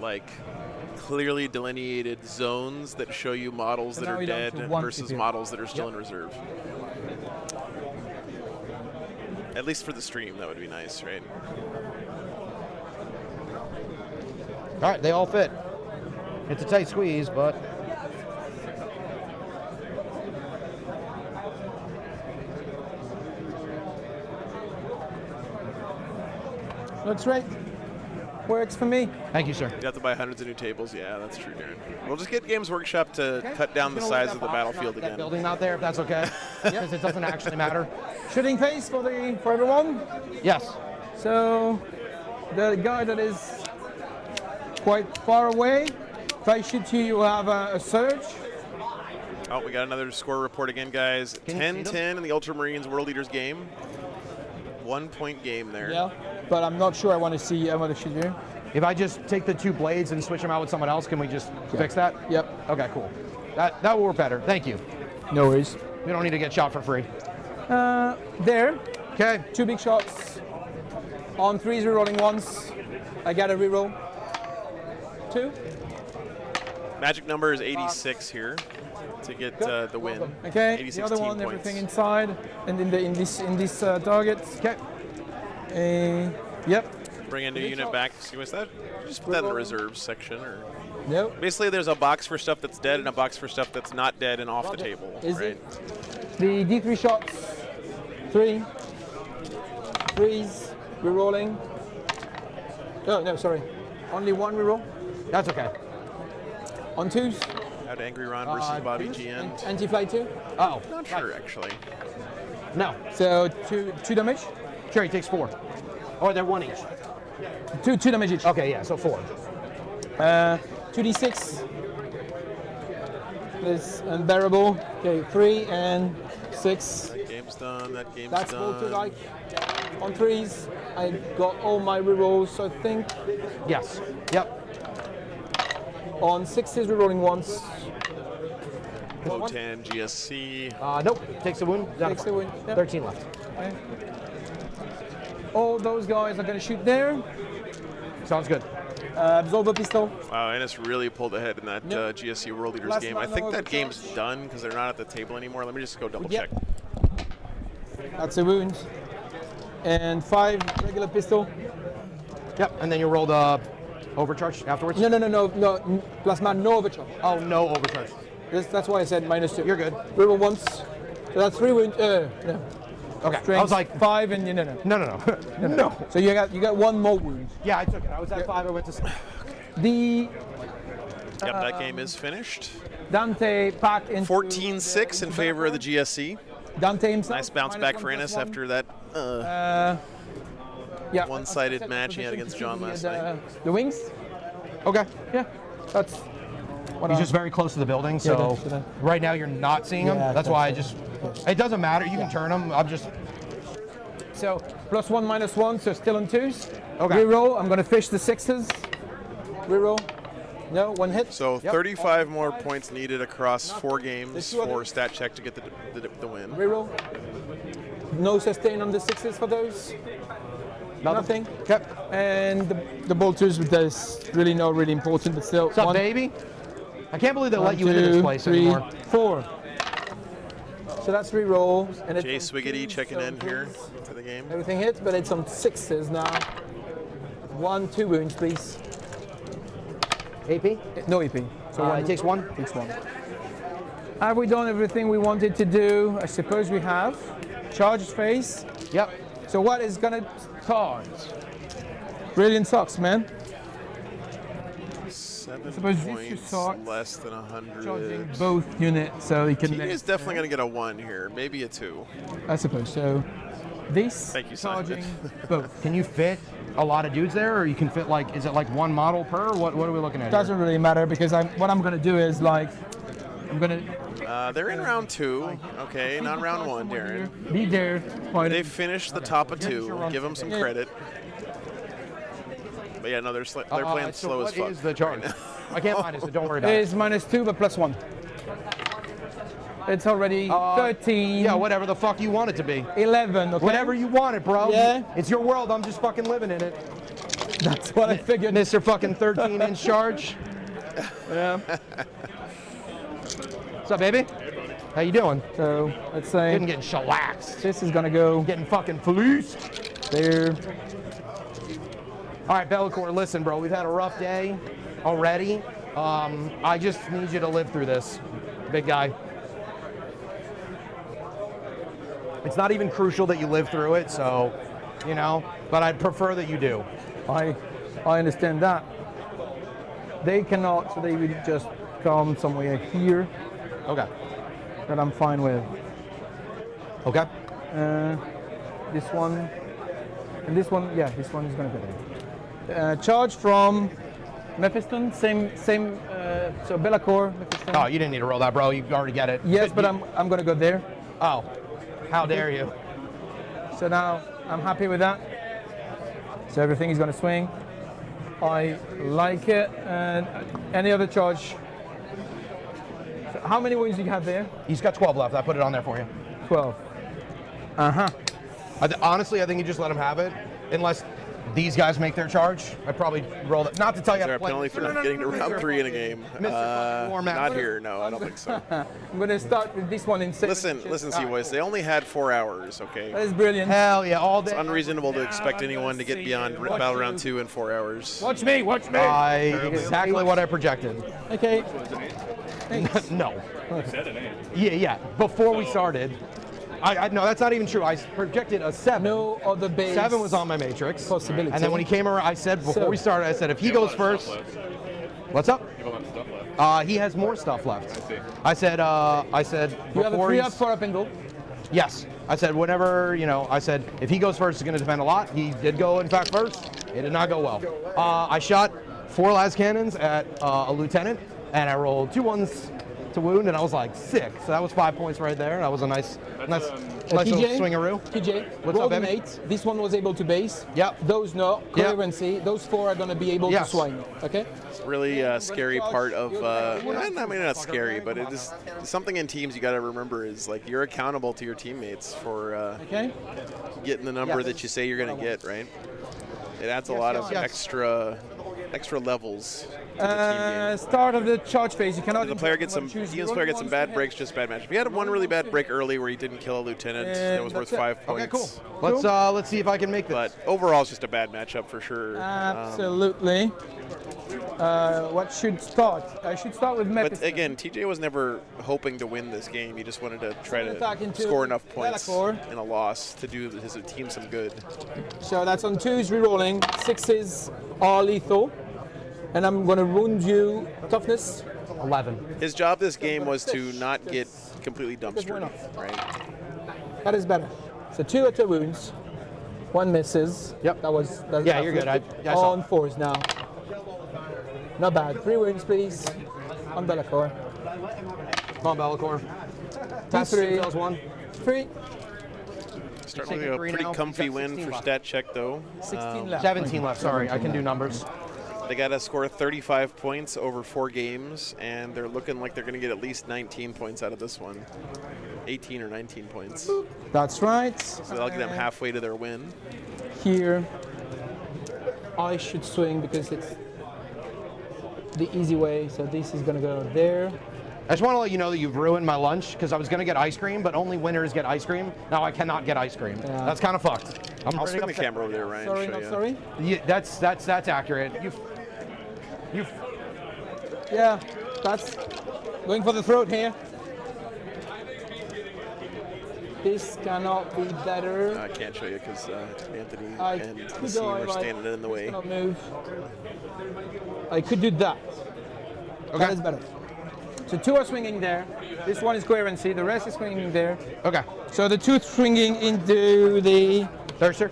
like clearly delineated zones that show you models that are dead versus models that are still in reserve. At least for the stream, that would be nice, right? All right, they all fit. It's a tight squeeze, but looks right. Works for me. Thank you, sir. You have to buy hundreds of new tables. Yeah, that's true, Darren. We'll just get Games Workshop to cut down the size of the battlefield that again. building out there, if that's okay, because it doesn't actually matter. Shooting phase for everyone. Yes. So the guy that is quite far away, if I shoot you, you have a surge. Oh, we got another score report again, guys. 10-10 in the Ultramarines World Leaders game. 1 point game there. Yeah, but I'm not sure I want to shoot you. If I just take the 2 blades and switch them out with someone else, can we just fix that? Yep. Okay, cool. That will work better. Thank you. No worries. We don't need to get shot for free. There. Okay. 2 big shots. On 3s, rerolling once. I got a reroll. 2. Magic number is 86 here to get the win. Okay. 86 the other team one, points. everything inside, and in this target. Okay. Yep. Bring a new unit back. See what's that? Just put that in the reserves section, or nope. Basically, there's a box for stuff that's dead and a box for stuff that's not dead and off the table. Is right? it the D3 shots? 3. 3s. Rerolling. Oh no, sorry. Only 1 reroll. That's okay. On 2s. Out Angry Ron versus Bobby G and Anti-fly 2. Oh, not sure actually. No. So 2 damage. Sure, he takes 4. Or they're 1 each. 2 damage each. Okay, yeah, so 4. 2d6. This unbearable. Okay, 3 and 6. That game's done. That game's That's done. bolted like on 3s. I got all my rerolls, I think. Yes. Yep. On 6s, rerolling once. Wotan, GSC. Nope. Takes a wound. Takes a wound. Yep. 13 left. Okay. All those guys are going to shoot there. Sounds good. Absorber pistol. Wow, Ennis really pulled ahead in that GSC World Leaders Last game. I man think over that game's charge. done because they're not at the table anymore. Let me just go double check. That's a wound. And 5 regular pistol. Yep, and then you roll the overcharge afterwards? No. Plasma, no overcharge. Oh, no overcharge. That's why I said -2. You're good. Reroll once. So that's 3 wounds. No. Okay. Strength, I was like 5 and no. So you got 1 more wound. Yeah, I took it. I was at 5. I went to 6. The Yep, that game is finished. Dante pack in 14-6 in favor of the GSC. Dante himself. Nice bounce back for Ennis after that one-sided match he had against John last night. The wings. Okay. Yeah, that's. He's just very close to the building, so right now you're not seeing him. Yeah, That's why I just It doesn't matter. You can turn them. I'm just. So +1, -1, so still on 2s. Okay. Reroll. I'm going to fish the 6s. Reroll. No, 1 hit. So 35 more points needed across 4 games for stat check to get the win. Reroll. No sustain on the 6s for those. Nothing. Okay. And the bolters with this really not really important, but still. What's up, baby? I can't believe they let you into this place 3, anymore. 4. So that's reroll. And Jay Swiggity checking in here to the game. Everything hits, but it's on 6s now. 1, 2 wounds, please. AP? No AP. So it takes 1? Takes 1. Have we done everything we wanted to do? I suppose we have. Charge phase. Yep. So what is gonna charge? Brilliant socks, man. 7 Suppose this points, should start less than 100. Charging both units, so he can. TJ is definitely going to get a 1 here, maybe a 2. I suppose so. This Thank you, charging Simon. both. Can you fit a lot of dudes there, or you can fit like, is it like 1 model per? What are we looking at? Doesn't really matter because what I'm going to do is like, I'm going to. They're in round 2. Okay, not round 1, Darren. Be there. They finished the top of 2. Give them some credit. But yeah, no, they're playing so slow as fuck. What is the charge? I can't find it, so don't worry about It it. is -2, but +1. It's already 13. Yeah, whatever the fuck you want it to be. 11, okay? Whatever you want it, bro. Yeah. It's your world. I'm just fucking living in it. That's what I figured. Mr. fucking 13-inch charge. Yeah. What's up, baby? How you doing? So let's say Getting shellaxed. this is gonna go Getting fucking fleeced. there. All right, Bellacore, listen, bro. We've had a rough day already. I just need you to live through this, big guy. It's not even crucial that you live through it, so, you know, but I'd prefer that you do. I understand that. They cannot, so they will just come somewhere here. Okay. That I'm fine with. Okay. This one, and this one, yeah, this one is gonna go there. Charge from Mephiston, same. So Bellacore, Mephiston. Oh, you didn't need to roll that, bro. You already get it. Yes, but I'm gonna go there. Oh, how dare you? So now I'm happy with that. So everything is gonna swing. I like it. And any other charge? So how many wounds do you have there? He's got 12 left. I put it on there for you. 12. Uh-huh. Honestly, I think you just let him have it, unless these guys make their charge. I'd probably roll that. Not to tell you Is how there to a play. penalty for not getting to round 3 in a game? Not here, no, I don't think so. I'm gonna start with this one in 7. Listen, C-Boys, they only had 4 hours, okay? That is brilliant. Hell yeah, all day. It's unreasonable to expect anyone to get beyond Battle Round 2 in 4 hours. Watch me, watch me. Exactly what I projected. Okay. No. Yeah. Before we started, no, that's not even true. I projected a 7. No other base. 7 was on my matrix. Possibility. And then when he came around, I said before we started, I said if he goes first. What's up? He has more stuff left. I said You have a before 3 he's- up, 4 up and go. Yes. I said whenever, I said if he goes first, it's going to depend a lot. He did go, in fact, first. It did not go well. I shot 4 las cannons at a lieutenant, and I rolled 2 ones to wound, and I was like, sick. So that was 5 points right there. That was a nice little swingaroo. TJ, What's roll up, an baby? 8. This one was able to base. Yep. Those no. Yep. Coherency. Those 4 are going to be able to swing. Okay? Really scary part of, I mean, not scary, but it is something in teams you got to remember is like you're accountable to your teammates for getting the number that you say you're going to get, right? It adds a lot of extra levels to the team game. Start of the charge phase. You cannot. The player gets some. Dean's player gets some bad breaks, just bad match. If he had one really bad break early where he didn't kill a lieutenant, it was worth 5 points. Okay, cool. Let's see if I can make this. But overall, it's just a bad matchup for sure. Absolutely. What should start? I should start with Mephiston. But again, TJ was never hoping to win this game. He just wanted to try to score enough points in a loss to do his team some good. So that's on 2s rerolling. 6s are lethal. And I'm going to wound you. Toughness? 11. His job this game was to not get completely dumpstered, right? That is better. So 2 auto wounds. 1 misses. Yep. That's Yeah, you're good. I saw. on 4s now. Not bad. 3 wounds, please. On Bellacore. Come on, Bellacore. Test fails 1. 3. Starting with a pretty comfy win for stat check, though. 16 left. 17 left. Sorry, I can do numbers. They got to score 35 points over 4 games, and they're looking like they're going to get at least 19 points out of this one. 18 or 19 points. That's right. So that'll get them halfway to their win. Here, I should swing because it's the easy way. So this is going to go there. I just want to let you know that you've ruined my lunch because I was going to get ice cream, but only winners get ice cream. Now I cannot get ice cream. Yeah. That's kind of fucked. I'll swing the camera over there, Ryan. Sorry, show not you. sorry. Yeah, that's accurate. Yeah, that's going for the throat here. This cannot be better. I can't show you because Anthony I and could the scene go, are like, standing in the way. Cannot move. I could do that. Okay. That is better. So 2 are swinging there. This one is coherency. The rest is swinging there. Okay. So the 2 swinging into the Thirster.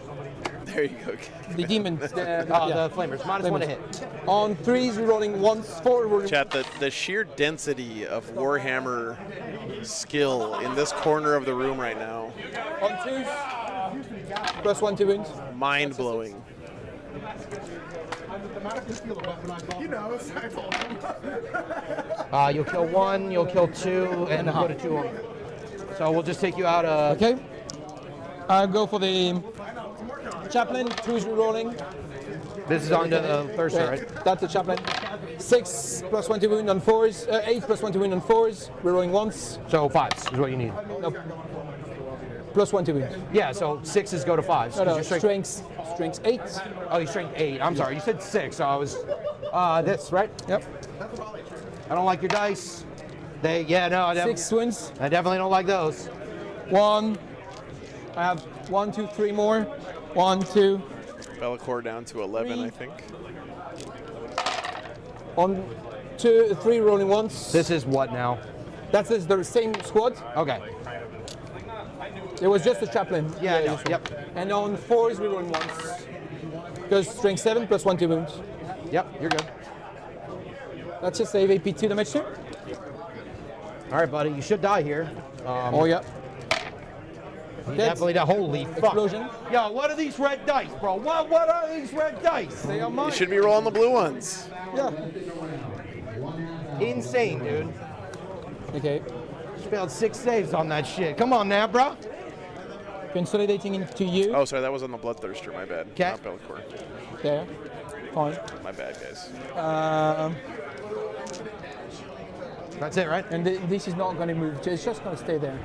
There you go. the demons. The flamers. -1 to hit. On 3s, we're rolling once. 4, we're rolling. Chat, the sheer density of Warhammer skill in this corner of the room right now, On 2s, +1 to wounds. mind-blowing. He knows. I told him. You'll kill 1, you'll kill 2, and put a 2 on. So we'll just take you out of... Okay. I'll go for the chaplain. 2s re-rolling. This is on the Thirster, right? That's the chaplain. 6 +1 to wound on 4s. 8 +1 to wound on 4s. Re-rolling once. So 5s is what you need. No. +1 to wound. Yeah, so 6s go to 5s. No, strengths 8. Oh, you strength 8. I'm sorry, you said 6, so I was... this, right? Yep. I don't like your dice. I 6 wounds. I definitely don't like those. 1. I have 1, 2, 3 more. 1, 2. Bellacore down to 11, 3. I think. On 2, 3 rolling once. This is what now? That's the same squad. Okay. It was just a chaplain. Yeah, yep. And on 4s, we rolling once. Because strength 7 +1 to wounds. Yep, you're good. That's just save AP 2 damage 2. All right, buddy, you should die here. Oh, yeah. You definitely die. Holy fuck. Explosion. Yo, what are these red dice, bro? What are these red dice? They are mine. You should be rolling the blue ones. Yeah. Insane, dude. Okay. Just failed 6 saves on that shit. Come on now, bro. Consolidating into you. Oh, sorry, that was on the Bloodthirster, my bad. Okay. Not Bellacore. There. Fine. My bad, guys. That's it, right? And this is not going to move. It's just going to stay there.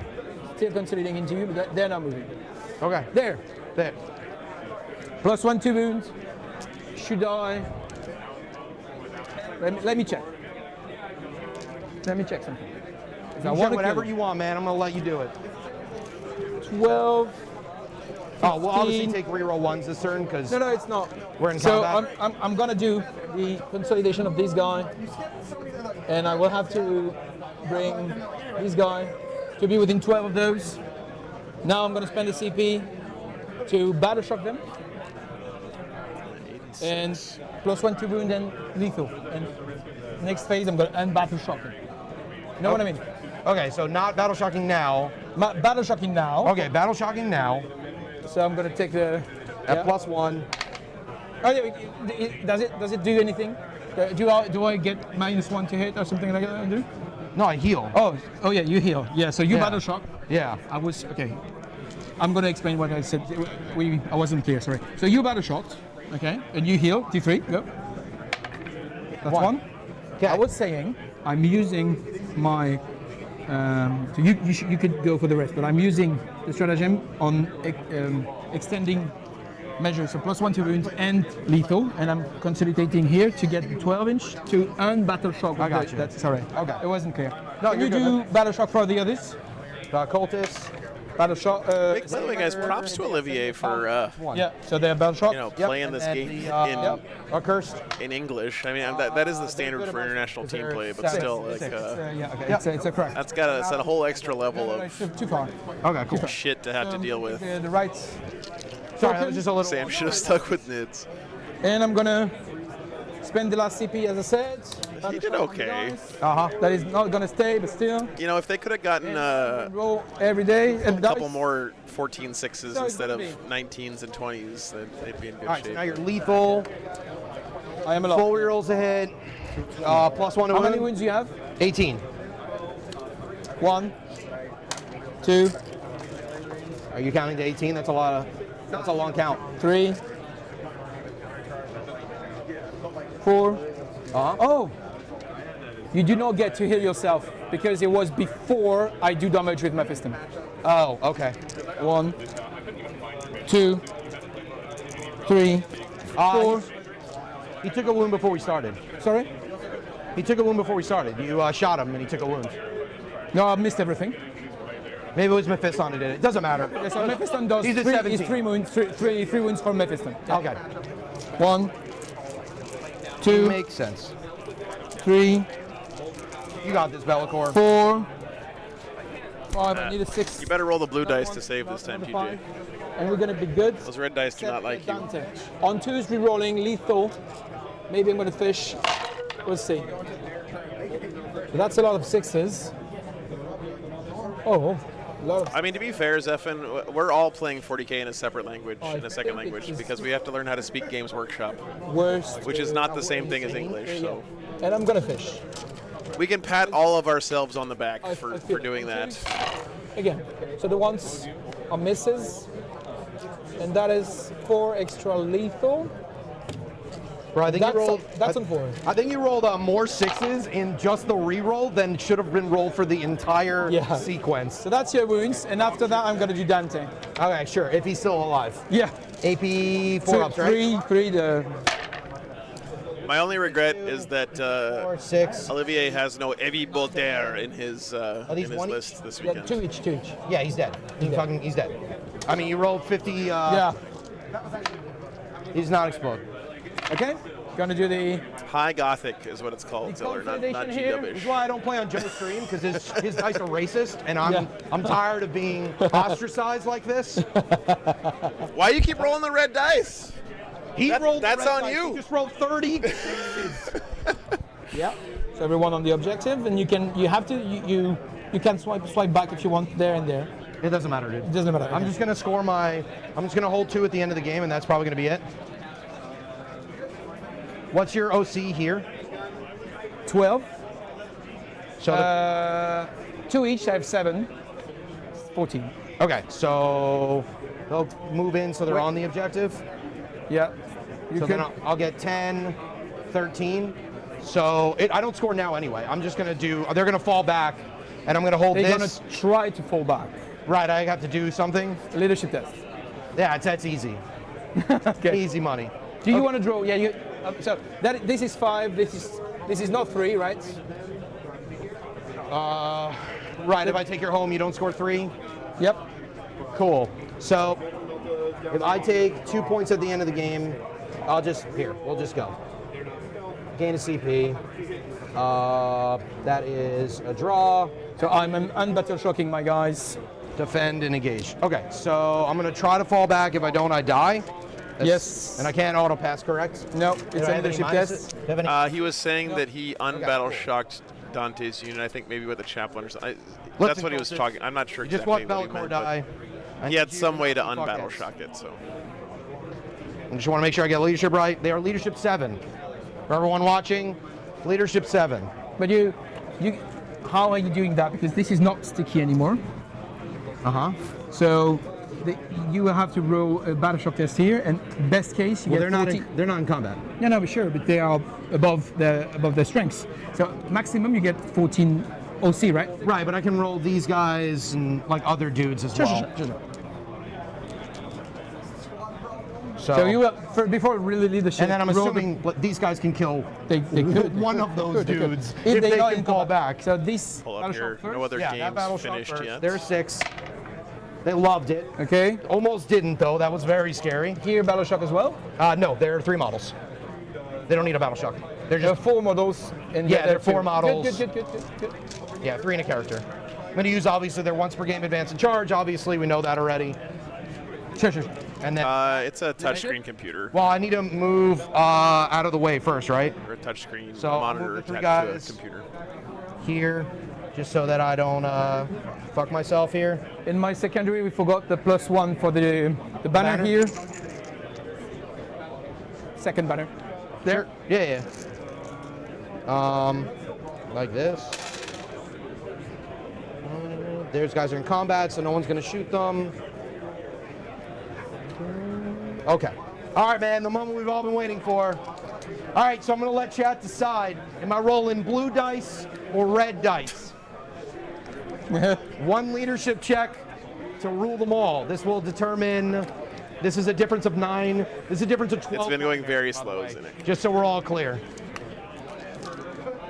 Still consolidating into you, but they're not moving. Okay. There. +1 to wounds. Should I? Let me check. Let me check something. You want whatever you want, man. I'm gonna let you do it. 12. 15. Oh, we'll obviously take reroll ones this turn because No, it's not. we're in So combat. I'm gonna do the consolidation of this guy, and I will have to bring this guy to be within 12 of those. Now I'm gonna spend the CP to battle shock them, and +1 to wound and lethal. And next phase I'm gonna unbattle shock them. You know what I mean? Okay, so not battle shocking now. Battle shocking now. Okay, battle shocking now. So I'm gonna take the At +1. Oh, yeah, does it do anything? Do I get -1 to hit or something like that? Do? No, I heal. Oh yeah, you heal. Yeah, so you Yeah. battle shock. Yeah. I was okay. I'm gonna explain what I said. I wasn't clear. Sorry. So you battle shocked, okay, and you heal. T3. Go. That's one. Okay. I was saying I'm using my. So you could go for the rest, but I'm using the stratagem on extending measures, so +1 to wounds and lethal, and I'm consolidating here to get the 12-inch to earn battle shock. I got you. That's sorry. Okay. It wasn't clear. No, Can you're you good, do battle shock for the others? Cultists. Battle shock. By the way, guys, props to Olivier for Yeah, so they're battle shock. playing this game Accursed. in English. I mean, that is the standard for international team play, but still, like, It's a correct. that's got to set a whole extra level of Too far. Okay, cool. shit to have to deal with. The rights. Sorry, that was just a little. Sam should have stuck with Nids. And I'm gonna Spend the last CP, as I said. He did okay. That is not gonna stay, but still. You know, if they could have gotten roll every day a and couple more 14 sixes No, it's instead of gonna 19s and 20s, then they'd be in good All right, shape. so now you're lethal. I am a lot. Full rerolls ahead. +1 to How many wound. wounds do you have? 18. 1, 2, Are you counting to 18? That's a lot of. That's a long count. 3, 4. Oh! You do not get to heal yourself because it was before I do damage with my piston. Oh, okay. 1, 2, 3, 4. He took a wound before we started. Sorry? He took a wound before we started. You shot him and he took a wound. No, I missed everything. Maybe it was Mephiston who did it. Doesn't matter. Yeah, so Mephiston does He's at 17. three wounds, three wounds from Mephiston. Yeah. Okay. 1, 2, Makes sense. 3, You got this, Bellicor. 4, 5. I need a 6. You better roll the blue dice to save this time, TJ. And we're gonna be good. Those red dice do not like you. Dante. On 2s, re-rolling, lethal. Maybe I'm gonna fish. We'll see. So that's a lot of 6s. Oh, a lot of. I mean, to be fair, Zephin, we're all playing 40K in a separate language, in a second think it language, is- because we have to learn how to speak Games Workshop, Worst. which is not the same thing as English. So And I'm gonna fish. we can pat all of ourselves on the back I for feel it. doing that. Again, so the ones are misses. And that is 4 extra lethal. Bro, I think you That's rolled. that's on 4. I think you rolled more 6s in just the reroll than should have been rolled for the entire sequence. So that's your wounds, and after that I'm gonna do Dante. Okay, sure. If he's still alive. Yeah. AP 4-ups, right? 3, the. My only regret is that 4, 6. Olivier has no Evie Voltaire in his these one each? list this Yeah, weekend. 2 each, 2 each. Yeah, he's dead. He's dead. I mean, you rolled 50. Yeah. He does not explode. Okay. Gonna do the. High Gothic is what it's called, Ziller, not Here G-dubbish. is why I don't play on Joe's stream, because his dice are racist, and I'm tired of being ostracized like this. Why you keep rolling the red dice? He rolled. That's the red on dice. you. He just rolled 30. Yeah. So everyone on the objective, and you can swipe back if you want there and there. It doesn't matter, dude. It doesn't matter. I'm just gonna score I'm just gonna hold 2 at the end of the game, and that's probably gonna be it. What's your OC here? 12. So 2 each. I have 7. 14. okay, so they'll move in, so they're on the objective. Yeah. So then I'll get 10, 13. So I don't score now anyway. I'm just gonna do. They're gonna fall back, and I'm gonna hold They're this. gonna try to fall back. Right, I have to do something. Leadership test. Yeah, that's easy. Okay. Easy money. Do you want to draw? Yeah. So this is 5. This is not 3, right? Right. If I take your home, you don't score 3. Yep. Cool. So if I take 2 points at the end of the game, we'll just go. Gain a CP. That is a draw. So I'm unbattle shocking my guys. Defend and engage. Okay, so I'm gonna try to fall back. If I don't, I die. Yes. And I can't auto pass, correct? No, it's Do I a have any leadership minuses? test. Do you have any- He was saying that he unbattle shocked Dante's unit. I think maybe with a chaplain or something. That's what he was talking. I'm not sure You just exactly want what he Bellicor meant, die. but he had some way to unbattle shock it. So I just want to make sure I get leadership right. They are leadership 7. For everyone watching, leadership 7. But how are you doing that? Because this is not sticky anymore. So you will have to roll a battle shock test here, and best case you get 40. They're not in combat. Yeah, no, but sure, but they are above their strengths. So maximum you get 14 OC, right? Right, but I can roll these guys and like other dudes as well. Sure. So you before really leadership. and then I'm roll assuming these guys can kill they could one of those they could. dudes If if they they are can in fall combat. back. So this pull up battle here. shock first. No other that battle games shot finished first. yet. They're 6. They loved it. Okay. Almost didn't though. That was very scary. Here battle shock as well. No, there are 3 models. They don't need a battle shock. They're There are just 4 models. And Yeah, they're 4 2. models. Good. yeah, 3 in a character. I'm going to use obviously their once per game advance and charge. Obviously, we know that already. Sure. And then it's a touchscreen computer. well, I need to move out of the way first, right? Or a touchscreen So, monitor move the three attached to a guys. computer. Here, just so that I don't fuck myself here. In my secondary, we forgot the +1 for the banner, Banner? here. Second banner. There. Sure. Yeah. Like this. There's guys are in combat, so no one's gonna shoot them. Okay. All right, man. The moment we've all been waiting for. All right, so I'm gonna let chat decide. Am I rolling blue dice or red dice? One leadership check to rule them all. This will determine. This is a difference of 9. This is a difference of 12. It's been going very slow, Zinnick. Just so we're all clear.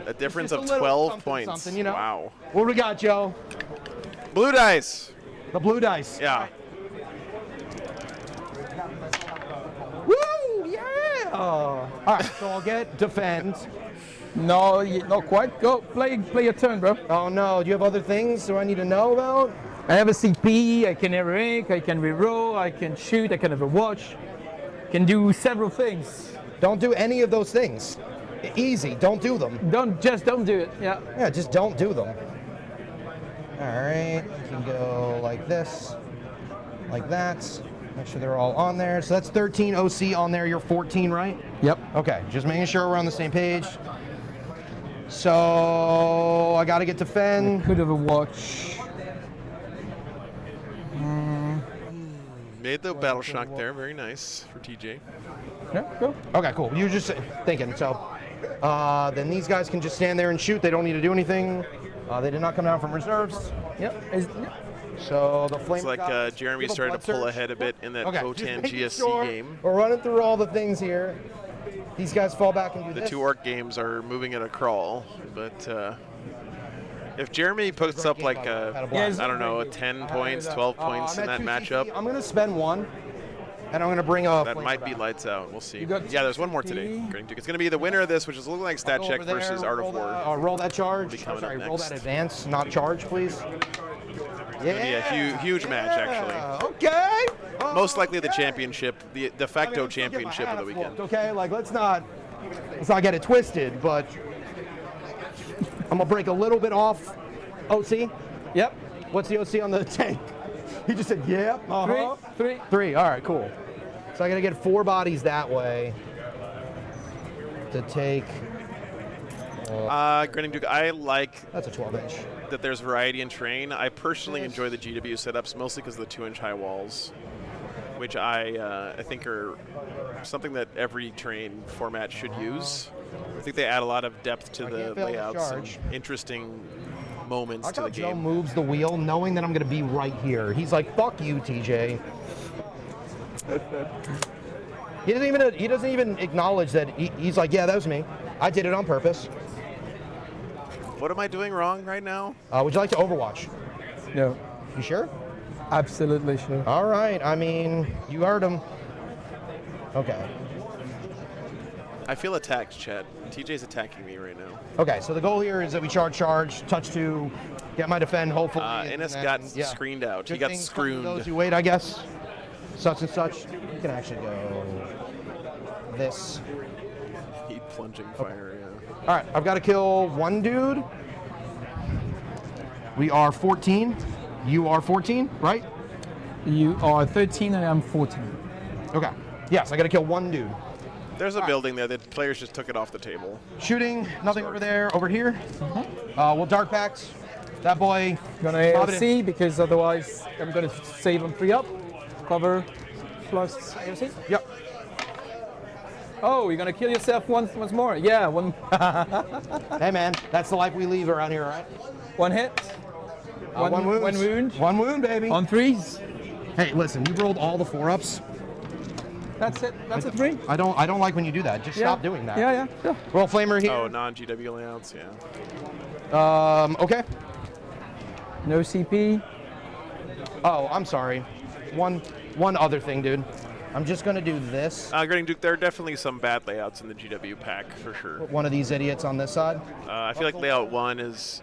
A difference Just of a little 12 something, points. something, you know. Wow. What do we got, Joe? Blue dice. The blue dice. Yeah. Woo! Yeah! All right, so I'll get defend. No, not quite. Go play your turn, bro. Oh no, do you have other things do I need to know about? I have a CP. I can eric. I can reroll. I can shoot. I can overwatch. Can do several things. Don't do any of those things. Easy, don't do them. Don't do it. Yeah. Yeah, just don't do them. All right, you can go like this, like that. Make sure they're all on there. So that's 13 OC on there. You're 14, right? Yep. Okay, just making sure we're on the same page. So I got to get defend. Could overwatch. Made the battle shock there. Very nice for TJ. Yeah, go. Okay, cool. You were just thinking. So then these guys can just stand there and shoot. They don't need to do anything. They did not come down from reserves. Yep. So the flame. It's like Jeremy started to pull ahead a bit in that Okay, Votan just making GSC sure. game. We're running through all the things here. These guys fall back and do The this. 2 orc games are moving at a crawl, but if Jeremy puts up like I don't know, 10 points, 12 points in that matchup, I'm going to spend 1, and I'm going to bring a. that might be lights out. We'll see. got Yeah, there's one more today. It's going to be the winner of this, which is looking like Stat Go Check over there, versus Art of War. Roll that charge. Be coming Sorry, up roll next. that advance, not charge, please. It's going to be a huge match, actually. Okay. Most likely the championship, the de facto championship of the weekend. Okay, like let's not get it twisted, but I'm gonna break a little bit off. OC. Yep. What's the OC on the tank? He just said, yep. Three. 3. All right, cool. So I gotta get 4 bodies that way to take. Grinning Duke, I like That's a 12-inch. that there's variety in terrain. I personally enjoy the GW setups mostly because of the 2-inch high walls, which I think are something that every terrain format should use. I think they add a lot of depth to the layouts and interesting moments to the Joe game. moves the wheel knowing that I'm gonna be right here. He's like, fuck you, TJ. He doesn't even acknowledge that he's like, yeah, that was me. I did it on purpose. What am I doing wrong right now? Would you like to Overwatch? No. You sure? Absolutely sure. All right. I mean, you heard him. Okay. I feel attacked, Chad. TJ's attacking me right now. Okay. So the goal here is that we charge, touch 2, get my defend. Hopefully. Innes got screened out. He Good got things come to screwed. those who wait, I guess. Such and such. You can actually go this. Heat plunging fire. Yeah. All right. I've got to kill 1 dude. We are 14. You are 14, right? You are 13. I am 14. Okay. Yes, I got to kill 1 dude. There's a building there. The players just took it off the table. Shooting, nothing over there. Over here. We'll dark backs. That boy. Gonna AOC because otherwise I'm gonna save him 3 up. Cover plus AOC. Yep. Oh, you're gonna kill yourself once more. Yeah, one. Hey man, that's the life we leave around here, right? 1 hit. One wound. 1 wound. 1 wound, baby. On 3s. Hey, listen, you rolled all the 4-ups. That's it. That's a 3. I don't like when you do that. Just stop doing that. Yeah, sure. Roll flamer here. Oh, non-GW layouts, yeah. Okay. No CP. Oh, I'm sorry. One other thing, dude. I'm just gonna do this. Grinning Duke, there are definitely some bad layouts in the GW pack for sure. One of these idiots on this side. I feel like layout 1 is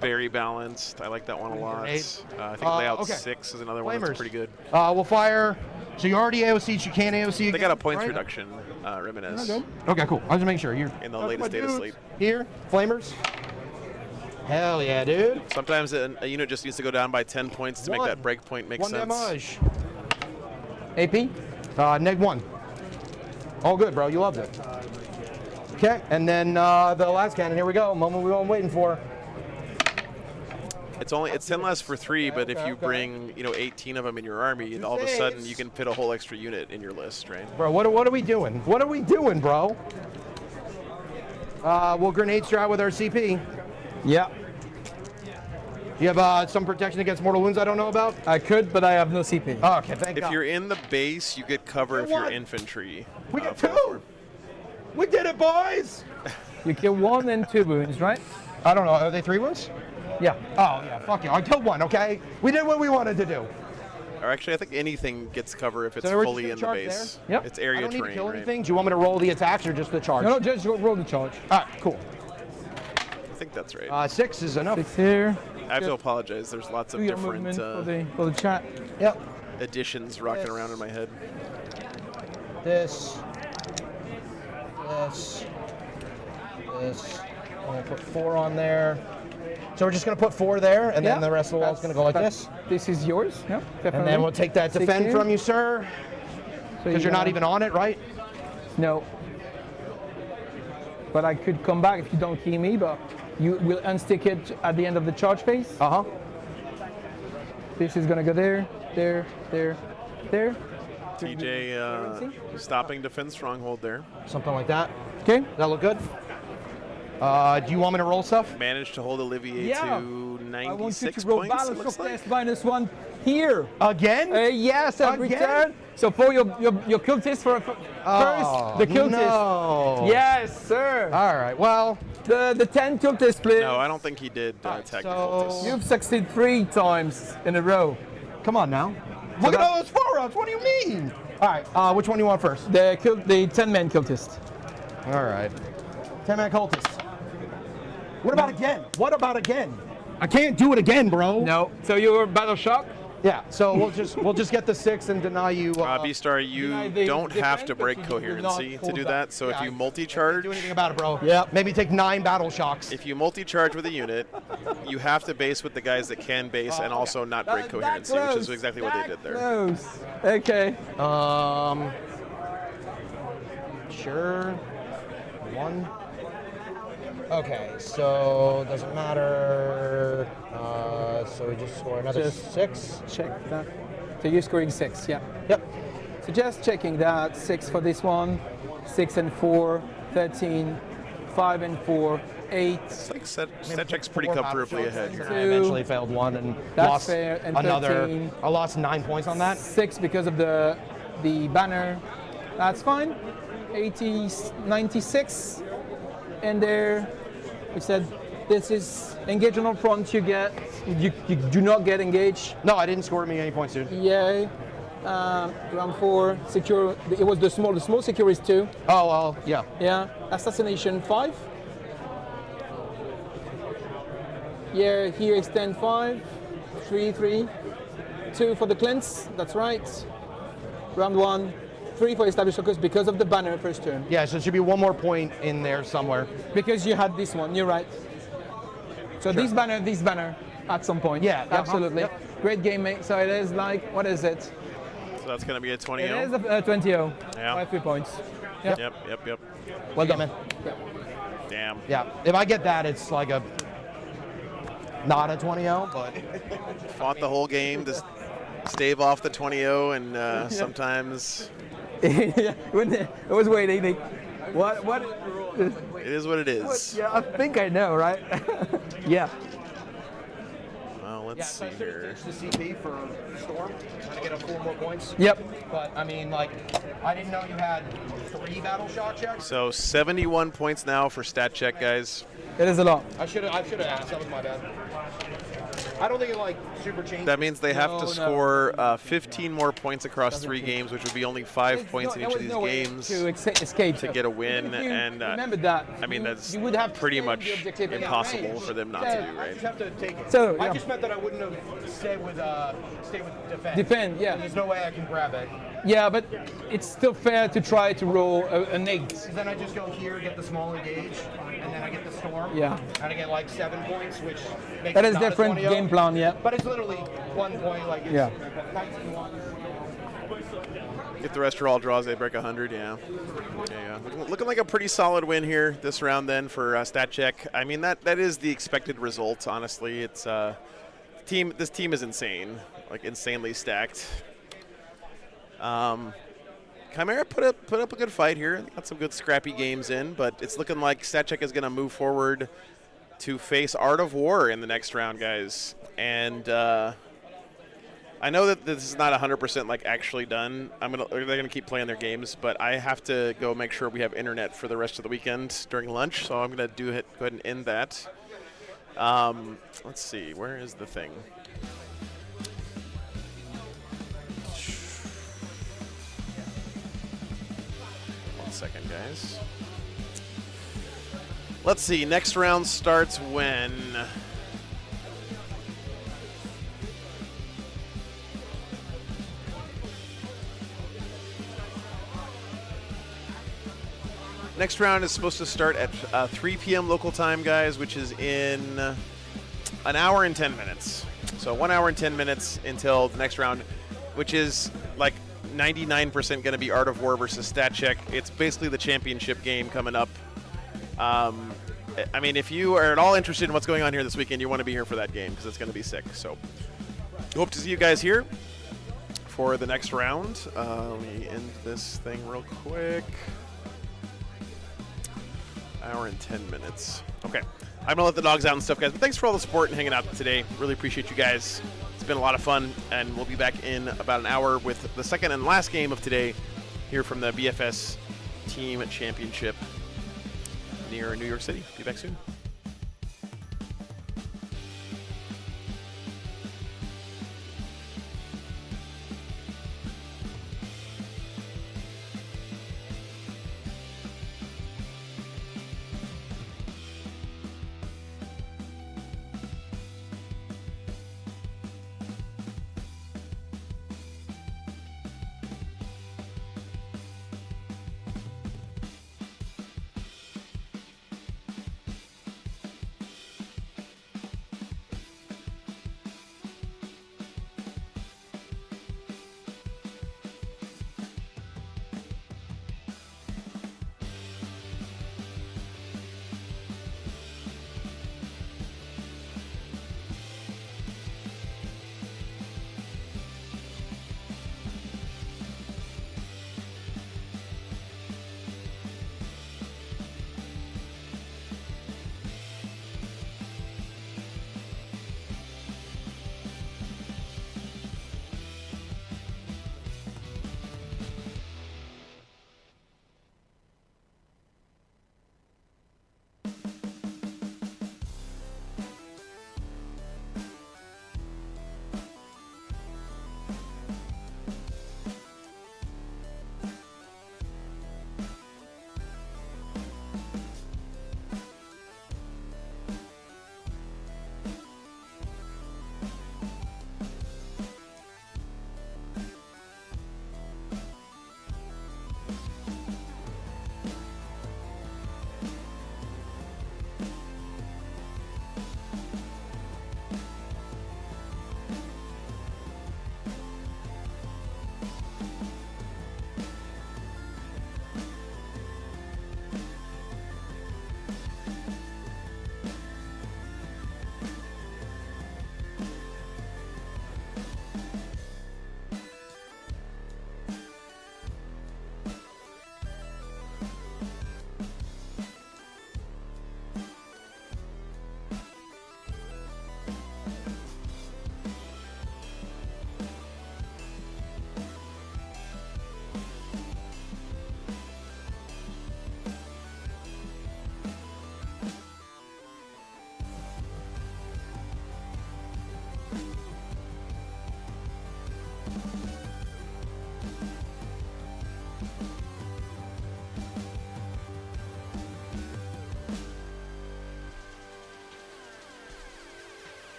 very balanced. I like that one a lot. I think layout 6 is another one that's pretty good. We'll fire So you already AOC'd, you can't AOC again? They got a points right? reduction, Reminisce. Okay, cool. I was just making sure. You're in the latest data slate. Here, Flamers. Hell yeah, dude. Sometimes a unit just needs to go down by 10 points to make that break point make One sense. damage. AP? Neg 1. All good, bro. You loved it. Okay, and then the last cannon. Here we go. Moment we've been waiting for. It's 10 less for 3, but if you bring 18 of them in your army, all of a sudden you can fit a whole extra unit in your list, right? Bro, what are we doing? What are we doing, bro? We'll grenade strat with our CP. Yeah. You have some protection against mortal wounds I don't know about? I could, but I have no CP. Oh, okay, thank God. If you're in the base, you get cover if you're infantry. We get 2! We did it, boys! You kill 1 and 2 wounds, right? I don't know. Are they 3 wounds? Yeah. Oh, yeah. Fuck you. I killed 1, okay? We did what we wanted to do. Or actually, I think anything gets cover if it's So we're fully just in the gonna base. charge there? Yep. It's area I don't need terrain, to kill right? anything. Do you want me to roll the attacks or just the charge? No, just roll the charge. All right, cool. I think that's right. 6 is enough. 6 here. I have to apologize. There's lots of Do your different movement for the chat. Yep. additions rocking around in my head. This. I'm gonna put 4 on there. So we're just gonna put 4 there, and then the rest of the wall's gonna go like this. This is yours. Yeah, definitely. And then we'll take that 6 defend here. from you, sir. Because you're not even on it, right? No. But I could come back if you don't kill me, but you will unstick it at the end of the charge phase. Uh-huh. This is gonna go there, there, there, there. TJ stopping defense stronghold there. Something like that. Okay. That look good? Do you want me to roll stuff? Managed to hold Olivier to I want you 96 to roll points, it balance looks of like. test -1 here. Again? Yes, every Again? turn. So for your cultist first, the cultist. No. Yes, sir. All right, well. The 10 cultist split. No, I don't think he did attack the cultists. You've succeeded 3 times in a row. Come on now. Look at all those 4-ups. What do you mean? All right, which one do you want first? The 10-man cultist. All right. 10-man cultist. What about again? What about again? I can't do it again, bro. No. So you're battle shock? Yeah. So we'll just get the 6 and deny you. B-Star, you don't have to break coherency to do that. So if you multi-charge, do anything about it, bro. Yeah. Maybe take 9 battle shocks. if you multi-charge with a unit, you have to base with the guys that can base and also not break coherency, which is exactly what they did there. Close. Okay. Sure. 1. Okay, so doesn't matter. So we just score another 6. Check that. So you're scoring 6, yeah. Yep. So just checking that 6 for this one, 6 and 4, 13, 5 and 4, 8. It's like set check's pretty comfortably ahead here. I eventually failed 1 and That's lost fair, and another. 13. I lost 9 points on that. 6 because of the banner. That's fine. 80, 96. And there, we said this is engage on front. You do not get engaged. No, I didn't score me any points, dude. Yeah. Round 4, secure. It was the small secure is 2. Oh well, yeah. Yeah. Assassination 5. Yeah. Here extend 5. 3, 3. 2 for the cleanse. That's right. Round 1. 3 for established focus because of the banner first turn. Yeah, so it should be 1 more point in there somewhere. Because you had this one, you're right. So Sure. this banner at some point. Yeah, absolutely. Yep. Great game, mate. So it is like, what is it? So that's going to be a 20-0. It is a 20-0. Yeah. By 3 points. Yep. Well done, man. Damn. Yeah, if I get that, it's like a not a 20-0, but Fought the whole game to stave off the 20-0, and sometimes Yeah, I was waiting. What? it is what it is. Yeah, I think I know, right? Yeah. Well, let's see here. the CP for Storm, trying to get up 4 more points. Yep. But I mean, like, I didn't know you had 3 battle shock checks. So 71 points now for stat check, guys. It is a lot. I should have asked. That was my bad. I don't think it like super changed. That means they have No, to no. score 15 more points across 3 games, which would be only 5 points in each of these games to escape to get a win. If you And remember that. I mean, that's you would have to pretty stay much with the objective in that impossible range. for them not Yeah, to do, I just right? have to take it. So, I yeah. just meant that I wouldn't have stayed with defense. Defend, yeah. There's no way I can grab it. Yeah, but it's still fair to try to roll an 8. Then I just go here, get the smaller gauge, and then I get the storm. Yeah. And I get like 7 points, which makes That it is not a different 20-0. game plan, yeah. But it's literally 1 point, like it's Yeah. 19-1. If the rest are all draws, they break 100. Yeah. Yeah. Looking like a pretty solid win here this round then for Stat Check. I mean that is the expected result. Honestly, it's This team is insane, like insanely stacked. Chimera put up a good fight here. Got some good scrappy games in, but it's looking like Stat Check is going to move forward to face Art of War in the next round, guys. And I know that this is not 100% like actually done. They're gonna keep playing their games, but I have to go make sure we have internet for the rest of the weekend during lunch. So I'm gonna go ahead and end that. Let's see, where is the thing? One second, guys. Let's see. Next round starts when. Next round is supposed to start at 3 p.m. local time, guys, which is in an hour and 10 minutes. So 1 hour and 10 minutes until the next round, which is like 99% going to be Art of War versus Stat Check. It's basically the championship game coming up. I mean, if you are at all interested in what's going on here this weekend, you want to be here for that game because it's going to be sick. So hope to see you guys here for the next round. Let me end this thing real quick. Hour and 10 minutes. Okay. I'm going to let the dogs out and stuff, guys. But thanks for all the support and hanging out today. Really appreciate you guys. It's been a lot of fun. And we'll be back in about an hour with the second and last game of today here from the BFS Team Championship near New York City. Be back soon.